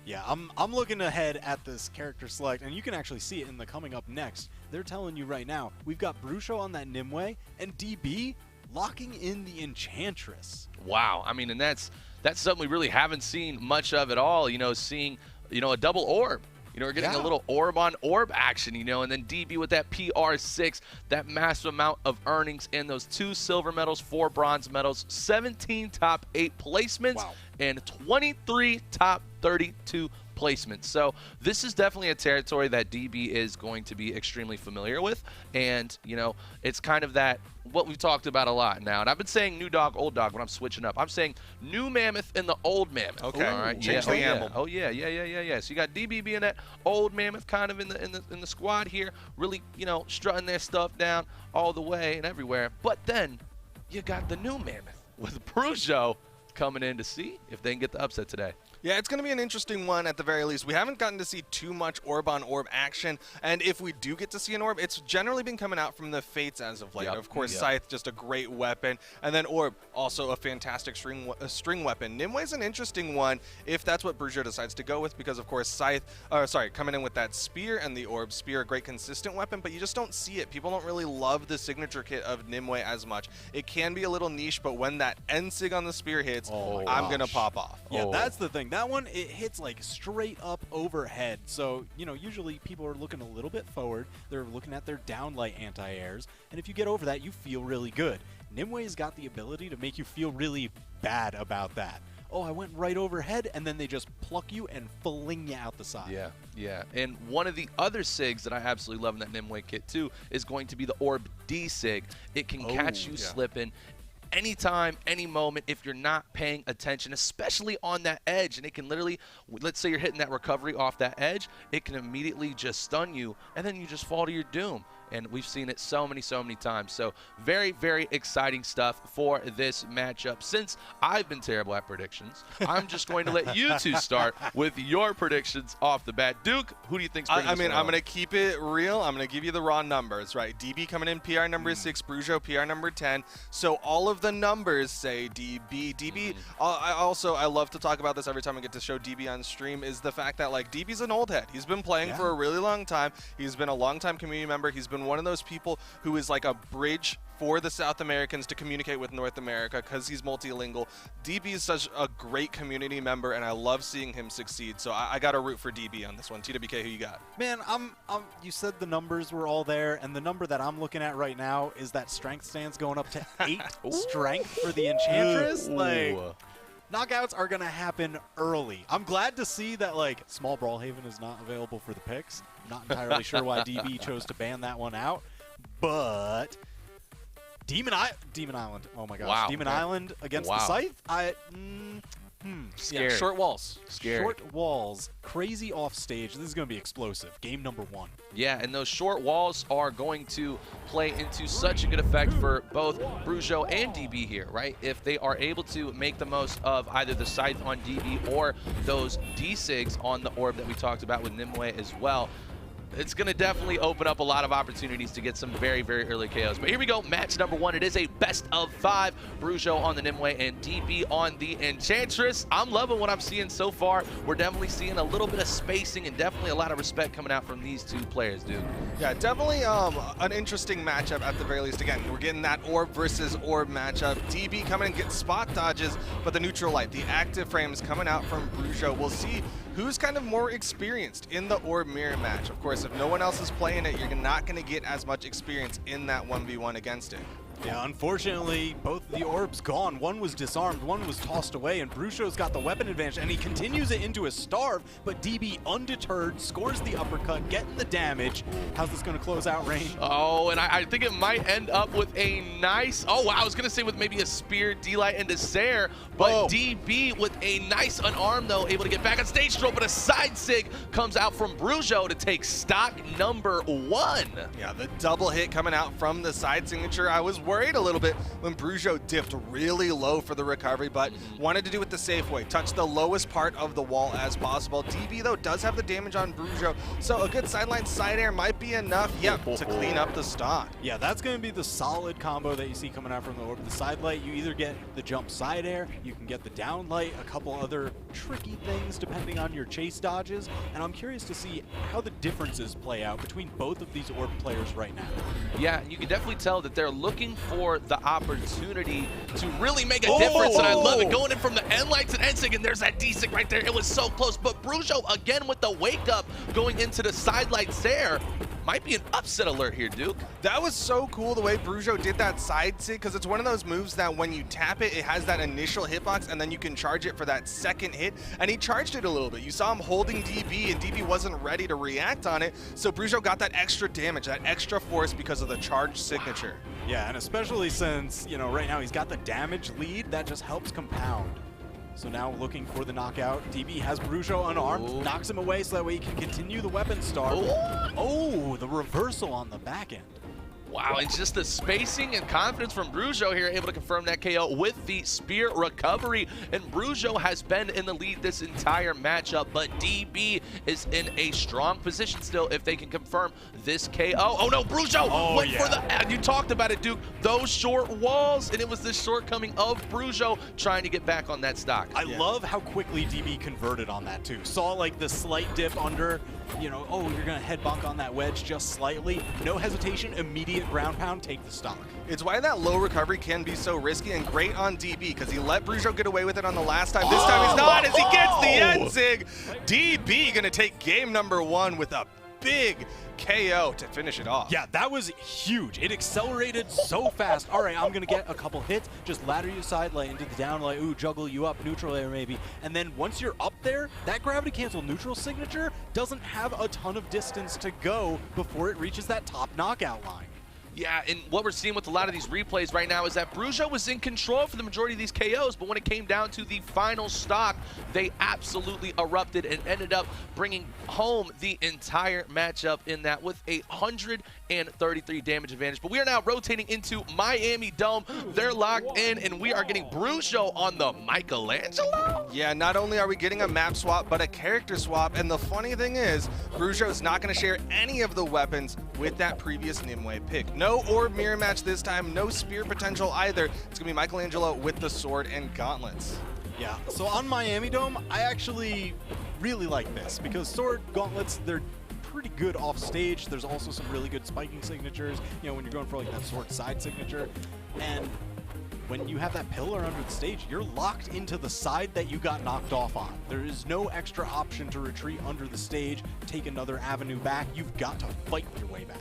Yeah, I'm looking ahead at this character select, and you can actually see it in the coming up next. They're telling you right now, we've got Brujo on that Nimue, and DB locking in the Enchantress. Wow, I mean, and that's something we really haven't seen much of at all, you know, seeing, you know, a double orb. You know, we're getting a little orb-on-orb action, you know, and then DB with that PR6, that massive amount of earnings, and those 2 silver medals, 4 bronze medals, 17 top 8 placements, and 23 top 32 placements. So this is definitely a territory that DB is going to be extremely familiar with, and, you know, it's kind of that what we've talked about a lot now, and I've been saying new dog, old dog when I'm switching up. I'm saying new mammoth and the old mammoth. Okay, all right, change the emblem. Oh yeah. So you got DB being that old mammoth kind of in the squad here, really, you know, strutting their stuff down all the way and everywhere. But then you got the new mammoth with Brujo coming in to see if they can get the upset today. Yeah, it's going to be an interesting one at the very least. We haven't gotten to see too much orb-on-orb action, and if we do get to see an orb, it's generally been coming out from the Fates as of late. Of course, Scythe, just a great weapon, and then Orb, also a fantastic string weapon. Nimwe's an interesting one if that's what Brujo decides to go with, because of course coming in with that Spear and the Orb. Spear, a great consistent weapon, but you just don't see it. People don't really love the signature kit of Nimue as much. It can be a little niche, but when that end sig on the Spear hits, I'm going to pop off. Yeah, that's the thing. That one, it hits like straight up overhead. So, you know, usually people are looking a little bit forward. They're looking at their downlight anti-airs. And if you get over that, you feel really good. Nimue's got the ability to make you feel really bad about that. Oh, I went right overhead, and then they just pluck you and fling you out the side. Yeah, yeah. And one of the other SIGs that I absolutely love in that Nimue kit, too, is going to be the Orb D SIG. It can catch you slipping anytime, any moment, if you're not paying attention, especially on that edge. And it can literally, let's say you're hitting that recovery off that edge, it can immediately just stun you, and then you just fall to your doom. And we've seen it so many times. So very, very exciting stuff for this matchup. Since I've been terrible at predictions, I'm just going to let you two start with your predictions off the bat. Duke, who do you think's bringing this one I'm going to keep it real. I'm going to give you the raw numbers, right? DB coming in PR number 6, Brujo PR number 10. So all of the numbers say DB. DB, I love to talk about this every time I get to show DB on stream, is the fact that, like, DB's an old head. He's been playing for a really long time. He's been a long-time community member. He's been one of those people who is like a bridge for the South Americans to communicate with North America because he's multilingual. DB is such a great community member, and I love seeing him succeed. So I got to root for DB on this one. TWK, who you got? Man, you said the numbers were all there, and the number that I'm looking at right now is that strength stands going up to 8 strength for the Enchantress. Like, knockouts are going to happen early. I'm glad to see that, like, Small Brawlhaven is not available for the picks. Not entirely sure why DB chose to ban that one out, but Demon Island. Oh my gosh, wow. Demon Island against the Scythe. Scared. Yeah, short walls. Scared. Short walls. Crazy off stage. This is going to be explosive. Game number 1. Yeah, and those short walls are going to play into such a good effect for both Brujo and DB here, right? If they are able to make the most of either the Scythe on DB or those D-Sigs on the Orb that we talked about with Nimue as well, it's going to definitely open up a lot of opportunities to get some very, very early KOs. But here we go, match number 1. It is a best of 5. Brujo on the Nimue and DB on the Enchantress. I'm loving what I'm seeing so far. We're definitely seeing a little bit of spacing and definitely a lot of respect coming out from these two players, dude. Yeah, definitely an interesting matchup at the very least. Again, we're getting that Orb versus Orb matchup. DB coming and getting spot dodges, but the neutral light, the active frames coming out from Brujo. We'll see who's kind of more experienced in the Orb mirror match. Of course, if no one else is playing it, you're not going to get as much experience in that 1v1 against it. Yeah, unfortunately, both of the orbs gone. One was disarmed, one was tossed away, and Brujo's got the weapon advantage, and he continues it into a starve, but DB undeterred, scores the uppercut, getting the damage. How's this going to close out, Rain? Oh, and I think it might end up with a nice, oh wow, I was going to say with maybe a Spear, D-Light, and a Sair, but DB with a nice unarmed, though, able to get back on stage throw, but a side sig comes out from Brujo to take stock number 1. Yeah, the double hit coming out from the side signature. I was worried a little bit when Brujo dipped really low for the recovery, but wanted to do it the safe way. Touch the lowest part of the wall as possible. DB, though, does have the damage on Brujo, so a good sideline side air might be enough, to clean up the stock. Yeah, that's going to be the solid combo that you see coming out from the Orb. The side light, you either get the jump side air, you can get the down light, a couple other tricky things depending on your chase dodges, and I'm curious to see how the differences play out between both of these Orb players right now. Yeah, you can definitely tell that they're looking for the opportunity to really make a difference, and I love it. Going in from the end lights and end sig, and there's that D-Sig right there. It was so close, but Brujo again with the wake up going into the side lights there. Might be an upset alert here, Duke. That was so cool the way Brujo did that side sig, because it's one of those moves that when you tap it, it has that initial hitbox, and then you can charge it for that second hit, and he charged it a little bit. You saw him holding DB, and DB wasn't ready to react on it, so Brujo got that extra damage, that extra force because of the charged signature. Yeah, and especially since, you know, right now he's got the damage lead, that just helps compound. So now looking for the knockout. DB has Brujo unarmed, knocks him away so that way he can continue the weapon star. Oh, the reversal on the back end. Wow, and just the spacing and confidence from Brujo here, able to confirm that KO with the spear recovery. And Brujo has been in the lead this entire matchup, but DB is in a strong position still if they can confirm this KO. Oh no, Brujo went for the, you talked about it, Duke, those short walls, and it was the shortcoming of Brujo trying to get back on that stock. I love how quickly DB converted on that too. Saw like the slight dip under, you know, oh, you're gonna head bonk on that wedge just slightly. No hesitation, immediate ground pound, take the stock. It's why that low recovery can be so risky and great on DB, because he let Brujo get away with it on the last time. This time he's not, as he gets the end zig. DB gonna take game number 1 with a big KO to finish it off. Yeah, that was huge. It accelerated so fast. All right, I'm going to get a couple hits, just ladder you side lane into the down lane, ooh, juggle you up, neutral air maybe. And then once you're up there, that gravity cancel neutral signature doesn't have a ton of distance to go before it reaches that top knockout line. Yeah, and what we're seeing with a lot of these replays right now is that Brujo was in control for the majority of these KOs, but when it came down to the final stock, they absolutely erupted and ended up bringing home the entire matchup in that with a 133 damage advantage. But we are now rotating into Miami Dome. They're locked in, and we are getting Brujo on the Michelangelo. Yeah, not only are we getting a map swap, but a character swap. And the funny thing is, Brujo is not going to share any of the weapons with that previous Nimue pick. No orb mirror match this time, no spear potential either. It's going to be Michelangelo with the sword and gauntlets. Yeah, so on Miami Dome, I actually really like this because sword, gauntlets, they're pretty good off stage. There's also some really good spiking signatures, you know, when you're going for like that sword side signature. And when you have that pillar under the stage, you're locked into the side that you got knocked off on. There is no extra option to retreat under the stage, take another avenue back. You've got to fight your way back.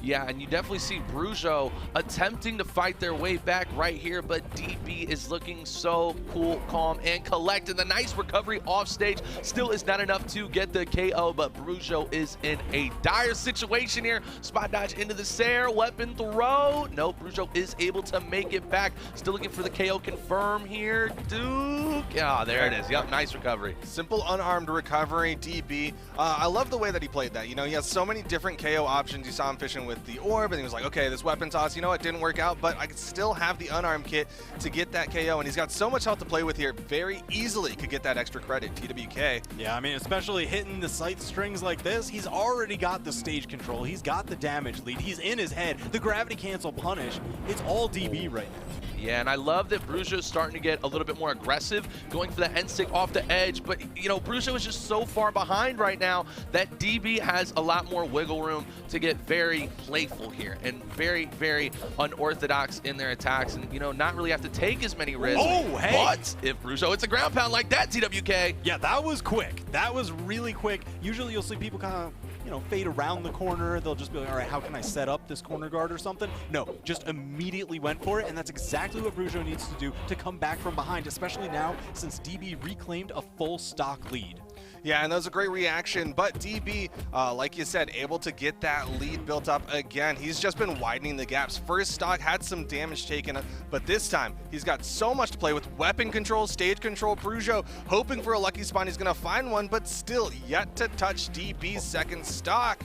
Yeah, and you definitely see Brujo attempting to fight their way back right here, but DB is looking so cool, calm, and collected. The nice recovery off stage still is not enough to get the KO, but Brujo is in a dire situation here. Spot dodge into the Sair, weapon throw. No, Brujo is able to make it back. Still looking for the KO confirm here. Duke. Ah, there it is. Yep, nice recovery. Simple unarmed recovery, DB. I love the way that he played that. You know, he has so many different KO options. You saw him fishing with the orb, and he was like, okay, this weapon toss, you know, it didn't work out, but I could still have the unarmed kit to get that KO, and he's got so much health to play with here, very easily could get that extra credit, TWK. Yeah, I mean, especially hitting the sight strings like this, he's already got the stage control, he's got the damage lead, he's in his head, the gravity cancel punish, it's all DB right now. Yeah, and I love that Brujo's starting to get a little bit more aggressive, going for the end stick off the edge, but, you know, Brujo is just so far behind right now that DB has a lot more wiggle room to get very playful here and very, very unorthodox in their attacks and, you know, not really have to take as many risks. Oh, hey! But if Brujo hits a ground pound like that, TWK. Yeah, that was quick. That was really quick. Usually you'll see people kind of, you know, fade around the corner. They'll just be like, all right, how can I set up this corner guard or something? No, just immediately went for it, and that's exactly what Brujo needs to do to come back from behind, especially now since DB reclaimed a full stock lead. Yeah, and that was a great reaction, but DB, like you said, able to get that lead built up again. He's just been widening the gaps. First stock had some damage taken, but this time he's got so much to play with. Weapon control, stage control. Brujo hoping for a lucky spawn. He's going to find one, but still yet to touch DB's second stock.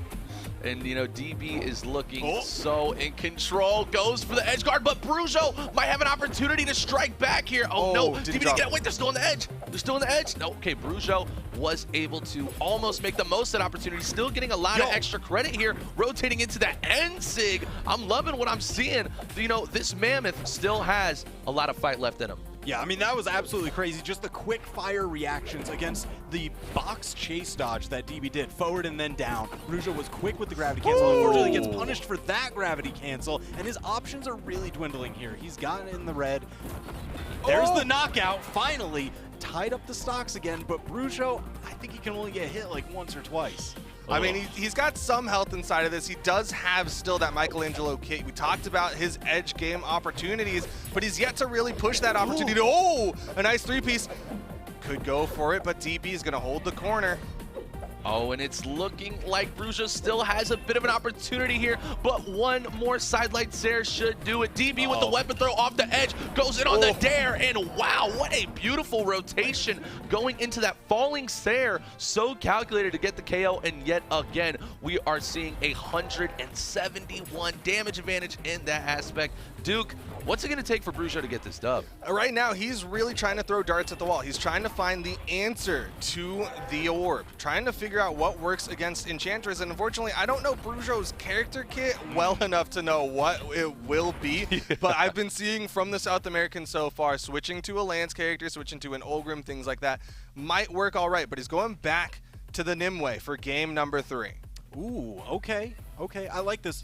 And, you know, DB is looking so in control. Goes for the edge guard, but Brujo might have an opportunity to strike back here. Oh no, DB didn't get it. Wait, they're still on the edge. They're still on the edge. No, okay, Brujo was able to almost make the most of that opportunity. Still getting a lot of extra credit here. Rotating into that end sig. I'm loving what I'm seeing. You know, this Mammoth still has a lot of fight left in him. Yeah, I mean, that was absolutely crazy. Just the quick fire reactions against the box chase dodge that DB did, forward and then down. Brujo was quick with the gravity cancel. Unfortunately, gets punished for that gravity cancel, and his options are really dwindling here. He's gotten in the red. There's the knockout, finally. Tied up the stocks again, but Brujo, I think he can only get hit like once or twice. I mean, he's got some health inside of this. He does have still that Michelangelo kit. We talked about his edge game opportunities, but he's yet to really push that opportunity. Oh, a nice three-piece. Could go for it, but DB is going to hold the corner. Oh, and it's looking like Brujo still has a bit of an opportunity here, but one more sidelight Sair should do it. DB with the weapon throw off the edge, goes in on the dare, and wow, what a beautiful rotation going into that falling Sair. So calculated to get the KO, and yet again, we are seeing 171 damage advantage in that aspect. Duke, what's it going to take for Brujo to get this dub? Right now, he's really trying to throw darts at the wall. He's trying to find the answer to the orb, trying to figure out what works against Enchantress. And unfortunately, I don't know Brujo's character kit well enough to know what it will be. But I've been seeing from the South American so far, switching to a Lance character, switching to an Olgrim, things like that, might work all right. But he's going back to the Nimue for game number 3. Ooh, okay. Okay, I like this.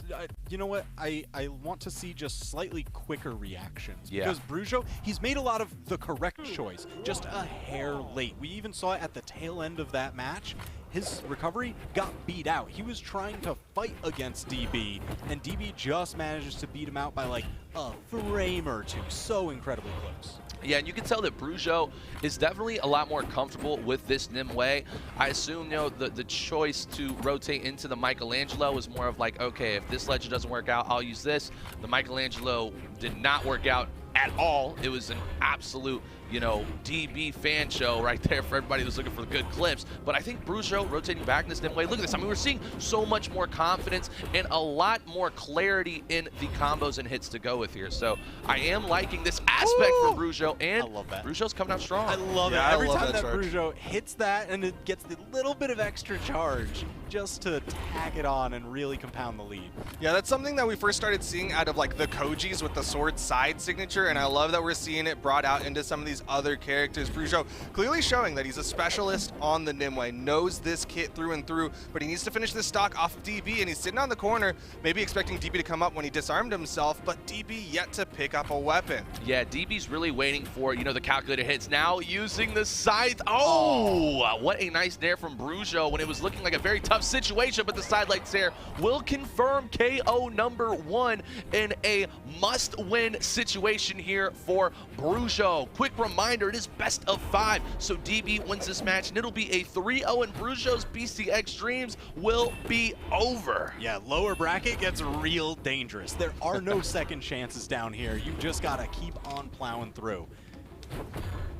You know what? I want to see just slightly quicker reactions. Yeah. Because Brujo, he's made a lot of the correct choice, just a hair late. We even saw it at the tail end of that match. His recovery got beat out. He was trying to fight against DB, and DB just manages to beat him out by like a frame or two. So incredibly close. Yeah, and you can tell that Brujo is definitely a lot more comfortable with this Nimue. I assume, you know, the choice to rotate into the Michelangelo was more of like, okay, if this ledger doesn't work out, I'll use this. The Michelangelo did not work out at all. It was an absolute, you know, DB fan show right there for everybody who's looking for good clips. But I think Brujo rotating back in this Nimue, look at this. I mean, we're seeing so much more confidence and a lot more clarity in the combos and hits to go with here. So I am liking this aspect for Brujo, and I love that. Brujo's coming out strong. I love it. Every time that Brujo hits that, and it gets the little bit of extra charge just to tag it on and really compound the lead. Yeah, that's something that we first started seeing out of like the Kojis with the sword side signature, and I love that we're seeing it brought out into some of these other characters. Brujo clearly showing that he's a specialist on the Nimue, knows this kit through and through, but he needs to finish this stock off of DB, and he's sitting on the corner, maybe expecting DB to come up when he disarmed himself, but DB yet to pick up a weapon. Yeah, DB's really waiting for, you know, the calculated hits. Now using the scythe. Oh, what a nice nair from Brujo when it was looking like a very tough situation, but the sidelight Sair will confirm KO number 1 in a must-win situation here for Brujo. Quick reminder, it is best of 5, so DB wins this match, and it'll be a 3-0, and Brujo's BCX dreams will be over. Yeah, lower bracket gets real dangerous. There are no second chances down here. You just got to keep on plowing through.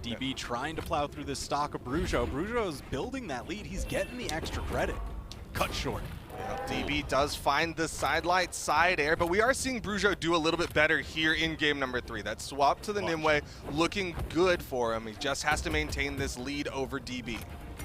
DB trying to plow through this stock of Brujo. Brujo's building that lead. He's getting the extra credit. Cut short. DB does find the sidelight side air, but we are seeing Brujo do a little bit better here in game number 3. That swap to the Nimue looking good for him. He just has to maintain this lead over DB.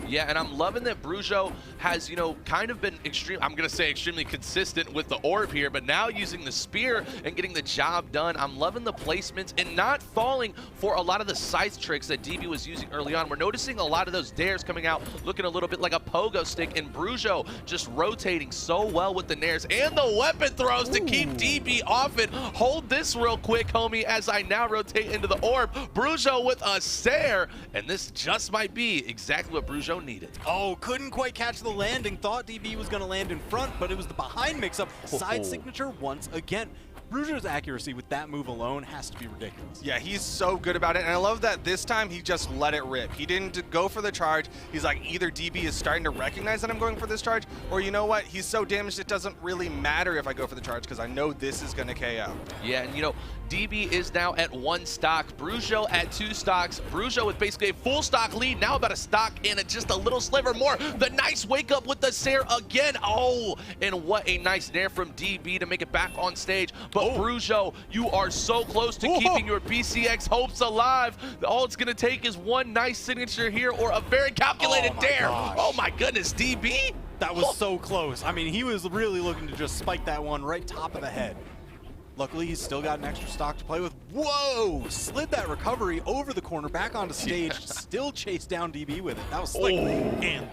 Yeah, and I'm loving that Brujo has, you know, kind of been I'm going to say extremely consistent with the orb here, but now using the spear and getting the job done. I'm loving the placements and not falling for a lot of the scythe tricks that DB was using early on. We're noticing a lot of those dares coming out looking a little bit like a pogo stick, and Brujo just rotating so well with the nairs and the weapon throws to keep DB off it. Hold this real quick, homie, as I now rotate into the orb. Brujo with a Sair, and this just might be exactly what Brujo needed. Oh, couldn't quite catch the landing. Thought DB was going to land in front, but it was the behind mix-up. Side signature once again. Brujo's accuracy with that move alone has to be ridiculous. Yeah, he's so good about it, and I love that this time he just let it rip. He didn't go for the charge. He's like, either DB is starting to recognize that I'm going for this charge, or you know what, he's so damaged it doesn't really matter if I go for the charge because I know this is going to KO. Yeah, and you know, DB is now at 1 stock, Brujo at 2 stocks. Brujo with basically a full stock lead, now about a stock and just a little sliver more. The nice wake up with the Sair again. Oh, and what a nice nair from DB to make it back on stage. But Brujo, you are so close to keeping your BCX hopes alive. All it's gonna take is one nice signature here or a very calculated dare. Oh my goodness, DB? That was so close. I mean, he was really looking to just spike that one right top of the head. Luckily, he's still got an extra stock to play with. Whoa! Slid that recovery over the corner, back onto stage, still chased down DB with it. That was slick. And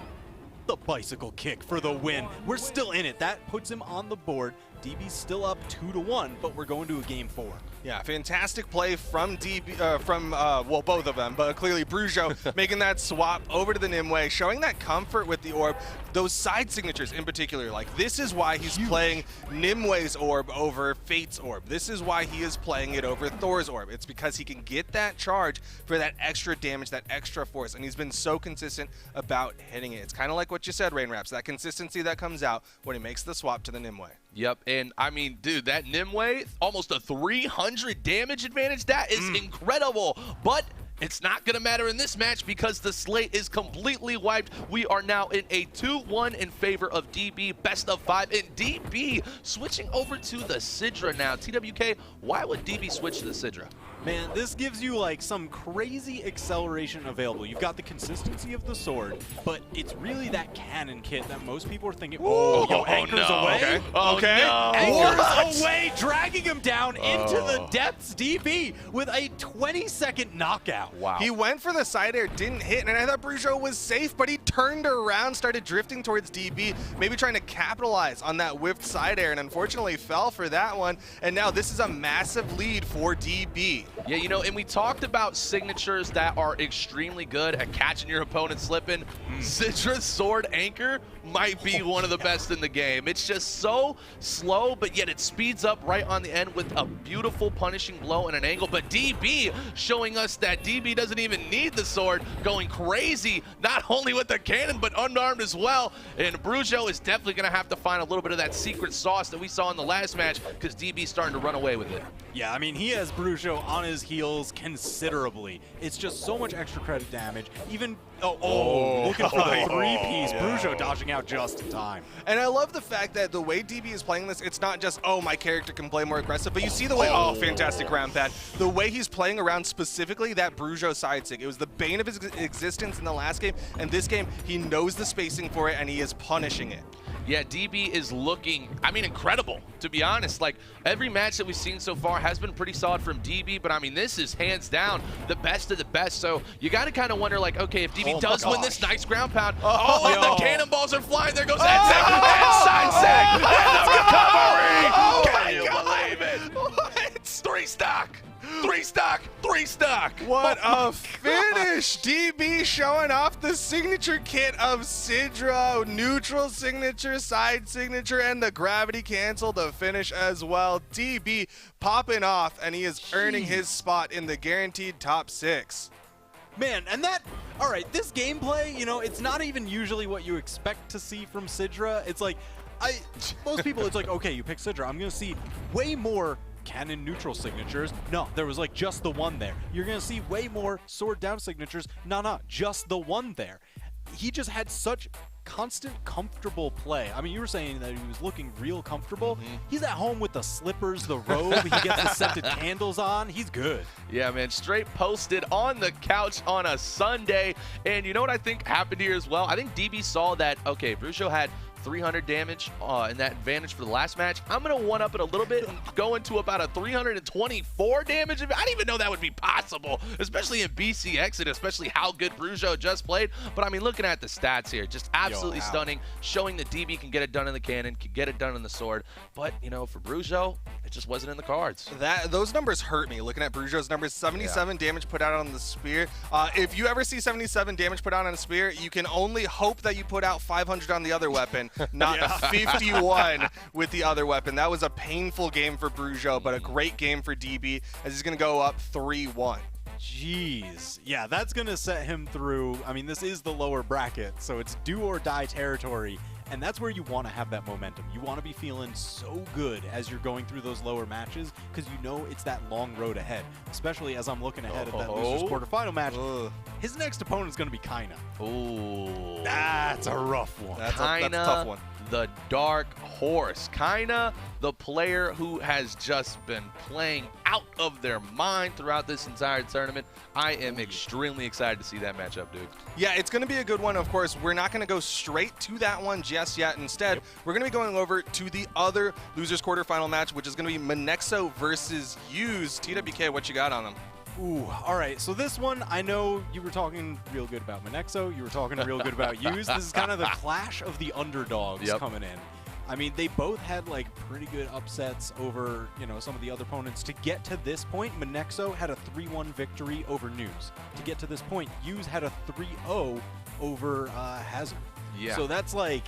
the bicycle kick for the win. We're still in it. That puts him on the board. DB's still up 2-1, but we're going to a game 4. Yeah, fantastic play from well, both of them, but clearly Brujo making that swap over to the Nimue, showing that comfort with the orb. Those side signatures in particular, like this is why he's playing Nimue's orb over Fate's orb. This is why he is playing it over Thor's orb. It's because he can get that charge for that extra damage, that extra force, and he's been so consistent about hitting it. It's kind of like what you said, Rainwraps, that consistency that comes out when he makes the swap to the Nimue. Yep, and I mean, dude, that Nimue, almost a 300 damage advantage. That is incredible, but it's not going to matter in this match because the slate is completely wiped. We are now in a 2-1 in favor of DB, best of 5, and DB switching over to the Sidra now. TWK, why would DB switch to the Sidra? Man, this gives you like some crazy acceleration available. You've got the consistency of the sword, but it's really that cannon kit that most people are thinking, Anchor's away. Okay. No. Anchor's away, dragging him down into the depths. DB with a 20-second knockout. Wow. He went for the side air, didn't hit, and I thought Brujo was safe, but he turned around, started drifting towards DB, maybe trying to capitalize on that whiffed side air, and unfortunately fell for that one. And now this is a massive lead for DB. Yeah, you know, and we talked about signatures that are extremely good at catching your opponent slipping. Sidra's Sword Anchor might be one of the best in the game. It's just so slow, but yet it speeds up right on the end with a beautiful punishing blow and an angle. But DB showing us that DB doesn't even need the sword, going crazy, not only with the cannon, but unarmed as well. And Brujo is definitely going to have to find a little bit of that secret sauce that we saw in the last match because DB's starting to run away with it. Yeah, I mean, he has Brujo on his heels considerably. It's just so much extra credit damage. Even, looking for the three-piece. Brujo dodging out just in time. And I love the fact that the way DB is playing this, it's not just, my character can play more aggressive, but you see the way, fantastic ground pad. The way he's playing around specifically that Brujo side sig. It was the bane of his existence in the last game, and this game, he knows the spacing for it, and he is punishing it. Yeah, DB is looking, I mean, incredible, to be honest. Like, every match that we've seen so far has been pretty solid from DB, but I mean, this is hands down the best of the best. So you got to kind of wonder, like, okay, if DB does win this nice ground pound, and the cannonballs are flying, there goes that side sag, and the recovery! Can you believe it? What? 3 stock! 3 stock, 3 stock. What a finish! DB showing off the signature kit of Sidra, neutral signature, side signature, and the gravity cancel to finish as well. DB popping off, and he is earning his spot in the guaranteed top 6. Man, and that, all right, this gameplay, you know, it's not even usually what you expect to see from Sidra. It's like, most people, it's like, okay, you pick Sidra, I'm going to see way more cannon neutral signatures. No, there was like just the one there. You're going to see way more sword down signatures. No, just the one there. He just had such constant comfortable play. I mean, you were saying that he was looking real comfortable. He's at home with the slippers, the robe. He gets the scented candles on. He's good. Yeah, man, straight posted on the couch on a Sunday. And you know what I think happened here as well? I think DB saw that, okay, Brujo had 300 damage and that advantage for the last match. I'm going to one-up it a little bit and go into about a 324 damage. I didn't even know that would be possible, especially in BCX and especially how good Brujo just played. But, I mean, looking at the stats here, just absolutely stunning, showing that DB can get it done in the cannon, can get it done in the sword. But, you know, for Brujo, it just wasn't in the cards. Those numbers hurt me, looking at Brujo's numbers. 77 damage put out on the spear. If you ever see 77 damage put out on a spear, you can only hope that you put out 500 on the other weapon. Not 51 with the other weapon. That was a painful game for Brujo, but a great game for DB as he's going to go up 3-1. Jeez. Yeah, that's going to set him through. I mean, this is the lower bracket, so it's do or die territory. And that's where you want to have that momentum. You want to be feeling so good as you're going through those lower matches because you know it's that long road ahead, especially as I'm looking ahead at that losers quarterfinal match. His next opponent is going to be Kaina. Oh, that's a rough one. That's a tough one. The dark horse. Kaina, the player who has just been playing out of their mind throughout this entire tournament. I am extremely excited to see that matchup, dude. Yeah, it's going to be a good one. Of course, we're not going to go straight to that one just yet. Instead, we're going to be going over to the other losers quarterfinal match, which is going to be Monexo versus Use. TWK, what you got on them? Ooh, all right. So this one, I know you were talking real good about Monexo. You were talking real good about Use. This is kind of the clash of the underdogs coming in. I mean, they both had like pretty good upsets over, you know, some of the other opponents. To get to this point, Monexo had a 3-1 victory over News. To get to this point, Hughes had a 3-0 over Hazard. Yeah. So that's like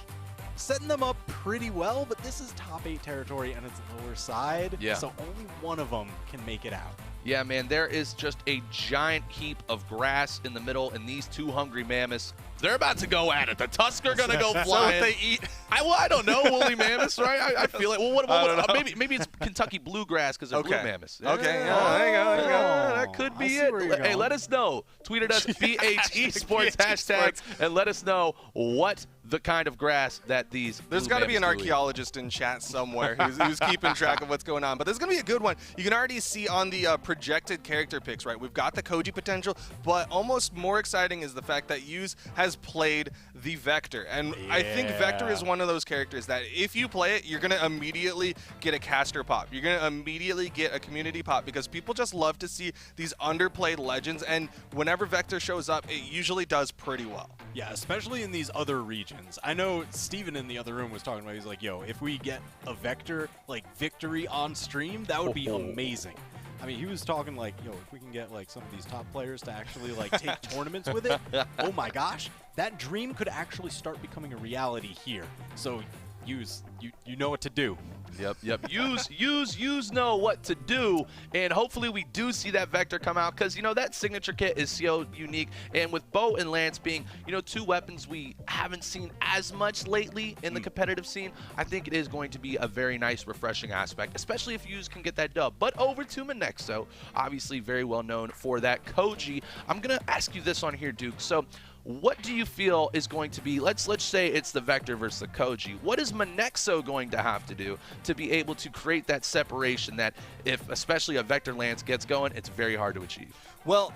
setting them up pretty well, but this is top 8 territory and it's lower side. Yeah. So only one of them can make it out. Yeah, man, there is just a giant heap of grass in the middle, and these two hungry mammoths, they're about to go at it. The tusks are gonna go flying. What they eat? I don't know, woolly mammoths, right? I feel like. Well, maybe it's Kentucky bluegrass because they're blue mammoths. Okay, yeah, there you go. There you go. That could be it. Hey, let us know. Tweet at us BH Esports hashtag and let us know what the kind of grass that these. There's got to be an archaeologist in chat somewhere who's keeping track of what's going on. But this is going to be a good one. You can already see on the projected character picks, right? We've got the Koji potential, but almost more exciting is the fact that Hughes has played the Vector. And I think Vector is one of those characters that if you play it, you're going to immediately get a caster pop. You're going to immediately get a community pop because people just love to see these underplayed legends. And whenever Vector shows up, it usually does pretty well. Yeah, especially in these other regions. I know Steven in the other room was talking about, he's like, yo, if we get a Vector, like, victory on stream, that would be amazing. I mean, he was talking like, yo, if we can get, like, some of these top players to actually, like, take tournaments with it, oh my gosh, that dream could actually start becoming a reality here. So, you know what to do. Yep. Use know what to do, and hopefully we do see that Vector come out because, you know, that signature kit is so unique, and with Bo and Lance being, you know, two weapons we haven't seen as much lately in the competitive scene, I think it is going to be a very nice, refreshing aspect, especially if Use can get that dub. But over to Monexo, obviously very well known for that Koji. I'm going to ask you this on here, Duke. So, what do you feel is going to be, let's say it's the Vector versus the Koji, what is Monexo going to have to do to be able to create that separation that if especially a Vector Lance gets going, it's very hard to achieve? Well,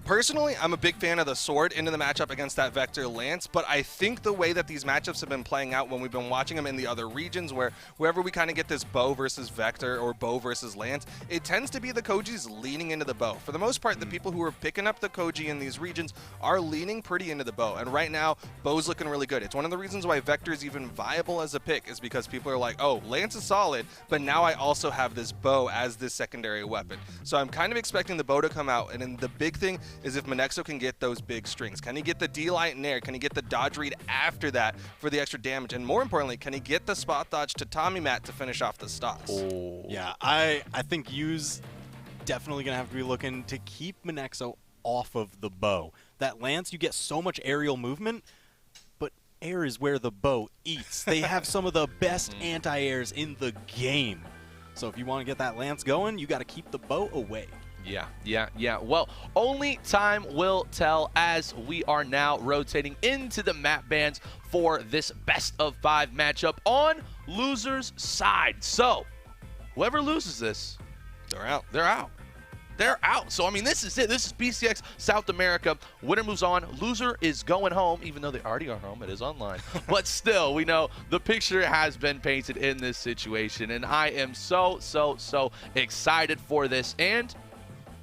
personally, I'm a big fan of the sword into the matchup against that Vector Lance, but I think the way that these matchups have been playing out when we've been watching them in the other regions wherever we kind of get this Bo versus Vector or Bo versus Lance, it tends to be the Kojis leaning into the Bo. For the most part, the people who are picking up the Koji in these regions are leaning pretty into the Bo, and right now, Bo's looking really good. It's one of the reasons why Vector is even viable as a pick is because people are like, oh, Lance is solid, but now I also have this Bo as this secondary weapon. So I'm kind of expecting the Bo to come out, and then the big thing is if Monexo can get those big strings. Can he get the D-Light in air? Can he get the dodge read after that for the extra damage? And more importantly, can he get the spot dodge to Tommy Matt to finish off the stocks? Oh. Yeah, I think Yu's definitely going to have to be looking to keep Monexo off of the Bo. That Lance, you get so much aerial movement, but air is where the Bo eats. They have some of the best anti-airs in the game. So if you want to get that Lance going, you got to keep the Bo away. Yeah. Well, only time will tell as we are now rotating into the map bans for this best of 5 matchup on loser's side. So, whoever loses this, they're out. They're out. So, I mean, this is it. This is BCX South America. Winner moves on. Loser is going home, even though they already are home. It is online. But still, we know the picture has been painted in this situation. And I am so excited for this. And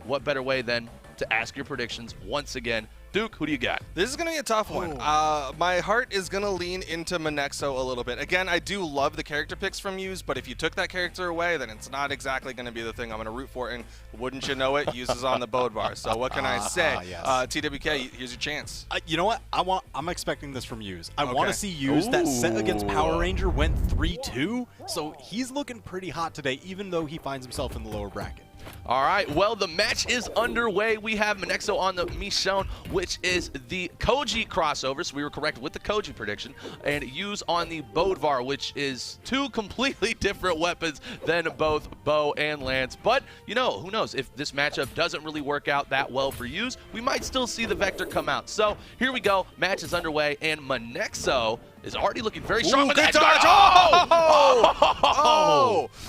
what better way than to ask your predictions once again. Duke, who do you got? This is going to be a tough one. My heart is going to lean into Monexo a little bit. Again, I do love the character picks from Hughes, but if you took that character away, then it's not exactly going to be the thing I'm going to root for. And wouldn't you know it, Hughes is on the board bar. So what can I say? Yes. TWK, here's your chance. You know what? I'm expecting this from Hughes. I want to see Hughes. That set against Power Ranger went 3-2, so he's looking pretty hot today, even though he finds himself in the lower bracket. All right, well, the match is underway. We have Monexo on the Michonne, which is the Koji crossover, so we were correct with the Koji prediction, and Hughes on the Bodvar, which is two completely different weapons than both Bo and Lance. But, you know, who knows? If this matchup doesn't really work out that well for Hughes, we might still see the Vector come out. So here we go. Match is underway, and Monexo is already looking very strong. Ooh, good dodge.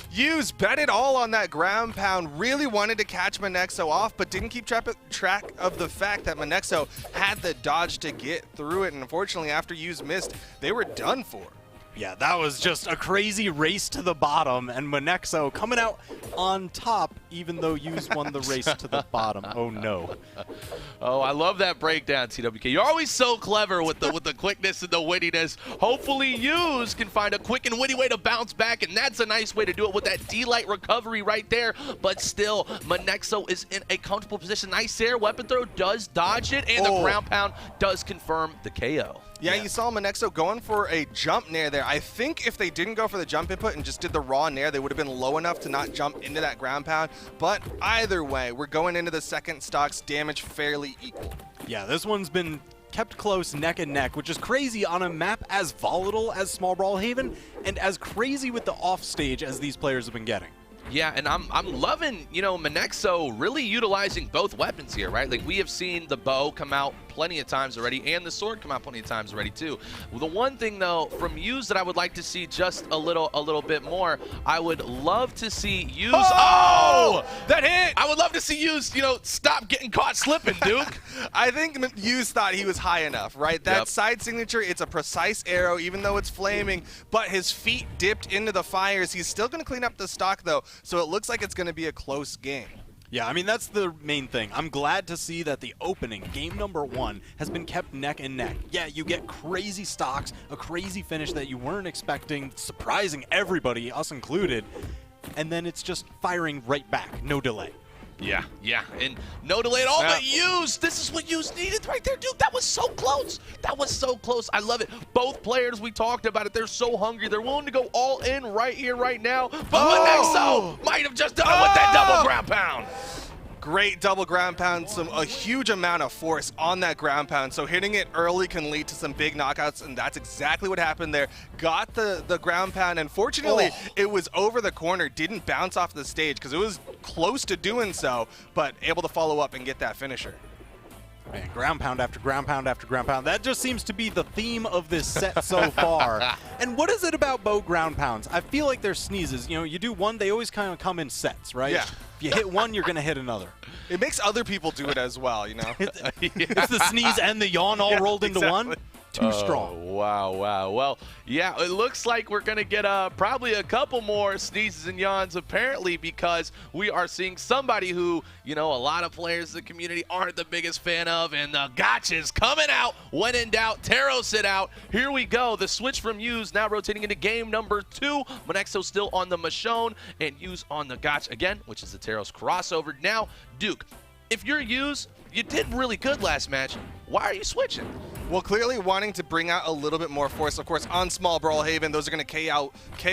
Hughes bet it all on that ground pound. Really wanted to catch Monexo off, but didn't keep track of the fact that Monexo had the dodge to get through it. And unfortunately, after Hughes missed, they were done for. Yeah, that was just a crazy race to the bottom, and Monexo coming out on top even though Hughes won the race to the bottom. Oh, no. Oh, I love that breakdown, TWK. You're always so clever with the quickness and the wittiness. Hopefully, Hughes can find a quick and witty way to bounce back, and that's a nice way to do it with that D-Light recovery right there. But still, Monexo is in a comfortable position. Nice air. Weapon throw does dodge it, and the ground pound does confirm the KO. Yeah, you saw Monexo going for a jump nair there. I think if they didn't go for the jump input and just did the raw nair, they would have been low enough to not jump into that ground pound. But either way, we're going into the second stock's damage fairly equal. Yeah, this one's been kept close neck and neck, which is crazy on a map as volatile as Small Brawlhaven and as crazy with the offstage as these players have been getting. Yeah, and I'm loving, you know, Monexo really utilizing both weapons here, right? Like, we have seen the bow come out plenty of times already, and the sword come out plenty of times already too. The one thing though from Hughes that I would like to see just a little bit more, I would love to see Hughes. Oh, that hit! I would love to see Hughes, you know, stop getting caught slipping, Duke. I think Hughes thought he was high enough, right? That side signature, it's a precise arrow, even though it's flaming, but his feet dipped into the fires. He's still going to clean up the stock though, so it looks like it's going to be a close game. Yeah, I mean, that's the main thing. I'm glad to see that the opening, game number 1, has been kept neck and neck. Yeah, you get crazy stocks, a crazy finish that you weren't expecting, surprising everybody, us included, and then it's just firing right back, no delay. Yeah, and no delay at all, but Hughes, this is what Hughes needed right there, dude. That was so close. That was so close. I love it. Both players, we talked about it, they're so hungry. They're willing to go all in right here, right now. But Monexo might have just done it with that double ground pound. Great double ground pound, a huge amount of force on that ground pound. So hitting it early can lead to some big knockouts, and that's exactly what happened there. Got the ground pound, and fortunately, it was over the corner, didn't bounce off the stage because it was close to doing so, but able to follow up and get that finisher. Man, ground pound after ground pound after ground pound. That just seems to be the theme of this set so far. And what is it about bow ground pounds? I feel like they're sneezes. You know, you do one, they always kind of come in sets, right? Yeah. If you hit one, you're going to hit another. It makes other people do it as well, you know? It's the sneeze and the yawn all rolled into one. Too strong. Wow. Well, yeah, it looks like we're going to get probably a couple more sneezes and yawns apparently, because we are seeing somebody who, you know, a lot of players in the community aren't the biggest fan of, and the gotchas coming out. When in doubt, Taros it out. Here we go. The switch from Hughes now rotating into game number 2. Monexo still on the Michonne and Hughes on the gotch again, which is the Taros crossover. Now, Duke, if you're Hughes, you did really good last match. Why are you switching? Well, clearly wanting to bring out a little bit more force. Of course, on Small Brawlhaven, those are going to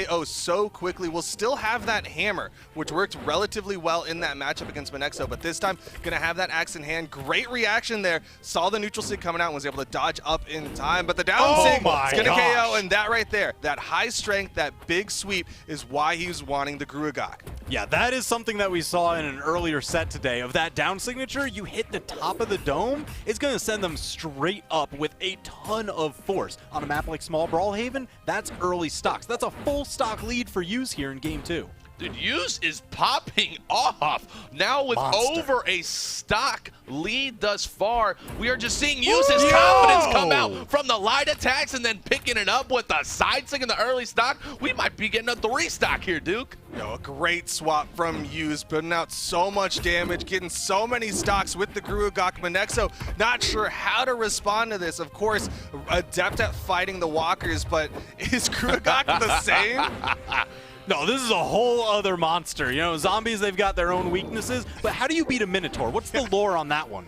KO so quickly. We'll still have that hammer, which worked relatively well in that matchup against Monexo, but this time going to have that axe in hand. Great reaction there. Saw the neutral sig coming out and was able to dodge up in time, but the down sig is going to KO, and that right there, that high strength, that big sweep is why he was wanting the Gruagok. Yeah, that is something that we saw in an earlier set today. Of that down signature, you hit the top of the dome, it's going to send them straight up with a ton of force. On a map like Small Brawlhaven, that's early stocks. That's a full stock lead for Hughes here in game 2. Dude, Hughes is popping off. Now with over a stock lead thus far, we are just seeing Hughes' confidence come out from the light attacks and then picking it up with the side sig in the early stock. We might be getting a 3 stock here, Duke. A great swap from Hughes, putting out so much damage, getting so many stocks with the Gruagok. Monexo not sure how to respond to this. Of course, adept at fighting the walkers, but is Gruagok the same? No, this is a whole other monster. You know, zombies, they've got their own weaknesses, but how do you beat a Minotaur? What's the lore on that one?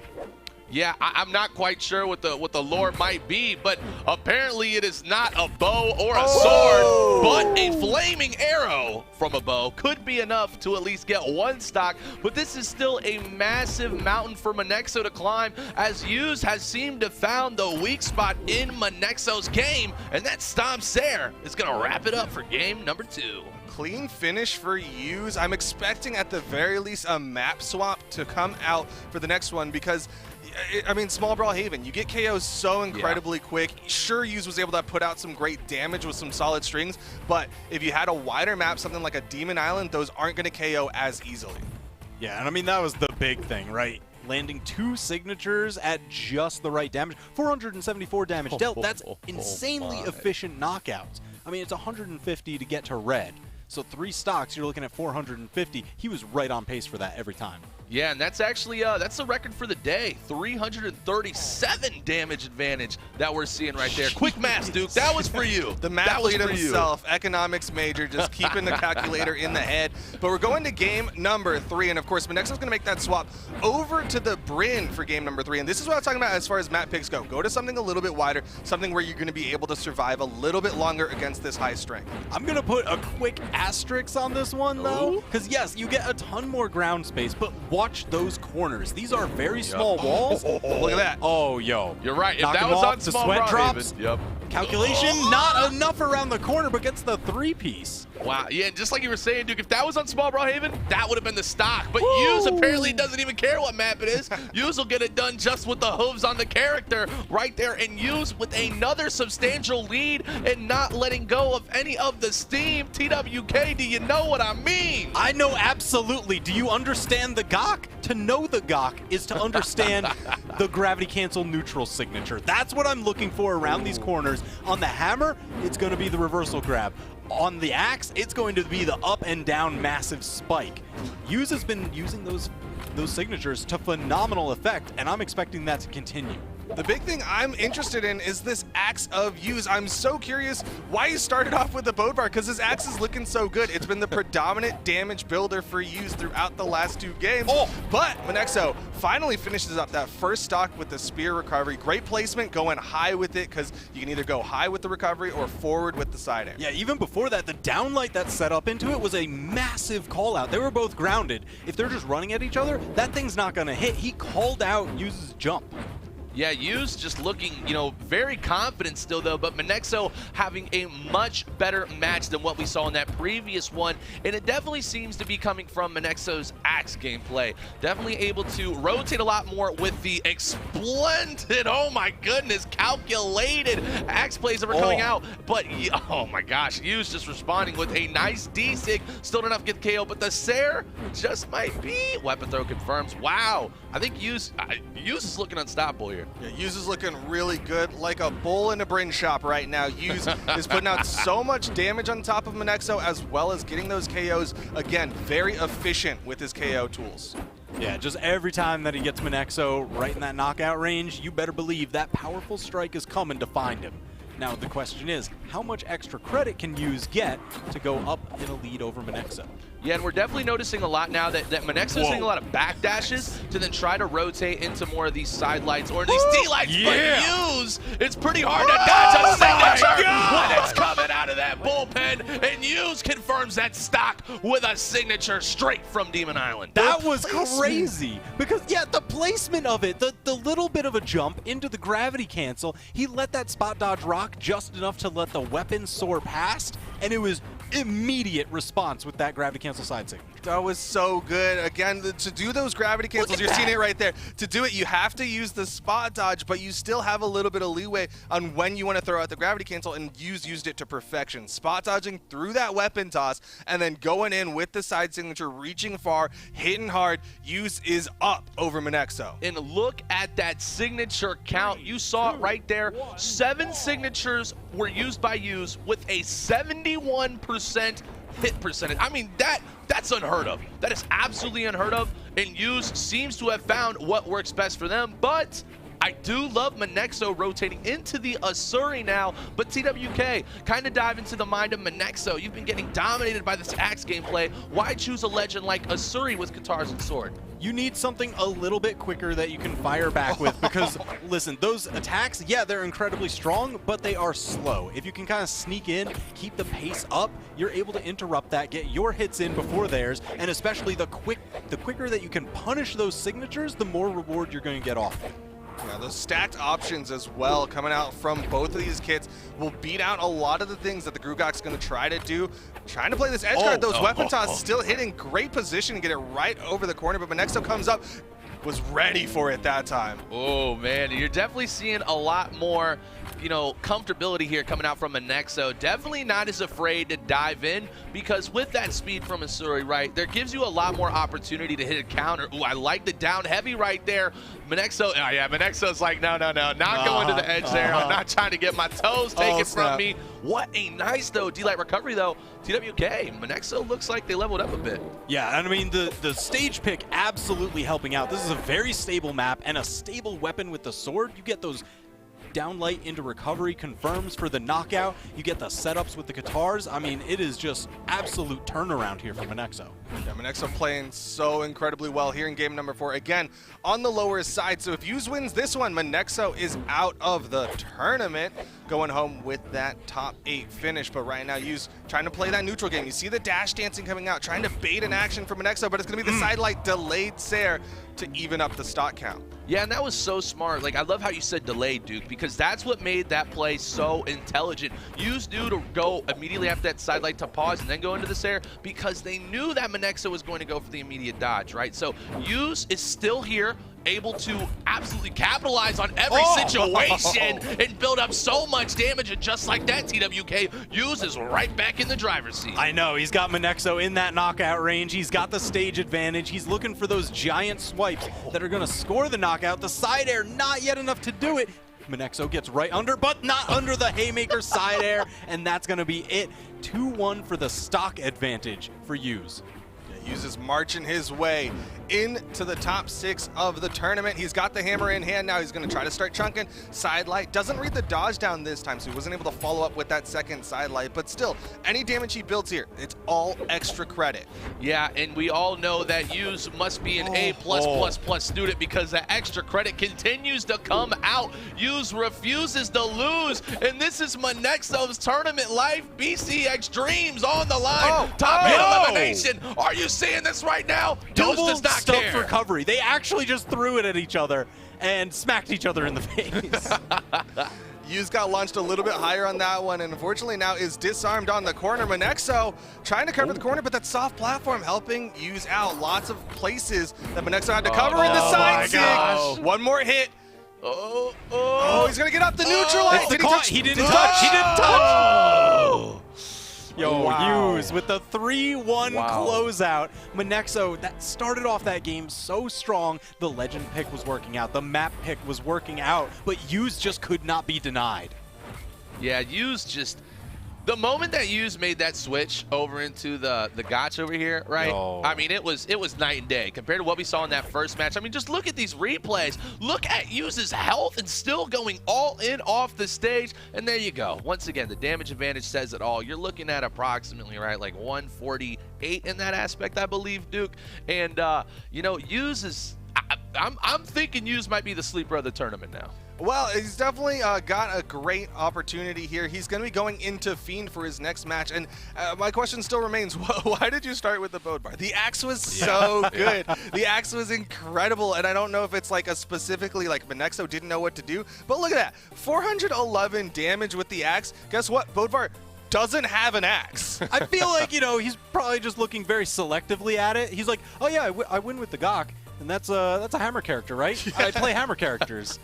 Yeah, I'm not quite sure what the lore might be, but apparently it is not a bow or a sword, but a flaming arrow from a bow could be enough to at least get 1 stock. But this is still a massive mountain for Monexo to climb, as Hughes has seemed to found the weak spot in Monexo's game, and that Stomp Sair is going to wrap it up for game number 2. Clean finish for Hughes. I'm expecting at the very least a map swap to come out for the next one, because I mean, Small Brawlhaven, you get KOs so incredibly quick. Sure, Hughes was able to put out some great damage with some solid strings, but if you had a wider map, something like a Demon Island, those aren't going to KO as easily. Yeah, and I mean, that was the big thing, right? Landing 2 signatures at just the right damage. 474 damage dealt. That's insanely efficient knockouts. I mean, it's 150 to get to red. So 3 stocks, you're looking at 450. He was right on pace for that every time. Yeah, and that's actually that's the record for the day. 337 damage advantage that we're seeing right there. Quick math, Duke. That was for you. The math lead himself, economics major, just keeping the calculator in the head. But we're going to game number 3, and of course, Monexo's going to make that swap over to the Bryn for game number 3. And this is what I'm talking about as far as map picks go. Go to something a little bit wider, something where you're going to be able to survive a little bit longer against this high strength. I'm going to put a quick asterisk on this one, though, because yes, you get a ton more ground space, but watch those corners. These are very small walls. Look at that. Oh, yo. You're right. Knock if that him was off, on the small sweat drops. Yep. Calculation, not enough around the corner, but gets the 3-piece. Wow, yeah, and just like you were saying, Duke, if that was on Small Brawlhaven, that would have been the stock. But Hughes apparently doesn't even care what map it is. Hughes will get it done just with the hooves on the character right there, and Hughes with another substantial lead and not letting go of any of the steam. TWK, do you know what I mean? I know absolutely. Do you understand the GOC? To know the GOC is to understand the gravity cancel neutral signature. That's what I'm looking for around these corners. On the hammer, it's going to be the reversal grab. On the axe, it's going to be the up and down massive spike. Hughes has been using those signatures to phenomenal effect, and I'm expecting that to continue. The big thing I'm interested in is this axe of Hughes. I'm so curious why he started off with the bow bar, because his axe is looking so good. It's been the predominant damage builder for Hughes throughout the last 2 games. But Monexo finally finishes up that first stock with the spear recovery. Great placement, going high with it, because you can either go high with the recovery or forward with the side air. Yeah, even before that, the downlight that set up into it was a massive call out. They were both grounded. If they're just running at each other, that thing's not going to hit. He called out Hughes' jump. Yeah, Hughes just looking, very confident still, though, but Monexo having a much better match than what we saw in that previous one, and it definitely seems to be coming from Monexo's axe gameplay. Definitely able to rotate a lot more with the splendid, oh my goodness, calculated axe plays that were coming out, but, oh my gosh, Hughes just responding with a nice D-sig, still enough to get the KO, but the Sair just might be. Weapon throw confirms. Wow, I think Hughes is looking unstoppable here. Yeah, Hughes is looking really good, like a bull in a Bryn shop right now. Hughes is putting out so much damage on top of Monexo, as well as getting those KOs. Again, very efficient with his KO tools. Yeah, just every time that he gets Monexo right in that knockout range, you better believe that powerful strike is coming to find him. Now, the question is, how much extra credit can Hughes get to go up in a lead over Monexo? Yeah, and we're definitely noticing a lot now that Monexo's doing a lot of back dashes to then try to rotate into more of these side lights or these D-lights, but Hughes, it's pretty hard to dodge a signature when it's coming out of that bullpen, and Hughes confirms that stock with a signature straight from Demon Island. That was crazy, because, yeah, the placement of it, the little bit of a jump into the gravity cancel, he let that spot dodge rock just enough to let the weapon soar past, and it was immediate response with that gravity cancel side signature. That was so good. Again, to do those gravity cancels, you're seeing it right there. To do it, you have to use the spot dodge, but you still have a little bit of leeway on when you want to throw out the gravity cancel, and Hughes used it to perfection. Spot dodging through that weapon toss, and then going in with the side signature, reaching far, hitting hard. Hughes is up over Monexo. And look at that signature count. You saw it right there. 7 signatures were used by Hughes with a 71% hit percentage. I mean, that's unheard of. That is absolutely unheard of, and Hughes seems to have found what works best for them, but I do love Monexo rotating into the Asuri now, but TWK, kind of dive into the mind of Monexo. You've been getting dominated by this axe gameplay. Why choose a legend like Asuri with Katars and Sword? You need something a little bit quicker that you can fire back with, because, listen, those attacks, yeah, they're incredibly strong, but they are slow. If you can kind of sneak in, keep the pace up, you're able to interrupt that, get your hits in before theirs, and especially the quicker that you can punish those signatures, the more reward you're going to get off it. Yeah, those stacked options as well coming out from both of these kits will beat out a lot of the things that the Grugok's going to try to do. Trying to play this edge guard, those weapon toss still hitting great position to get it right over the corner, but Monexo comes up, was ready for it that time. Oh man, you're definitely seeing a lot more comfortability here coming out from Monexo. Definitely not as afraid to dive in, because with that speed from Asuri, right, there gives you a lot more opportunity to hit a counter. Ooh, I like the down heavy right there. Monexo, oh yeah, Monexo's like, no, not going to the edge there. I'm not trying to get my toes taken from me. What a nice, though, D-Light recovery, though. TWK, Monexo looks like they leveled up a bit. Yeah, and I mean, the stage pick absolutely helping out. This is a very stable map and a stable weapon with the sword. You get those downlight into recovery confirms for the knockout. You get the setups with the guitars. I mean, it is just absolute turnaround here for Monexo. Yeah, Monexo playing so incredibly well here in game number 4. Again, on the lower side. So if Yuz wins this one, Monexo is out of the tournament, going home with that top 8 finish. But right now, Yuz trying to play that neutral game. You see the dash dancing coming out, trying to bait an action for Monexo, but it's going to be the sidelight delayed Sair to even up the stock count. Yeah, and that was so smart. Like, I love how you said delayed, Duke, because that's what made that play so intelligent. Yuz knew to go immediately after that sidelight to pause and then go into the Sair, because they knew that Monexo was going to go for the immediate dodge, right? So Yuz is still here, able to absolutely capitalize on every situation and build up so much damage, and just like that, TWK, Yuz is right back in the driver's seat. I know, he's got Monexo in that knockout range, he's got the stage advantage, he's looking for those giant swipes that are going to score the knockout. The side air, not yet enough to do it. Monexo gets right under, but not under the haymaker side air, and that's going to be it. 2-1 for the stock advantage for Yuz. Yuz is marching his way into the top 6 of the tournament. He's got the hammer in hand now. He's going to try to start chunking. Sidelight doesn't read the dodge down this time, so he wasn't able to follow up with that second sidelight. But still, any damage he builds here, it's all extra credit. Yeah, and we all know that Yuz must be an A++ student, because the extra credit continues to come out. Yuz refuses to lose, and this is Monexo's tournament life. BCX dreams on the line. Top 8 elimination. Are you seeing this right now? Yuz does not Stuff recovery. They actually just threw it at each other and smacked each other in the face. Yuz got launched a little bit higher on that one, and unfortunately now is disarmed on the corner. Monexo trying to cover the corner, but that soft platform helping Yuz out. Lots of places that Monexo had to cover in the side sig. One more hit. He's going to get up the neutral line. He didn't touch. Yo, Yuz with the 3-1 closeout. Monexo, that started off that game so strong. The legend pick was working out. The map pick was working out. But Yuz just could not be denied. Yeah, Yuz just... The moment that Yuz made that switch over into the gotch over here, right? I mean, it was night and day compared to what we saw in that first match. I mean, just look at these replays. Look at Yuz's health and still going all in off the stage. And there you go. Once again, the damage advantage says it all. You're looking at approximately, right, like 148 in that aspect, I believe, Duke. And, you know, Yuz is... I'm thinking Yuz might be the sleeper of the tournament now. Well, he's definitely got a great opportunity here. He's going to be going into Fiend for his next match. And my question still remains, why did you start with the Bode Bar? The axe was so good. The axe was incredible. And I don't know if it's like a specifically like Monexo didn't know what to do. But look at that. 411 damage with the axe. Guess what? Bode Bar doesn't have an axe. I feel like, you know, he's probably just looking very selectively at it. He's like, oh yeah, I win with the Gok. And that's a hammer character, right? I play hammer characters.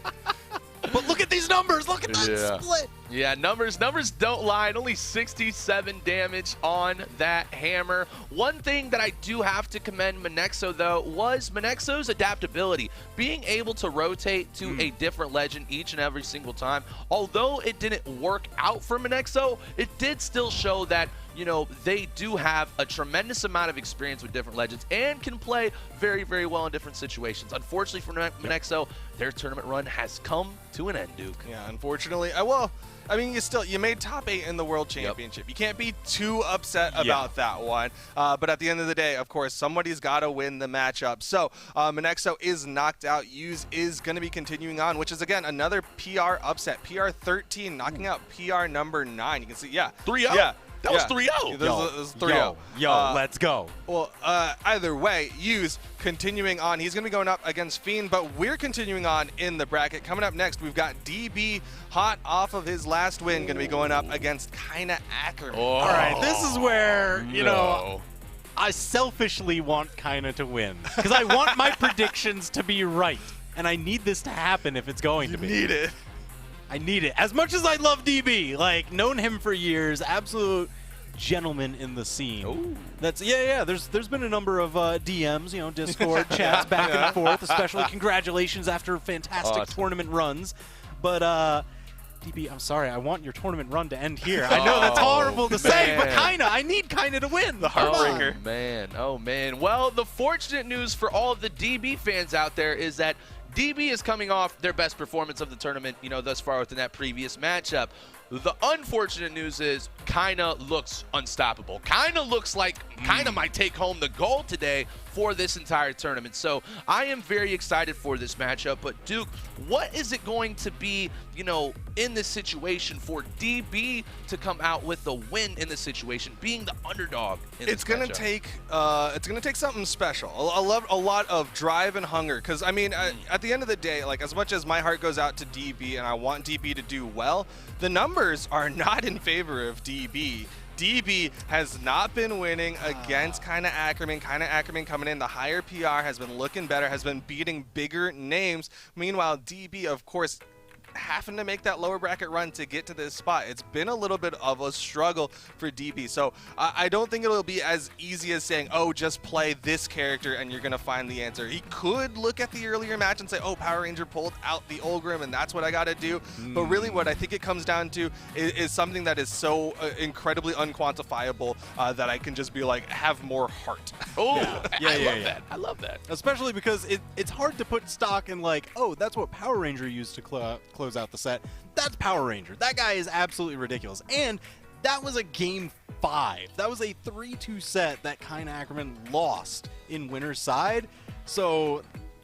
But look at these numbers. Look at that split. Yeah, numbers don't lie. Only 67 damage on that hammer. One thing that I do have to commend Monexo, though, was Monexo's adaptability. Being able to rotate to a different legend each and every single time. Although it didn't work out for Monexo, it did still show that, you know, they do have a tremendous amount of experience with different legends and can play very, very well in different situations. Unfortunately for Monexo, their tournament run has come to an end, Duke. Yeah, unfortunately. Well, I mean, you made top 8 in the World Championship. You can't be too upset about that one. But at the end of the day, of course, somebody's got to win the matchup. So Monexo is knocked out. Yuz is going to be continuing on, which is, again, another PR upset. PR 13, knocking out PR number 9. You can see, 3-0. Yeah. That was 3-0. That was 3-0. Yo, let's go. Well, either way, Yuz continuing on. He's going to be going up against Fiend, but we're continuing on in the bracket. Coming up next, we've got DB hot off of his last win, going to be going up against Kaina Ackerman. All right, this is where, you know, I selfishly want Kaina to win because I want my predictions to be right, and I need this to happen if it's going to be. Need it. I need it. As much as I love DB, like, known him for years, absolute gentleman in the scene. Ooh. That's yeah. There's been a number of DMs, you know, Discord chats back and forth. Especially congratulations after fantastic tournament runs. But DB, I'm sorry, I want your tournament run to end here. I know that's horrible to say, but I need kinda to win. The heartbreaker. Oh man. Well, the fortunate news for all of the DB fans out there is that DB is coming off their best performance of the tournament, you know, thus far within that previous matchup. The unfortunate news is Kinda looks unstoppable. Kinda looks like Kinda might take home the gold today for this entire tournament. So I am very excited for this matchup. But Duke, what is it going to be, you know, in this situation for DB to come out with the win in this situation, being the underdog in this matchup? It's gonna take something special. A lot of drive and hunger. Because I mean, at the end of the day, like as much as my heart goes out to DB and I want DB to do well, the numbers are not in favor of DB. DB has not been winning against Kinda Ackerman. Kinda Ackerman coming in, the higher PR has been looking better, has been beating bigger names. Meanwhile, DB, of course, having to make that lower bracket run to get to this spot. It's been a little bit of a struggle for DB. So I don't think it'll be as easy as saying, oh, just play this character and you're going to find the answer. He could look at the earlier match and say, oh, Power Ranger pulled out the Olgrim and that's what I got to do. But really what I think it comes down to is something that is so incredibly unquantifiable that I can just be like, have more heart. Oh, I love that. I love that. Especially because it's hard to put stock in like, oh, that's what Power Ranger used to close out the set. That's Power Ranger. That guy is absolutely ridiculous. And that was a game 5. That was a 3-2 set that Kinda Ackerman lost in winner's side. So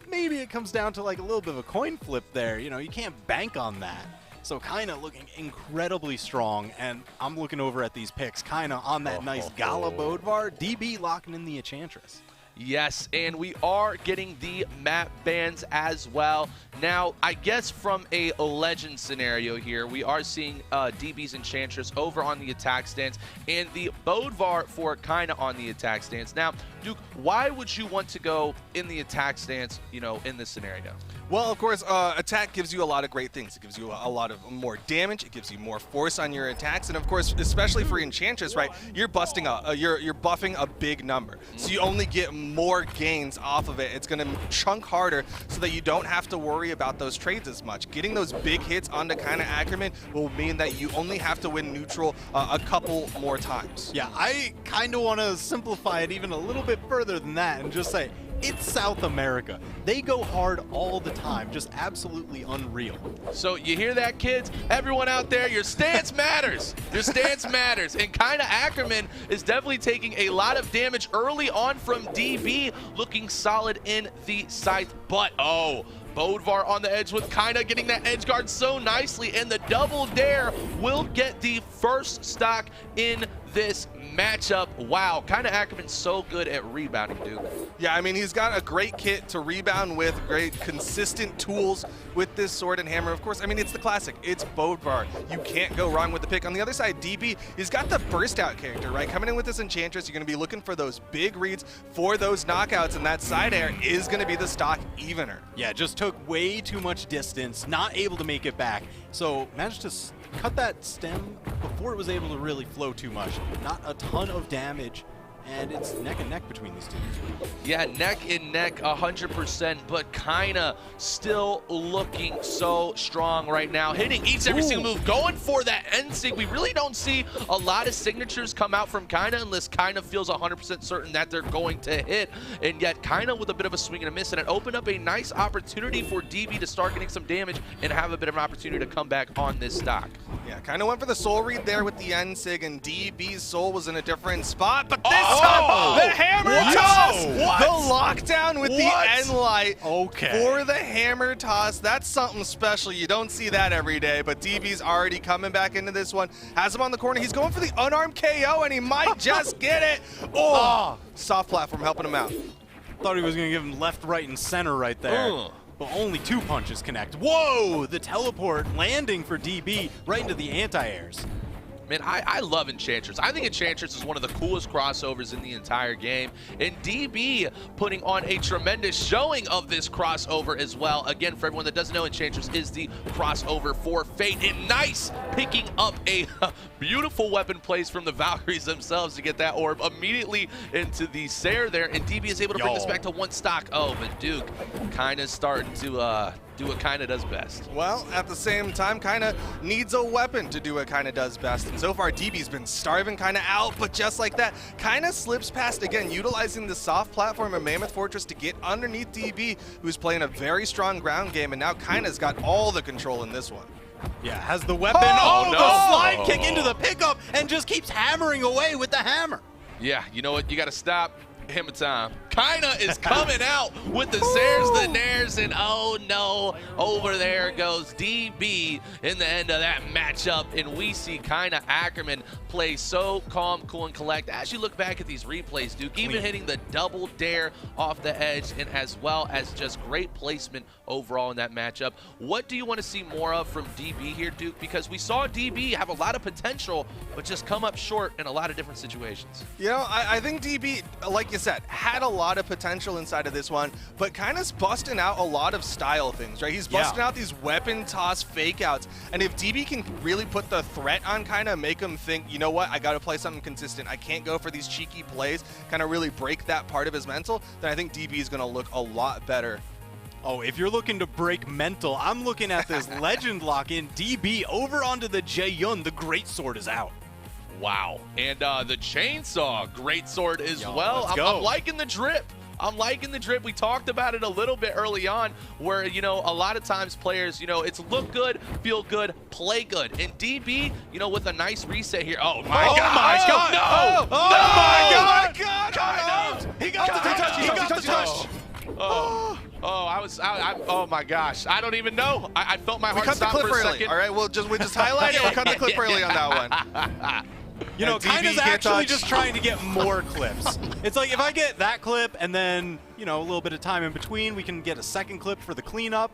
maybe it comes down to like a little bit of a coin flip there. You know, you can't bank on that. So Kinda looking incredibly strong, and I'm looking over at these picks. Kinda on that nice Gala Bodvar. DB locking in the Enchantress. Yes, and we are getting the map bans as well. Now, I guess from a legend scenario here, we are seeing DB's Enchantress over on the attack stance and the Bodvar for Kinda on the attack stance. Now, Duke, why would you want to go in the attack stance, you know, in this scenario? Well, of course, attack gives you a lot of great things. It gives you a lot of more damage. It gives you more force on your attacks, and of course, especially for Enchantress, right? You're busting you're buffing a big number, so you only get more gains off of it. It's going to chunk harder, so that you don't have to worry about those trades as much. Getting those big hits onto Kinda Ackerman will mean that you only have to win neutral a couple more times. Yeah, I kind of want to simplify it even a little bit further than that and just say, it's South America. They go hard all the time, just absolutely unreal. So you hear that, kids? Everyone out there, your stance matters. Your stance matters. And Kinda Ackerman is definitely taking a lot of damage early on from DB, looking solid in the scythe. But, oh, Bodvar on the edge with Kinda getting that edge guard so nicely, and the double dare will get the first stock in this matchup. Wow, Kinda Ackerman's so good at rebounding, Duke. Yeah, I mean, he's got a great kit to rebound with, great consistent tools with this sword and hammer. Of course, I mean, it's the classic. It's Bodvar. You can't go wrong with the pick. On the other side, DB, he's got the burst out character, right? Coming in with this Enchantress, you're going to be looking for those big reads for those knockouts, and that side air is going to be the stock evener. Yeah, just took way too much distance, not able to make it back. So managed to cut that stem before it was able to really flow too much. Not a ton of damage, and it's neck and neck between these two. Yeah, neck and neck 100%, but Kinda still looking so strong right now. Hitting each every single move, going for that end sig. We really don't see a lot of signatures come out from Kinda unless Kinda feels 100% certain that they're going to hit. And yet Kinda with a bit of a swing and a miss, and it opened up a nice opportunity for DB to start getting some damage and have a bit of an opportunity to come back on this stock. Yeah, Kinda went for the soul read there with the end sig, and DB's soul was in a different spot, but this time, the hammer toss! The lockdown with the end light for the hammer toss. That's something special. You don't see that every day, but DB's already coming back into this one. Has him on the corner. He's going for the unarmed KO, and he might just get it. Oh, soft platform helping him out. Thought he was going to give him left, right, and center right there. But only 2 punches connect. Whoa! The teleport landing for DB right into the anti-airs. Man, I love Enchantress. I think Enchantress is one of the coolest crossovers in the entire game. And DB putting on a tremendous showing of this crossover as well. Again, for everyone that doesn't know, Enchantress is the crossover for Fate. And nice picking up a beautiful weapon place from the Valkyries themselves to get that orb immediately into the Sair there. And DB is able to bring this back to 1 stock. Oh, but Duke kind of starting to do what Kinda does best. Well, at the same time, Kinda needs a weapon to do what Kinda does best. And so far, DB's been starving Kinda out, but just like that, Kinda slips past, again, utilizing the soft platform of Mammoth Fortress to get underneath DB, who's playing a very strong ground game, and now Kinda's got all the control in this one. Yeah, has the weapon. Oh, no. The slide kick into the pickup and just keeps hammering away with the hammer. Yeah, you know what? You got to stop. Hammer time. Kinda is coming out with the Sairs, the Nairs, and oh no, over there goes DB in the end of that matchup, and we see Kinda Ackerman play so calm, cool, and collect. As you look back at these replays, Duke, even hitting the double dare off the edge, and as well as just great placement overall in that matchup. What do you want to see more of from DB here, Duke? Because we saw DB have a lot of potential, but just come up short in a lot of different situations. You know, I think DB, like you said, had a lot of potential inside of this one, but kind of busting out a lot of style things, right? He's busting out these weapon toss fake outs, and if DB can really put the threat on Kinda, make him think, you know what, I got to play something consistent. I can't go for these cheeky plays, kind of really break that part of his mental, then I think DB is going to look a lot better. Oh, if you're looking to break mental, I'm looking at this legend lock in DB over onto the Jae-Yun. The greatsword is out. Wow. And the chainsaw greatsword as well. I'm liking the drip. I'm liking the drip. We talked about it a little bit early on where, you know, a lot of times players, you know, it's look good, feel good, play good. And DB, you know, with a nice reset here. Oh, my God. My God. No. Oh, No. my God. He got the touch. Oh my gosh. I don't even know. I felt my heart stop for a second. All right, we'll just highlight it. We'll cut the clip early on that one. You know, Kinda's actually just trying to get more clips. It's like if I get that clip and then, you know, a little bit of time in between, we can get a second clip for the cleanup.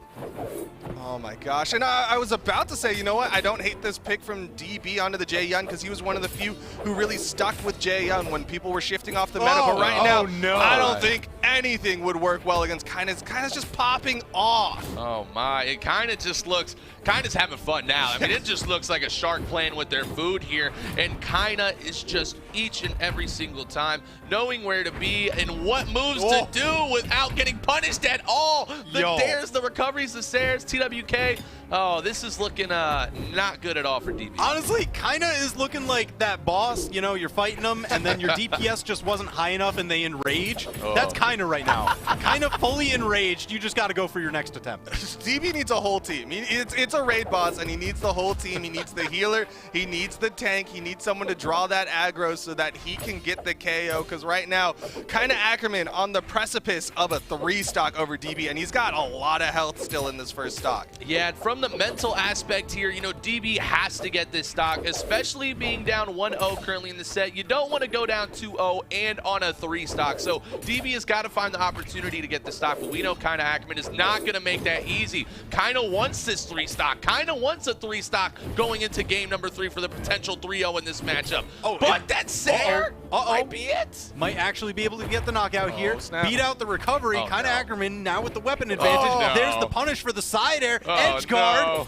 Oh my gosh. And I was about to say, you know what? I don't hate this pick from DB onto the Jae-Yun because he was one of the few who really stuck with Jae-Yun when people were shifting off the meta. But right now, I don't think anything would work well against Kinda's just popping off. Oh my. It kind of just looks, Kinda's having fun now. I mean, it just looks like a shark playing with their food here. And Kinda is just each and every single time knowing where to be and what moves to do without getting punished at all. The dares, the recoveries, the Sairs, TWK. Oh, this is looking not good at all for DB. Honestly, Kinda is looking like that boss, you know, you're fighting them and then your DPS just wasn't high enough and they enrage. That's Kinda right now. Kinda fully enraged. You just got to go for your next attempt. DB needs a whole team. It's a raid boss and he needs the whole team. He needs the healer. He needs the tank. He needs someone to draw that aggro so that he can get the KO, because right now, Kinda Ackerman on the precipice of a 3-stock over DB, and he's got a lot of health still in this first stock. Yeah, and from the mental aspect here, you know, DB has to get this stock, especially being down 1-0 currently in the set. You don't want to go down 2-0 and on a 3-stock, so DB has got to find the opportunity to get the stock, but we know Kinda Ackerman is not going to make that easy. Kinda wants this 3-stock. Kinda wants a 3-stock going into game number 3 for the potential 3-0 in this matchup. But that Sair might be it. Might actually be able to get the knockout here. Snap. Beat out the recovery. Kinda Ackerman now with the weapon advantage. There's the punish for the side air. Edge guard.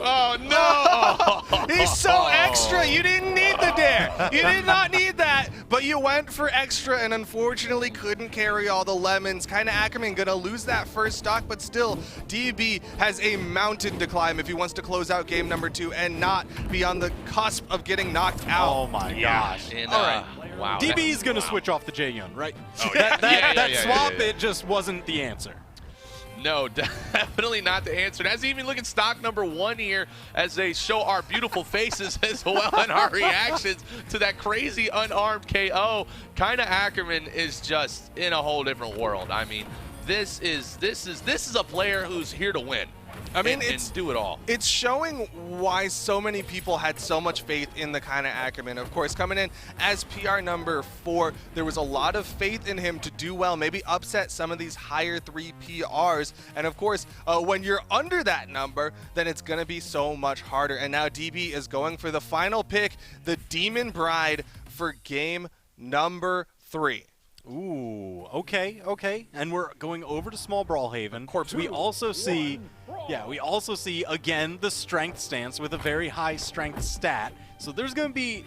Oh, no. He's so extra. You didn't need the dare. You did not need that, but you went for extra and unfortunately couldn't carry all the lemons. Kinda Ackerman going to lose that first stock, but still, DB has a mountain to climb if he wants to close out game number 2 and not be on the cusp of getting knocked out. Oh, my gosh. And, all right. Wow. DB's going to switch off the Jae-Yun, right? Oh, that swap, it just wasn't the answer. No, definitely not the answer. And as even look at stock number 1 here, as they show our beautiful faces as well and our reactions to that crazy unarmed KO, Kinda Ackerman is just in a whole different world. I mean, this is a player who's here to win. I mean, and do it all. It's showing why so many people had so much faith in the Kinda Ackerman. Of course, coming in as PR number 4, there was a lot of faith in him to do well, maybe upset some of these higher 3 PRs. And of course, when you're under that number, then it's going to be so much harder. And now DB is going for the final pick, the Demon Bride, for game number 3. Ooh, okay. And we're going over to Small Brawlhaven. We also see, we also see, again, the strength stance with a very high strength stat. So there's going to be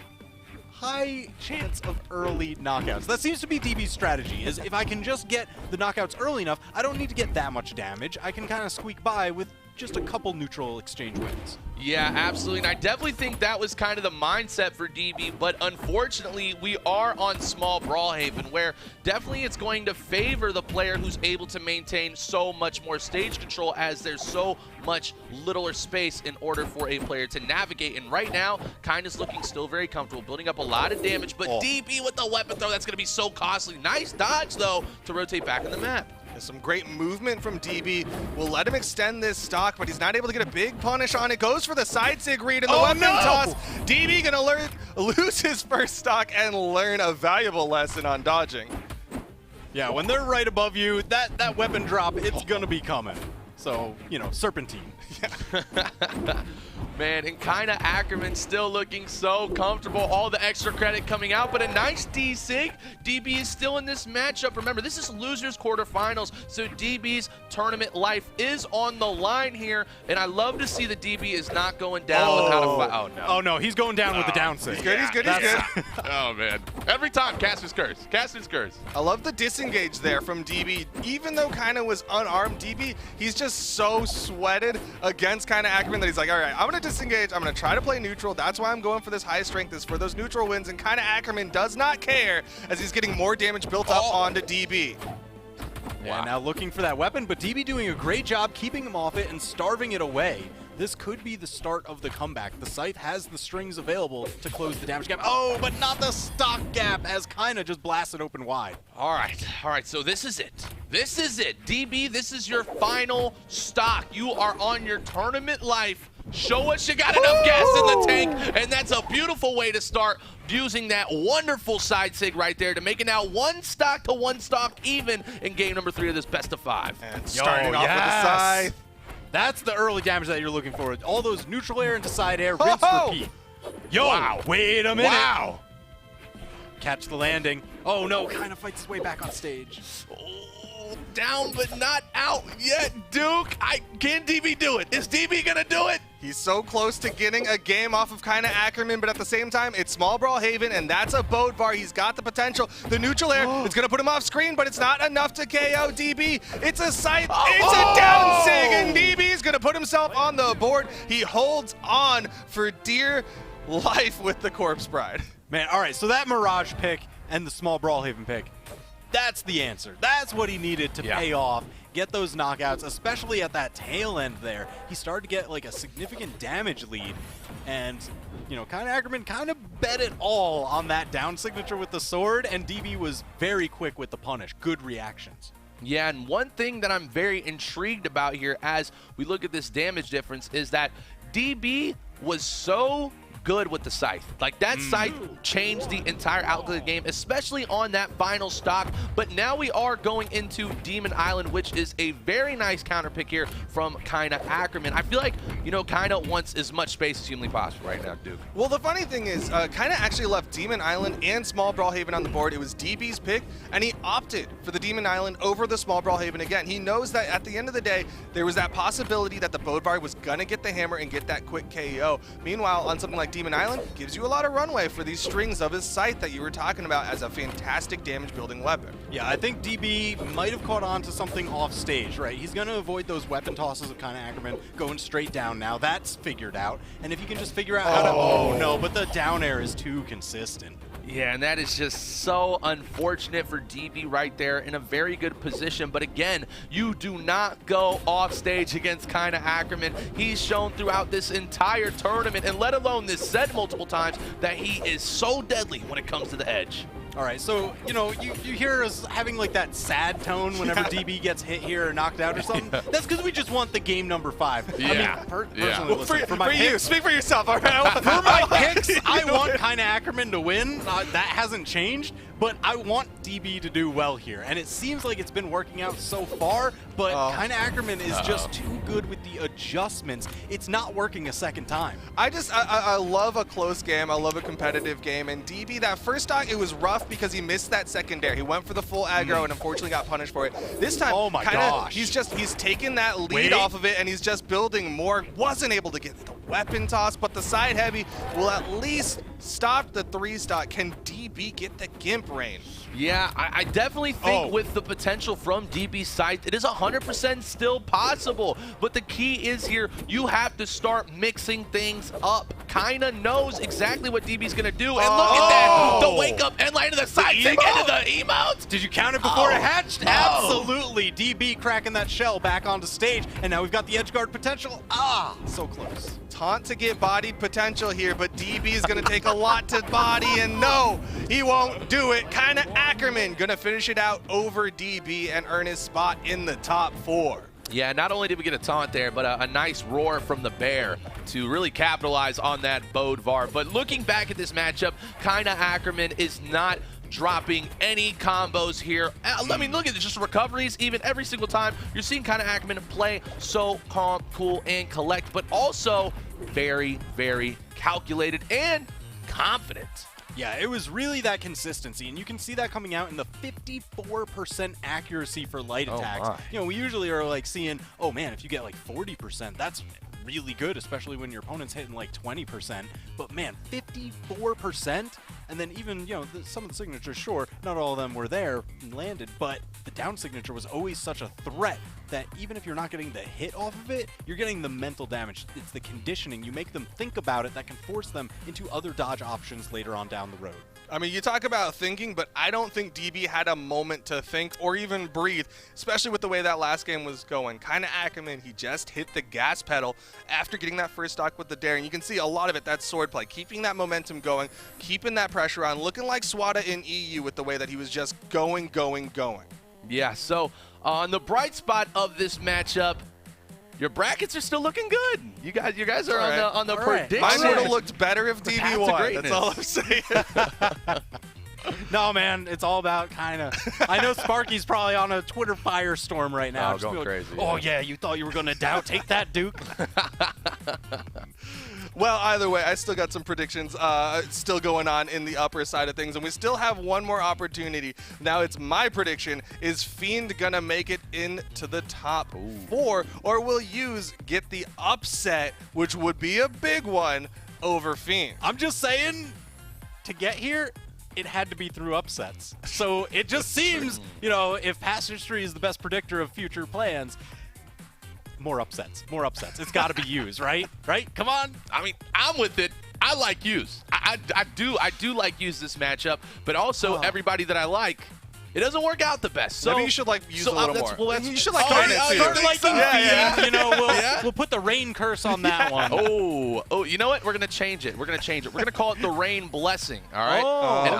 high chance of early knockouts. That seems to be DB's strategy, is if I can just get the knockouts early enough, I don't need to get that much damage. I can kind of squeak by with just a couple neutral exchange wins. Yeah, absolutely. And I definitely think that was kind of the mindset for DB, but unfortunately, we are on Small Brawlhaven, where definitely it's going to favor the player who's able to maintain so much more stage control, as there's so much littler space in order for a player to navigate. And right now, Kinda's looking still very comfortable, building up a lot of damage, but DB with the weapon throw, that's going to be so costly. Nice dodge, though, to rotate back on the map. Some great movement from DB. We'll let him extend this stock, but he's not able to get a big punish on it. Goes for the side sig read and the weapon toss. DB gonna lose his first stock and learn a valuable lesson on dodging. Yeah, when they're right above you, that weapon drop, it's gonna be coming. So, you know, serpentine. Man, and Kinda Ackerman still looking so comfortable. All the extra credit coming out, but a nice D-Sig. DB is still in this matchup. Remember, this is losers quarterfinals, so DB's tournament life is on the line here, and I love to see that DB is not going down without a fight. Oh, no. Oh, no, he's going down with the down sig. He's good, he's good, he's good. Oh, man. Every time, Caster's Curse. Caster's Curse. I love the disengage there from DB. Even though Kinda was unarmed, DB, he's just so sweated against Kinda Ackerman that he's like, all right, I'm going to disengage. I'm going to try to play neutral. That's why I'm going for this high strength, is for those neutral wins. And Kinda Ackerman does not care, as he's getting more damage built up onto DB. Yeah, now looking for that weapon, but DB doing a great job keeping him off it and starving it away. This could be the start of the comeback. The Scythe has the strings available to close the damage gap. Oh, but not the stock gap, as Kinda just blasted open wide. All right, so this is it. This is it. DB, this is your final stock. You are on your tournament life. Show us you got enough gas in the tank, and that's a beautiful way to start, using that wonderful side sig right there to make it now 1 stock to 1 stock even in game number 3 of this best of 5. And starting off with the Scythe. That's the early damage that you're looking for. All those neutral air into side air, rinse, repeat. Yo, wow. Wait a minute. Wow. Catch the landing. Oh no, Kinda fights his way back on stage. Oh, down but not out yet, Duke. Can DB do it? Is DB gonna do it? He's so close to getting a game off of Kinda Ackerman, but at the same time, it's Small Brawlhaven, and that's a boat bar. He's got the potential. The neutral air is going to put him off screen, but it's not enough to KO DB. It's a Scythe. It's a down sig, and DB is going to put himself on the board. He holds on for dear life with the Corpse Bride. Man, all right, so that Mirage pick and the Small Brawlhaven pick, that's the answer. That's what he needed to pay off. Get those knockouts, especially at that tail end there. He started to get like a significant damage lead, and you know, Kinda Ackerman kind of bet it all on that down signature with the sword, and DB was very quick with the punish. Good reactions. Yeah, and one thing that I'm very intrigued about here as we look at this damage difference is that DB was so good with the Scythe. Like, that Scythe changed the entire outlook of the game, especially on that final stock. But now we are going into Demon Island, which is a very nice counter pick here from Kinda Ackerman. I feel like, you know, Kinda wants as much space as humanly possible right now, Duke. Well, the funny thing is, Kinda actually left Demon Island and Small Brawlhaven on the board. It was DB's pick, and he opted for the Demon Island over the Small Brawlhaven again. He knows that at the end of the day, there was that possibility that the Bodvar was gonna get the hammer and get that quick KO. Meanwhile, on something like Demon Island, gives you a lot of runway for these strings of his Scythe that you were talking about as a fantastic damage building weapon. Yeah, I think DB might have caught on to something off stage, right? He's going to avoid those weapon tosses of Kinda Ackerman going straight down now. That's figured out. And if you can just figure out how to... Oh, no, but the down air is too consistent. Yeah, and that is just so unfortunate for DB right there, in a very good position. But again, you do not go off stage against Kinda Ackerman. He's shown throughout this entire tournament, and let alone this set multiple times, that he is so deadly when it comes to the edge. All right, so, you know, you hear us having like that sad tone whenever DB gets hit here or knocked out or something. That's because we just want the game number 5. Yeah. I mean, personally, Well, listen, for you, speak for yourself. All right. for my picks, I want Kinda Ackerman to win. That hasn't changed, but I want DB to do well here. And it seems like it's been working out so far, but Kinda Ackerman is just too good with the adjustments. It's not working a second time. I love a close game. I love a competitive game. And DB, that first stock, it was rough because he missed that secondary. He went for the full aggro and unfortunately got punished for it. This time, oh my gosh, he's taken that lead off of it and he's just building more. Wasn't able to get the weapon toss, but the side heavy will at least stop the 3 stock. Can DB get the Gimp rain? Yeah, I definitely think with the potential from DB's side, it is 100% still possible. But the key is here, you have to start mixing things up. Kinda knows exactly what DB's gonna do. And look at that, the wake up and line of the side kick into the emote. Did you count it before it hatched? Absolutely. DB cracking that shell back onto stage. And now we've got the edge guard potential. So close. Taunt to get bodied potential here, but DB is going to take a lot to body, and no, he won't do it. Kinda Ackerman going to finish it out over DB and earn his spot in the top 4. Yeah, not only did we get a taunt there, but a nice roar from the Bear to really capitalize on that Bodvar. But looking back at this matchup, Kinda Ackerman is not dropping any combos here. I mean, look at this, just recoveries, even every single time. You're seeing Kinda Ackerman play so calm, cool, and collect, but also very, very calculated and confident. Yeah, it was really that consistency, and you can see that coming out in the 54% accuracy for light attacks. You know, we usually are like seeing, oh man, if you get like 40%, that's really good, especially when your opponent's hitting like 20%. But man, 54%, and then even, you know, some of the signatures, sure, not all of them were there and landed, but the down signature was always such a threat that even if you're not getting the hit off of it, you're getting the mental damage. It's the conditioning. You make them think about it that can force them into other dodge options later on down the road. I mean, you talk about thinking, but I don't think DB had a moment to think or even breathe, especially with the way that last game was going. Kinda Ackerman, he just hit the gas pedal after getting that first stock with the dare, and you can see a lot of it, that swordplay, keeping that momentum going, keeping that pressure on, looking like Swada in EU with the way that he was just going. Yeah, so on the bright spot of this matchup, your brackets are still looking good. You guys are on the prediction. Mine would have looked better if DB won. That's all I'm saying. No, man, it's all about Kinda. I know Sparky's probably on a Twitter firestorm right now. Going crazy. Oh, yeah, you thought you were going to doubt? Take that, Duke. Well, either way, I still got some predictions still going on in the upper side of things, and we still have one more opportunity. Now it's my prediction. Is Fiend gonna make it into the top 4, or will Use get the upset, which would be a big one, over Fiend? I'm just saying, to get here, it had to be through upsets. So it just seems, you know, if past history is the best predictor of future plans, more upsets. It's got to be Use, right? Right? Come on. I mean, I'm with it. I like Use. I do like Use this matchup, but also everybody that I like, it doesn't work out the best. So maybe you should like Use a little more. Well, you should like Kinda too. Start liking Fiend. You know, we'll put the rain curse on that one. Oh, you know what? We're gonna change it. We're gonna call it the Rain Blessing. All right. Oh, and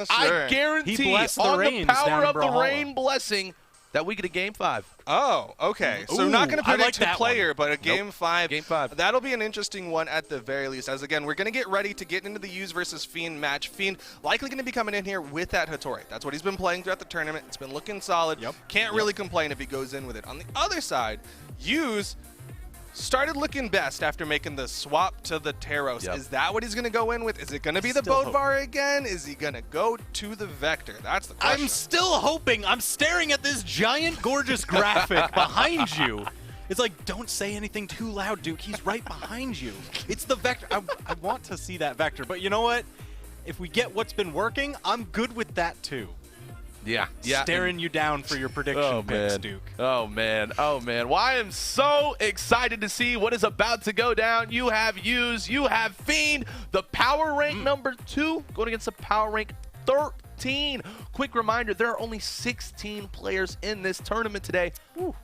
okay. I guarantee on the power of the Rain Blessing that we get a Game 5. Oh, okay. So not going to predict like a player, but a Game 5. Game 5. That'll be an interesting one at the very least. As again, we're going to get ready to get into the Use versus Fiend match. Fiend likely going to be coming in here with that Hattori. That's what he's been playing throughout the tournament. It's been looking solid. Can't really complain if he goes in with it. On the other side, Use started looking best after making the swap to the Taros. Is that what he's going to go in with? Is it going to be the Bodvar again? Is he going to go to the Vector? That's the question. I'm still hoping. I'm staring at this giant, gorgeous graphic behind you. It's like, don't say anything too loud, Duke. He's right behind you. It's the Vector. I want to see that Vector. But you know what? If we get what's been working, I'm good with that too. Yeah. Staring you down for your prediction picks, Duke. Oh, man. Well, I am so excited to see what is about to go down. You have Use, you have Fiend, the power rank number 2 going against the power rank 13. Quick reminder, there are only 16 players in this tournament today.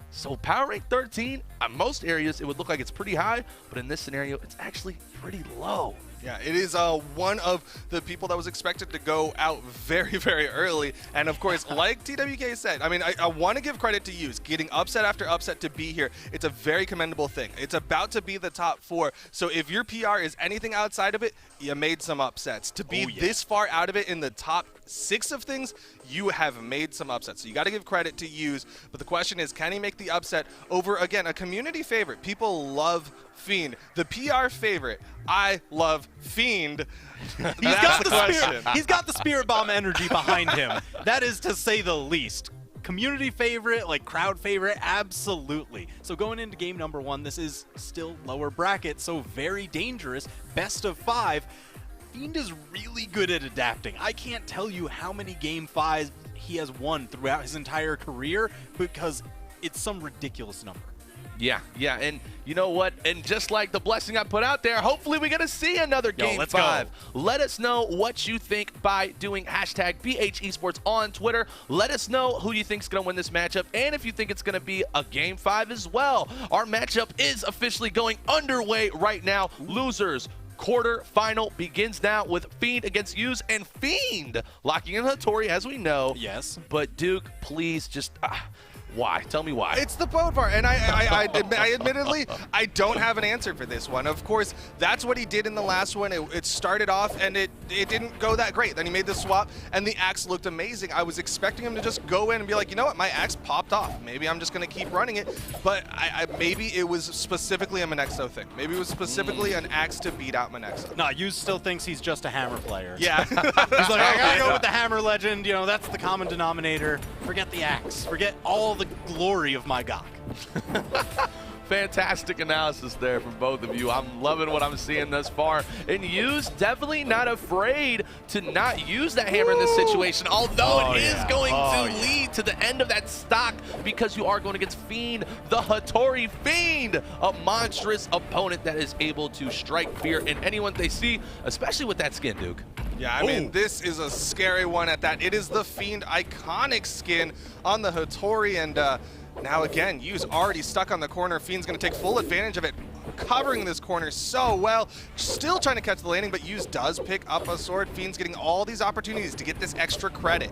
So power rank 13, on most areas, it would look like it's pretty high, but in this scenario, it's actually pretty low. Yeah, it is one of the people that was expected to go out very, very early. And of course, like TWK said, I mean, I want to give credit to Yus. Getting upset after upset to be here, it's a very commendable thing. It's about to be the top 4. So if your PR is anything outside of it, you made some upsets. To be this far out of it in the top 6 of things, you have made some upsets. So you got to give credit to Yus. But the question is, can he make the upset over, again, a community favorite? People love Fiend. The PR favorite, I love Fiend. He's got the spirit bomb energy behind him. That is to say the least. Community favorite, like crowd favorite, absolutely. So going into game number 1, this is still lower bracket, so very dangerous. Best of 5. Fiend is really good at adapting. I can't tell you how many game 5s he has won throughout his entire career because it's some ridiculous number. Yeah, and you know what? And just like the blessing I put out there, hopefully we get to see another game 5. Let us know what you think by doing hashtag BH Esports on Twitter. Let us know who you think is going to win this matchup and if you think it's going to be a game 5 as well. Our matchup is officially going underway right now. Losers quarterfinal begins now with Fiend against Yus, and Fiend locking in Hattori, as we know. Yes. But Duke, please just... why? Tell me why. It's the boat part, and I admittedly, I don't have an answer for this one. Of course, that's what he did in the last one. It started off, and it didn't go that great. Then he made the swap, and the axe looked amazing. I was expecting him to just go in and be like, you know what, my axe popped off. Maybe I'm just going to keep running it, but maybe it was specifically a Monexo thing. Maybe it was specifically an axe to beat out Monexo. No, Yus still thinks he's just a hammer player. Yeah. He's like, I gotta go with the hammer legend. You know, that's the common denominator. Forget the axe. Forget all the glory of my Gok. Fantastic analysis there from both of you. I'm loving what I'm seeing thus far. And Yus definitely not afraid to not use that hammer in this situation, although it is going to lead to the end of that stock because you are going against Fiend, the Hattori Fiend, a monstrous opponent that is able to strike fear in anyone they see, especially with that skin, Duke. Yeah, I mean, this is a scary one at that. It is the Fiend iconic skin on the Hattori, and now again, Yus already stuck on the corner. Fiend's going to take full advantage of it, covering this corner so well. Still trying to catch the landing, but Yus does pick up a sword. Fiend's getting all these opportunities to get this extra credit.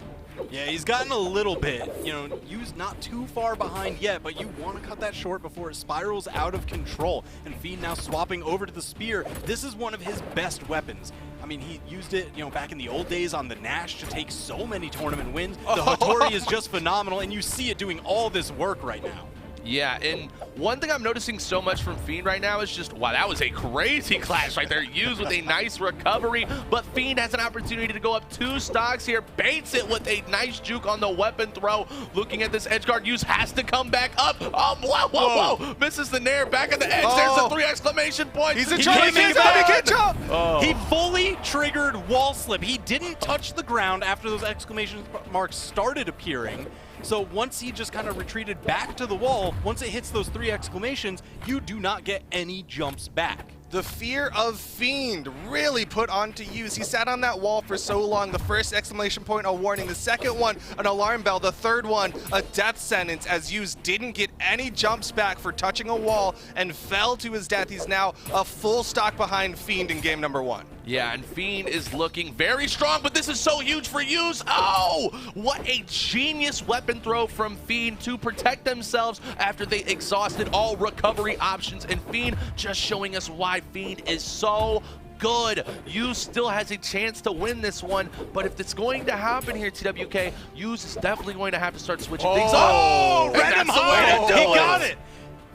Yeah, he's gotten a little bit. You know, Yus not too far behind yet, but you want to cut that short before it spirals out of control. And Fiend now swapping over to the spear. This is one of his best weapons. I mean, he used it, you know, back in the old days on the Nash to take so many tournament wins. The Hattori is just phenomenal, and you see it doing all this work right now. Yeah, and one thing I'm noticing so much from Fiend right now is just, wow, that was a crazy clash right there. Yus with a nice recovery, but Fiend has an opportunity to go up 2 stocks here, baits it with a nice juke on the weapon throw. Looking at this edge guard, Yus has to come back up. Whoa. Misses the nair, back at the edge. There's the 3 exclamation points. He's in trouble, he can't jump. He fully triggered wall slip. He didn't touch the ground after those exclamation marks started appearing. So once he just kind of retreated back to the wall, once it hits those 3 exclamations, you do not get any jumps back. The fear of Fiend really put onto Yus. He sat on that wall for so long. The first exclamation point, a warning. The second one, an alarm bell. The third one, a death sentence, as Yus didn't get any jumps back for touching a wall and fell to his death. He's now a full stock behind Fiend in game number 1. Yeah, and Fiend is looking very strong, but this is so huge for Yus. Oh, what a genius weapon throw from Fiend to protect themselves after they exhausted all recovery options. And Fiend just showing us why Fiend is so good. Yus still has a chance to win this one, but if it's going to happen here, TWK, Yus is definitely going to have to start switching things up. Oh, read him high. He got it.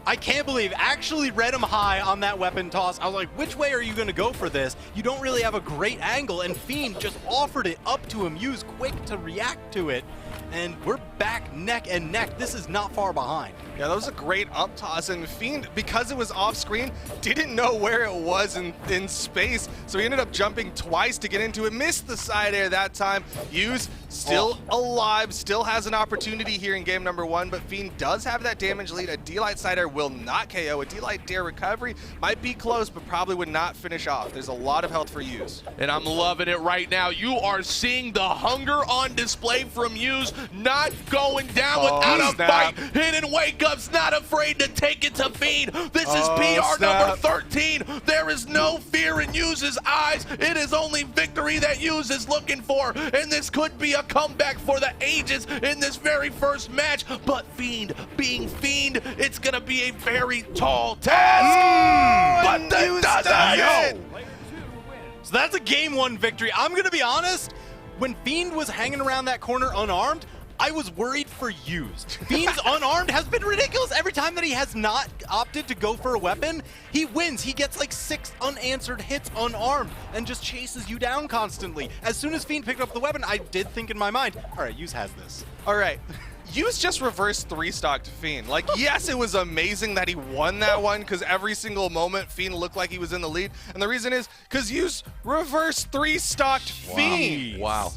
I can't believe, actually read him high on that weapon toss. I was like, which way are you going to go for this? You don't really have a great angle, and Fiend just offered it up to him. Yus quick to react to it, and we're back neck and neck. This is not far behind. Yeah, that was a great up toss, and Fiend, because it was off screen, didn't know where it was in space, so he ended up jumping twice to get into it, missed the side air that time. Yus still alive, still has an opportunity here in game number 1, but Fiend does have that damage lead. A D-Light side air will not KO. A D-Light dare recovery might be close, but probably would not finish off. There's a lot of health for Yus. And I'm loving it right now. You are seeing the hunger on display from Yus, not going down without a fight. Hidden wake Jacobs not afraid to take it to Fiend. This is Oh, PR snap. number 13. There is no fear in Yu's eyes. It is only victory that Yuz is looking for, and this could be a comeback for the ages in this very first match. But Fiend, being Fiend, it's gonna be a very tall task. But that doesn't. So that's a game 1 victory. I'm gonna be honest, when Fiend was hanging around that corner unarmed, I was worried for Yuz. Fiend's unarmed has been ridiculous. Every time that he has not opted to go for a weapon, he wins. He gets like 6 unanswered hits unarmed and just chases you down constantly. As soon as Fiend picked up the weapon, I did think in my mind, all right, Yuz has this. All right. Yuz just reversed 3-stocked Fiend. Like, yes, it was amazing that he won that one because every single moment Fiend looked like he was in the lead. And the reason is because Yuz reversed 3-stocked Fiend. Wow.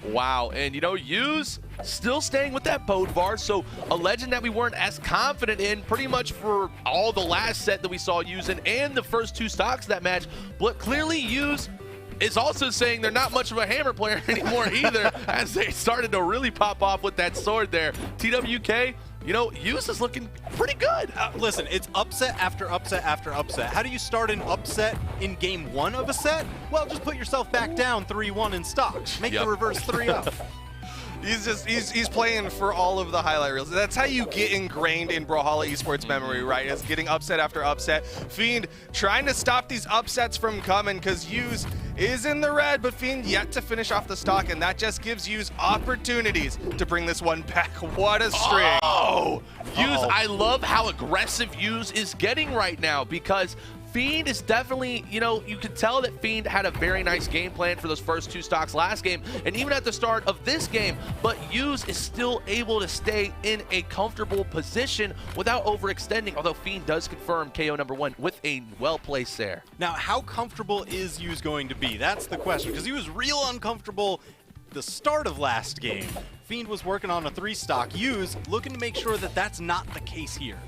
Wow. And, you know, Yuz still staying with that Bodvar, so a legend that we weren't as confident in pretty much for all the last set that we saw Yuz in and the first 2 stocks of that match. But clearly Yuz is also saying they're not much of a hammer player anymore either, as they started to really pop off with that sword there. TWK, you know, Yuz is looking pretty good. Listen, it's upset after upset after upset. How do you start an upset in game 1 of a set? Well, just put yourself back down 3-1 in stock. Make the reverse 3-up. He's playing for all of the highlight reels. That's how you get ingrained in Brawlhalla esports memory, right? Is getting upset after upset. Fiend trying to stop these upsets from coming because Yuz is in the red, but Fiend yet to finish off the stock, and that just gives Yuz opportunities to bring this one back. What a string. Oh, Yuz, I love how aggressive Yuz is getting right now because Fiend is definitely, you know, you can tell that Fiend had a very nice game plan for those first 2 stocks last game, and even at the start of this game, but Yuz is still able to stay in a comfortable position without overextending, although Fiend does confirm KO number 1 with a well-placed there. Now, how comfortable is Yuz going to be? That's the question, because he was real uncomfortable the start of last game. Fiend was working on a 3-stock. Yuz looking to make sure that that's not the case here.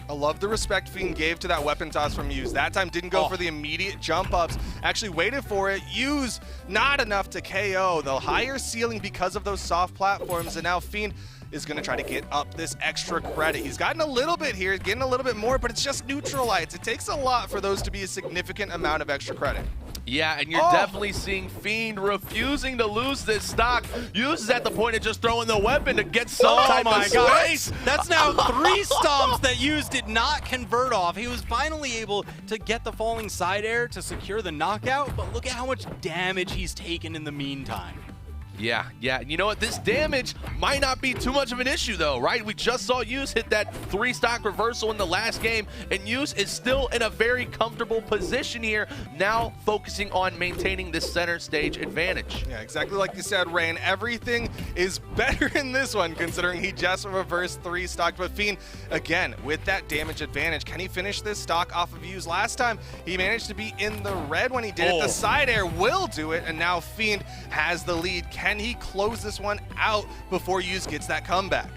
I love the respect Fiend gave to that weapon toss from Yuz. That time didn't go for the immediate jump ups, actually waited for it. Yuz not enough to KO. The higher ceiling because of those soft platforms, and now Fiend is going to try to get up this extra credit. He's gotten a little bit here, getting a little bit more, but it's just neutral lights. It takes a lot for those to be a significant amount of extra credit. Yeah, and you're definitely seeing Fiend refusing to lose this stock. Yuz is at the point of just throwing the weapon to get some type of space. That's now 3 stomps that Yuz did not convert off. He was finally able to get the falling side air to secure the knockout, but look at how much damage he's taken in the meantime. Yeah, and you know what? This damage might not be too much of an issue, though, right? We just saw Yuz hit that 3-stock reversal in the last game, and Yuz is still in a very comfortable position here, now focusing on maintaining this center stage advantage. Yeah, exactly like you said, Rain. Everything is better in this one, considering he just reversed 3-stock. But Fiend, again, with that damage advantage, can he finish this stock off of Yuz? Last time, he managed to be in the red when he did it. The side air will do it, and now Fiend has the lead. Can he close this one out before Yuz gets that comeback?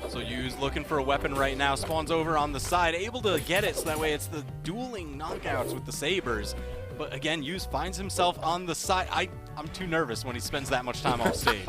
So Yuz looking for a weapon right now, spawns over on the side, able to get it so that way it's the dueling knockouts with the sabers. But again, Yuz finds himself on the side. I'm too nervous when he spends that much time off stage.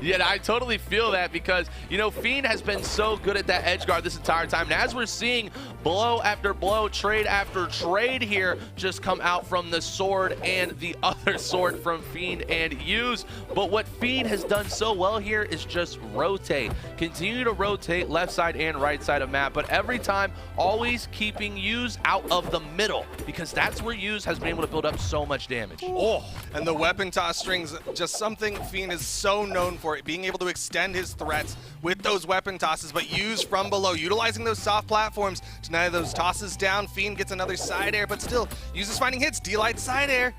Yeah, I totally feel that because, you know, Fiend has been so good at that edge guard this entire time. And as we're seeing blow after blow, trade after trade here just come out from the sword and the other sword from Fiend and Yuz. But what Fiend has done so well here is just rotate. Continue to rotate left side and right side of map, but every time always keeping Yuz out of the middle because that's where Yuz has been able to build up so much damage. Oh, and the weapon toss strings, just something Fiend is so known for, it being able to extend his threats with those weapon tosses, but Yuz from below, utilizing those soft platforms to deny those tosses down. Fiend gets another side air, but still, Yuz is finding hits. D-Light side air.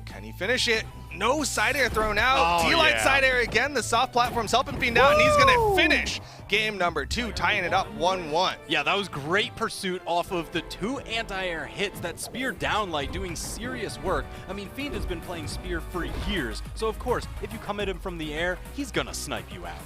Can he finish it? No side air thrown out. D-Light side air again. The soft platform's helping Fiend out, and he's going to finish game number 2, tying it up 1-1. Yeah, that was great pursuit off of the 2 anti-air hits. That Spear downlight doing serious work. I mean, Fiend has been playing Spear for years, so of course, if you come at him from the air, he's going to snipe you out.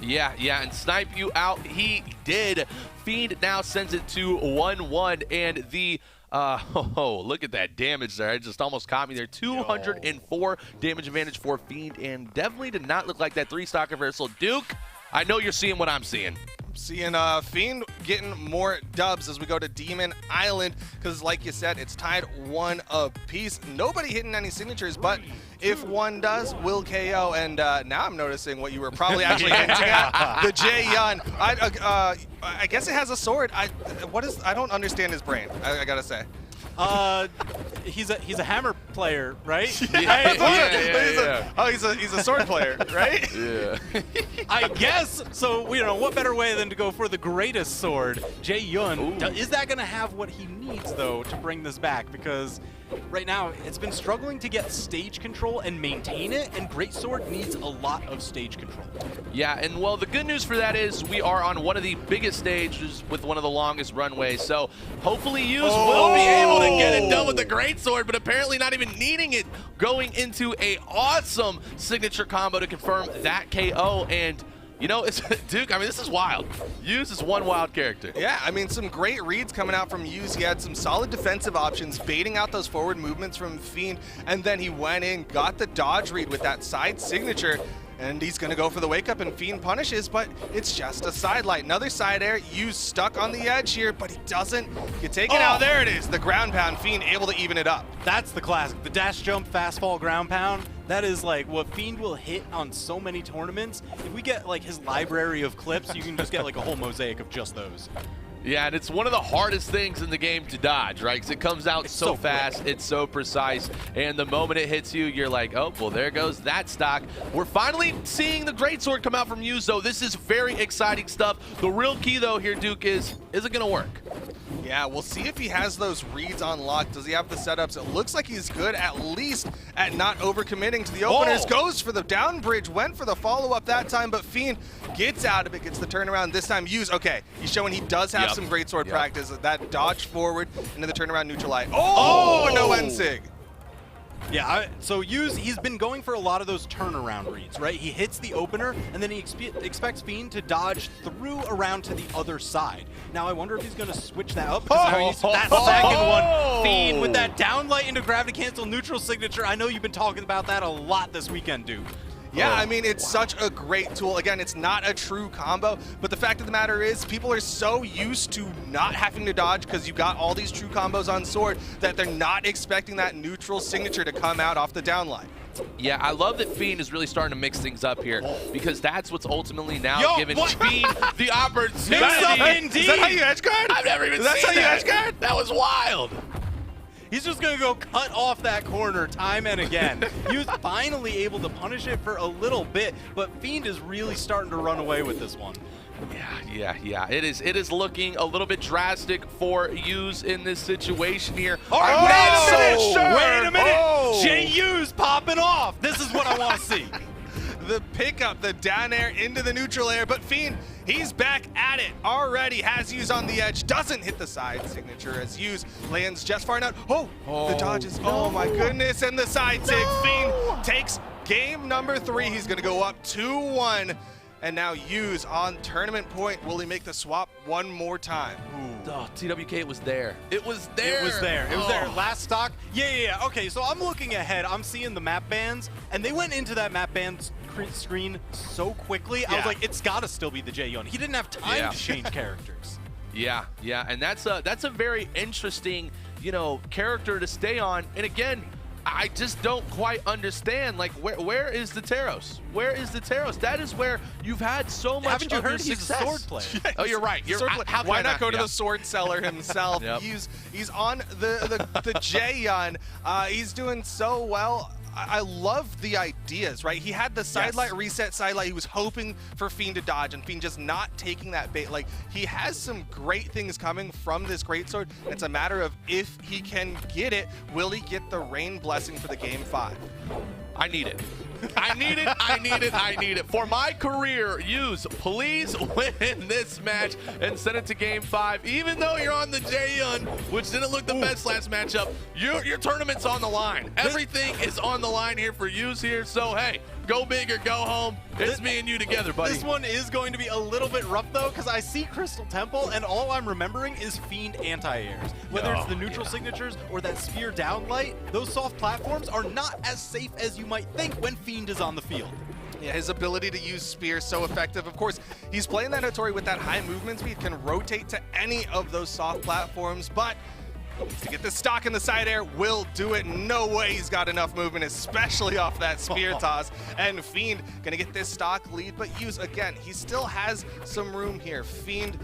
Yeah, and snipe you out. He did. Fiend now sends it to 1-1, and the look at that damage there. It just almost caught me there. 204 damage advantage for Fiend, and definitely did not look like that 3-stock reversal. Duke, I know you're seeing what I'm seeing. seeing Fiend getting more dubs as we go to Demon Island, because like you said, it's tied 1 apiece. Nobody hitting any signatures, but if one does, will KO. And now I'm noticing what you were probably actually hinting at, the Jae-Yun. I guess it has a sword. I don't understand his brain, I gotta say. He's a hammer player, right? He's a sword player, right? Yeah. I guess. So, you know, what better way than to go for the greatest sword, Jae-Yun. Is that going to have what he needs, though, to bring this back? Because right now, it's been struggling to get stage control and maintain it, and Greatsword needs a lot of stage control. Yeah, and well, the good news for that is we are on one of the biggest stages with one of the longest runways, so hopefully Yuz will be able to get it done with the Greatsword, but apparently not even needing it, going into a awesome signature combo to confirm that KO. And you know, it's Duke, I mean, this is wild. Yuz is one wild character. Yeah, I mean, some great reads coming out from Yuz. He had some solid defensive options, baiting out those forward movements from Fiend, and then he went in, got the dodge read with that side signature, and he's going to go for the wake up, and Fiend punishes, but it's just a side light. Another side air, Yuz stuck on the edge here, but he doesn't get taken out. There it is, the ground pound, Fiend able to even it up. That's the classic, the dash jump, fast fall, ground pound. That is like what Fiend will hit on so many tournaments. If we get like his library of clips, you can just get like a whole mosaic of just those. Yeah, and it's one of the hardest things in the game to dodge, right? Because it comes out so fast, it's so precise, and the moment it hits you, you're like, oh, well, there goes that stock. We're finally seeing the Greatsword come out from Yuz, though. This is very exciting stuff. The real key, though, here, Duke, is it going to work? Yeah, we'll see if he has those reads unlocked. Does he have the setups? It looks like he's good, at least at not overcommitting to the openers. Goes for the down bridge, went for the follow-up that time, but Fiend gets out of it, gets the turnaround. This time, Yuz, okay, he's showing he does have some Greatsword practice. That dodge forward into the turnaround neutralite. No N-Sig. Yeah, so Yuz, he's been going for a lot of those turnaround reads, right? He hits the opener, and then he expects Fiend to dodge through around to the other side. Now, I wonder if he's going to switch that up, because now he's that second one. Fiend with that down light into gravity cancel neutral signature. I know you've been talking about that a lot this weekend, Duke. Yeah, I mean, it's such a great tool. Again, it's not a true combo, but the fact of the matter is people are so used to not having to dodge because you got all these true combos on sword that they're not expecting that neutral signature to come out off the downline. Yeah, I love that Fiend is really starting to mix things up here, because that's what's ultimately now giving Fiend the opportunity. Mix up indeed. Is that how you edge guard? I've never even seen that. That's how you edge guard? That was wild. He's just going to go cut off that corner time and again. He was finally able to punish it for a little bit, but Fiend is really starting to run away with this one. Yeah. It is looking a little bit drastic for Yuz in this situation here. Wait a minute! Jae-Yu's popping off. This is what I want to see. The pickup, the down air into the neutral air, but Fiend, he's back at it already, has Yuz on the edge, doesn't hit the side signature as Yuz lands just far enough. The dodges, oh my goodness, and the side sig. Fiend takes game number 3. He's gonna go up 2-1, and now Yuz on tournament point. Will he make the swap one more time? Oh, TWK, it was there. It was there. It was there. It was there. Last stock. Yeah. Okay, so I'm looking ahead. I'm seeing the map bans, and they went into that map ban screen so quickly. I was like, it's got to still be the Jae-Yun. He didn't have time to change characters. Yeah, and that's a very interesting, character to stay on. And again, I just don't quite understand, like, where is the Taros? Where is the Taros? That is where you've had so much Haven't you heard he's a sword player? Oh, you're right. Why not go to the sword seller himself? He's on the Jae-Yun. He's doing so well. I love the ideas, right? He had the sidelight reset sidelight. He was hoping for Fiend to dodge, and Fiend just not taking that bait. Like, he has some great things coming from this Greatsword. It's a matter of if he can get it, will he get the Rain Blessing for the Game 5? I need it. I need it. For my career, Yuz, please win this match and send it to Game 5. Even though you're on the Jae-Yun, which didn't look the best last matchup, your tournament's on the line. Everything is on the line here for Yuz here. So, hey, go big or go home. It's me and you together, buddy. This one is going to be a little bit rough, though, because I see Crystal Temple, and all I'm remembering is Fiend anti-airs. Whether it's the neutral signatures or that spear down light, those soft platforms are not as safe as you might think when Fiend is on the field. Yeah, his ability to use Spear so effective. Of course, he's playing that Hattori with that high movement speed, can rotate to any of those soft platforms, but to get this stock in the side air, will do it. No way he's got enough movement, especially off that spear toss. And Fiend gonna get this stock lead, but Use, again, he still has some room here. Fiend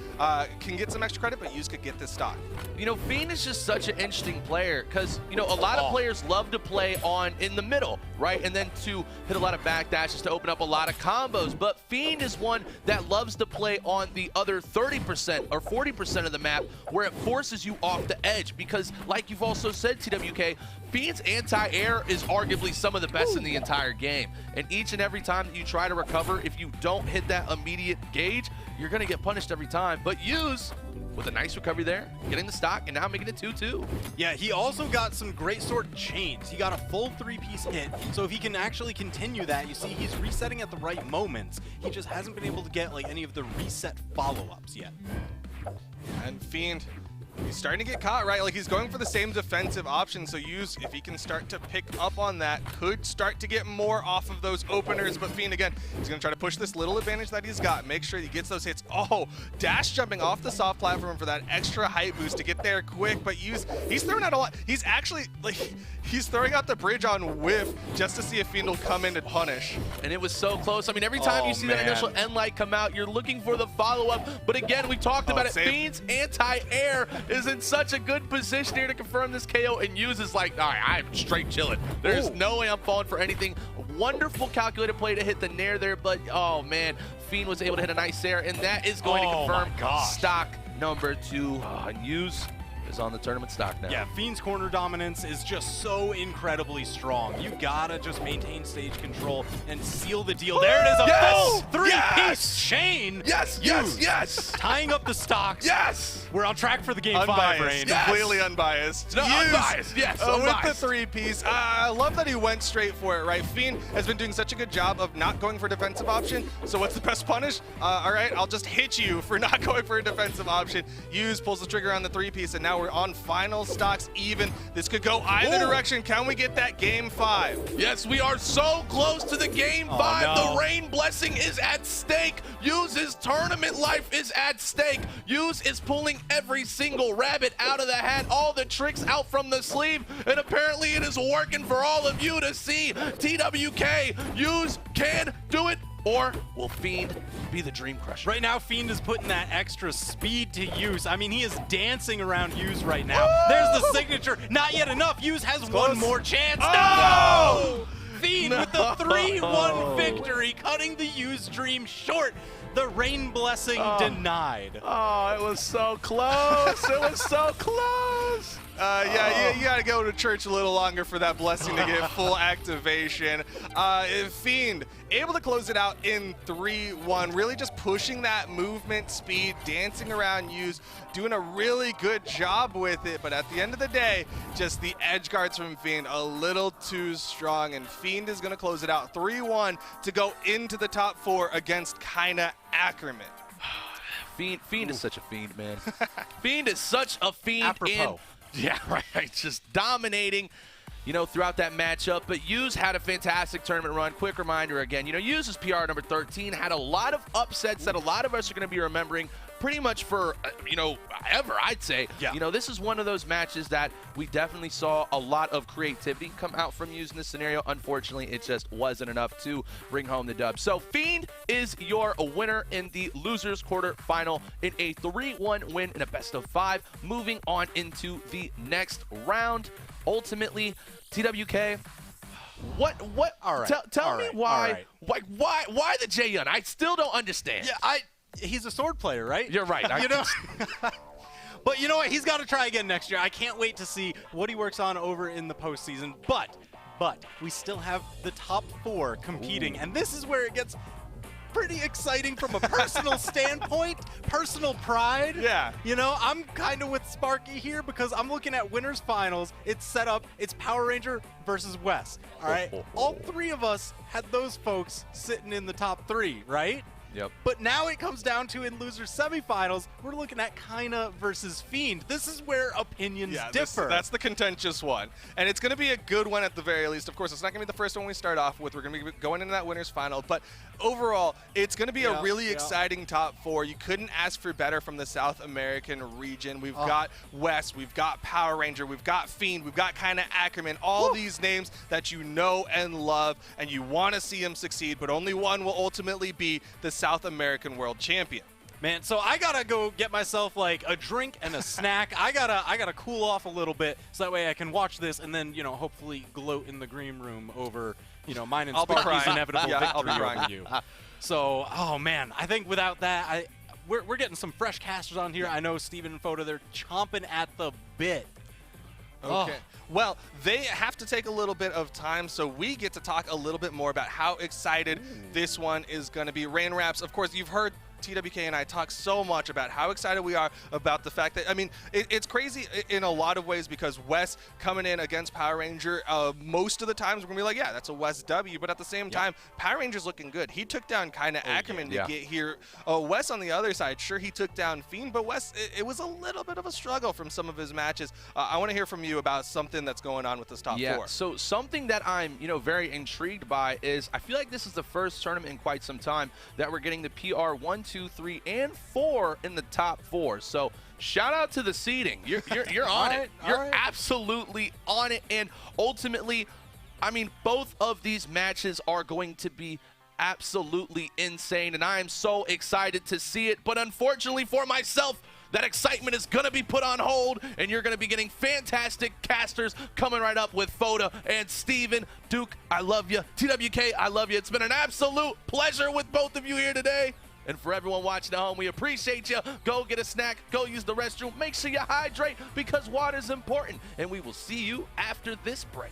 can get some extra credit, but Use could get this stock. You know, Fiend is just such an interesting player because, you know, a lot of players love to play in the middle, right? And then to hit a lot of backdashes to open up a lot of combos. But Fiend is one that loves to play on the other 30% or 40% of the map where it forces you off the edge. Because, like you've also said, TWK, Fiend's anti-air is arguably some of the best in the entire game. And each and every time that you try to recover, if you don't hit that immediate gauge, you're going to get punished every time. But Use, with a nice recovery there, getting the stock, and now making it 2-2. Yeah, he also got some great sword chains. He got a full 3-piece hit, so if he can actually continue that, you see he's resetting at the right moments. He just hasn't been able to get like any of the reset follow-ups yet. And Fiend, he's starting to get caught, right? Like, he's going for the same defensive option, so Use, if he can start to pick up on that, could start to get more off of those openers. But Fiend, again, he's going to try to push this little advantage that he's got, make sure he gets those hits. Oh, dash jumping off the soft platform for that extra height boost to get there quick. But Use, he's throwing out a lot. He's actually, like, he's throwing out the bridge on whiff just to see if Fiend will come in to punish. And it was so close. I mean, every time you see that initial end light come out, you're looking for the follow-up. But again, we talked about it. Fiend's anti-air is in such a good position here to confirm this KO, and Use is like, all right, I'm straight chilling. There's no way I'm falling for anything. Wonderful calculated play to hit the nair there, but oh man, Fiend was able to hit a nice air, and that is going to confirm stock number 2. And Use is on the tournament stock now. Yeah, Fiend's corner dominance is just so incredibly strong. You gotta just maintain stage control and seal the deal. There it is, a full 3-piece chain. Yes. Tying up the stocks. Yes. We're on track for the game Unbiased. 5, Rain. Completely unbiased. No, unbiased, yes, unbiased. With the 3-piece. I love that he went straight for it, right? Fiend has been doing such a good job of not going for a defensive option. So what's the best punish? All right, I'll just hit you for not going for a defensive option. Use pulls the trigger on the 3-piece, and now we're on final stocks even. This could go either direction. Can we get that game 5? Yes, we are so close to the game 5. No. The Rain blessing is at stake. Use's tournament life is at stake. Use is pulling every single rabbit out of the hat, all the tricks out from the sleeve, and apparently it is working for all of you to see. TWK, Use can do it. Or will Fiend be the Dream Crusher? Right now, Fiend is putting that extra speed to Use. I mean, he is dancing around Use right now. There's the signature. Not yet enough. Use has one more chance. No! Fiend with the 3-1 victory, cutting the Use dream short. The Rain blessing denied. Oh, it was so close. It was so close. Yeah, you gotta go to church a little longer for that blessing to get full activation. Fiend able to close it out in 3-1, really just pushing that movement speed, dancing around Use, doing a really good job with it. But at the end of the day, just the edge guards from Fiend a little too strong, and Fiend is gonna close it out 3-1 to go into the top 4 against Kaina Ackerman. Fiend is such a fiend, man. Fiend is such a fiend. Apropos. Yeah, right. Just dominating, you know, throughout that matchup. But Use had a fantastic tournament run. Quick reminder again, you know, Use's PR number 13 had a lot of upsets that a lot of us are going to be remembering pretty much for, you know, ever, I'd say. Yeah. You know, this is one of those matches that we definitely saw a lot of creativity come out from Use in this scenario. Unfortunately, it just wasn't enough to bring home the dub. So Fiend is your winner in the losers quarterfinal in a 3-1 win in a best-of-5, moving on into the next round. Ultimately, TWK, what all right. Tell me why the Jaehyun? I still don't understand. Yeah, he's a sword player, right? You're right. You know? But you know what? He's got to try again next year. I can't wait to see what he works on over in the postseason. But we still have the top 4 competing, and this is where it gets pretty exciting from a personal standpoint, personal pride. Yeah. You know, I'm kind of with Sparky here because I'm looking at winners finals. It's set up. It's Power Ranger versus Wes. All right. All 3 of us had those folks sitting in the top 3, right? Yep. But now it comes down to in loser semifinals, we're looking at Kaina versus Fiend. This is where opinions differ. That's the contentious one. And it's going to be a good one at the very least. Of course, it's not going to be the first one we start off with. We're going to be going into that winner's final. But overall, it's going to be a really exciting top 4. You couldn't ask for better from the South American region. We've got West, we've got Power Ranger, we've got Fiend, we've got Kaina Ackerman, all these names that you know and love, and you want to see them succeed, but only one will ultimately be the South American World Champion. Man, so I gotta go get myself like a drink and a snack. I gotta cool off a little bit so that way I can watch this and then, you know, hopefully gloat in the green room over, you know, mine and Sparky's inevitable victory over you. So, oh man, I think without that, we're getting some fresh casters on here. I know Steven and Foda, they're chomping at the bit. Okay. Well, they have to take a little bit of time, so we get to talk a little bit more about how excited this one is going to be. Rain Raps, of course, you've heard TWK and I talk so much about how excited we are about the fact that, I mean, it's crazy in a lot of ways because West coming in against Power Ranger, most of the times we're going to be like, yeah, that's a West W, but at the same time, Power Ranger's looking good. He took down Kaina Ackerman to get here. West on the other side, sure, he took down Fiend, but West, it was a little bit of a struggle from some of his matches. I want to hear from you about something that's going on with this top 4. So something that I'm, very intrigued by is I feel like this is the first tournament in quite some time that we're getting the PR 1, 2, 3, and 4 in the top 4. So shout out to the seeding. You're on it. You're absolutely on it. And ultimately, I mean, both of these matches are going to be absolutely insane, and I am so excited to see it. But unfortunately for myself, that excitement is going to be put on hold, and you're going to be getting fantastic casters coming right up with Foda and Steven. Duke, I love you. TWK, I love you. It's been an absolute pleasure with both of you here today. And for everyone watching at home, we appreciate you. Go get a snack. Go use the restroom. Make sure you hydrate because water is important. And we will see you after this break.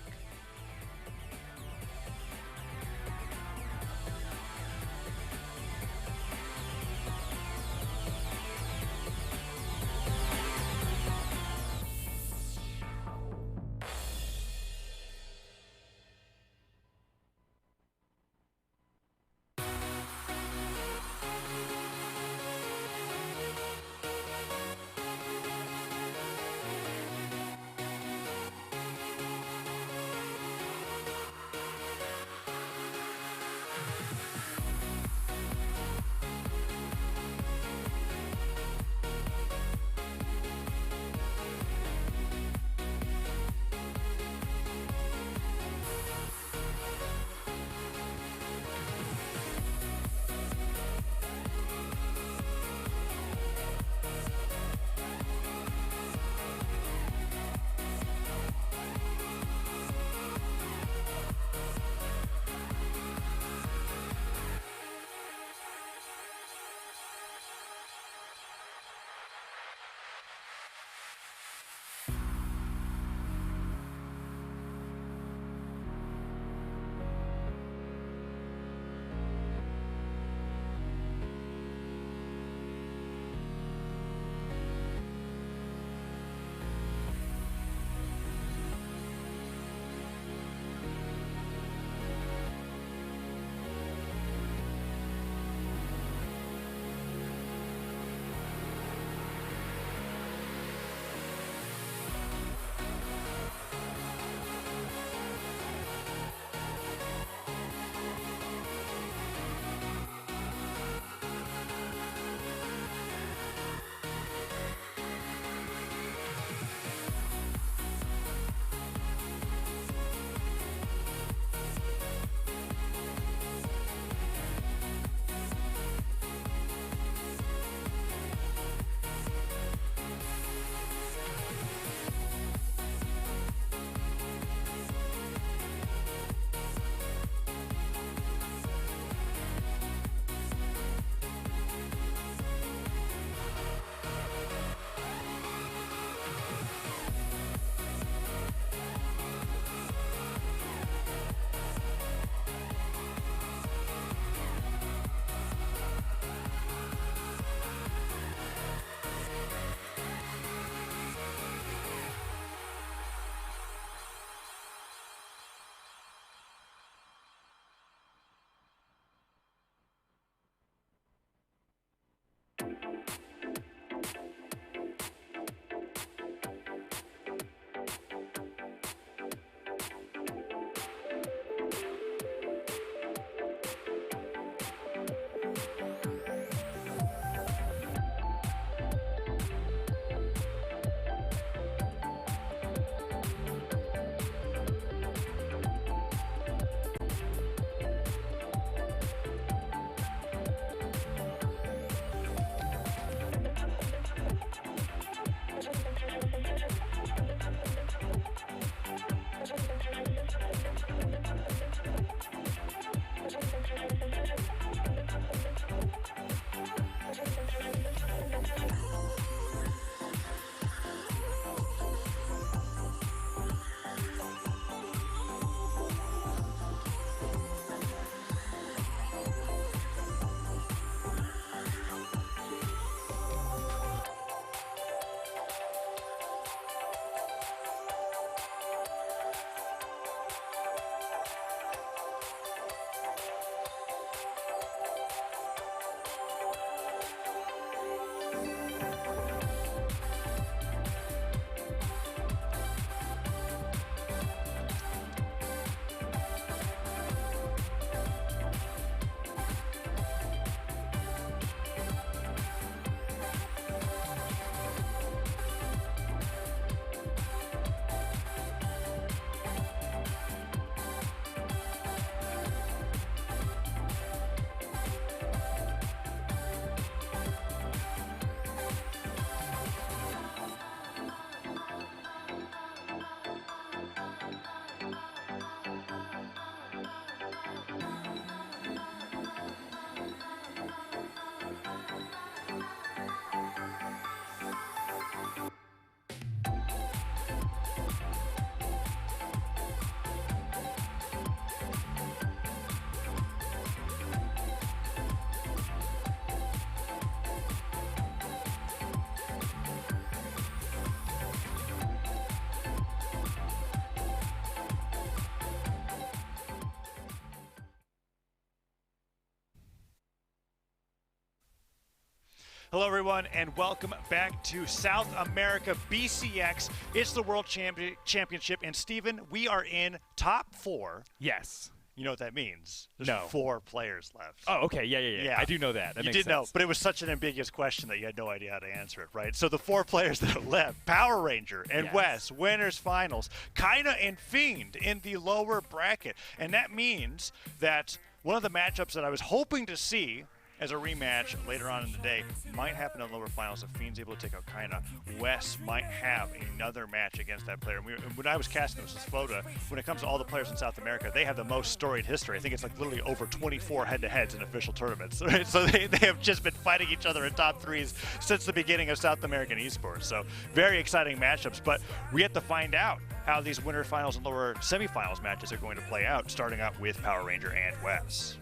Hello, everyone, and welcome back to South America BCX. It's the World Championship, and Steven, we are in top 4. Yes. You know what that means? There's No. 4 players left. Oh, okay. Yeah. I do know that. That you makes did sense. know, but it was such an ambiguous question that you had no idea how to answer it, right? So the 4 players that are left, Power Ranger and Yes. Wes, winners finals, Kaina and Fiend in the lower bracket. And that means that one of the matchups that I was hoping to see as a rematch later on in the day might happen in the lower finals if Fiend's able to take out Kaina. Wes might have another match against that player. When I was casting this photo, when it comes to all the players in South America, they have the most storied history. I think it's like literally over 24 head-to-heads in official tournaments. Right? So they have just been fighting each other in top 3s since the beginning of South American esports. So very exciting matchups, but we have to find out how these winter finals and lower semifinals matches are going to play out, starting out with Power Ranger and Wes.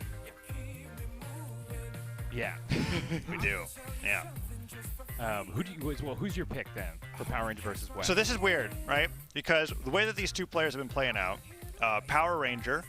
Yeah. We do. Yeah. Who's your pick then for Power Ranger versus Wes? So this is weird, right? Because the way that these 2 players have been playing out, Power Ranger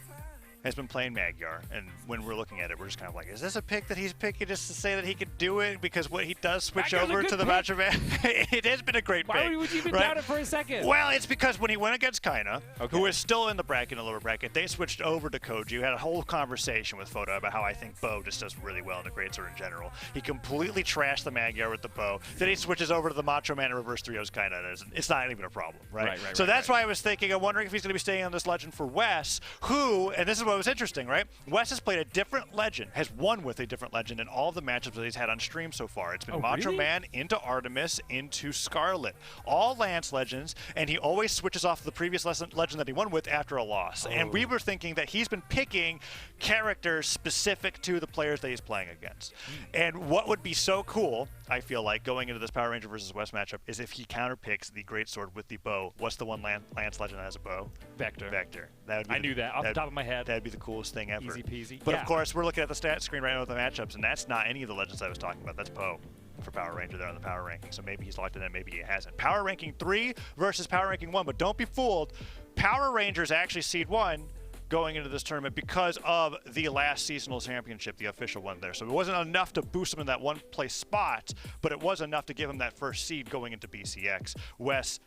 has been playing Magyar, and when we're looking at it, we're just kind of like, is this a pick that he's picking just to say that he could do it? Because what he does switch Magyar's over to the Macho Man. It has been a great pick. Why would you even right? doubt it for a second? Well, it's because when he went against Kaina, who is still in the bracket, in the lower bracket, they switched over to Koji. Had a whole conversation with Photo about how I think Bo just does really well in the greatsword in general. He completely trashed the Magyar with the bow. Then he switches over to the Macho Man and reverse 3-0s Kaina, and it's not even a problem, right? So that's why I was thinking, I'm wondering if he's going to be staying on this legend for Wes, who, and this is what was interesting, right? Wes has played a different legend, has won with a different legend in all of the matchups that he's had on stream so far. It's been Macho Man into Artemis into Scarlet. All Lance legends, and he always switches off the previous legend that he won with after a loss. And we were thinking that he's been picking characters specific to the players that he's playing against. And what would be so cool, I feel like, going into this Power Ranger versus Wes matchup is if he counterpicks the greatsword with the bow. What's the one Lance legend that has a bow? Vector. That would be I knew that off the top of my head. That'd be the coolest thing ever. Easy peasy. But of course, we're looking at the stat screen right now with the matchups, and that's not any of the legends I was talking about. That's Poe for Power Ranger there on the power ranking. So maybe he's locked in, maybe he hasn't. Power ranking 3 versus power ranking 1, but don't be fooled. Power Rangers actually seed 1 going into this tournament because of the last seasonal championship, the official one there. So it wasn't enough to boost him in that 1 place spot, but it was enough to give him that first seed going into BCX. Wes,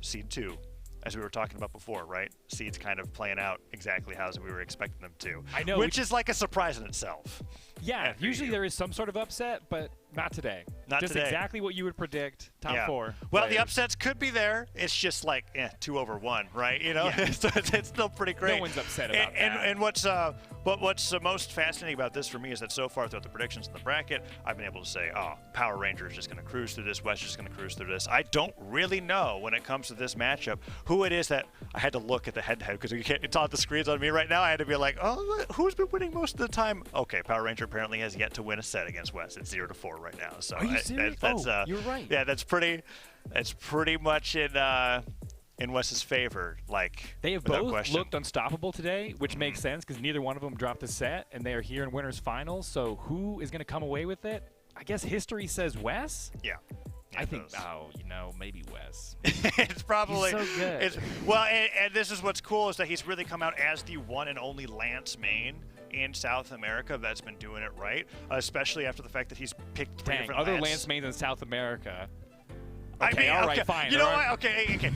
seed 2. As we were talking about before, right? Seeds kind of playing out exactly how we were expecting them to. I know. Which is like a surprise in itself. Yeah, usually there is some sort of upset, but not today. Not just today. Exactly what you would predict. Top 4. Well, players. the upsets could be there. It's just like 2 over 1, right? You know, so it's still pretty great. No one's upset about that. And what's most fascinating about this for me is that so far throughout the predictions in the bracket, I've been able to say, oh, Power Ranger is just going to cruise through this. Wes is just going to cruise through this. I don't really know when it comes to this matchup who it is that I had to look at the head-to-head because it's on the screens on me right now. I had to be like, oh, who's been winning most of the time? Okay, Power Ranger apparently has yet to win a set against Wes. It's 0-4 right now. So Are you serious? You're right. Yeah, that's pretty much in Wes's favor. Like, they have without both question. looked unstoppable today, which makes sense because neither one of them dropped a set, and they are here in winners finals. So who is going to come away with it? I guess history says Wes. Yeah. I think, maybe Wes. It's probably He's so good. And this is what's cool is that he's really come out as the one and only Lance main in South America that's been doing it right, especially after the fact that he's picked 3 different other Lance mains in South America. Okay, all right, fine. You know what? Okay.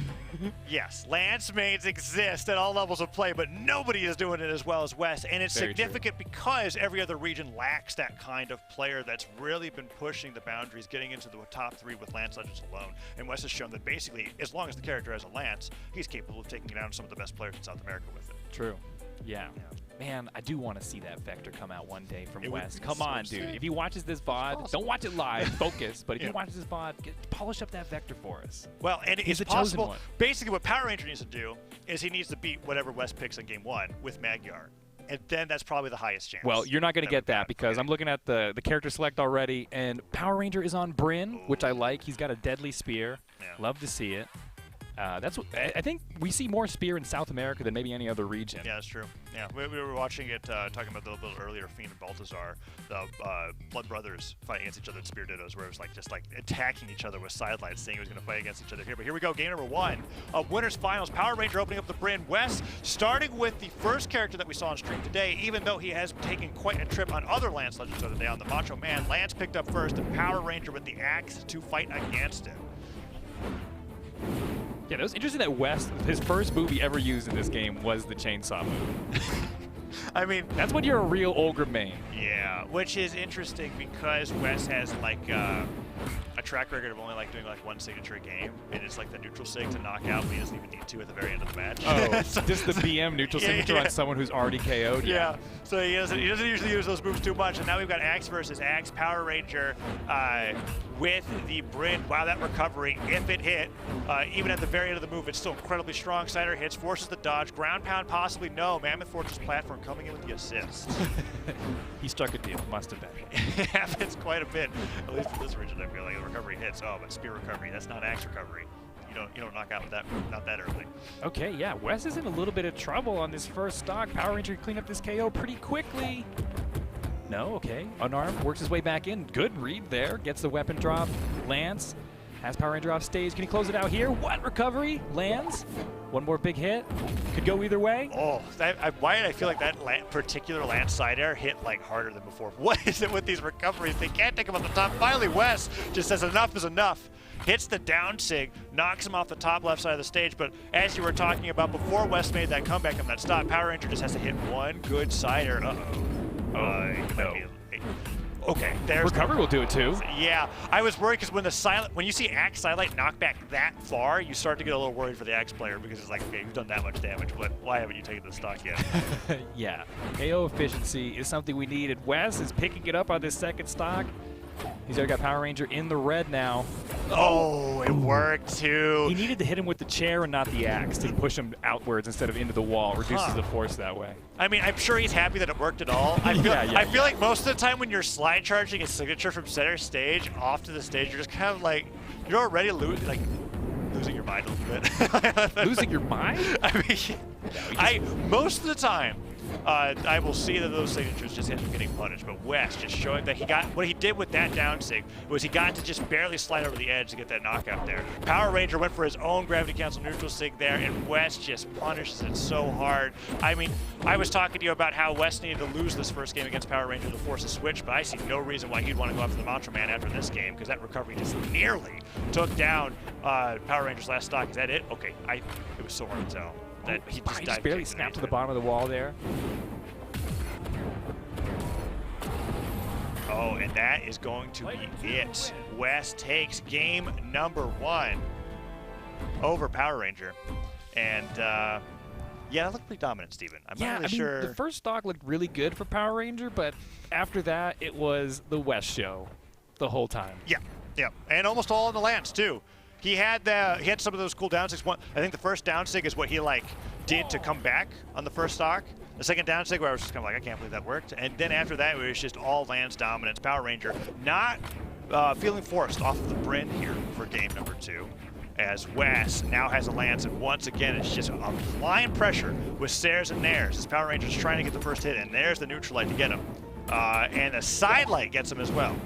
Yes, Lance mains exist at all levels of play, but nobody is doing it as well as Wes, and it's significant because every other region lacks that kind of player that's really been pushing the boundaries, getting into the top 3 with Lance Legends alone. And Wes has shown that basically, as long as the character has a Lance, he's capable of taking down some of the best players in South America with it. True. Yeah. Man, I do want to see that Vector come out one day from Wes. Come so on, dude. If he watches this VOD, don't watch it live, focus, but if he watches this VOD, polish up that Vector for us. Well, and He's it's the chosen possible. one. Basically, what Power Ranger needs to do is he needs to beat whatever Wes picks in Game 1 with Magyar. And then that's probably the highest chance. Well, you're not going to get that because I'm looking at the character select already, and Power Ranger is on Bryn, which I like. He's got a deadly spear. Love to see it. That's what, I think we see more spear in South America than maybe any other region. Yeah, that's true. Yeah, we were watching it, talking about a little bit earlier, Fiend and Baltazar, the Blood Brothers fighting against each other at Spear Dittos, where it was like just like attacking each other with sidelines, saying it was going to fight against each other here. But here we go, game number 1 of Winners Finals. Power Ranger opening up the Bryn West, starting with the first character that we saw on stream today, even though he has taken quite a trip on other Lance Legends of the day on the Macho Man. Lance picked up first, and Power Ranger with the axe to fight against him. Yeah, it was interesting that West, his first move he ever used in this game was the chainsaw move. I mean, that's when you're a real Ogre main. Yeah, which is interesting because West has like a track record of only like doing like one signature game, and it's like the neutral sig to knock out, but he doesn't even need to at the very end of the match. Oh, just the BM neutral signature on someone who's already KO'd? Yeah, so he doesn't usually use those moves too much, and now we've got Axe versus Axe. Power Ranger with the Bryn. Wow, that recovery, if it hit, even at the very end of the move, it's still incredibly strong. Sider hits, forces the dodge, ground pound possibly no. Mammoth Fortress platform coming in with the assist. He struck a deal, must have been. It happens quite a bit, at least in this region. I feel like the recovery hits. Oh, but spear recovery, that's not axe recovery. You don't knock out with that, not that early. Okay, yeah, Wes is in a little bit of trouble on this first stock. Power Ranger clean up this KO pretty quickly. No, okay, unarmed, works his way back in. Good read there, gets the weapon drop. Lance has Power Ranger off stage. Can he close it out here? What recovery? Lands. One more big hit. Could go either way. Oh, why did I feel like that particular Lance side air hit like harder than before? What is it with these recoveries? They can't take him off the top. Finally, Wes just says enough is enough. Hits the down sig, knocks him off the top left side of the stage, but as you were talking about before Wes made that comeback on that stop, Power Ranger just has to hit one good side air. No. Okay, there's recovery will do it too. Yeah, I was worried because when you see Axe Sidelight knock back that far, you start to get a little worried for the Axe player because it's like, okay, you've done that much damage, but why haven't you taken the stock yet? Yeah, KO efficiency is something we need, and Wes is picking it up on this second stock. He's already got Power Ranger in the red now. Oh, it worked too. He needed to hit him with the chair and not the axe to push him outwards instead of into the wall. Reduces the force that way. I mean, I'm sure he's happy that it worked at all. I feel like most of the time when you're slide charging a signature from center stage off to the stage, you're just kind of like, you're already losing your mind a little bit. Losing your mind? I mean, most of the time, I will see that those signatures just end up getting punished, but Wes just showing that he got, what he did with that down sig was he got to just barely slide over the edge to get that knockout there. Power Ranger went for his own gravity cancel neutral sig there, and Wes just punishes it so hard. I mean, I was talking to you about how Wes needed to lose this first game against Power Ranger to force a switch, but I see no reason why he'd want to go after the Macho Man after this game, because that recovery just nearly took down Power Ranger's last stock. Is that it? Okay, it was so hard to tell. That he just barely snapped to the bottom of the wall there. Oh, and that is going to be it. Wes takes game number 1 over Power Ranger. And, yeah, that looked pretty dominant, Steven. I'm not really sure. The first stock looked really good for Power Ranger, but after that, it was the Wes show the whole time. Yeah, and almost all in the Lance, too. He had some of those cool down sigs. I think the first down sig is what he did to come back on the first stock. The second down sig where I was just kind of like, I can't believe that worked. And then after that, it was just all Lance dominance. Power Ranger not feeling forced off of the Bryn here for game number 2. As Wes now has a Lance, and once again, it's just applying pressure with stairs and nairs as Power Ranger's trying to get the first hit, and there's the neutral light to get him. And the side light gets him as well.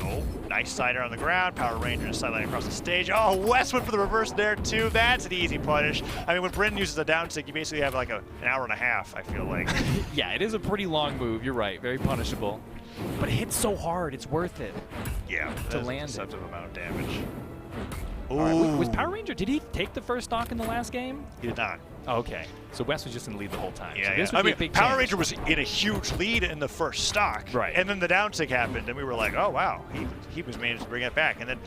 Oh, nice sider on the ground. Power Ranger sideline across the stage. Oh, Wes went for the reverse there too. That's an easy punish. I mean, when Bryn uses a down stick, you basically have like an hour and a half, I feel like. Yeah, it is a pretty long move. You're right. Very punishable. But it hits so hard, it's worth it. Yeah, to land a deceptive amount of damage. Right, was Power Ranger, did he take the first stock in the last game? He did not. Oh, okay. So Wes was just in the lead the whole time. Yeah, so this would be a big Power change. Ranger was in a huge lead in the first stock. Right. And then the down sig happened, and we were like, oh, wow, he was managed to bring it back. And then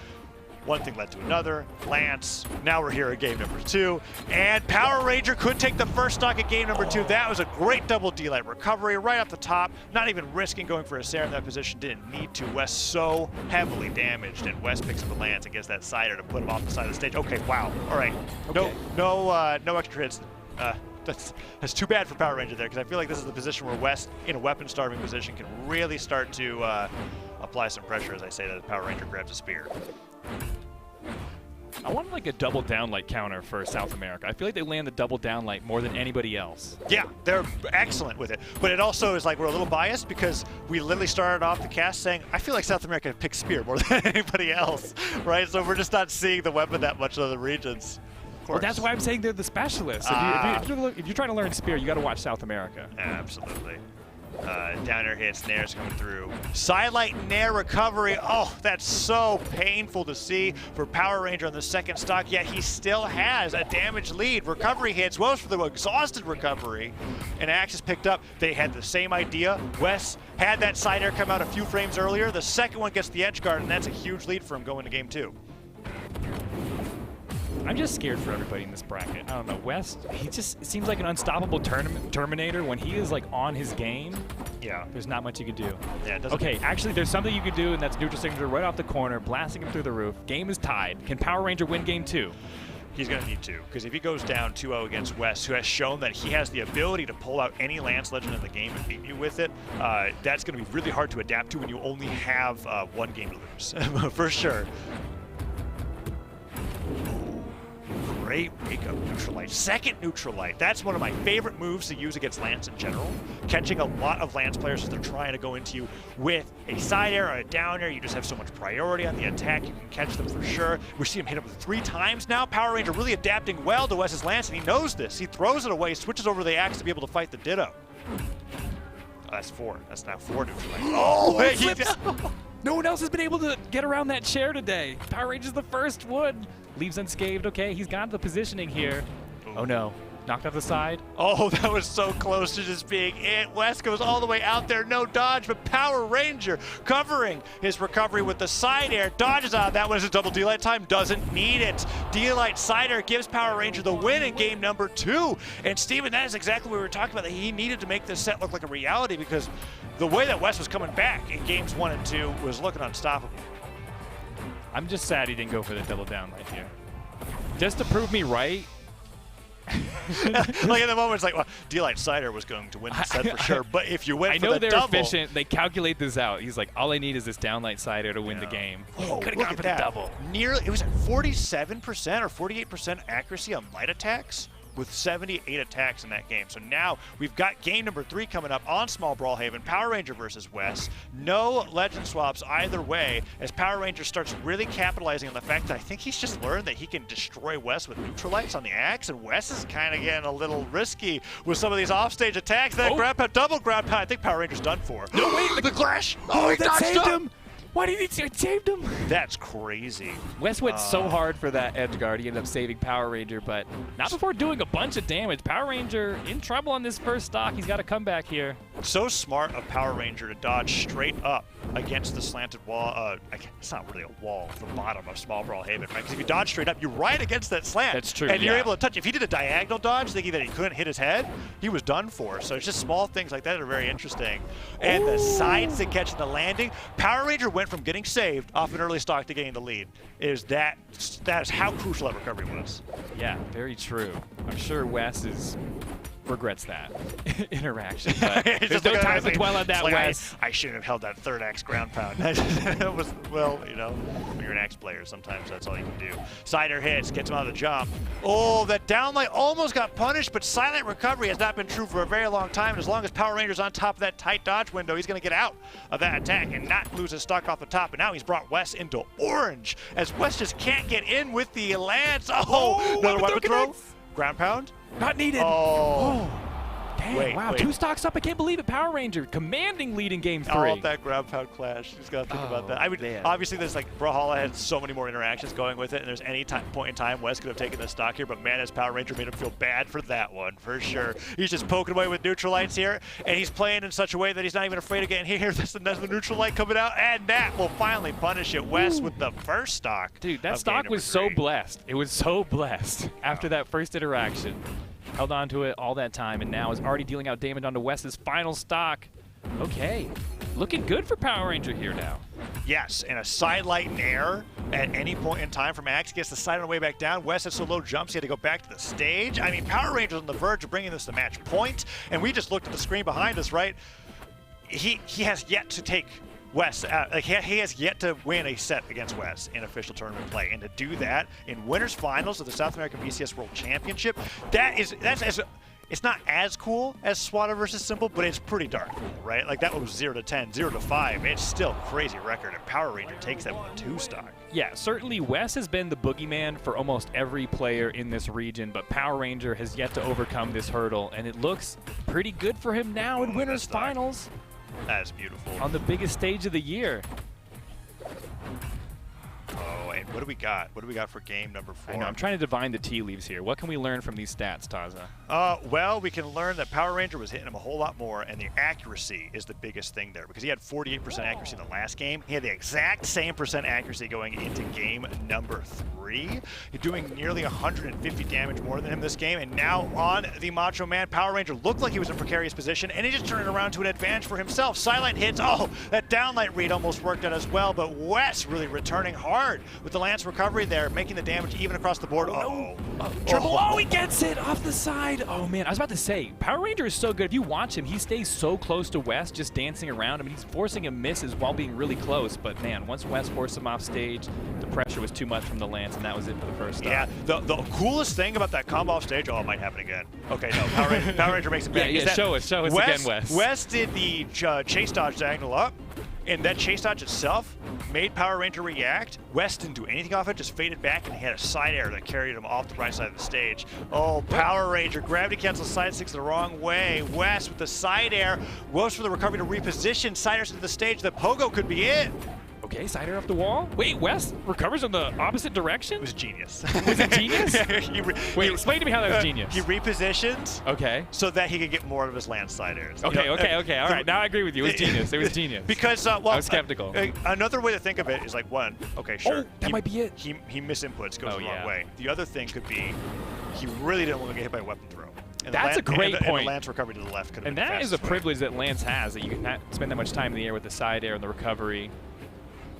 one thing led to another. Lance, now we're here at game number 2. And Power Ranger could take the first stock at game number 2. That was a great double D-light recovery right off the top. Not even risking going for a Sarah in that position. Didn't need to. Wes so heavily damaged, and Wes picks up the Lance and gets that sider to put him off the side of the stage. Okay, wow. All right. Okay. No extra hits. That's too bad for Power Ranger there, because I feel like this is the position where Wes, in a weapon-starving position, can really start to apply some pressure, as I say, that Power Ranger grabs a spear. I want like a double downlight counter for South America. I feel like they land the double downlight more than anybody else. Yeah, they're excellent with it. But it also is like we're a little biased because we literally started off the cast saying, I feel like South America picks Spear more than anybody else, right? So we're just not seeing the weapon that much in other regions. Well, that's why I'm saying they're the specialists. If you're trying to learn Spear, you got to watch South America. Absolutely. Downer hits, Nair's coming through. Sidelight Nair recovery. Oh, that's so painful to see for Power Ranger on the second stock, yet he still has a damage lead. Recovery hits, well, for the exhausted recovery. And Axe is picked up. They had the same idea. Wes had that side air come out a few frames earlier. The second one gets the edge guard, and that's a huge lead for him going to game 2. I'm just scared for everybody in this bracket. I don't know. West, he just seems like an unstoppable Terminator when he is like on his game. Yeah. There's not much you can do. Yeah, it doesn't. Okay, actually, there's something you can do, and that's neutral signature right off the corner, blasting him through the roof. Game is tied. Can Power Ranger win game 2? He's going to need to, because if he goes down 2-0 against West, who has shown that he has the ability to pull out any Lance Legend in the game and beat you with it, that's going to be really hard to adapt to when you only have one game to lose, for sure. Great wake-up neutral light. Second neutral light. That's one of my favorite moves to use against Lance in general. Catching a lot of Lance players as they're trying to go into you with a side air or a down air. You just have so much priority on the attack. You can catch them for sure. We see him hit him 3 times now. Power Ranger really adapting well to Wes's Lance, and he knows this. He throws it away, switches over to the Axe to be able to fight the Ditto. Oh, that's 4. That's now 4 neutral lights. Oh, wait, no one else has been able to get around that chair today. Power Ranger's the first one. Leaves unscathed. Okay, he's got the positioning here. Oh no. Knocked off the side. Oh, that was so close to just being it. West goes all the way out there. No dodge, but Power Ranger covering his recovery with the side air. Dodges out. That was a double D-Light time. Doesn't need it. D-Light side air gives Power Ranger the win in game number 2. And Steven, that is exactly what we were talking about. That he needed to make this set look like a reality because the way that West was coming back in games 1 and 2 was looking unstoppable. I'm just sad he didn't go for the double down right here. Just to prove me right. Like in the moment, it's like, well, D-Light Cider was going to win the set for sure, but if you went for the double... I know they're efficient. They calculate this out. He's like, all I need is this downlight Cider to win the game. Oh, could have gone for the double. Nearly, it was at 47% or 48% accuracy on light attacks, with 78 attacks in that game. So now we've got game number 3 coming up on Small Brawlhaven, Power Ranger versus Wes. No legend swaps either way, as Power Ranger starts really capitalizing on the fact that I think he's just learned that he can destroy Wes with neutralites on the axe, and Wes is kind of getting a little risky with some of these offstage attacks. That grab pound, double grab pound, I think Power Ranger's done for. No, wait, the clash! Oh, he saved him! Why did he save him? That's crazy. Wes went so hard for that edge guard. He ended up saving Power Ranger, but not before doing a bunch of damage. Power Ranger in trouble on this first stock. He's got to come back here. So smart of Power Ranger to dodge straight up against the slanted wall. It's not really a wall, the bottom of Small Brawlhaven, right? Because if you dodge straight up, you're right against that slant. That's true. And you're able to touch. If he did a diagonal dodge, thinking that he couldn't hit his head, he was done for. So it's just small things like that that are very interesting. And the sides that catch the landing. Power Ranger went from getting saved off an early stock to getting the lead. That is how crucial that recovery was. Yeah, very true. I'm sure Wes regrets that interaction. But there's no time to dwell on that, Wes. I shouldn't have held that third axe ground pound. It was, well, you know, when you're an axe player, sometimes that's all you can do. Cider hits, gets him out of the jump. Oh, that downlight almost got punished, but silent recovery has not been true for a very long time. And as long as Power Ranger's on top of that tight dodge window, he's going to get out of that attack and not lose his stock off the top. And now he's brought Wes into orange, as Wes just can't get in with the lance. Oh, another weapon throw. Ground pound. Not needed. Oh. Dang, wow, 2 stocks up. I can't believe it. Power Ranger commanding lead in game 3. All that ground pound clash. He's got to think about that. I mean, obviously, there's like Brawlhalla had so many more interactions going with it, and there's any point in time Wes could have taken the stock here, but man, as Power Ranger made him feel bad for that one, for sure. He's just poking away with neutralites here, and he's playing in such a way that he's not even afraid of getting hit here. There's the neutral light coming out, and that will finally punish it. Wes with the first stock. Dude, that stock was so blessed. It was so blessed after that first interaction. Held on to it all that time, and now is already dealing out damage onto Wes's final stock. Okay, looking good for Power Ranger here now. Yes, and a sidelight Nair at any point in time from Axe gets the side on the way back down. Wes had so low jumps, he had to go back to the stage. I mean, Power Ranger's on the verge of bringing this to match point, and we just looked at the screen behind us, right? He has yet to take Wes, like he has yet to win a set against Wes in official tournament play, and to do that in winners finals of the South American BCS World Championship, it's not as cool as Swada versus Simple, but it's pretty darn cool, right? Like that one was 0 to 10, 0 to 5. It's still a crazy record, and Power Ranger takes that with a 2 stock. Yeah, certainly Wes has been the boogeyman for almost every player in this region, but Power Ranger has yet to overcome this hurdle, and it looks pretty good for him now in winners finals. That is beautiful. On the biggest stage of the year. Oh, and what do we got? What do we got for game number 4? I know, I'm trying to divine the tea leaves here. What can we learn from these stats, Taza? Well, we can learn that Power Ranger was hitting him a whole lot more, and the accuracy is the biggest thing there, because he had 48% accuracy in the last game. He had the exact same percent accuracy going into game number 3. You're doing nearly 150 damage more than him this game, and now on the Macho Man, Power Ranger looked like he was in a precarious position, and he just turned it around to an advantage for himself. Silent hits, oh, that downlight read almost worked out as well, but Wes really returning hard with the Lance recovery there, making the damage even across the board. Triple, he gets it off the side. Oh man, I was about to say, Power Ranger is so good. If you watch him, he stays so close to Wes, just dancing around. I mean, he's forcing him misses while being really close, but man, once Wes forced him off stage, the pressure was too much from the Lance, and that was it for the first stop. Yeah, the coolest thing about that combo off stage, it might happen again. Okay, no, Power Ranger makes it back. Yeah, show us again, Wes. Wes did the chase dodge diagonal up, and that chase dodge itself made Power Ranger react. Wes didn't do anything off it, just faded back, and he had a side air that carried him off the right side of the stage. Oh, Power Ranger, gravity cancel side 6 the wrong way. Wes with the side air, goes for the recovery to reposition, side airs to the stage. The pogo could be it. Okay, side air off the wall. Wait, Wes recovers in the opposite direction? It was genius. Was it genius? Wait, explain to me how that was genius. He repositioned. Okay. So that he could get more of his Lance side airs. Okay, okay. All right, now I agree with you. It was genius. It was genius. Because, well, I was skeptical. Another way to think of it is like, one, okay, sure. Oh, that might be it. He misinputs, goes the wrong way. The other thing could be he really didn't want to get hit by a weapon throw. And that's a great point. And the Lance recovery to the left could have been that is a privilege that Lance has, that you can not spend that much time in the air with the side air and the recovery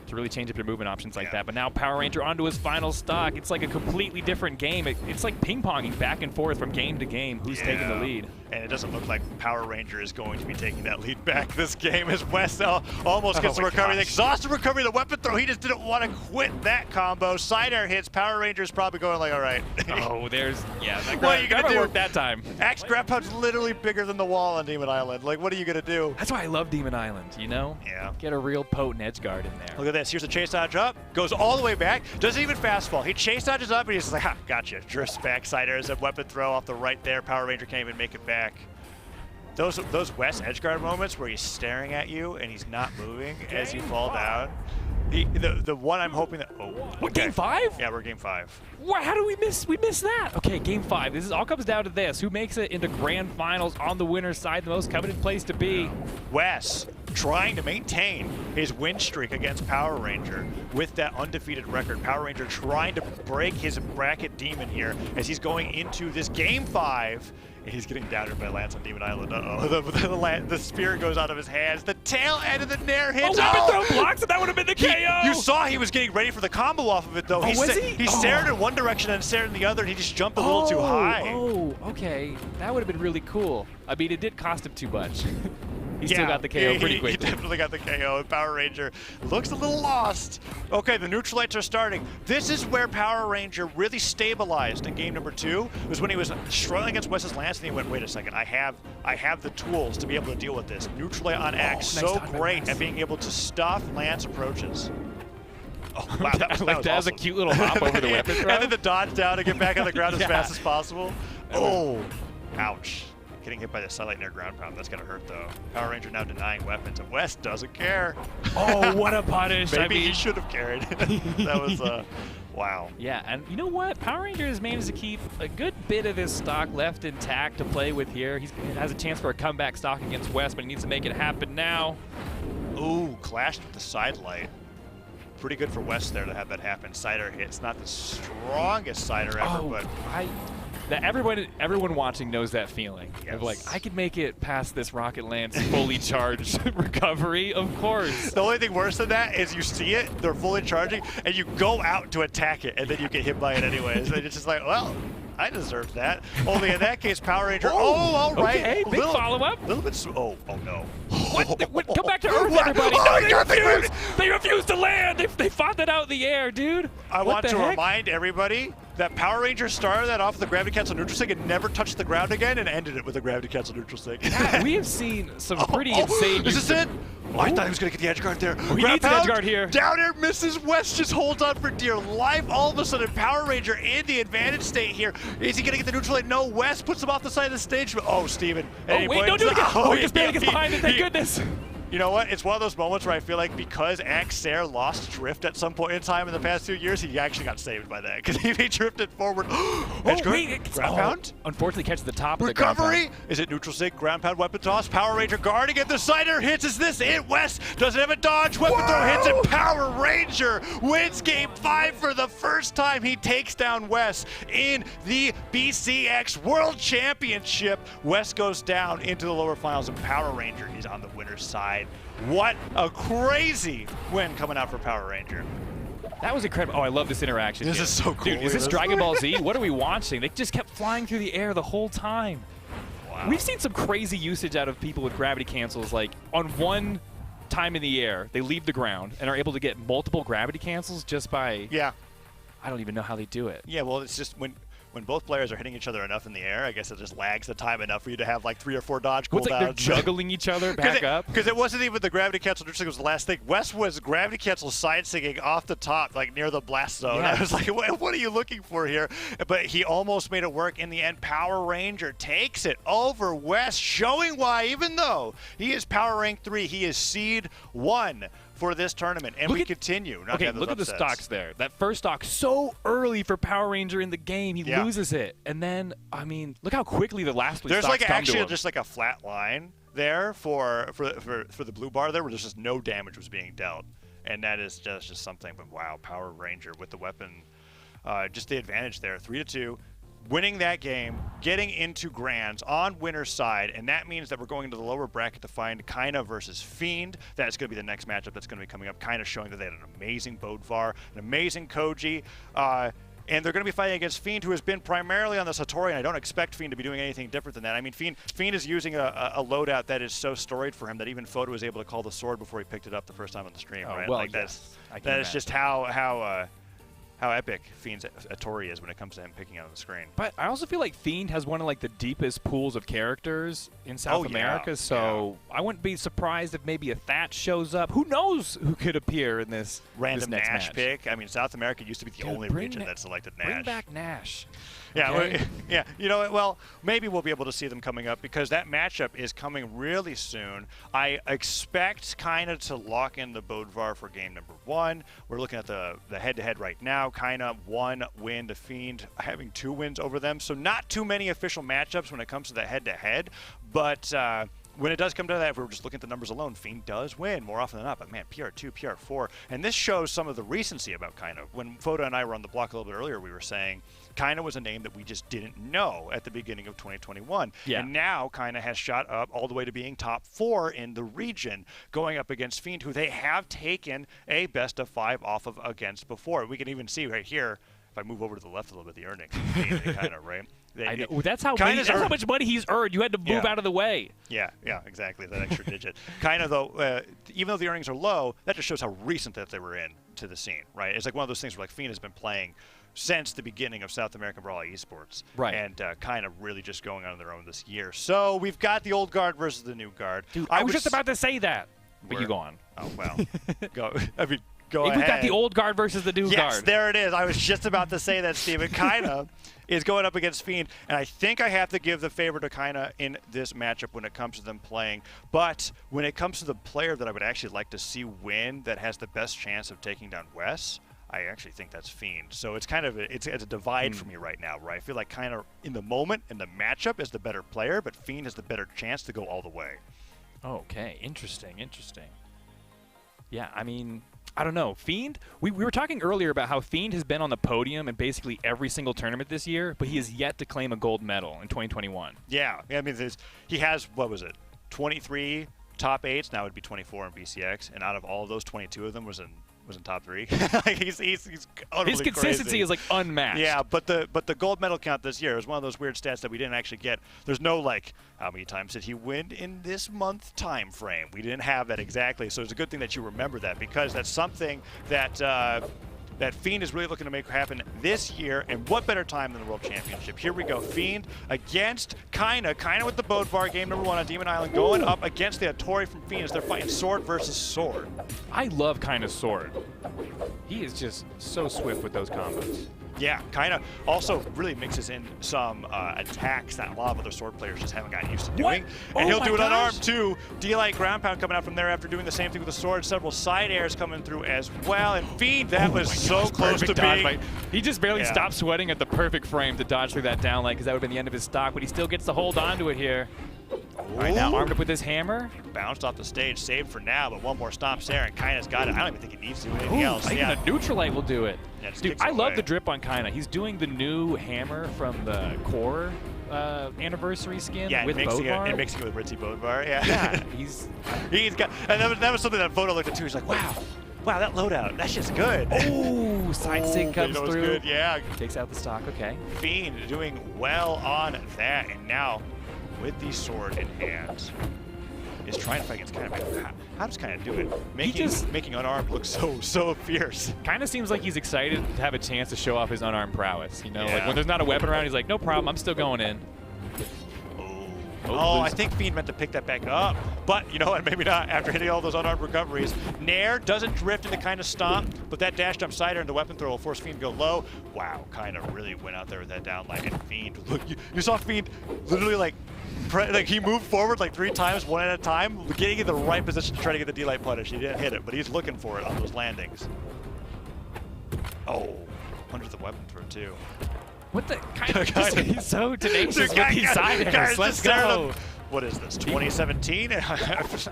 to really change up your movement options like that. But now Power Ranger onto his final stock. It's like a completely different game. It's like ping-ponging back and forth from game to game. Who's taking the lead? And it doesn't look like Power Ranger is going to be taking that lead back this game, as Wes almost gets the recovery. The exhaustive recovery, the weapon throw. He just didn't want to quit that combo. Side air hits. Power Ranger's probably going like, all right. That what are you going to do? Work that time. Axe grab punch literally bigger than the wall on Demon Island. Like, what are you going to do? That's why I love Demon Island, you know? Yeah. Get a real potent edge guard in there. Look at this. Here's a chase dodge up. Goes all the way back. Doesn't even fast fall. He chase dodges up, and he's just like, ha, gotcha. Drifts back. Side airs a weapon throw off the right there. Power Ranger can't even make it back. Those Wes edgeguard moments where he's staring at you and he's not moving as you fall down. The one I'm hoping that What, game 5? Yeah, we're game 5. What? How do we miss that? Okay, game 5. This all comes down to this: who makes it into grand finals on the winner's side, the most coveted place to be. Wes trying to maintain his win streak against Power Ranger with that undefeated record. Power Ranger trying to break his bracket demon here as he's going into this game 5. And he's getting downed by Lance on Demon Island. The spear goes out of his hands. The tail end of the nair hits. Weapon throw blocks, and that would have been the KO. You saw he was getting ready for the combo off of it, though. He stared in one direction and stared in the other, and he just jumped a little too high. Oh, okay. That would have been really cool. I mean, it did cost him too much. He still got the KO pretty quickly. He definitely got the KO, and Power Ranger looks a little lost. Okay, the neutralites are starting. This is where Power Ranger really stabilized in game number 2. It was when he was struggling against Wes's Lance, and he went, wait a second, I have the tools to be able to deal with this. Neutralite on Axe, so great at being able to stuff Lance approaches. Oh, wow, that was that was a cute little hop over the weapon throw. And then the dodge down to get back on the ground as fast as possible. Oh, ouch. Getting hit by the sunlight near ground pound, that's gonna hurt though. Power Ranger now denying weapons, and Wes doesn't care. Oh, what a punish. Maybe he should have cared. That was, wow. Yeah, and you know what? Power Ranger has managed to keep a good bit of his stock left intact to play with here. He has a chance for a comeback stock against Wes, but he needs to make it happen now. Ooh, clashed with the side light. Pretty good for Wes there to have that happen. Sider hits, not the strongest sider ever, but... Everyone watching knows that feeling. Yes. Of like, I could make it past this Rocket Lance fully charged recovery, of course. The only thing worse than that is you see it, they're fully charging, and you go out to attack it, and then you get hit by it anyways. And it's just like, well, I deserved that. Only in that case, Power Ranger. Oh, all right. Okay, big follow-up. A little bit. Oh no. What? Come back to Earth, everybody. No, they refused to land. They fought that out in the air, dude. I want to remind everybody that Power Ranger started that off with the gravity cancel neutral stick and never touched the ground again and ended it with a gravity cancel neutral stick. Yeah, we have seen some pretty insane. Is this it? Oh, I thought he was going to get the edge guard there. He needs an edge guard here. Down air misses. West just holds on for dear life. All of a sudden, Power Ranger in the advantage state here. Is he going to get the neutral lane? No, West puts him off the side of the stage. Oh, Steven. Oh, wait, don't do it again. Oh, he just barely gets behind it. Thank goodness. You know what? It's one of those moments where I feel like because Axair lost drift at some point in time in the past 2 years, he actually got saved by that because he drifted forward. Edge guard, ground pound. Unfortunately, catches the top of the recovery. Ground Is it neutral sig? Ground pound, weapon toss. Power Ranger guarding it. The cider hits. Is this it? West doesn't have a dodge. Weapon throw hits it. Power Ranger wins game 5 for the first time. He takes down West in the BCX World Championship. West goes down into the lower finals, and Power Ranger is on the winner's side. What a crazy win coming out for Power Ranger. That was incredible. Oh, I love this interaction. This is so cool. Dude, is this Dragon Ball Z? What are we watching? They just kept flying through the air the whole time. Wow. We've seen some crazy usage out of people with gravity cancels. Like, on one time in the air, they leave the ground and are able to get multiple gravity cancels just by... Yeah. I don't even know how they do it. Yeah, well, it's just when both players are hitting each other enough in the air, I guess it just lags the time enough for you to have like 3 or 4 dodge cooldowns. It's like they're juggling each other back up. Because it wasn't even the gravity cancel neutral stick was the last thing. West was gravity cancel side singing off the top, like near the blast zone. Yeah. I was like, what are you looking for here? But he almost made it work in the end. Power Ranger takes it over West, showing why even though he is power rank 3, he is seed 1 for this tournament, and we continue. Okay, look at the stocks there. That first stock so early for Power Ranger in the game, he loses it, and then I mean, look how quickly the last place. There's like actually just like a flat line there for the blue bar there, where there's just no damage was being dealt, and that is just something. But wow, Power Ranger with the weapon, just the advantage there, 3-2. Winning that game, getting into Grands on winner's side, and that means that we're going into the lower bracket to find Kaina versus Fiend. That is going to be the next matchup that's going to be coming up. Kaina showing that they had an amazing Bodvar, an amazing Koji, and they're going to be fighting against Fiend, who has been primarily on the Satori, and I don't expect Fiend to be doing anything different than that. I mean, Fiend is using a loadout that is so storied for him that even Photo was able to call the sword before he picked it up the first time on the stream, right? Well, like that is just how epic Fiend's Satori is when it comes to him picking out on the screen. But I also feel like Fiend has one of like the deepest pools of characters in South America, so I wouldn't be surprised if maybe a Thatch shows up. Who knows who could appear in this random next Nash match. pick? I mean, South America used to be the only region that selected Nash. Bring back Nash. Yeah, okay. Yeah. You know, well, maybe we'll be able to see them coming up because that matchup is coming really soon. I expect Kaina to lock in the Bodvar for game number 1. We're looking at the head-to-head right now. Kaina 1 win to Fiend, having 2 wins over them. So not too many official matchups when it comes to the head-to-head, but when it does come to that, if we're just looking at the numbers alone, Fiend does win more often than not. But man, PR2, PR4, and this shows some of the recency about Kaina. When Foda and I were on the block a little bit earlier, we were saying Kaina was a name that we just didn't know at the beginning of 2021. Yeah. And now Kaina has shot up all the way to being top 4 in the region, going up against Fiend, who they have taken a best of 5 off of against before. We can even see right here, if I move over to the left a little bit, the earnings. Kaina, right? I know. That's how much money he's earned. You had to move out of the way. Yeah, exactly. That extra digit. Kaina, though, even though the earnings are low, that just shows how recent that they were in to the scene, right? It's like one of those things where like Fiend has been playing since the beginning of South American Brawlhalla esports, right? And kind of really just going on their own this year. So we've got the old guard versus the new guard. Dude, I was just about to say that, but you go on. Oh well, go. I mean, go ahead. We've got the old guard versus the new guard. Yes, there it is. I was just about to say that, Steven. Kaina is going up against Fiend, and I think I have to give the favor to Kaina in this matchup when it comes to them playing. But when it comes to the player that I would actually like to see win that has the best chance of taking down Wes, I actually think that's Fiend. So it's kind of it's a divide for me right now, where I feel like kind of in the moment in the matchup is the better player, but Fiend has the better chance to go all the way. Okay, interesting. Yeah, I mean, I don't know. Fiend, we were talking earlier about how Fiend has been on the podium in basically every single tournament this year, but he has yet to claim a gold medal in 2021. Yeah, I mean, he has, what was it, 23 top 8s, now it would be 24 in BCX, and out of all of those, 22 of them was in was in top 3. Like he's utterly His consistency crazy. is like unmatched. Yeah, but the gold medal count this year is one of those weird stats that we didn't actually get. There's no like how many times did he win in this month time frame. We didn't have that exactly, so it's a good thing that you remember that, because that's something that that Fiend is really looking to make happen this year, and what better time than the World Championship. Here we go, Fiend against Kaina with the Bodvar, game number 1 on Demon Island, going up against the Atori from Fiend as they're fighting sword versus sword. I love Kaina's sword. He is just so swift with those combos. Yeah, Kaina also really mixes in some attacks that a lot of other sword players just haven't gotten used to doing. And he'll do it unarmed too. D-Light ground pound coming out from there after doing the same thing with the sword. Several side airs coming through as well. And Fiend, that was so close to being... He just barely stopped sweating at the perfect frame to dodge through that down line, because that would have been the end of his stock, but he still gets to hold on to it here. All right, now armed up with his hammer. Bounced off the stage, saved for now, but one more stomps there, and Kaina's got it. I don't even think he needs to do anything else. Even a neutral light will do it. Yeah, dude, I love the drip on Kaina. He's doing the new hammer from the core anniversary skin with Bodvar. And mixing it with Ritzy Bodvar. Yeah, he's got. And that was something that Photo looked at too. He's like, wow, that loadout, that's just good. Oh, side sig comes through. Good, yeah. Takes out the stock. Okay. Fiend doing well on that, and now with the sword in hand, is trying to fight against Kaina. How does Kaina do it? Making unarmed look so fierce. Kind of seems like he's excited to have a chance to show off his unarmed prowess. You know, like when there's not a weapon around, he's like, no problem, I'm still going in. Oh, I think Fiend meant to pick that back up, but you know what, maybe not after hitting all those unarmed recoveries. Nair doesn't drift into Kaina's stomp, but that dash jump side air and the weapon throw will force Fiend to go low. Wow, Kaina really went out there with that down line, and Fiend, look, you saw Fiend literally like he moved forward like 3 times, one at a time, getting in the right position to try to get the D-Light punish. He didn't hit it, but he's looking for it on those landings. Oh, 100th weapon throw too. What the? He's so tenacious with these side airs. Let's go. What is this, 2017?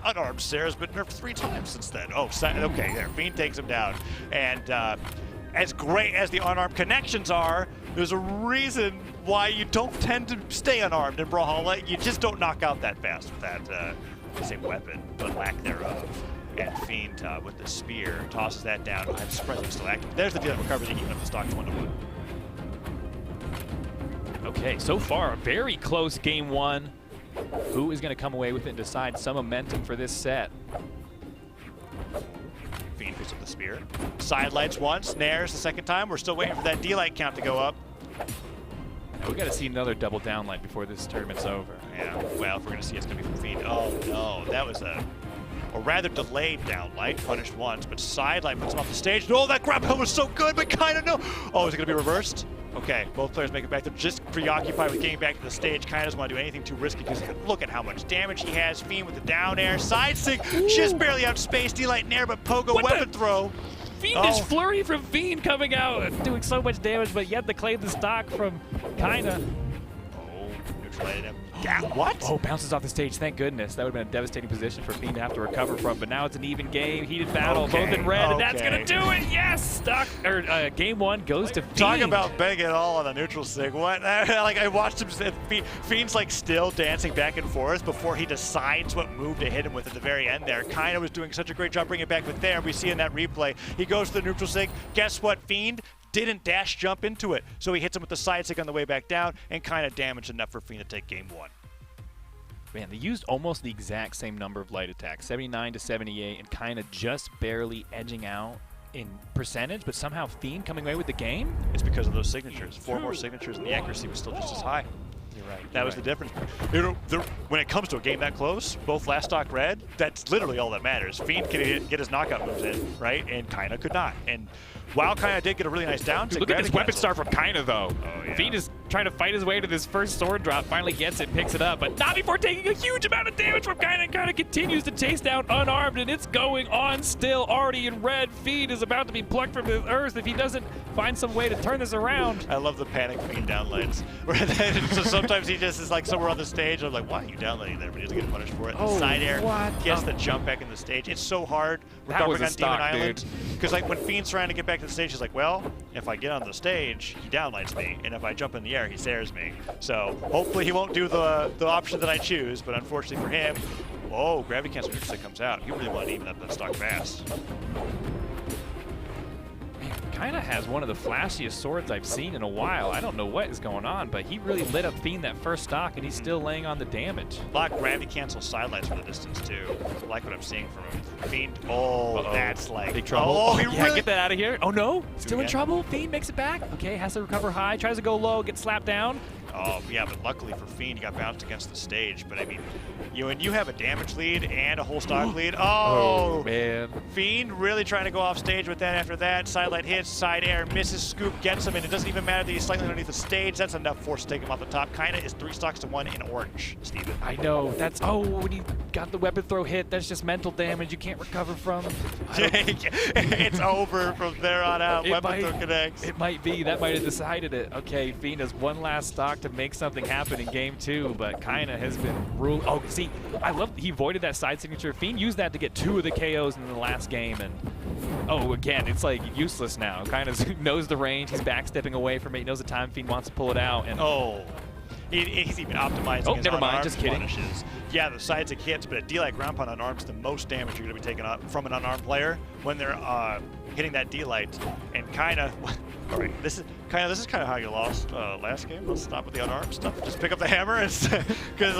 Unarmed Sarah's been nerfed 3 times since then. Oh, okay, there. Fiend takes him down. And as great as the unarmed connections are, there's a reason why you don't tend to stay unarmed in Brawlhalla. You just don't knock out that fast with that same weapon, but lack thereof. And Fiend with the spear tosses that down. I'm surprised he's still active. There's the deal that recovers and keeping up the stock 1-1. Okay, so far, a very close game 1. Who is going to come away with it and decide some momentum for this set? Fiend picks up the spear. Sidelights once, nairs the second time. We're still waiting for that D-Light count to go up. Now we got to see another double down light before this tournament's over. Yeah, well, if we're going to see it's going to be from Fiend. Oh, no, that was a rather delayed down light, punished once, but side light puts him off the stage. Oh, that grab hill was so good, but kind of no. Oh, is it going to be reversed? Okay, both players make it back. They're just preoccupied with getting back to the stage. Kind of doesn't want to do anything too risky because look at how much damage he has. Fiend with the down air, side sig, just barely outspaced. D-Light nair, but Pogo weapon throw. Fiendish flurry from Fiend coming out and doing so much damage, but yet to claim the stock from Kaina. Oh, neutralized him. Yeah, what? Oh, bounces off the stage. Thank goodness. That would have been a devastating position for Fiend to have to recover from. But now it's an even game, heated battle, both in red, and that's gonna do it. Yes, game 1 goes to Fiend. Talk about betting it all on a neutral sig. What? Like I watched him. Fiend's like still dancing back and forth before he decides what move to hit him with at the very end. There, Kaina was doing such a great job bringing it back with there. We see in that replay, he goes to the neutral sig. Guess what? Fiend didn't dash jump into it, so he hits him with the side stick on the way back down, and kind of damaged enough for Fiend to take game 1. Man, they used almost the exact same number of light attacks, 79 to 78, and kind of just barely edging out in percentage, but somehow Fiend coming away with the game? It's because of those signatures. 4 more signatures, and the accuracy was still just as high. You're right. That was the difference. When it comes to a game that close, both last stock red, that's literally all that matters. Fiend can get his knockout moves in, right? And Kaina could not. And while Kaina did get a really nice down, look at this weapon star from Kaina, though. Oh, yeah. Fiend is trying to fight his way to this first sword drop, finally gets it, picks it up, but not before taking a huge amount of damage from Kaina, and Kaina continues to chase down unarmed, and it's going on still, already in red. Fiend is about to be plucked from the earth if he doesn't find some way to turn this around. I love the panic Fiend downlights. So sometimes he just is like somewhere on the stage, I'm like, why are you downlighting there? But he doesn't get punished for it. Oh, side air what? gets the jump back in the stage. It's so hard recovering on Demon Island. Because like when Fiend's trying to get back to the stage, he's like, well, if I get on the stage, he downlights me, and if I jump in the air, he stares me. So hopefully he won't do the option that I choose, but unfortunately for him, oh, gravity cancel neutral stick comes out. He really wanted to even up that stock fast. Kinda has one of the flashiest swords I've seen in a while. I don't know what is going on, but he really lit up Fiend that first stock, and he's still laying on the damage. A lot of gravity cancel sidelights from the distance, too. I like what I'm seeing from him. Fiend, oh, that's like... Big trouble. Oh, he yeah, really... get that out of here. Oh, no. Still in trouble. Fiend makes it back. Okay, has to recover high. Tries to go low, gets slapped down. Oh, yeah, but luckily for Fiend, he got bounced against the stage. But, I mean, when you have a damage lead and a whole stock lead, oh, man. Fiend really trying to go off stage with that after that. Sidelight hits, side air, misses, scoop, gets him, and it doesn't even matter that he's slightly underneath the stage. That's enough force to take him off the top. Kinda is 3 stocks to 1 in orange, Steven. I know. That's, oh, when you got the weapon throw hit, that's just mental damage you can't recover from. It's over from there on out. Weapon throw connects. It might be. That might have decided it. Okay, Fiend has one last stock to make something happen in game 2, but kinda has been ruled. Oh, see, I love he voided that side signature. Fiend used that to get 2 of the KOs in the last game, and oh, again, it's like useless now. Kind of knows the range. He's backstepping away from it. He knows the time Fiend wants to pull it out, and oh. He's even optimizing his never mind, just kidding. punishes. Yeah, the sides it hits, but a D-Light ground pound unarmed is the most damage you're going to be taking from an unarmed player when they're hitting that D-Light. And kind of, all right, this is kind of how you lost last game. Let's stop with the unarmed stuff. Just pick up the hammer, because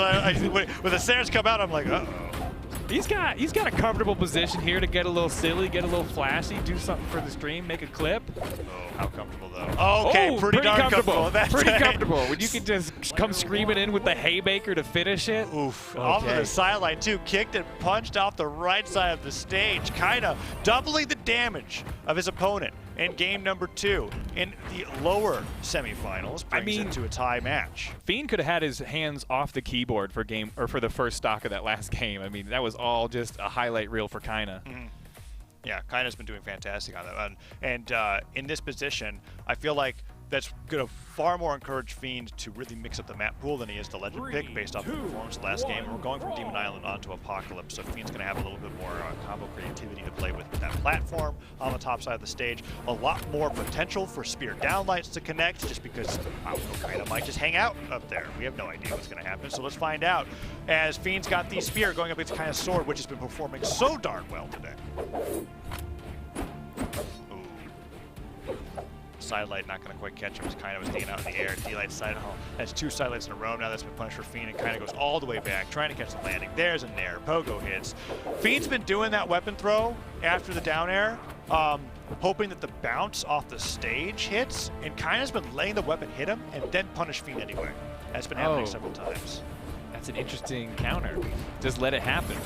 when the stairs come out, I'm like, uh-oh. He's got a comfortable position here to get a little silly, get a little flashy, do something for the stream, make a clip. Oh, how comfortable though. Okay, pretty darn comfortable. That's pretty comfortable. When you can just come screaming in with the haymaker to finish it. Oof. Okay. Off of the sideline too, kicked and punched off the right side of the stage, kind of doubling the damage of his opponent in game number 2 in the lower semifinals. Brings it to a tie match. Fiend could have had his hands off the keyboard for the first stock of that last game. I mean, that was all just a highlight reel for Kinda. Mm-hmm. Yeah, Kina's been doing fantastic on that one. And in this position, I feel like that's going to far more encourage Fiend to really mix up the map pool than he is the legend pick based off the performance last game. And we're going from Demon Island onto Apocalypse, so Fiend's going to have a little bit more combo creativity to play with that platform on the top side of the stage. A lot more potential for spear downlights to connect, just because Kina might just hang out up there. We have no idea what's going to happen, so let's find out. As Fiend's got the spear going up against Kina's sword, which has been performing so darn well today. Sidelight not going to quite catch him as Kinda was hanging out in the air. D-Light side, that's 2 sidelights in a row now. That's been punished for Fiend, and Kinda goes all the way back, trying to catch the landing. There's a nair. Pogo hits. Fiend's been doing that weapon throw after the down air, hoping that the bounce off the stage hits, and Kinda's been letting the weapon hit him and then punish Fiend anyway. That's been happening several times. That's an interesting counter. Just let it happen.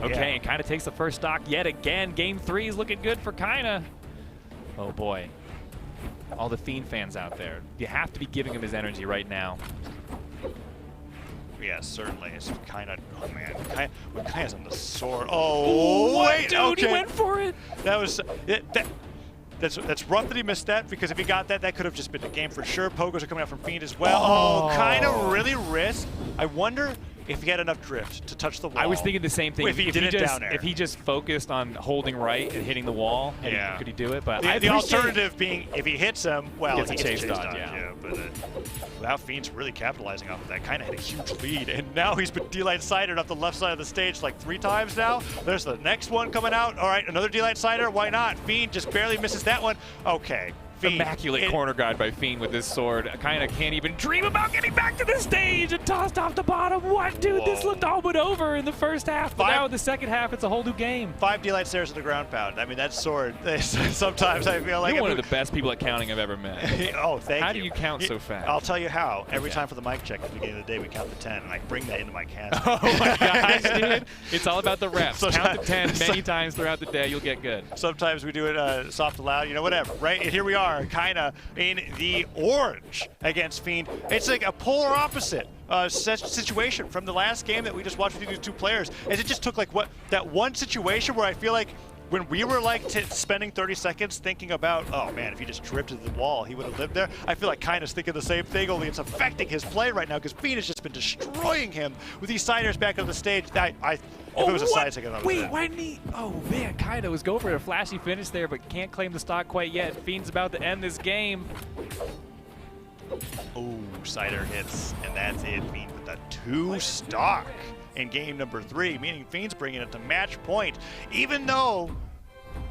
Okay, Yeah. and Kinda takes the first stock yet again. Game 3 is looking good for Kinda. Oh boy. All the Fiend fans out there, you have to be giving him his energy right now. Yeah, certainly. It's kind of, oh man, when Kinda's on the sword. Oh, wait, dude, okay. He went for it. That was, that's rough that he missed that, because if he got that, that could have just been the game for sure. Pogos are coming out from Fiend as well. Oh, Kinda really risked. I wonder if he had enough drift to touch the wall. I was thinking the same thing. If he just focused on holding right and hitting the wall, could he do it? But the alternative being, if he hits him, well, he gets he a gets chase dodge. Yeah, but without Fiend's really capitalizing off of that, Kinda had a huge lead, and now he's been D-Light sided off the left side of the stage like 3 times now. There's the next one coming out. All right, another D-Light sider. Why not? Fiend just barely misses that one. Okay. Fiend. Immaculate corner guard by Fiend with this sword. Kinda can't even dream about getting back to the stage and tossed off the bottom. What, dude? Whoa. This looked all but over in the first half, but now in the second half, it's a whole new game. 5 D-Light stairs to the ground pound. I mean, that sword, sometimes I feel like... You're one of the best people at counting I've ever met. Oh, thank you. How do you count so fast? I'll tell you how. Every time for the mic check at the beginning of the day, we count to 10, and I bring that into my cast. Oh my gosh, dude. It's all about the reps. Count to 10 many times throughout the day, you'll get good. Sometimes we do it soft to loud, whatever, right? And here we are, Kinda in the orange against Fiend. It's like a polar opposite situation from the last game that we just watched with these 2 players. As it just took like that one situation where I feel like when we were like spending 30 seconds thinking about, oh man, if he just drifted the wall, he would have lived there. I feel like Kinda's thinking the same thing, only it's affecting his play right now because Fiend has just been destroying him with these siders back on the stage. If it was a side second, wait, why didn't he? Oh man, Kinda was going for a flashy finish there, but can't claim the stock quite yet. Fiend's about to end this game. Oh, cider hits, and that's it. Fiend with a 2 stock in game number 3, meaning Fiend's bringing it to match point. Even though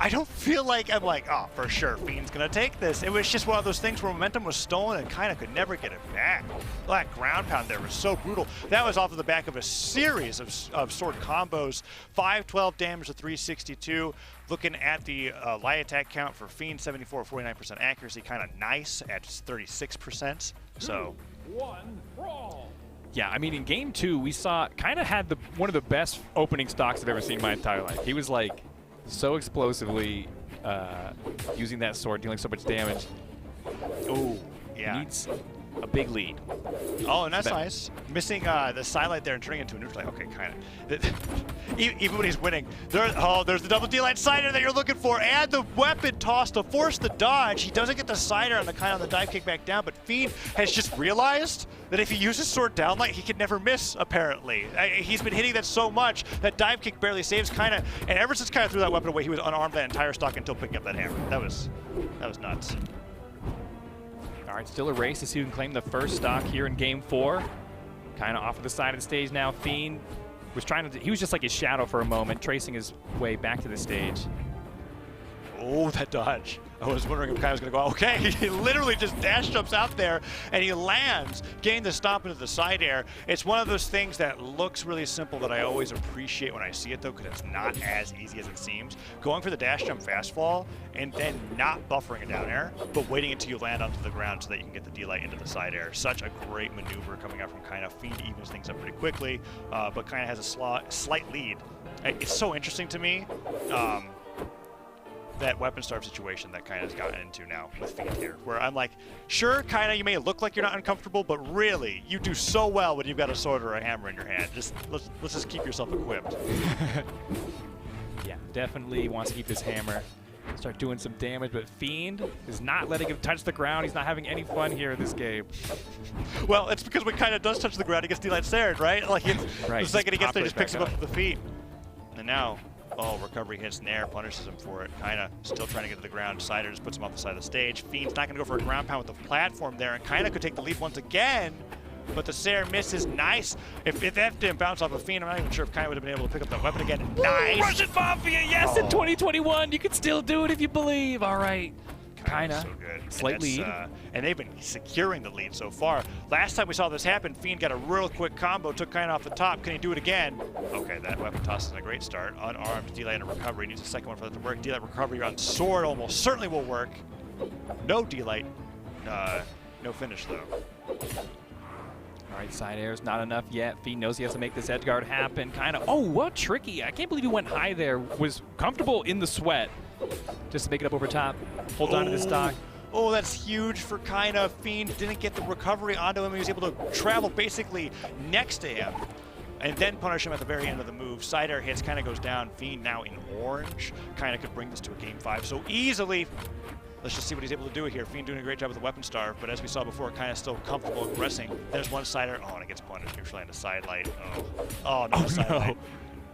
I don't feel like I'm like, oh, for sure, Fiend's going to take this. It was just one of those things where momentum was stolen and kind of could never get it back. That ground pound there was so brutal. That was off of the back of a series of sword combos. 512 damage to 362. Looking at the light attack count for Fiend, 74, 49% accuracy, kind of nice at 36%. So. One brawl. Yeah, I mean, in game 2, we saw kind of had one of the best opening stocks I've ever seen in my entire life. He was like so explosively using that sword, dealing so much damage. Oh, yeah. Needs a big lead. Oh, and that's nice. Missing the sidelight there and turning into a neutral light. Okay, kind of. Even when he's winning. There's the double D-light cider that you're looking for, and the weapon toss to force the dodge. He doesn't get the cider on the dive kick back down, but Fiend has just realized that if he uses sword down light, he can never miss, apparently. He's been hitting that so much that dive kick barely saves, and ever since threw that weapon away, he was unarmed that entire stock until picking up that hammer. That was nuts. All right, still a race to see who can claim the first stock here in game 4. Kind of off of the side of the stage now. Fiend was he was just like his shadow for a moment, tracing his way back to the stage. Oh, that dodge. I was wondering if Kai was going to go, okay, he literally just dash jumps out there and he lands, getting the stomp into the side air. It's one of those things that looks really simple that I always appreciate when I see it though, because it's not as easy as it seems. Going for the dash jump fast fall and then not buffering a down air, but waiting until you land onto the ground so that you can get the D-light into the side air. Such a great maneuver coming out from Kaina. Fiend evens things up pretty quickly, but Kaina has a slight lead. It's so interesting to me. That weapon starve situation that Kaina's gotten into now with Fiend here, where I'm like, sure, Kaina, you may look like you're not uncomfortable, but really, you do so well when you've got a sword or a hammer in your hand. Let's just keep yourself equipped. Yeah, definitely wants to keep this hammer, start doing some damage, but Fiend is not letting him touch the ground. He's not having any fun here in this game. Well, it's because when Kaina does touch the ground, he gets D-light snared, right? Like, the second he gets there, he just picks him up with the feet. And now, recovery hits Nair, punishes him for it. Kaina still trying to get to the ground. Cider just puts him off the side of the stage. Fiend's not going to go for a ground pound with the platform there, and Kaina could take the lead once again, but the Sair misses. Nice. If that didn't bounce off of Fiend, I'm not even sure if Kaina would have been able to pick up that weapon again. Nice. Russian Mafia, yes, in 2021. You can still do it if you believe. All right. Kaina, so good. Slight lead. And they've been securing the lead so far. Last time we saw this happen, Fiend got a real quick combo, took Kaina off the top. Can he do it again? Okay, that weapon toss is a great start. Unarmed, D-light and recovery. Needs a second one for that to work. D-light recovery on sword almost certainly will work. No D-light. No finish, though. All right, side air's not enough yet. Fiend knows he has to make this edge guard happen. Kaina, oh, what tricky. I can't believe he went high there. Was comfortable in the sweat. Just to make it up over top. Hold on to the stock. Oh, that's huge for Kaina. Fiend didn't get the recovery onto him. He was able to travel basically next to him and then punish him at the very end of the move. Side air hits, Kaina goes down. Fiend now in orange. Kaina could bring this to a game 5 so easily. Let's just see what he's able to do here. Fiend doing a great job with the weapon starve, but as we saw before, Kaina's still comfortable aggressing. There's one sider. Oh, and it gets punished. Neutral and a side light. Oh no, side light.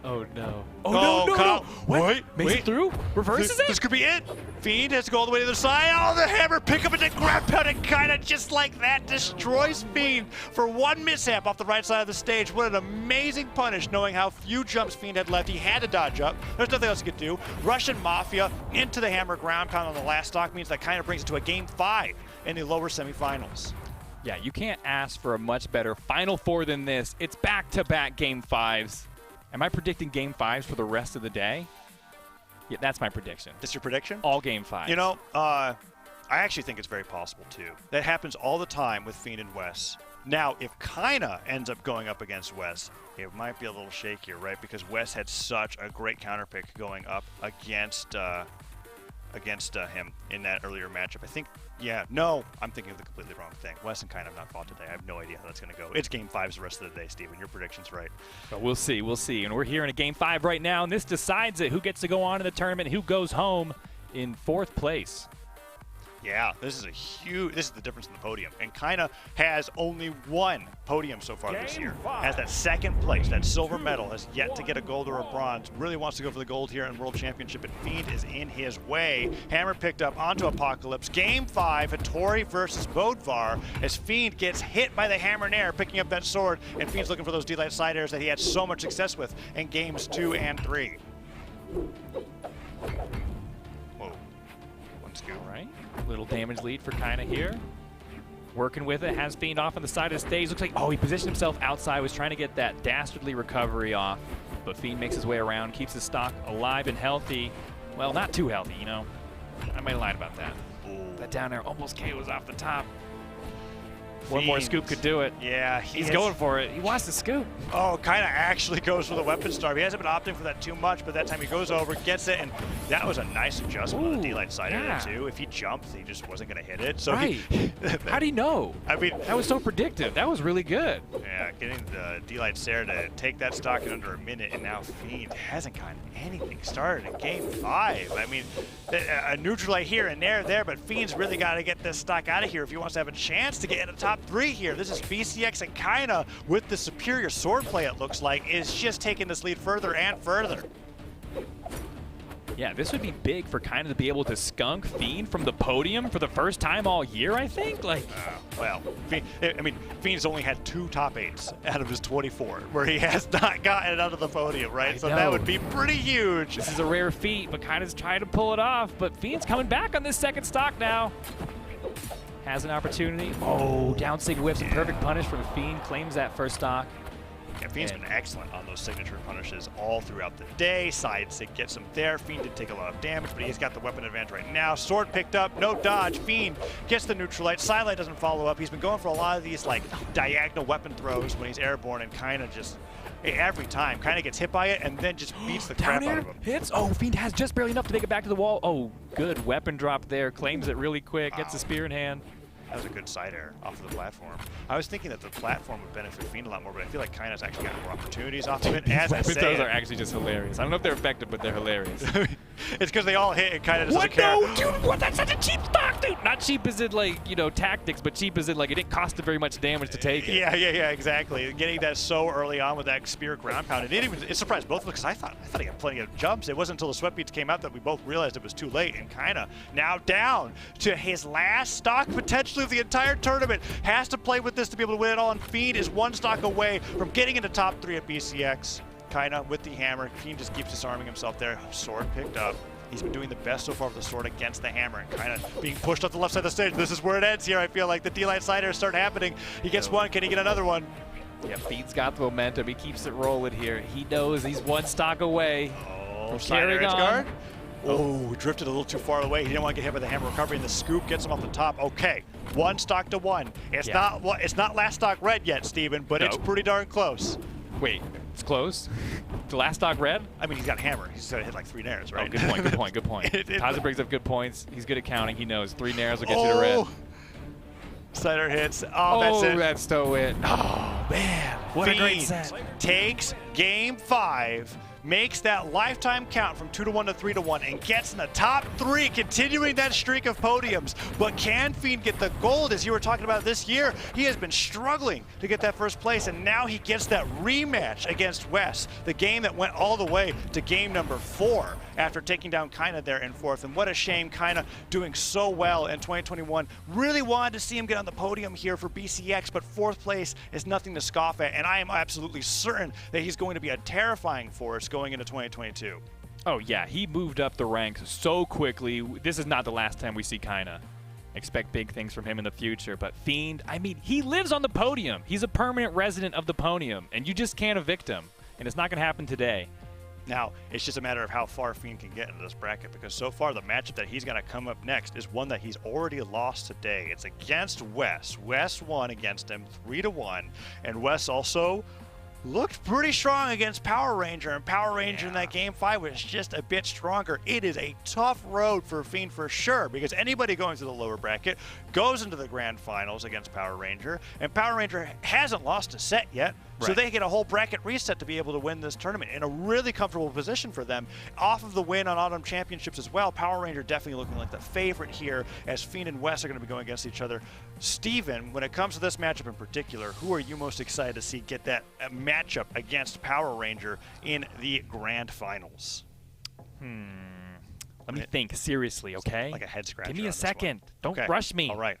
Oh no. Oh, no. Wait. Makes it through? Reverses it? This could be it. Fiend has to go all the way to the side. Oh, the hammer pick up and then grab pound and Kaina just like that destroys Fiend for one mishap off the right side of the stage. What an amazing punish, knowing how few jumps Fiend had left. He had to dodge up. There's nothing else he could do. Russian Mafia into the hammer ground pound on the last stock means that Kaina brings it to a game 5 in the lower semifinals. Yeah, you can't ask for a much better Final Four than this. It's back-to-back game 5s. Am I predicting game 5s for the rest of the day? Yeah, that's my prediction. That's your prediction? All game 5s. You know, I actually think it's very possible, too. That happens all the time with Fiend and Wes. Now, if Kaina ends up going up against Wes, it might be a little shakier, right? Because Wes had such a great counter pick going up against him in that earlier matchup. I think, I'm thinking of the completely wrong thing. Wes and Kaina have not fought today. I have no idea how that's going to go. It's game 5s the rest of the day, Steven. Your prediction's right. But we'll see. And we're here in a game 5 right now, and this decides it. Who gets to go on in the tournament, who goes home in 4th place. Yeah, this is the difference in the podium. And Kaina has only one podium so far this year. Has that second place, that silver medal, has yet to get a gold or a bronze. Really wants to go for the gold here in World Championship, and Fiend is in his way. Hammer picked up onto Apocalypse. Game 5, Hattori versus Bodvar, as Fiend gets hit by the hammer nair, picking up that sword, and Fiend's looking for those D-light side airs that he had so much success with in games 2 and 3. scoop. All right. Little damage lead for Kaina here. Working with it, has Fiend off on the side of the stage. Looks like, oh, he positioned himself outside, was trying to get that dastardly recovery off. But Fiend makes his way around, keeps his stock alive and healthy. Well, not too healthy, you know. I might have lied about that. Ooh. That down air almost KOs off the top. Fiend. One more scoop could do it. Yeah, he's going for it. He wants to scoop. Oh, kind of actually goes for the weapon starve. He hasn't been opting for that too much, but that time he goes over, gets it, and that was a nice adjustment on the D-Light side there, too. If he jumped, he just wasn't going to hit it. So right. How'd he know? I mean, that was so predictive. That was really good. Yeah, getting the D-Light Sarah to take that stock in under a minute, and now Fiend hasn't gotten anything started in Game 5. I mean, a neutral light here and there, but Fiend's really got to get this stock out of here if he wants to have a chance to get in the top 3 here. This is BCX, and Kaina, with the superior swordplay, it looks like, is just taking this lead further and further. Yeah, this would be big for Kaina to be able to skunk Fiend from the podium for the first time all year, I think. Like, well, Fiend's only had 2 top 8s out of his 24, where he has not gotten it out of the podium, right? So that would be pretty huge. This is a rare feat, but Kaina's trying to pull it off. But Fiend's coming back on this second stock now. Has an opportunity. Oh, down sig whiffs, a perfect punish from Fiend, claims that first stock. Yeah, Fiend's been excellent on those signature punishes all throughout the day. Side sig gets him there. Fiend did take a lot of damage, but he's got the weapon advantage right now. Sword picked up, no dodge. Fiend gets the neutral light. Sidelight doesn't follow up. He's been going for a lot of these like diagonal weapon throws when he's airborne, and kind of just every time kind of gets hit by it and then just beats the crap out of him. Hits. Oh, Fiend has just barely enough to make it back to the wall. Oh, good weapon drop there. Claims it really quick. Gets the spear in hand. That was a good side air off of the platform. I was thinking that the platform would benefit Fiend a lot more, but I feel like Kaina's actually got more opportunities off of it. As I say, those are actually just hilarious. I don't know if they're effective, but they're hilarious. It's because they all hit and Kaina doesn't care. No, dude, what? That's such a cheap stock, dude. Not cheap as in like, you know, tactics, but cheap as in like it didn't cost him very much damage to take it. Yeah, exactly. Getting that so early on with that spear ground pound, it surprised both of us because I thought he had plenty of jumps. It wasn't until the sweat beats came out that we both realized it was too late, and Kaina now down to his last stock potentially of the entire tournament. Has to play with this to be able to win it all, and Fiend is 1 stock away from getting into top 3 at BCX. Kaina with the hammer. Fiend just keeps disarming himself there. Sword picked up. He's been doing the best so far with the sword against the hammer, and kind of being pushed up the left side of the stage. This is where it ends here. I feel like the D-Light side airs start happening. He gets one. Can he get another one? Yeah, Fiend's got the momentum. He keeps it rolling here. He knows he's 1 stock away from carrying on. Guard. Oh, drifted a little too far away. He didn't want to get hit by the hammer recovery, and the scoop gets him off the top. Okay, 1 stock to 1. It's not last stock red yet, Steven, but it's pretty darn close. Wait, it's close? The last stock red? I mean, he's got a hammer. He's got to hit like 3 nairs, right? Oh, good point. Taza brings up good points. He's good at counting. He knows 3 nairs will get you to red. Cider hits. Oh, that's it. That's still it. Oh, man. What a great set. Takes Game 5. Makes that lifetime count from 2-1 to 3-1 and gets in the top 3, continuing that streak of podiums. But can Fiend get the gold? As you were talking about this year, he has been struggling to get that first place, and now he gets that rematch against Wes, the game that went all the way to game number 4 after taking down Kaina there in 4th. And what a shame, Kaina doing so well in 2021. Really wanted to see him get on the podium here for BCX, but 4th place is nothing to scoff at, and I am absolutely certain that he's going to be a terrifying force going into 2022. Oh yeah, he moved up the ranks so quickly. This is not the last time we see Kaina. Expect big things from him in the future, but Fiend, I mean, he lives on the podium. He's a permanent resident of the podium, and you just can't evict him, and it's not going to happen today. Now, it's just a matter of how far Fiend can get into this bracket, because so far the matchup that he's going to come up next is one that he's already lost today. It's against Wes. Wes won against him 3-1, and Wes also looked pretty strong against Power Ranger, and Power Ranger in that Game 5 was just a bit stronger. It is a tough road for Fiend for sure, because anybody going through the lower bracket goes into the grand finals against Power Ranger, and Power Ranger hasn't lost a set yet. So they get a whole bracket reset to be able to win this tournament in a really comfortable position for them. Off of the win on Autumn Championships as well, Power Ranger definitely looking like the favorite here as Fiend and Wes are going to be going against each other. Steven, when it comes to this matchup in particular, who are you most excited to see get that matchup against Power Ranger in the grand finals? Let me think seriously, okay? Like a head scratcher. Give me a second. Don't rush me. All right.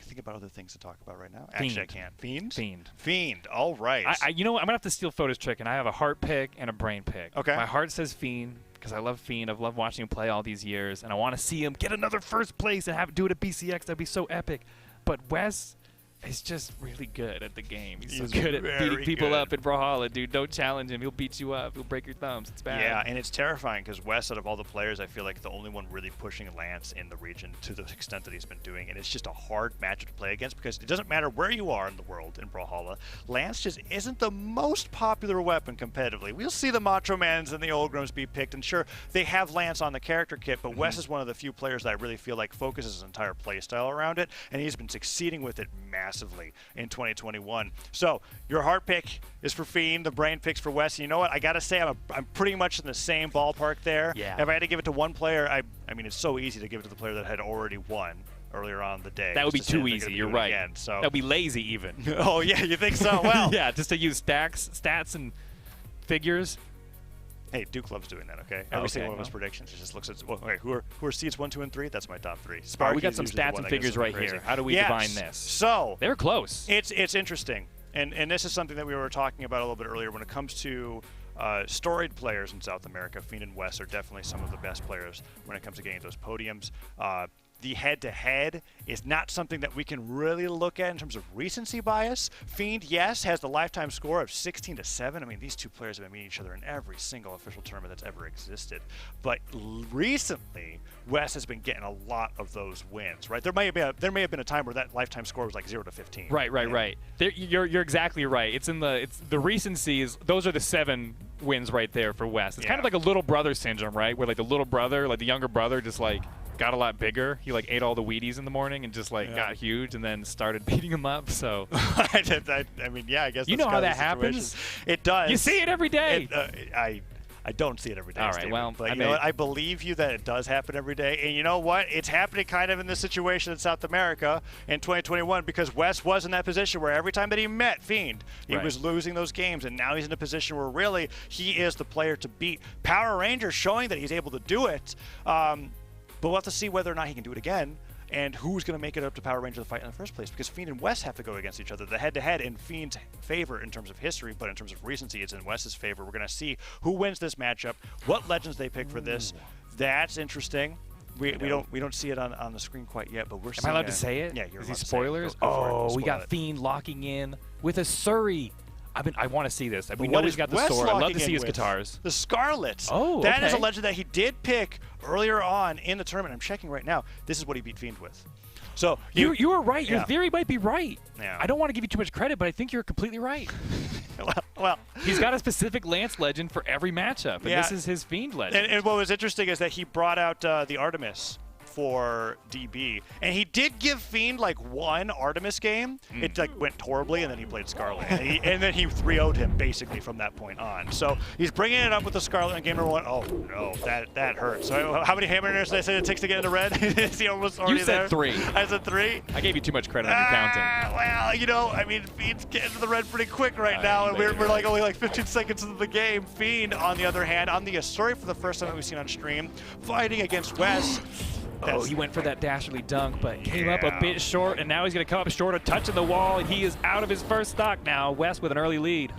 Think about other things to talk about right now. Actually, I can't. Fiend. Fiend. All right. You know what? I'm going to have to steal Photo's trick, and I have a heart pick and a brain pick. Okay. My heart says Fiend. because I love Fiend. I've loved watching him play all these years, and I want to see him get another first place and do it at BCX. That'd be so epic. But Wes is just really good at the game. He's so good at beating people up in Brawlhalla, dude. Don't challenge him. He'll beat you up. He'll break your thumbs. It's bad. Yeah, and it's terrifying because Wes, out of all the players, I feel like the only one really pushing Lance in the region to the extent that he's been doing. And it's just a hard matchup to play against because it doesn't matter where you are in the world in Brawlhalla. Lance just isn't the most popular weapon competitively. We'll see the Macho Mans and the Olgrums be picked, and sure, they have Lance on the character kit, but Wes is one of the few players that I really feel like focuses his entire playstyle around it, and he's been succeeding with it massively in 2021. So your heart pick is for Fiend, the brain pick's for Wes. You know what? I gotta say, I'm pretty much in the same ballpark there. Yeah. If I had to give it to one player, I mean, it's so easy to give it to the player that had already won earlier on in the day. That would be too easy. You're right. Again, so. That would be lazy even. Oh yeah, you think so? Well, yeah, just to use stats and figures. Hey, Duke loves doing that, okay? Every single one of his predictions, he just looks at, well, okay, who are seeds 1, 2, and 3? That's my top 3. Sparky, we got some stats and figures right here. How do we divine this? So they're close. It's interesting, and this is something that we were talking about a little bit earlier. When it comes to storied players in South America, Fiend and Wes are definitely some of the best players when it comes to getting those podiums. The head-to-head is not something that we can really look at in terms of recency bias. Fiend, yes, has the lifetime score of 16-7. I mean, these two players have been meeting each other in every single official tournament that's ever existed. But recently, Wes has been getting a lot of those wins, right? There may have been a time where that lifetime score was like 0-15. Right. You're exactly right. It's the recency is those are the 7 wins right there for Wes. It's kind of like a little brother syndrome, right? Where like the little brother, like the younger brother, just like got a lot bigger. He like ate all the Wheaties in the morning and just like got huge and then started beating him up. So I mean, yeah, I guess you know how that happens. It does. You see it every day. I don't see it every day. All right, Steven, well, but you know what? I believe you that it does happen every day. And you know what? It's happening kind of in this situation in South America in 2021 because Wes was in that position where every time that he met Fiend, he was losing those games. And now he's in a position where really he is the player to beat. Power Rangers showing that he's able to do it. But we'll have to see whether or not he can do it again and who's going to make it up to Power Ranger the fight in the first place because Fiend and Wes have to go against each other. The head-to-head in Fiend's favor in terms of history, but in terms of recency, it's in Wes's favor. We're going to see who wins this matchup, what legends they pick for this. That's interesting. We don't see it on the screen quite yet, but we're seeing Am I allowed to say it? Yeah, you're allowed to to spoilers? Oh, we got Fiend locking in with a Surrey. I want to see this. We know he's got the sword. I'd love to see his guitars. The Scarlets. Oh, that is a legend that he did pick earlier on in the tournament. I'm checking right now. This is what he beat Fiend with. So you were right. Your theory might be right. Yeah. I don't want to give you too much credit, but I think you're completely right. well, he's got a specific Lance legend for every matchup, and this is his Fiend legend. And what was interesting is that he brought out the Artemis for DB, and he did give Fiend like one Artemis game. It like went horribly, and then he played Scarlet, and then he 3-0'd him basically from that point on. So he's bringing it up with the Scarlet in game number 1. Oh no, that hurts. So how many hammer did I say it takes to get into red? Is he almost already You said there? 3. I said 3. I gave you too much credit on your counting. Well, you know, I mean, Fiend's getting to the red pretty quick right now, and we're like only like 15 seconds into the game. Fiend, on the other hand, on the Asuri for the first time that we've seen on stream, fighting against Wes. Oh, he went for that dastardly dunk, but came up a bit short, and now he's going to come up short of touching the wall, and he is out of his first stock now. Wes with an early lead.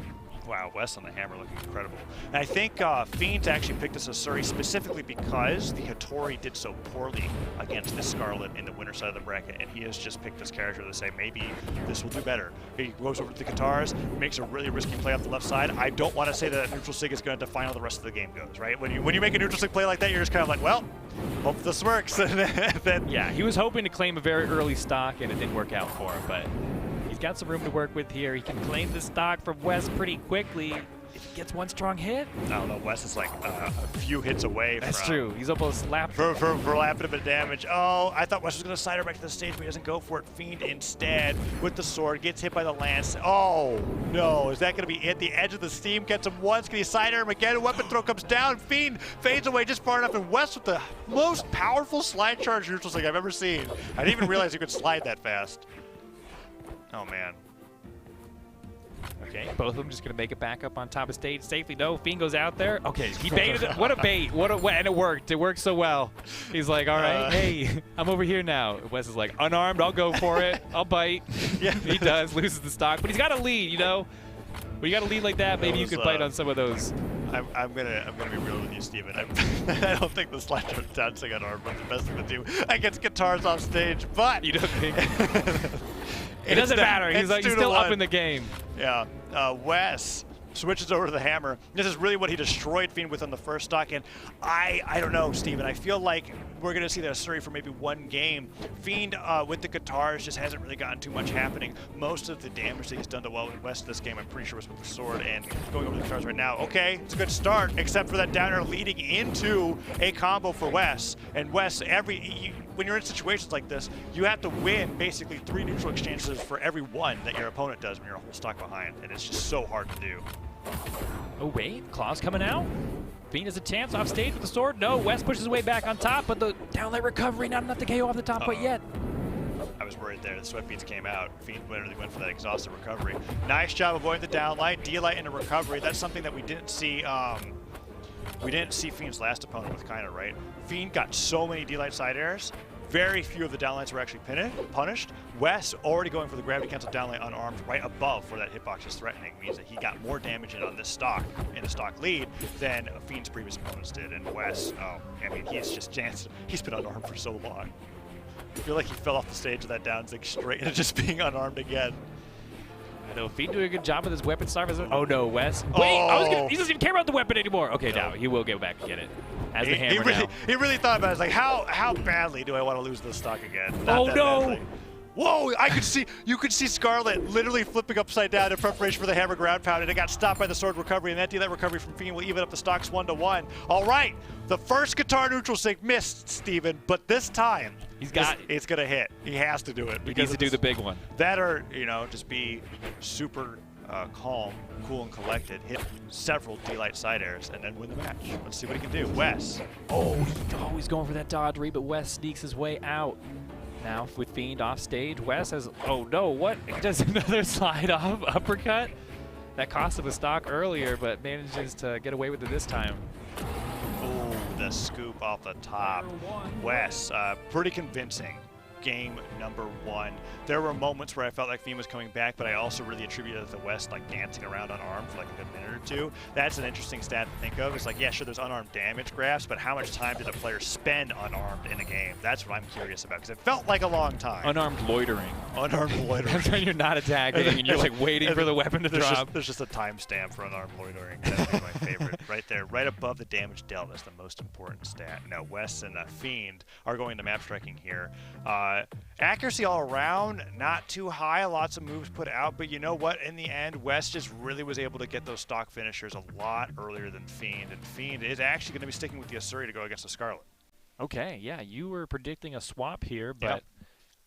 Wow, Wes on the hammer looking incredible. And I think Fiend actually picked this Asuri specifically because the Hattori did so poorly against the Scarlet in the winner side of the bracket, and he has just picked this character to say maybe this will do better. He goes over to the guitars, makes a really risky play off the left side. I don't want to say that neutral sig is going to define how the rest of the game goes, right? When you make a neutral sig play like that, you're just kind of like, well, hope this works. Then, yeah, he was hoping to claim a very early stock, and it didn't work out for him, but he's got some room to work with here. He can claim the stock from Wes pretty quickly if he gets one strong hit. No, Wes is like a few hits away. That's true. He's almost lapped. For lapping a bit of damage. Oh, I thought Wes was going to slide her back to the stage, but he doesn't go for it. Fiend instead with the sword gets hit by the lance. Oh no, is that going to be it? The edge of the steam gets him once. Can he side him again? Weapon throw comes down. Fiend fades away just far enough, and Wes with the most powerful slide charge neutral sig I've ever seen. I didn't even realize he could slide that fast. Oh man. Okay, both of them just gonna make it back up on top of stage safely. No, Fiend goes out there. Okay, he baited it. What a bait! And it worked. It worked so well. He's like, all right, hey, I'm over here now. Wes is like, unarmed. I'll go for it. I'll bite. Yeah, he does. Loses the stock, but he's got a lead. You know, when you got a lead like that, maybe you could bite on some of those I'm gonna be real with you, Steven. I don't think the slide dancing on arm was the best thing to do against guitars off stage, but you don't think it doesn't matter. He's still up in the game. Yeah, Wes switches over to the hammer. This is really what he destroyed Fiend with on the first stock, and I don't know, Steven. I feel like we're going to see the Asuri for maybe one game. Fiend with the guitars just hasn't really gotten too much happening. Most of the damage that he's done to West this game, I'm pretty sure, was with the sword, and going over the guitars right now. Okay, it's a good start, except for that down air leading into a combo for Wes. And Wes, when you're in situations like this, you have to win basically 3 neutral exchanges for every one that your opponent does when you're a whole stock behind, and it's just so hard to do. Oh wait, Claw's coming out. Fiend has a chance off stage with the sword. No, West pushes his way back on top, but the downlight recovery, not enough to KO off the top quite yet. I was worried there. The sweat beats came out. Fiend literally went for that exhausted recovery. Nice job avoiding the downlight. D-light into recovery. That's something that we didn't see. We didn't see Fiend's last opponent with Kaina, right? Fiend got so many D-light side airs. Very few of the downlights were actually punished. Wes already going for the gravity cancel downlight unarmed right above where that hitbox is threatening means that he got more damage in on this stock, in the stock lead, than Fiend's previous opponents did. And Wes, I mean, he's been unarmed for so long. I feel like he fell off the stage with that down zig straight into just being unarmed again. I know Fiend doing a good job with his weapon service. Oh no, Wes. Wait, he doesn't even care about the weapon anymore. Okay, no, he will go back and get it. As the hammer now. He really thought about it. It's like, how badly do I want to lose this stock again? Oh no! Badly. Whoa! You could see Scarlet literally flipping upside down in preparation for the hammer ground pound, and it got stopped by the sword recovery, and that D-light recovery from Fiend will even up the stocks 1-1. All right, the first guitar neutral sync missed, Steven, but this time it's gonna hit. He has to do it. He needs to do the big one. That or just be super calm, cool, and collected, hit several D-light side airs, and then win the match. Let's see what he can do. Wes. Oh, he's always going for that dodge read, but Wes sneaks his way out. Now with Fiend off stage, Wes has, oh no, what? He does another slide off uppercut. That cost him a stock earlier, but manages to get away with it this time. Oh, the scoop off the top. Wes, pretty convincing. Game number 1. There were moments where I felt like Fiend was coming back, but I also really attributed it to West dancing around unarmed for like a good minute or two. That's an interesting stat to think of. It's like, yeah, sure, there's unarmed damage graphs, but how much time did a player spend unarmed in a game? That's what I'm curious about, because it felt like a long time. Unarmed loitering. Unarmed loitering. That's when you're not attacking and you're like waiting for the weapon to drop. There's just a timestamp for unarmed loitering. That'd be my favorite. Right there, right above the damage dealt. That's the most important stat. No, West and Fiend are going to map striking here. Accuracy all around, not too high, lots of moves put out, but you know what? In the end, West just really was able to get those stock finishers a lot earlier than Fiend, and Fiend is actually going to be sticking with the Asuri to go against the Scarlet. Okay, yeah, you were predicting a swap here, but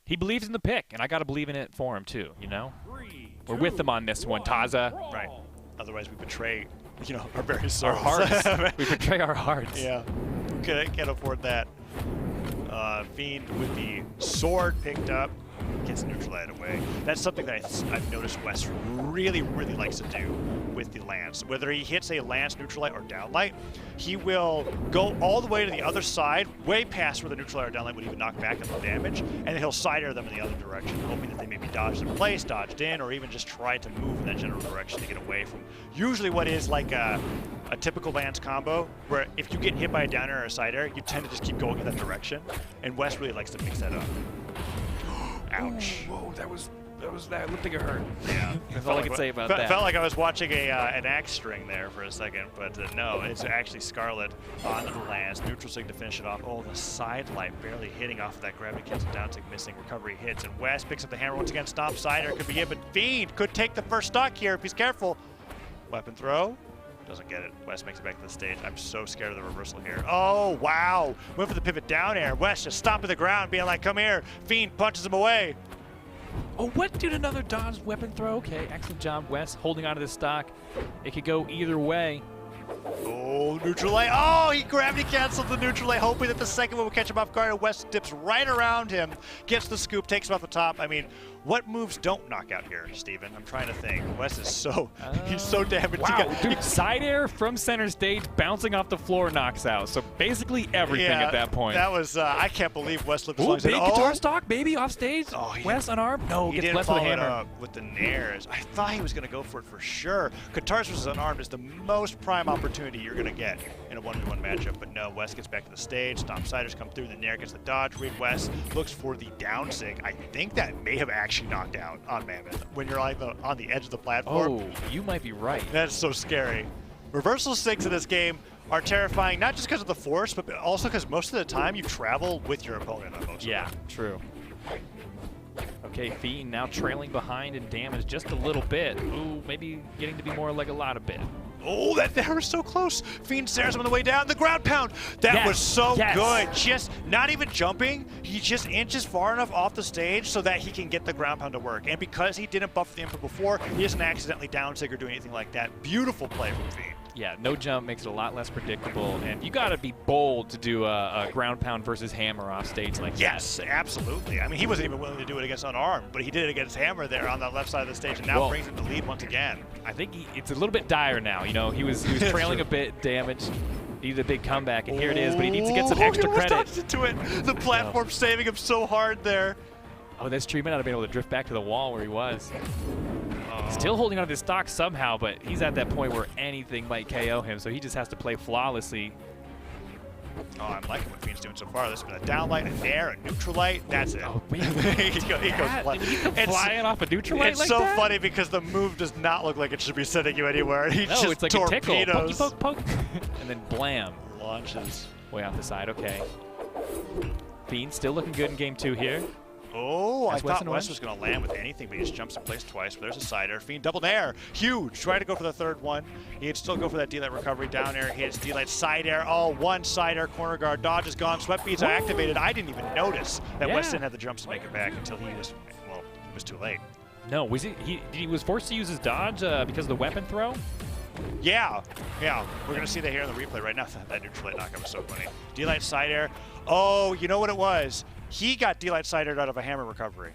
he believes in the pick, and I got to believe in it for him too, We're with him on this one, Taza. Right. Otherwise, we betray, our very souls. Our hearts. We betray our hearts. Yeah. Can't afford that. Fiend with the sword picked up, gets neutralized away. That's something that I've noticed Wes really, really likes to do with the lance. Whether he hits a lance, neutralight, or downlight, he will go all the way to the other side, way past where the neutralight or downlight would even knock back on the damage, and then he'll side air them in the other direction, hoping that they maybe dodged in place, dodged in, or even just try to move in that general direction to get away from usually what is like a typical lance combo, where if you get hit by a down air or a side air, you tend to just keep going in that direction, and Wes really likes to mix that up. Ouch. Whoa, that looked like it hurt. Yeah. That's all I can say about that. Felt like I was watching an axe string there for a second, but no, it's actually Scarlet onto the lance, neutral sig to finish it off. Oh, the side light barely hitting off of that gravity cancel down sig, missing, recovery hits, and Wes picks up the hammer once again, stomp sider, could be it, but Fiend could take the first stock here if he's careful. Weapon throw. Doesn't get it. Wes makes it back to the stage. I'm so scared of the reversal here. Oh, wow. Went for the pivot down air. Wes just stomping the ground, being like, come here. Fiend punches him away. Oh, what? Dude, another dodge weapon throw. Okay, excellent job, Wes, holding onto the stock. It could go either way. Oh, neutral light. Oh, he gravity canceled the neutral light, hoping that the second one would catch him off guard. And Wes dips right around him, gets the scoop, takes him off the top. I mean, What moves don't knock out here, Steven? I'm trying to think. Wes is so, he's so damaged. Wow, dude, side air from center stage, bouncing off the floor knocks out. So basically everything at that point. That was, I can't believe Wes lived as Ooh, long as big guitar stock, baby, off stage. Wes unarmed? No, he gets didn't blessed with a follow it hammer. up with the nairs. I thought he was going to go for it for sure. Guitars versus unarmed is the most prime opportunity you're going to get in a 1v1 matchup, but no, Wes gets back to the stage, stomp siders come through, the nair gets the dodge read. Wes looks for the down sig. I think that may have actually knocked out on Mammoth when you're on the edge of the platform. Oh, you might be right. That's so scary. Reversal sigs in this game are terrifying, not just because of the force, but also because most of the time you travel with your opponent on most of them. True. Okay, Fiend now trailing behind in damage just a little bit. Ooh, maybe getting to be more like a lot a bit. Oh, that was so close. Fiend snares him on the way down. The ground pound. That was so good. Just not even jumping. He just inches far enough off the stage so that he can get the ground pound to work. And because he didn't buff the input before, he doesn't accidentally down sig or do anything like that. Beautiful play from Fiend. Yeah, no jump makes it a lot less predictable, and you got to be bold to do a ground pound versus hammer off stage like that. Yes, absolutely. I mean, he wasn't even willing to do it against unarmed, but he did it against hammer there on the left side of the stage, and now brings him to lead once again. I think it's a little bit dire now. You know, he was trailing a bit, damaged, needed a big comeback, and here it is. But he needs to get some extra credit. He almost into it. The platform saving him so hard there. Oh, this treatment might have been able to drift back to the wall where he was. Still holding on to this stock somehow, but he's at that point where anything might KO him, so he just has to play flawlessly. Oh, I'm liking what Fiend's doing so far. There's been a down light, a nair, a neutral light. That's it. Oh, wait. he goes flying off a neutral light It's so funny because the move does not look like it should be sending you anywhere. He just it's like torpedoes. a tickle. Poke, poke, poke. And then blam. Launches. Way off the side. Okay. Fiend still looking good in game 2 here. Oh, I thought Wes was going to land with anything, but he just jumps in place twice. But there's a side air. Fiend double nair. Huge. Try to go for the third one. He'd still go for that D-light recovery. Down air. Hits D-light side air. Oh, one side air. Corner guard. Dodge is gone. Sweat beads are activated. I didn't even notice that Wes didn't have the jumps to make it back until he was, well, it was too late. No, was he was forced to use his dodge because of the weapon throw? Yeah. We're going to see that here in the replay right now. That neutral light knockup was so funny. D-light side air. Oh, you know what it was? He got D-light side aired out of a hammer recovery.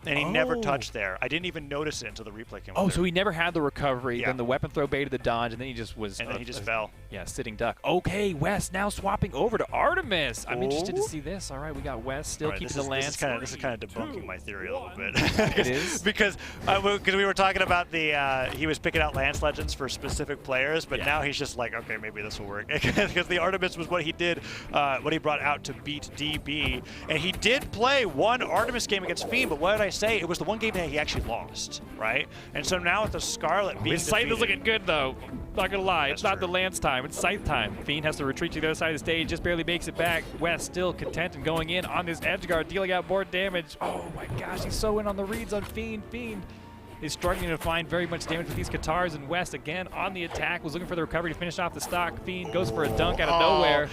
And he never touched there. I didn't even notice it until the replay came up. So he never had the recovery, then the weapon throw baited the dodge, and then he just was... And then he just fell. Yeah, sitting duck. Okay, Wes now swapping over to Artemis. I'm interested to see this. All right, we got Wes still keeping the lance. This is kind of debunking my theory a little bit. It is? Because we were talking about he was picking out lance legends for specific players, but now he's just like, okay, maybe this will work. Because the Artemis was what he did, what he brought out to beat DB. And he did play one Artemis game against Fiend, but what did I say? It was the one game that he actually lost, right? And so now with the Scarlet being his Scythe is looking good, though. Not gonna lie, it's not the lance time, it's Scythe time. Fiend has to retreat to the other side of the stage, just barely makes it back. Wes still content and going in on this edge guard, dealing out more damage. Oh my gosh, he's so in on the reads on Fiend. Fiend is struggling to find very much damage with these guitars, and West again on the attack, was looking for the recovery to finish off the stock. Fiend goes for a dunk out of nowhere.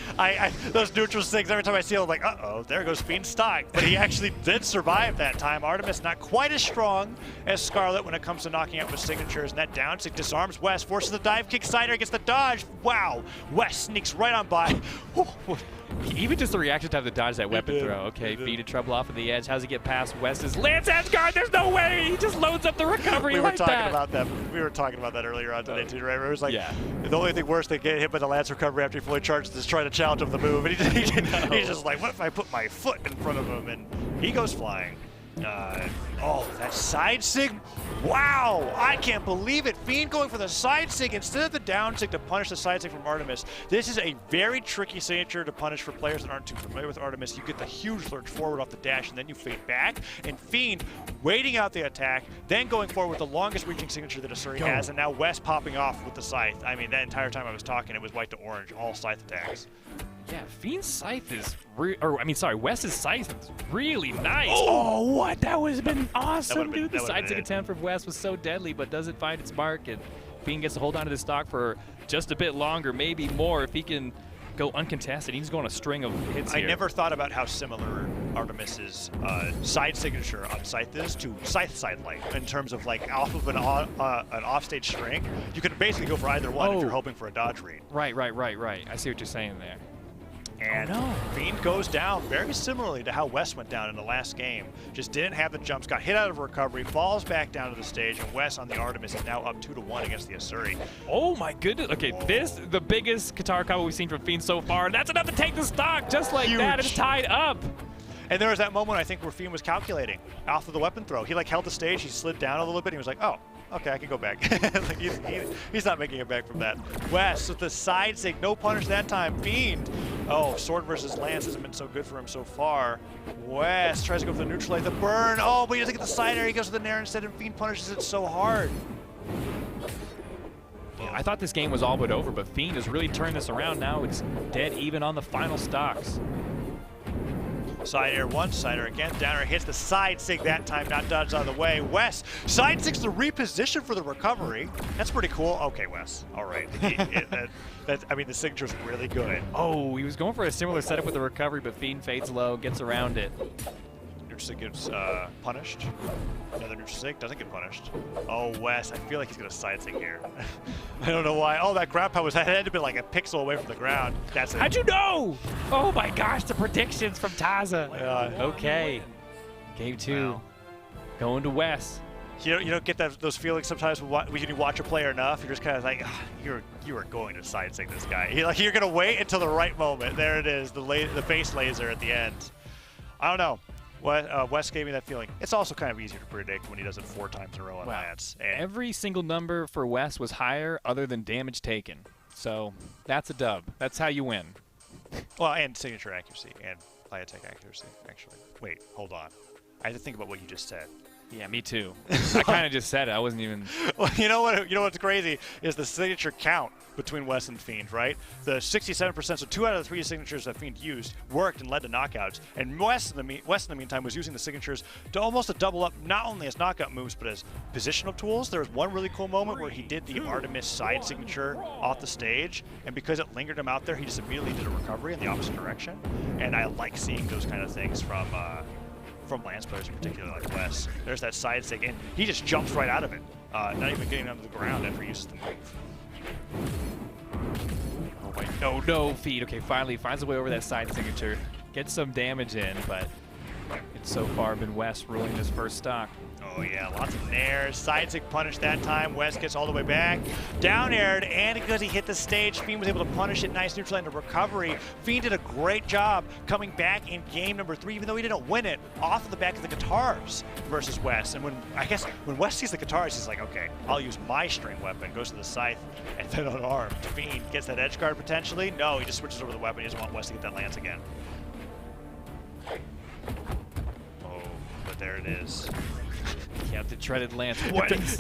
Those neutral sigs, every time I see them, I'm like, uh-oh, there goes Fiend's stock. But he actually did survive that time. Artemis not quite as strong as Scarlet when it comes to knocking out with signatures, and that down sig disarms West, forces the dive kick, Cider gets the dodge. Wow, West sneaks right on by. Even just the reaction time to dodge that weapon throw. Okay, Fiend in trouble off of the edge. How's he get past West's lance edge guard? There's no way! He just loads up the recovery like that. We were talking about that earlier on today too, right? It was like, the only thing worse than getting hit by the lance recovery after he fully charges is trying to challenge him the move. And he's just like, what if I put my foot in front of him? And he goes flying. That side sig. Wow, I can't believe it. Fiend going for the side sig instead of the down sig to punish the side sig from Artemis. This is a very tricky signature to punish for players that aren't too familiar with Artemis. You get the huge lurch forward off the dash, and then you fade back. And Fiend waiting out the attack, then going forward with the longest reaching signature that Asuri has, and now West popping off with the scythe. I mean, that entire time I was talking, it was white to orange, all scythe attacks. Yeah, Fiend's scythe is, West's scythe is really nice. Oh, what? That would have been awesome, dude. The side sig attempt from West was so deadly, but doesn't find its mark, and Fiend gets to hold on to the stock for just a bit longer, maybe more, if he can go uncontested. He's going a string of hits here. I never thought about how similar Artemis's side signature on Scythe is to Scythe side light in terms of like off of an offstage string. You can basically go for either one if you're hoping for a dodge read. Right. I see what you're saying there. And Fiend goes down very similarly to how Wes went down in the last game. Just didn't have the jumps, got hit out of recovery, falls back down to the stage, and Wes on the Artemis is now up 2-1 against the Asuri. Oh my goodness. Okay, this the biggest Qatar combo we've seen from Fiend so far. That's enough to take the stock just like that. It's tied up. And there was that moment, I think, where Fiend was calculating off of the weapon throw. He like held the stage, he slid down a little bit, and he was like, oh, okay, I can go back. Like he's not making it back from that. Wes with the side sig, no punish that time. Fiend. Oh, sword versus lance hasn't been so good for him so far. Wes tries to go for the neutral light, the burn. Oh, but he doesn't get the side air. He goes for the nair instead, and Fiend punishes it so hard. Yeah, I thought this game was all but over, but Fiend has really turned this around now. It's dead even on the final stocks. Side air once, side air again, down air hits the side sig that time, not dodged out of the way. Wes, side sig's the reposition for the recovery. That's pretty cool. Okay, Wes, all right. I mean, the signature's really good. Oh, he was going for a similar setup with the recovery, but Fiend fades low, gets around it. Neutral sig gets punished. Another neutral sig doesn't get punished. Oh, Wes, I feel like he's gonna side sig here. I don't know why. Oh, that grab power had to be like a pixel away from the ground. That's it. How'd you know? Oh my gosh, the predictions from Taza. Okay. Game 2. Going to Wes. You don't get those feelings sometimes when you watch a player enough. You're just kind of like, you are going to side sig this guy. You're gonna wait until the right moment. There it is, the base laser at the end. I don't know. Wes gave me that feeling. It's also kind of easier to predict when he does it 4 times in a row on Lance. And every single number for Wes was higher other than damage taken. So that's a dub. That's how you win. Well, and signature accuracy and fly attack accuracy, actually. Wait, hold on. I had to think about what you just said. Yeah, me too. I kind of just said it. I wasn't even. Well, you know what's crazy is the signature count between Wes and Fiend, right? The 67%, so 2 out of the 3 signatures that Fiend used worked and led to knockouts. And Wes in the meantime was using the signatures to almost double up not only as knockout moves but as positional tools. There was one really cool moment where he did the Artemis side signature off the stage, and because it lingered him out there, he just immediately did a recovery in the opposite direction. And I like seeing those kind of things from Lance players in particular, like Wes. There's that side sig, and he just jumps right out of it, not even getting onto the ground after he uses the move. Oh wait, no, Fiend. Okay, finally finds a way over that side signature, gets some damage in, but it's so far been Wes ruling this first stock. Oh yeah, lots of nairs. Side sig punish that time. Wes gets all the way back. Down aired, and because he hit the stage, Fiend was able to punish it. Nice neutral into recovery. Fiend did a great job coming back in game number 3, even though he didn't win it, off of the back of the guitars versus Wes. And when Wes sees the guitars, he's like, okay, I'll use my string weapon. Goes to the scythe, and then unarmed. Fiend gets that edge guard potentially. No, he just switches over the weapon. He doesn't want Wes to get that lance again. Oh, but there it is. Yeah, the treaded lance. He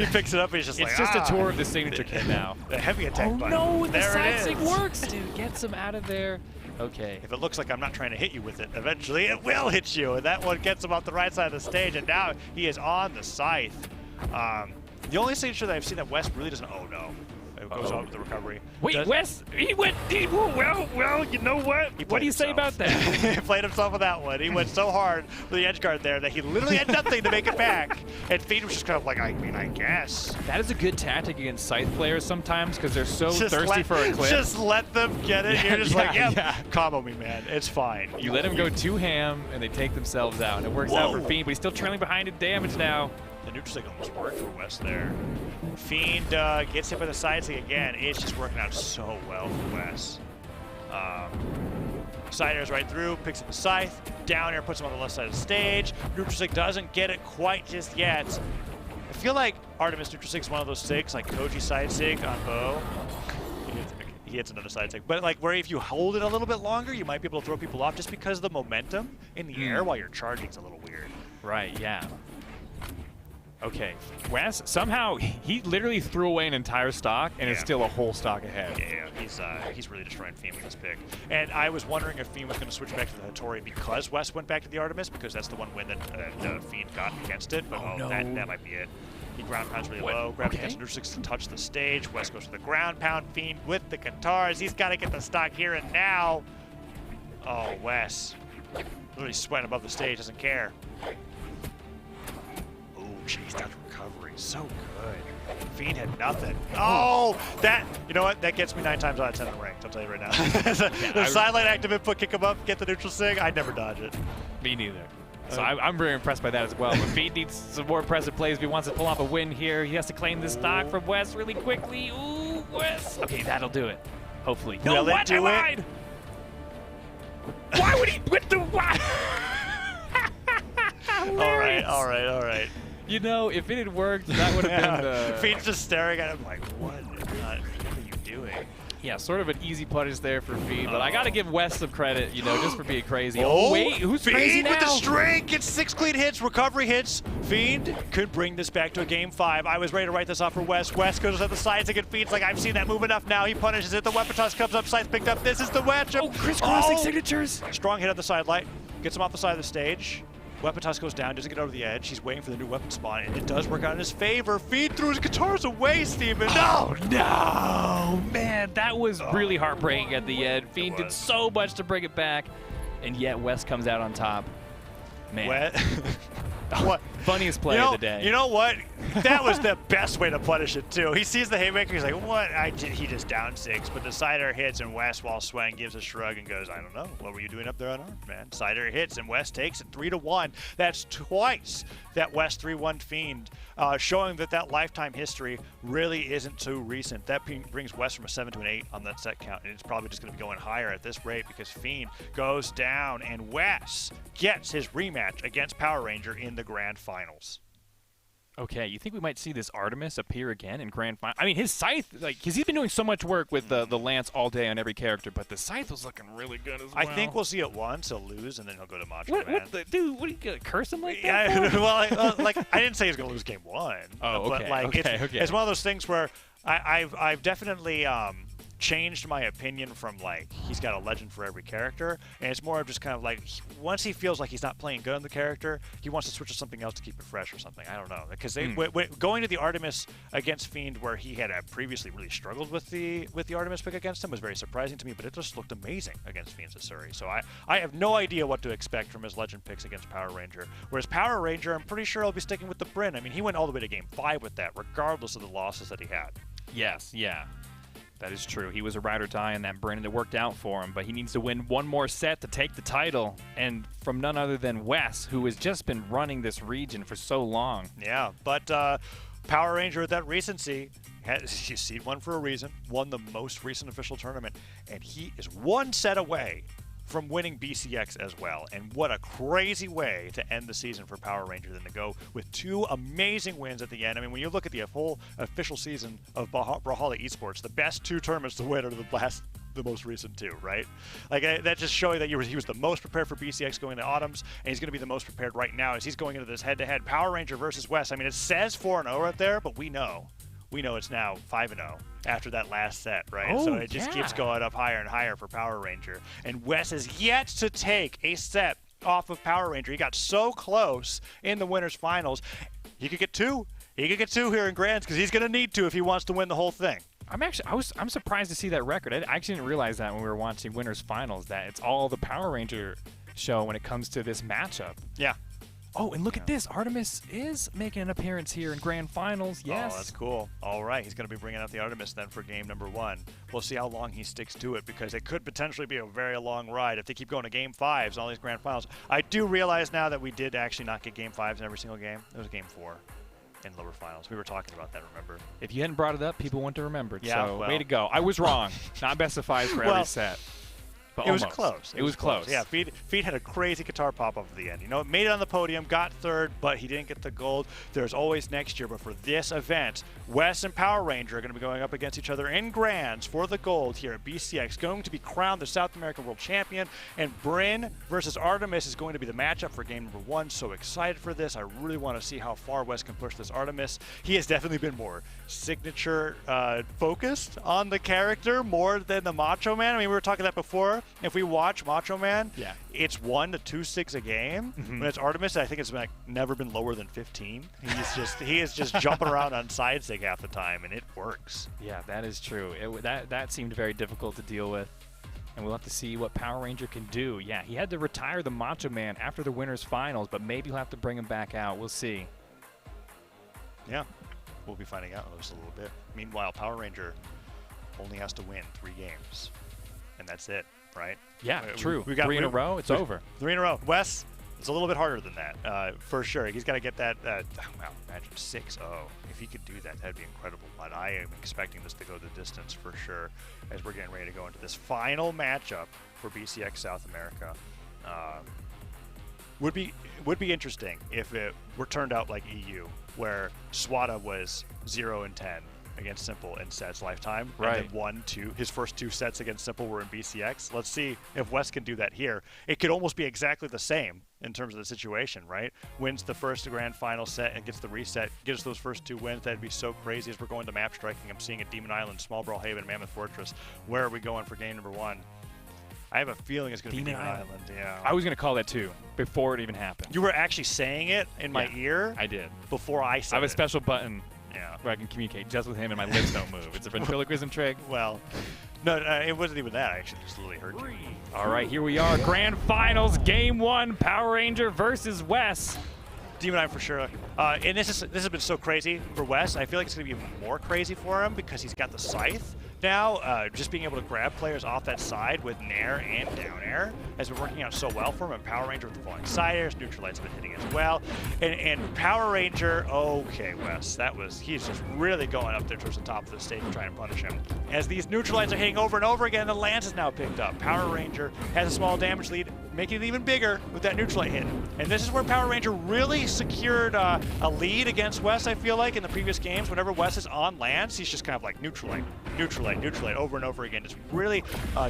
picks it up and he's just it's just a tour of the signature kit now. The heavy attack button. Oh no, the there side sig works, dude. Gets him out of there. Okay. If it looks like I'm not trying to hit you with it, eventually it will hit you. And that one gets him off the right side of the stage, and now he is on the scythe. The only signature that I've seen that Wes really doesn't. Oh no. It goes out with the recovery. Wait, Wes, well, you know what? What do you say about that? He played himself with that one. He went so hard with the edge guard there that he literally had nothing to make it back. And Fiend was just kind of like, I mean, I guess. That is a good tactic against scythe players sometimes because they're so thirsty for a clip. Just let them get it. You're just combo me, man. It's fine. You let them go too ham, and they take themselves out. And it works out for Fiend, but he's still trailing behind in damage now. The neutral sig almost worked for Wes there. Fiend gets hit by the side sig again. It's just working out so well for Wes. Side airs right through, picks up the scythe, down air puts him on the left side of the stage. Neutral sig doesn't get it quite just yet. I feel like Artemis neutral sig is one of those sigs, like Koji side sig on Bo. He hits another side sig. But like where if you hold it a little bit longer, you might be able to throw people off just because the momentum in the air while you're charging is a little weird. Right, yeah. Okay, Wes, somehow, he literally threw away an entire stock, and it's still a whole stock ahead. Yeah, he's really destroying Fiend with this pick. And I was wondering if Fiend was going to switch back to the Hattori because Wes went back to the Artemis, because that's the one win that Fiend got against it, but that might be it. He ground pounds really low, grabs against neutral sig to touch the stage. Wes goes to the ground pound. Fiend with the guitars. He's got to get the stock here and now. Oh, Wes. Literally sweating above the stage, doesn't care. chase down recovery. So good. Fiend had nothing. Oh, that, you know what? That gets me 9 times out of 10 in ranked, I'll tell you right now. The sideline active input, kick him up, get the neutral sig, I'd never dodge it. Me neither. So I'm very impressed by that as well. But Fiend needs some more impressive plays if he wants to pull off a win here. He has to claim this stock from Wes really quickly. Ooh, Wes. Okay, that'll do it. Hopefully. No, what? I lied. Why would he with the why? All right. You know, if it had worked, that would have been Fiend's just staring at him like, what are you doing? Yeah, sort of an easy punish there for Fiend, but I got to give Wes some credit, you know, just for being crazy. Oh, wait, who's Fiend crazy now? with the string, gets 6 clean hits, recovery hits. Fiend could bring this back to a game 5. I was ready to write this off for Wes. Wes goes at the sides again. Fiend's like, I've seen that move enough now. He punishes it. The weapon toss comes up, Scythe picked up. This is the matchup. Oh, crisscrossing signatures. Strong hit on the side light, gets him off the side of the stage. Weapon toss goes down, doesn't get over the edge. He's waiting for the new weapon spawn, and it does work out in his favor. Fiend threw his guitars away, Steven. No, man, that was really heartbreaking at the end. Fiend did so much to bring it back, and yet Wes comes out on top. Man. What? Funniest play of the day. You know what? That was the best way to punish it, too. He sees the haymaker. He's like, what? He just down 6. But the side air hits, and Wes, while swaying, gives a shrug and goes, I don't know. What were you doing up there unarmed, man? Side air hits, and Wes takes it 3-1. That's twice that Wes 3-1 Fiend, showing that lifetime history really isn't too recent. That brings Wes from a 7 to an 8 on that set count, and it's probably just going to be going higher at this rate because Fiend goes down, and Wes gets his rematch against Power Ranger in the Grand Finals. Okay, you think we might see this Artemis appear again in Grand Final? I mean, his Scythe, because he's been doing so much work with the Lance all day on every character, but the Scythe was looking really good as well. I think we'll see it once, he'll lose, and then he'll go to Macho Man. Dude, what are you going to curse him like that? Yeah, well, I didn't say he's going to lose game 1. Oh, okay, but it's one of those things where I've definitely changed my opinion from he's got a legend for every character, and it's more of just kind of once he feels like he's not playing good on the character, he wants to switch to something else to keep it fresh or something. I don't know, because going to the Artemis against Fiend, where he had previously really struggled with the Artemis pick against him, was very surprising to me, but it just looked amazing against Fiend's Asuri. So I have no idea what to expect from his legend picks against Power Ranger. Whereas Power Ranger, I'm pretty sure I'll be sticking with the Bryn. I mean, he went all the way to game 5 with that, regardless of the losses that he had. Yes, yeah. That is true. He was a ride or die in that Bryn, and it worked out for him, but he needs to win one more set to take the title, and from none other than Wes, who has just been running this region for so long. Yeah, but Power Ranger with that recency, he's seed 1 for a reason, won the most recent official tournament, and he is 1 set away from winning BCX as well. And what a crazy way to end the season for Power Ranger than to go with 2 amazing wins at the end. I mean, when you look at the whole official season of Brawlhalla Esports, the best 2 tournaments to win are the most recent 2, right? That's just showing that he was the most prepared for BCX going into Autumns, and he's going to be the most prepared right now as he's going into this head-to-head Power Ranger versus Wes. I mean, it says 4-0 right there, but we know it's now 5-0 after that last set, right? Oh, so it just keeps going up higher and higher for Power Ranger. And Wes is yet to take a set off of Power Ranger. He got so close in the winners finals. He could get 2. He could get 2 here in Grands because he's going to need to if he wants to win the whole thing. I'm surprised to see that record. I actually didn't realize that when we were watching winners finals, that it's all the Power Ranger show when it comes to this matchup. Yeah. Oh, and look at this. Artemis is making an appearance here in Grand Finals. Yes. Oh, that's cool. All right. He's going to be bringing out the Artemis then for game number 1. We'll see how long he sticks to it because it could potentially be a very long ride if they keep going to game 5s, all these Grand Finals. I do realize now that we did actually not get game 5s in every single game. It was game 4 in lower finals. We were talking about that, remember? If you hadn't brought it up, people wouldn't have remembered. Yeah, so well. Way to go. I was wrong. Not best of 5s for every set. But it was close. It was close. Yeah, Feed had a crazy guitar pop off at the end. You know, it made it on the podium, got 3rd, but he didn't get the gold. There's always next year, but for this event, Wes and Power Ranger are going to be going up against each other in Grands for the gold here at BCX, going to be crowned the South American World Champion, and Bryn versus Artemis is going to be the matchup for game number 1. So excited for this. I really want to see how far Wes can push this Artemis. He has definitely been more signature focused on the character more than the Macho Man. I mean, we were talking that before. If we watch Macho Man, it's 1 to 2-6 a game. When it's Artemis, I think it's never been lower than 15. He is just jumping around on side sig half the time, and it works. Yeah, that is true. That seemed very difficult to deal with, and we'll have to see what Power Ranger can do. Yeah, he had to retire the Macho Man after the winners finals, but maybe he'll have to bring him back out. We'll see. Yeah, we'll be finding out in just a little bit. Meanwhile, Power Ranger only has to win 3 games, and that's it, right? Yeah, true. We got 3 in a row, it's over. 3 in a row. Wes, it's a little bit harder than that, for sure. He's got to get that, wow, imagine 6-0. If he could do that, that'd be incredible. But I am expecting this to go the distance for sure as we're getting ready to go into this final matchup for BCX South America. Would be interesting if it were turned out like EU, where Swada was 0-10 against Simple in sets lifetime, right? And then his first 2 sets against Simple were in BCX. Let's see if West can do that here. It could almost be exactly the same in terms of the situation, right? Wins the first grand final set and gets the reset, gets those first 2 wins. That'd be so crazy as we're going to map striking. I'm seeing it Demon Island, Small Brawlhalla, Mammoth Fortress. Where are we going for game number 1? I have a feeling it's going to be Demon Island. Yeah. I was going to call that too before it even happened. You were actually saying it in my ear? I did. Before I said it. I have a special button where I can communicate just with him and my lips don't move. It's a ventriloquism trick. Well, no, it wasn't even that. I actually just literally heard you. All right, here we are. Grand Finals, Game 1, Power Ranger versus Wes. Demon Island for sure. And this has been so crazy for Wes. I feel like it's going to be even more crazy for him because he's got the Scythe. Now, just being able to grab players off that side with Nair and down air has been working out so well for him. And Power Ranger with the falling side airs, Neutralites have been hitting as well. And Power Ranger, okay, Wes, he's just really going up there towards the top of the stage and trying to punish him. As these Neutralites are hitting over and over again, the Lance is now picked up. Power Ranger has a small damage lead, making it even bigger with that Neutralite hit. And this is where Power Ranger really secured a lead against Wes, I feel like, in the previous games. Whenever Wes is on Lance, he's just kind of like Neutralite over and over again, just really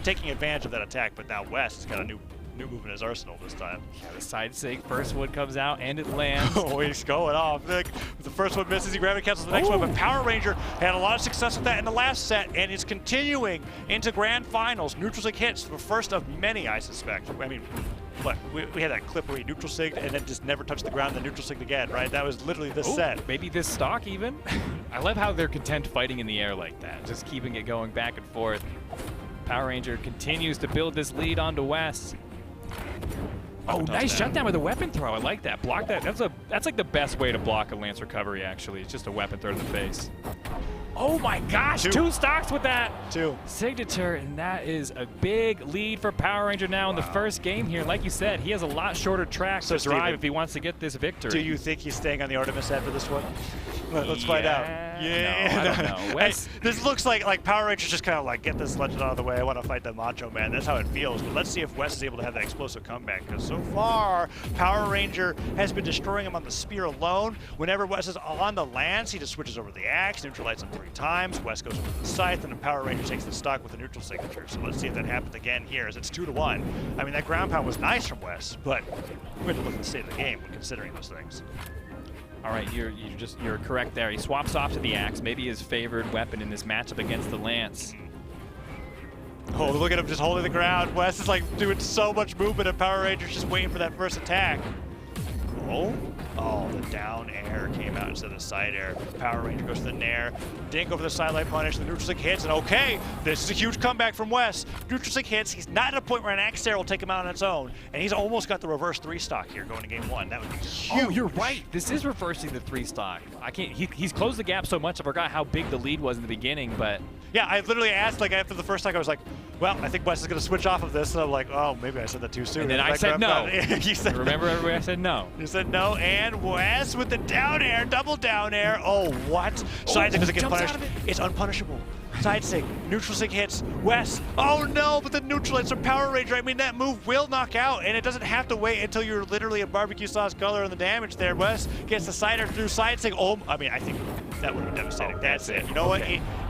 taking advantage of that attack. But now Wes has got a new move in his arsenal this time. Yeah, the side sig, first one comes out and it lands. Oh, he's going off. Look, the first one misses, he gravity cancels the next one, but Power Ranger had a lot of success with that in the last set, and is continuing into grand finals. Neutral sig hits, the first of many, I suspect. I mean, but we had that clip where he neutral sigged and then just never touched the ground, then neutral sigged again, right? That was literally this set. Maybe this stock even. I love how they're content fighting in the air like that, just keeping it going back and forth. Power Ranger continues to build this lead onto Wes. Oh, nice shutdown with a weapon throw. I like that. Block that. That's like the best way to block a Lance recovery, actually. It's just a weapon throw to the face. Oh my gosh, 2 stocks with that signature, and that is a big lead for Power Ranger now in the first game here. Like you said, he has a lot shorter track to drive if he wants to get this victory. Do you think he's staying on the Artemis after this one? Let's find out. Yeah. No, I don't know. This looks like Power Rangers just kind of like, get this legend out of the way. I want to fight the Macho Man. That's how it feels. But let's see if Wes is able to have that explosive comeback. Because so far, Power Ranger has been destroying him on the spear alone. Whenever Wes is on the Lance, he just switches over the axe, neutralizes him 3 times. Wes goes over the Scythe, and the Power Ranger takes the stock with a neutral signature. So let's see if that happens again here, as it's 2-1. I mean, that ground pound was nice from Wes, but we had to look at the state of the game when considering those things. All right, you're correct there. He swaps off to the axe, maybe his favored weapon in this matchup against the Lance. Oh, look at him just holding the ground. Wes is like doing so much movement, and Power Ranger's just waiting for that first attack. Oh, the down air came out instead of the side air. Power Ranger goes to the nair. Dink over the sideline punish. The neutral stick hits, and okay, this is a huge comeback from Wes. Neutral stick hits. He's not at a point where an axe air will take him out on its own, and he's almost got the reverse 3 stock here going to game 1. That would be huge. Oh, you're right. This is reversing the 3 stock. I can't. He's closed the gap so much. I forgot how big the lead was in the beginning, but yeah, I literally asked like after the first stock, I was like, well, I think Wes is going to switch off of this. And I'm like, oh, maybe I said that too soon. And then I said no. You said remember, everybody, I said no. You said no, and Wes with the down air, double down air. Oh, what? Side sig doesn't get punished. It's unpunishable. Side sig, neutral sig hits. Wes, oh no, but the neutralites are Power Ranger. I mean, that move will knock out, and it doesn't have to wait until you're literally a barbecue sauce color on the damage there. Wes gets the side air through side sig. Oh, I mean, I think that would be devastating. That's it. You know what?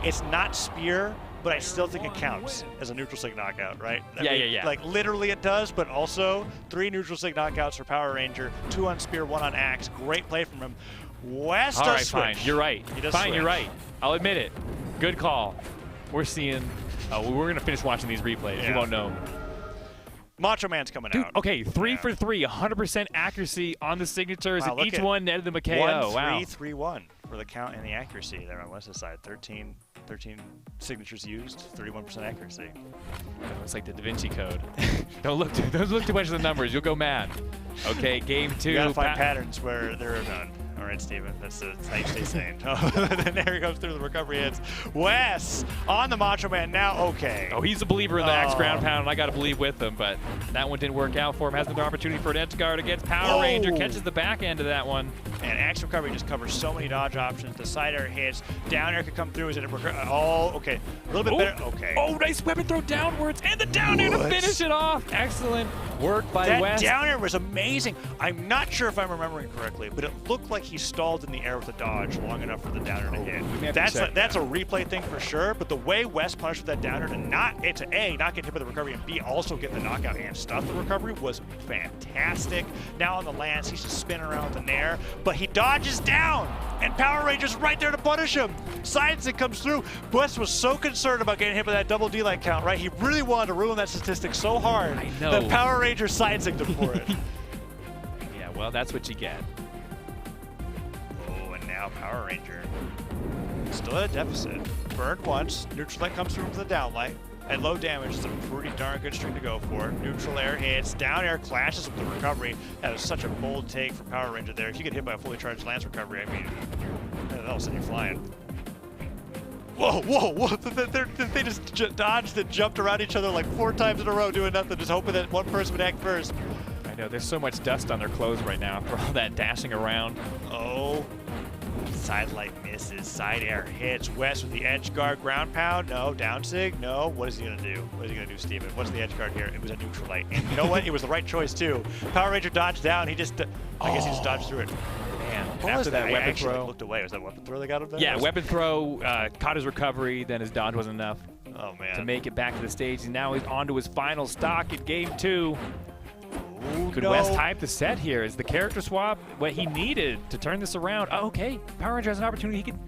It's not spear, but I still think it counts as a neutral sig knockout, right? I mean, like literally it does, but also 3 neutral sig knockouts for Power Ranger, 2 on spear, 1 on axe. Great play from him. Wes does switch. Fine. You're right. Fine, you're right. I'll admit it. Good call. We're seeing. We're gonna finish watching these replays. Yeah. You won't know. Macho Man's coming out. Okay, 3 for 3, 100% accuracy on the signatures, and each one netted them a KO. 1-3-3-1 for the count and the accuracy there on Wes's side. 13 signatures used, 31% accuracy. It's like the Da Vinci Code. Don't look too much at the numbers. You'll go mad. Okay, game 2. You gotta find patterns where there are none. All right, Steven, that's how you stay sane. Then there he comes through the recovery hits. Wes on the Macho Man now. Okay. Oh, he's a believer in the X ground pound, and I got to believe with him, but that one didn't work out for him. Has another opportunity for an edge guard against Power Ranger. Catches the back end of that one. And X recovery just covers so many dodge options. The side air hits. Down air could come through. Is it okay. A little bit better. Okay. Oh, nice weapon throw downwards, and the down air to finish it off. Excellent work by Wes. That down air was amazing. I'm not sure if I'm remembering correctly, but it looked like he stalled in the air with a dodge long enough for the down air to hit. That's a replay thing for sure, but the way Wes punished with that down air to not get hit by the recovery, and B, also get the knockout and stuff the recovery was fantastic. Now on the lands, he's just spinning around with the nair, but he dodges down, and Power Ranger's right there to punish him. Silencer comes through. Wes was so concerned about getting hit by that double D-line count, right? He really wanted to ruin that statistic so hard that Power Ranger silenced him for it. Yeah, well, that's what you get. Oh, and now Power Ranger still at a deficit. Burned once. Neutral light comes through with the down light. At low damage, it's a pretty darn good string to go for. Neutral air hits, down air clashes with the recovery. That was such a bold take for Power Ranger there. If you get hit by a fully charged lance recovery, I mean, that'll send you flying. Whoa. They just dodged and jumped around each other like 4 times in a row doing nothing, just hoping that one person would act first. I know, there's so much dust on their clothes right now for all that dashing around. Oh. Side light misses, side air hits. Wes with the edge guard, ground pound, no. Down sig, no. What is he gonna do? What is he gonna do, Steven? What's the edge guard here? It was a neutral light. And you know what? It was the right choice too. Power Ranger dodged down, I guess he just dodged through it. Man, after that weapon throw. Looked away. Was that weapon throw that got him there? Yeah, weapon throw, caught his recovery, then his dodge wasn't enough to make it back to the stage. And now he's on to his final stock in game 2. Could Wes type the set here? Is the character swap what he needed to turn this around? Oh, okay, Power Ranger has an opportunity. He could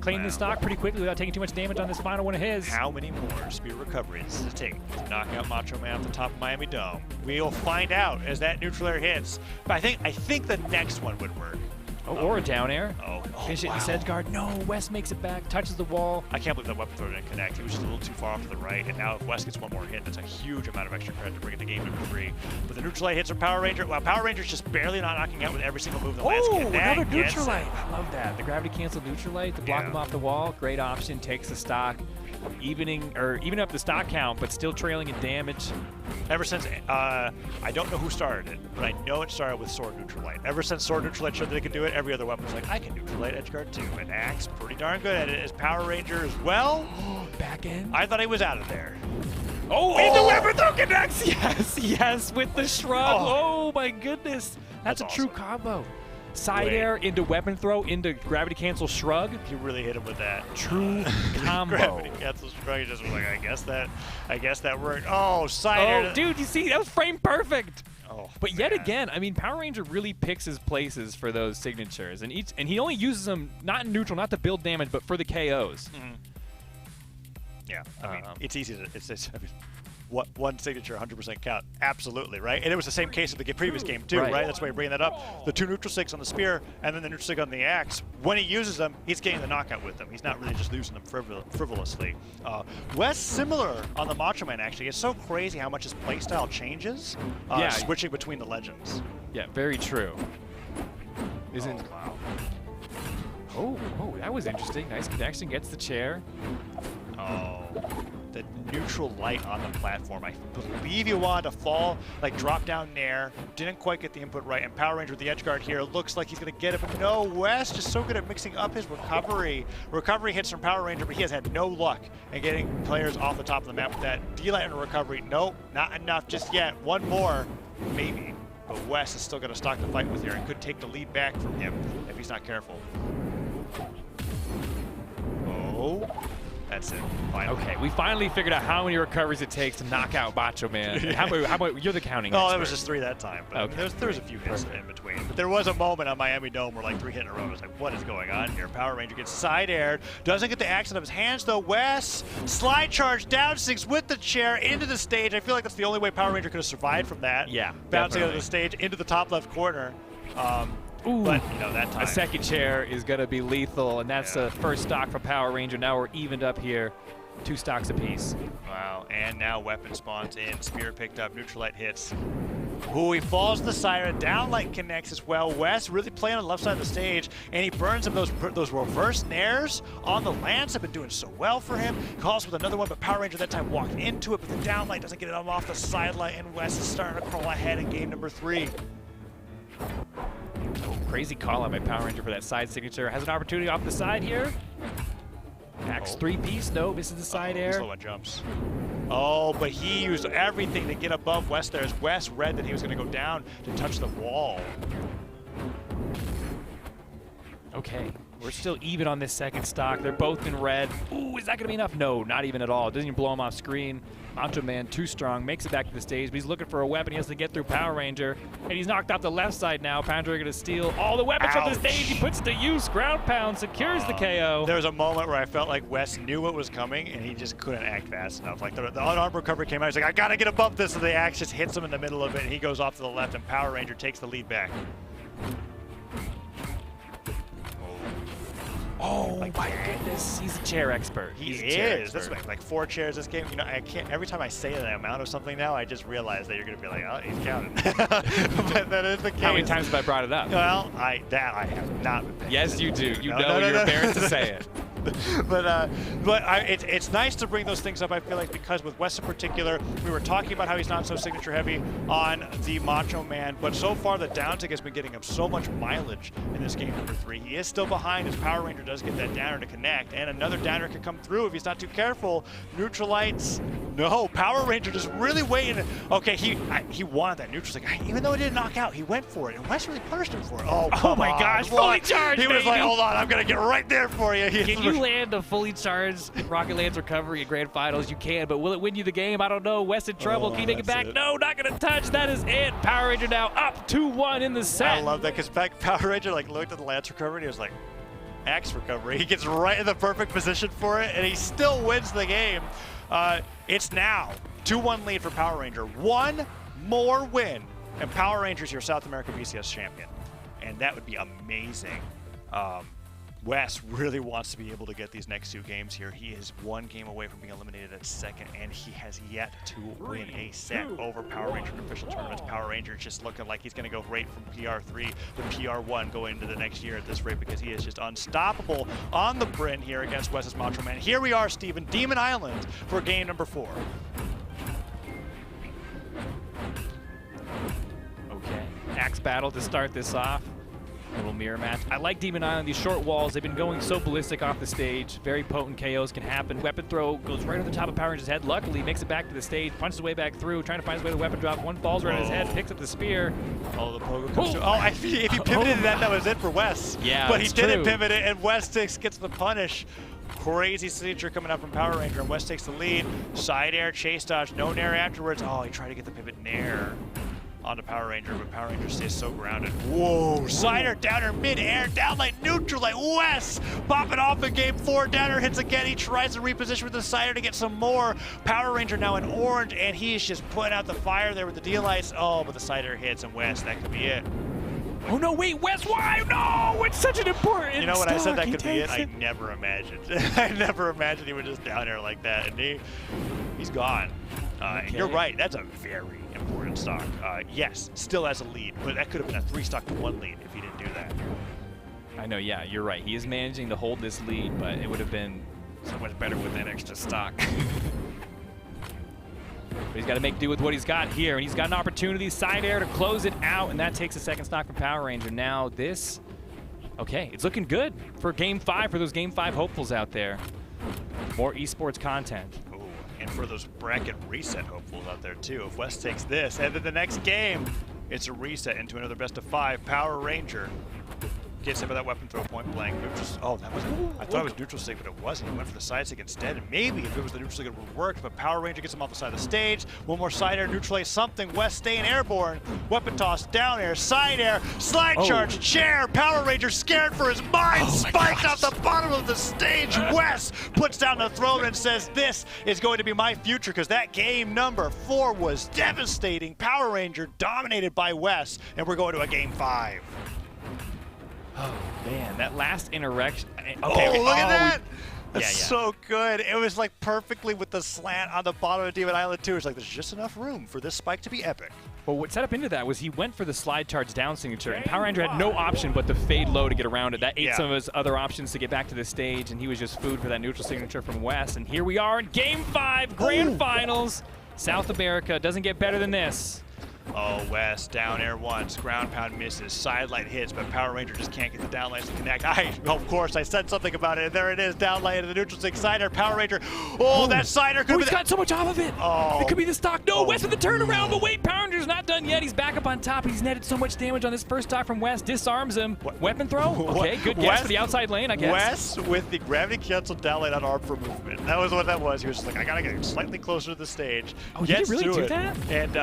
claim the stock pretty quickly without taking too much damage on this final one of his. How many more spear recoveries does it take to knock out Macho Man off the top of Miami Dome? We'll find out as that neutral air hits. But I think the next one would work. Oh, or a down air. Finish it in wow. edge guard. No, Wes makes it back, touches the wall. I can't believe that weapon throw didn't connect. He was just a little too far off to the right. And now if Wes gets one more hit, that's a huge amount of extra credit to bring it to game number 3. But the neutral light hits from Power Ranger. Well, Power Ranger's just barely not knocking out with every single move the lands can. Another neutral light. I love that. The gravity cancel neutral light to block him off the wall. Great option. Takes the stock. Even up the stock count, but still trailing in damage. Ever since, I don't know who started it, but I know it started with Sword Neutral Light. Ever since Sword Neutral Light showed that they could do it, every other weapon's like, I can Neutral Light Edgeguard too. And Axe, pretty darn good at it, as Power Ranger as well. Back end. I thought he was out of there. And the weapon throw connects! Yes, with the shrug. Oh my goodness. That's a awesome. true combo. Side air into weapon throw into gravity cancel shrug. You really hit him with that. True combo. Gravity cancel shrug. He just was like, I guess that worked. Oh, side air. Oh, dude, you see, that was frame perfect. Oh, but yet again, I mean, Power Ranger really picks his places for those signatures, and he only uses them not in neutral, not to build damage, but for the KOs. Mm-hmm. Yeah, I mean, it's easy to. I mean, one signature 100% count, absolutely, right? And it was the same case of the previous game too, right? That's why you're bringing that up. The 2 neutral sigs on the spear, and then the neutral sig on the axe. When he uses them, he's getting the knockout with them. He's not really just using them frivolously. Wes similar on the Macho Man actually. It's so crazy how much his playstyle changes, switching between the legends. Yeah, very true. Wow. Oh, that was interesting. Nice connection, gets the chair. Oh, the neutral light on the platform. I believe you wanted to fall, like drop down nair. Didn't quite get the input right. And Power Ranger with the edge guard here looks like he's going to get it. But no, Wes just so good at mixing up his recovery. Recovery hits from Power Ranger, but he has had no luck in getting players off the top of the map with that D-light and recovery. Nope, not enough just yet. One more, maybe. But Wes is still going to stock the fight with here and could take the lead back from him if he's not careful. Oh. That's it. Finally. Okay, we finally figured out how many recoveries it takes to knock out Macho Man. How about you're the counting Oh, expert. there was just 3 that time. But okay. there was a few hits in between. But there was a moment on Miami Dome where like 3 hit in a row. I was like, what is going on here? Power Ranger gets side aired. Doesn't get the axe out of his hands though. Wes, slide charge, down 6 with the chair into the stage. I feel like that's the only way Power Ranger could have survived from that. Yeah, bouncing out of the stage into the top left corner. But, you know, that time. A second chair is going to be lethal, and that's the first stock for Power Ranger. Now we're evened up here. 2 stocks apiece. Wow, and now weapon spawns in. Spear picked up, neutral light hits. Ooh, he falls to the side. Down light connects as well. West really playing on the left side of the stage, and he burns him. Those reverse nairs on the Lance have been doing so well for him. Calls with another one, but Power Ranger that time walked into it, but the down light doesn't get it off the sideline, and West is starting to crawl ahead in game number 3. Oh, crazy call out by Power Ranger for that side signature. Has an opportunity off the side here. Axe 3-piece, no, misses the side air. Slow one jumps. Oh, but he used everything to get above West there, as West read that he was going to go down to touch the wall. Okay, we're still even on this second stock. They're both in red. Ooh, is that going to be enough? No, not even at all. Doesn't even blow him off screen. Macho Man, too strong, makes it back to the stage, but he's looking for a weapon. He has to get through Power Ranger, and he's knocked off the left side now. Power Ranger going to steal all the weapons from the stage. He puts it to use. Ground pound secures the KO. There was a moment where I felt like West knew what was coming, and he just couldn't act fast enough. Like the unarmed recovery came out. He's like, I got to get above this, and the axe just hits him in the middle of it, and he goes off to the left, and Power Ranger takes the lead back. Oh my goodness, he's a chair expert. He is. This way, like 4 chairs this game. You know, I can't. Every time I say the amount of something now, I just realize that you're gonna be like, oh, he's counting. But that is the case. How many times have I brought it up? Well, I have not. Yes, you do. You know you're embarrassed to say it. But it's nice to bring those things up, I feel like, because with West in particular, we were talking about how he's not so signature heavy on the Macho Man, but so far the down tick has been getting him so much mileage in this game number 3. He is still behind as Power Ranger does get that downer to connect, and another downer could come through if he's not too careful. Neutral lights, no. Power Ranger just really waiting. Okay, he wanted that neutral stick. Even though it didn't knock out, he went for it, and West really punished him for it. Oh my gosh, fully charged, He was baby. like, hold on, I'm gonna get right there for you. Can you land a fully charged Rocket Lance recovery in Grand Finals? You can, but will it win you the game? I don't know. West in trouble. Can you make it back? No, not going to touch. That is it. Power Ranger now up 2-1 in the set. I love that because Power Ranger looked at the Lance recovery and he was like, axe recovery. He gets right in the perfect position for it, and he still wins the game. It's now 2-1 lead for Power Ranger. One more win, and Power Ranger's your South American BCS champion, and that would be amazing. West really wants to be able to get these next 2 games here. He is 1 game away from being eliminated at second, and he has yet to win a set over Power Ranger in official tournaments. Power Ranger is just looking like he's going to go right from PR3 to PR1 going into the next year at this rate, because he is just unstoppable on the Bryn here against West's Macho Man. Here we are, Steven, Demon Island for game number 4. Okay, axe battle to start this off. Little mirror match. I like Demon Island. These short walls, they've been going so ballistic off the stage. Very potent KOs can happen. Weapon throw goes right on the top of Power Ranger's head. Luckily, makes it back to the stage, punches his way back through, trying to find his way to weapon drop. One falls right on his head, picks up the spear. Oh, the pogo comes through. Oh, if he pivoted that was it for West. Yeah, but he didn't pivot it, and West gets the punish. Crazy signature coming out from Power Ranger, and West takes the lead. Side air, chase dodge, no nair afterwards. Oh, he tried to get the pivot nair onto Power Ranger, but Power Ranger stays so grounded. Whoa, sider, downer, mid-air, down light, neutral light, West popping off in game 4, downer hits again, he tries to reposition with the sider to get some more. Power Ranger now in orange, and he's just putting out the fire there with the D-lights. Oh, but the sider hits, and West, that could be it. Oh no, wait, West, why? No, it's such an important You know, when I said that could be it, I never imagined. I never imagined he would just down there like that, and he's gone. And you're right, that's a very important stock. Yes, still has a lead, but that could have been a 3-stock to 1 lead if he didn't do that. I know, yeah, you're right. He is managing to hold this lead, but it would have been so much better with that extra stock. But he's got to make do with what he's got here, and he's got an opportunity, side air to close it out, and that takes a second stock from Power Ranger. Now this, okay, it's looking good for Game 5, for those Game 5 hopefuls out there. More esports content. Ooh, and for those bracket reset hopefuls out there too. If West takes this, and then the next game, it's a reset into another best of 5. Power Ranger gets him with that weapon throw point blank. Oh, that was, I thought it was neutral stick, but it wasn't. He went for the side stick instead, and maybe if it was the neutral stick, it would have worked, but Power Ranger gets him off the side of the stage. One more side air, neutralize something. West staying airborne. Weapon toss, down air, side air, slide charge, chair. Power Ranger scared for his mind, spiked off the bottom of the stage. West puts down the throne and says, this is going to be my future, because that game number 4 was devastating. Power Ranger dominated by West, and we're going to a game 5. Oh, man, that last interaction. Okay, oh, look at that! That's so good. It was like perfectly with the slant on the bottom of Demon Island 2. It's like there's just enough room for this spike to be epic. Well, what set up into that was he went for the slide charge down signature, and Power Ranger had no option but to fade low to get around it. That ate some of his other options to get back to the stage, and he was just food for that neutral signature from Wes. And here we are in Game 5, Grand Finals. South America doesn't get better than this. Oh, West, down air once, ground pound misses, side light hits, but Power Ranger just can't get the down lights to connect. Of course, I said something about it. There it is, down light into the neutral stick sider. Power Ranger, that sider could be. He's got so much off of it. Oh. It could be the stock. No, West with the turnaround, but wait, Power Ranger's not done yet. He's back up on top. He's netted so much damage on this first stock from West. Disarms him. Weapon throw? Okay, good guess for the outside lane, I guess. West with the gravity canceled down light on arm for movement. That was what that was. He was just like, I gotta get slightly closer to the stage. Oh, did he really do that? And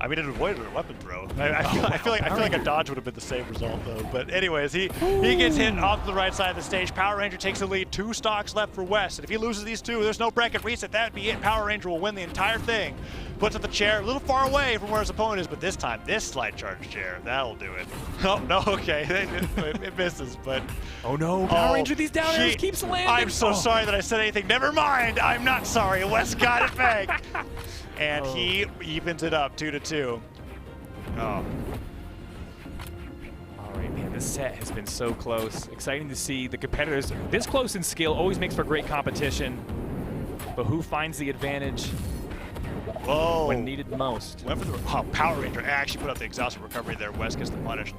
I mean, it avoided a weapon throw. I feel like a dodge would have been the same result though. But anyways, he gets hit off the right side of the stage. Power Ranger takes the lead. 2 stocks left for West. And if he loses these 2, there's no bracket reset. That'd be it. Power Ranger will win the entire thing. Puts up the chair a little far away from where his opponent is, but this time, this slide charge chair, that'll do it. Oh, no, okay. it misses, but... Oh no, Power Ranger, these down airs keeps landing. I'm so sorry that I said anything. Never mind. I'm not sorry. West got it back. And he evens it up 2-2. Oh. All right, man, this set has been so close. Exciting to see the competitors this close in skill. Always makes for great competition. But who finds the advantage when needed most? Went for the Power Ranger actually put up the exhaustive recovery there. West gets the punish.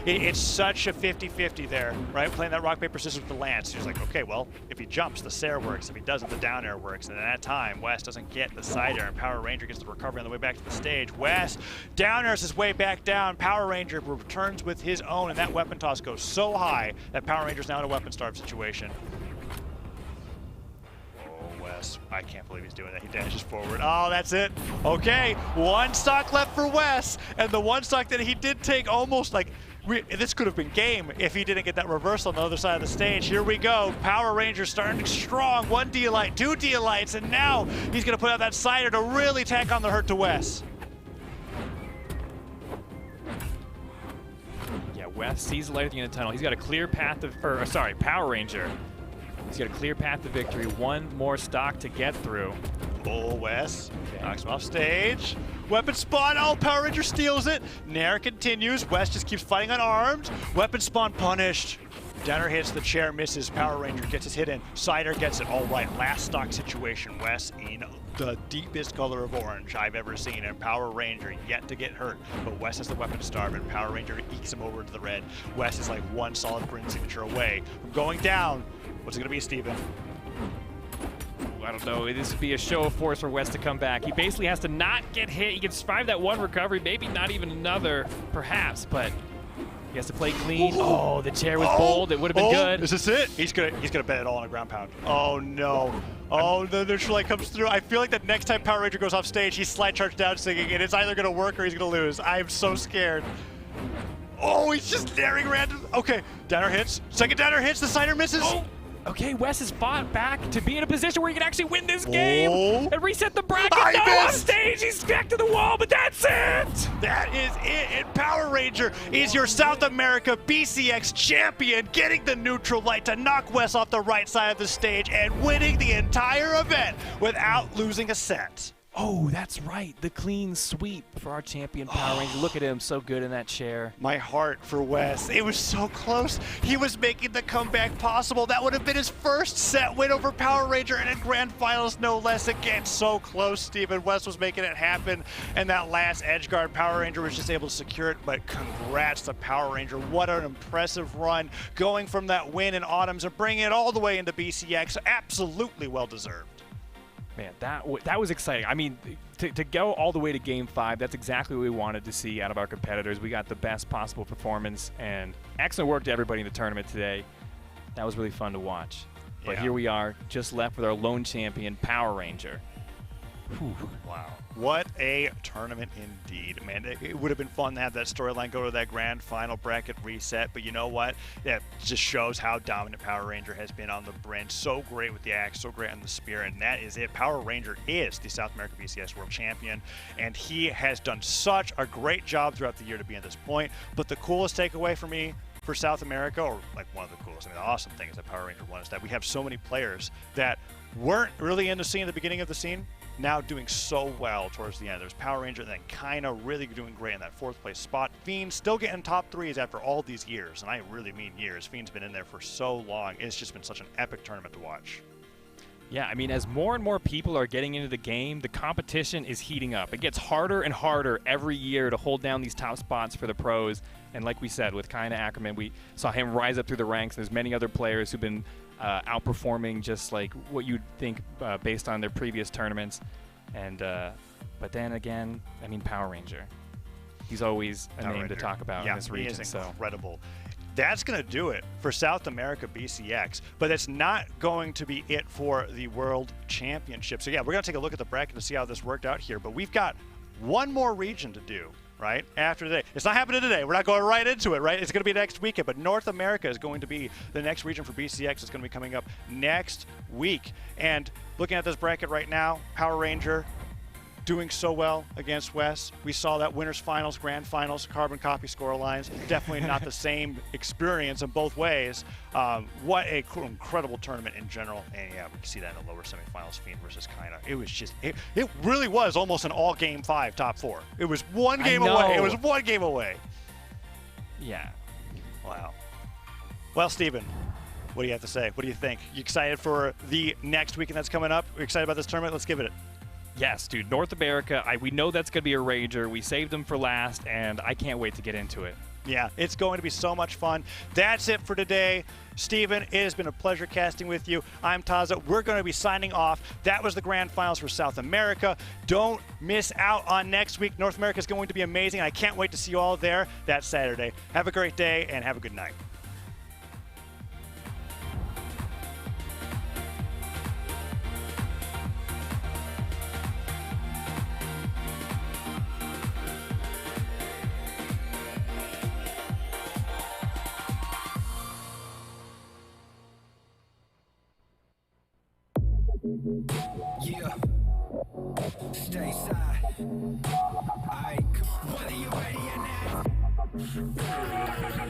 It's such a 50-50 there, right? Playing that rock, paper, scissors with the Lance. He's like, okay, well, if he jumps, the Sair works. If he doesn't, the down air works. And at that time, West doesn't get the side air, and Power Ranger gets the recovery on the way back to the stage. West down airs his way back down. Power Ranger returns with his own, and that weapon toss goes so high that Power Ranger's now in a weapon starve situation. I can't believe he's doing that. He dashes forward. Oh, that's it. Okay, 1 stock left for Wes, and the 1 stock that he did take almost like, this could have been game if he didn't get that reversal on the other side of the stage. Here we go. Power Ranger starting strong. 1 D-Light, 2 D-Lights, and now he's going to put out that sider to really tack on the hurt to Wes. Yeah, Wes sees the light at the end of the tunnel. He's got a clear path to, Power Ranger. He's got a clear path to victory. 1 more stock to get through. Oh, Wes knocks him off stage. Weapon spawn. Oh, Power Ranger steals it. Nair continues. Wes just keeps fighting unarmed. Weapon spawn punished. Downer hits, the chair misses. Power Ranger gets his hit in. Sider gets it. All right, last stock situation. Wes in the deepest color of orange I've ever seen, and Power Ranger yet to get hurt. But Wes has the weapon to starve, and Power Ranger ekes him over to the red. Wes is like 1 solid Bryn signature away from going down. What's it going to be, Steven? I don't know. This would be a show of force for Wes to come back. He basically has to not get hit. He can survive that 1 recovery, maybe not even another, perhaps, but he has to play clean. Oh, the chair was bold. It would have been good. Is this it? He's gonna bet it all on a ground pound. Oh no. Oh, the neutral light comes through. I feel like that next time Power Ranger goes off stage, he's slide charge down singing, and it's either gonna work or he's gonna lose. I'm so scared. Oh, he's just daring random. Okay, downer hits. Second downer hits. The sider misses. Oh. Okay, Wes has fought back to be in a position where he can actually win this game and reset the bracket. On stage, he's back to the wall, but that's it! That is it, and Power Ranger is your South America BCX champion, getting the neutral light to knock Wes off the right side of the stage and winning the entire event without losing a set. Oh, that's right. The clean sweep for our champion Power Ranger. Look at him, so good in that chair. My heart for Wes. It was so close. He was making the comeback possible. That would have been his first set win over Power Ranger in a grand finals, no less. Again, so close, Steven. Wes was making it happen. And that last edge guard, Power Ranger was just able to secure it. But congrats to Power Ranger. What an impressive run. Going from that win in Autumns and bringing it all the way into BCX. Absolutely well-deserved. Man, that was exciting. I mean, to go all the way to Game 5, that's exactly what we wanted to see out of our competitors. We got the best possible performance, and excellent work to everybody in the tournament today. That was really fun to watch. But here we are, just left with our lone champion, Power Ranger. Whew. Wow. What a tournament indeed, man. It would have been fun to have that storyline go to that grand final bracket reset, but you know what? That just shows how dominant Power Ranger has been on the Bryn. So great with the axe, so great on the spear, and that is it. Power Ranger is the South American BCS World Champion, and he has done such a great job throughout the year to be at this point. But the coolest takeaway for me for South America, or like one of the coolest, I mean, the awesome thing is that Power Ranger won, is that we have so many players that weren't really in the scene at the beginning of the scene, now doing so well towards the end. There's Power Ranger and then Kaina really doing great in that 4th place spot. Fiend still getting top 3s after all these years, and I really mean years. Fiend's been in there for so long. It's just been such an epic tournament to watch. Yeah, I mean, as more and more people are getting into the game, the competition is heating up. It gets harder and harder every year to hold down these top spots for the pros. And like we said, with Kaina Ackerman, we saw him rise up through the ranks. There's many other players who've been outperforming just like what you'd think based on their previous tournaments. And but then again, I mean, Power Ranger. He's always a name to talk about in this region. He is incredible. That's going to do it for South America BCX, but it's not going to be it for the World Championship. So yeah, we're going to take a look at the bracket to see how this worked out here, but we've got one more region to do, right, after today. It's not happening today. We're not going right into it, right? It's going to be next weekend, but North America is going to be the next region for BCX. It's going to be coming up next week. And looking at this bracket right now, Power Ranger doing so well against West. We saw that winners finals, grand finals, carbon copy score lines. Definitely not the same experience in both ways. What a incredible tournament in general. And yeah, we can see that in the lower semifinals, Fiend versus Kaina. It was just, it really was almost an all game 5 top 4. It was one game away. It was one game away. Yeah. Wow. Well, Steven, what do you have to say? What do you think? You excited for the next weekend that's coming up? We're excited about this tournament? Let's give it. Yes, dude. North America, we know that's going to be a rager. We saved them for last, and I can't wait to get into it. Yeah, it's going to be so much fun. That's it for today. Steven, it has been a pleasure casting with you. I'm Taza. We're going to be signing off. That was the grand finals for South America. Don't miss out on next week. North America is going to be amazing. I can't wait to see you all there that Saturday. Have a great day, and have a good night. Yeah, stay side. Aight, whether you ready or not.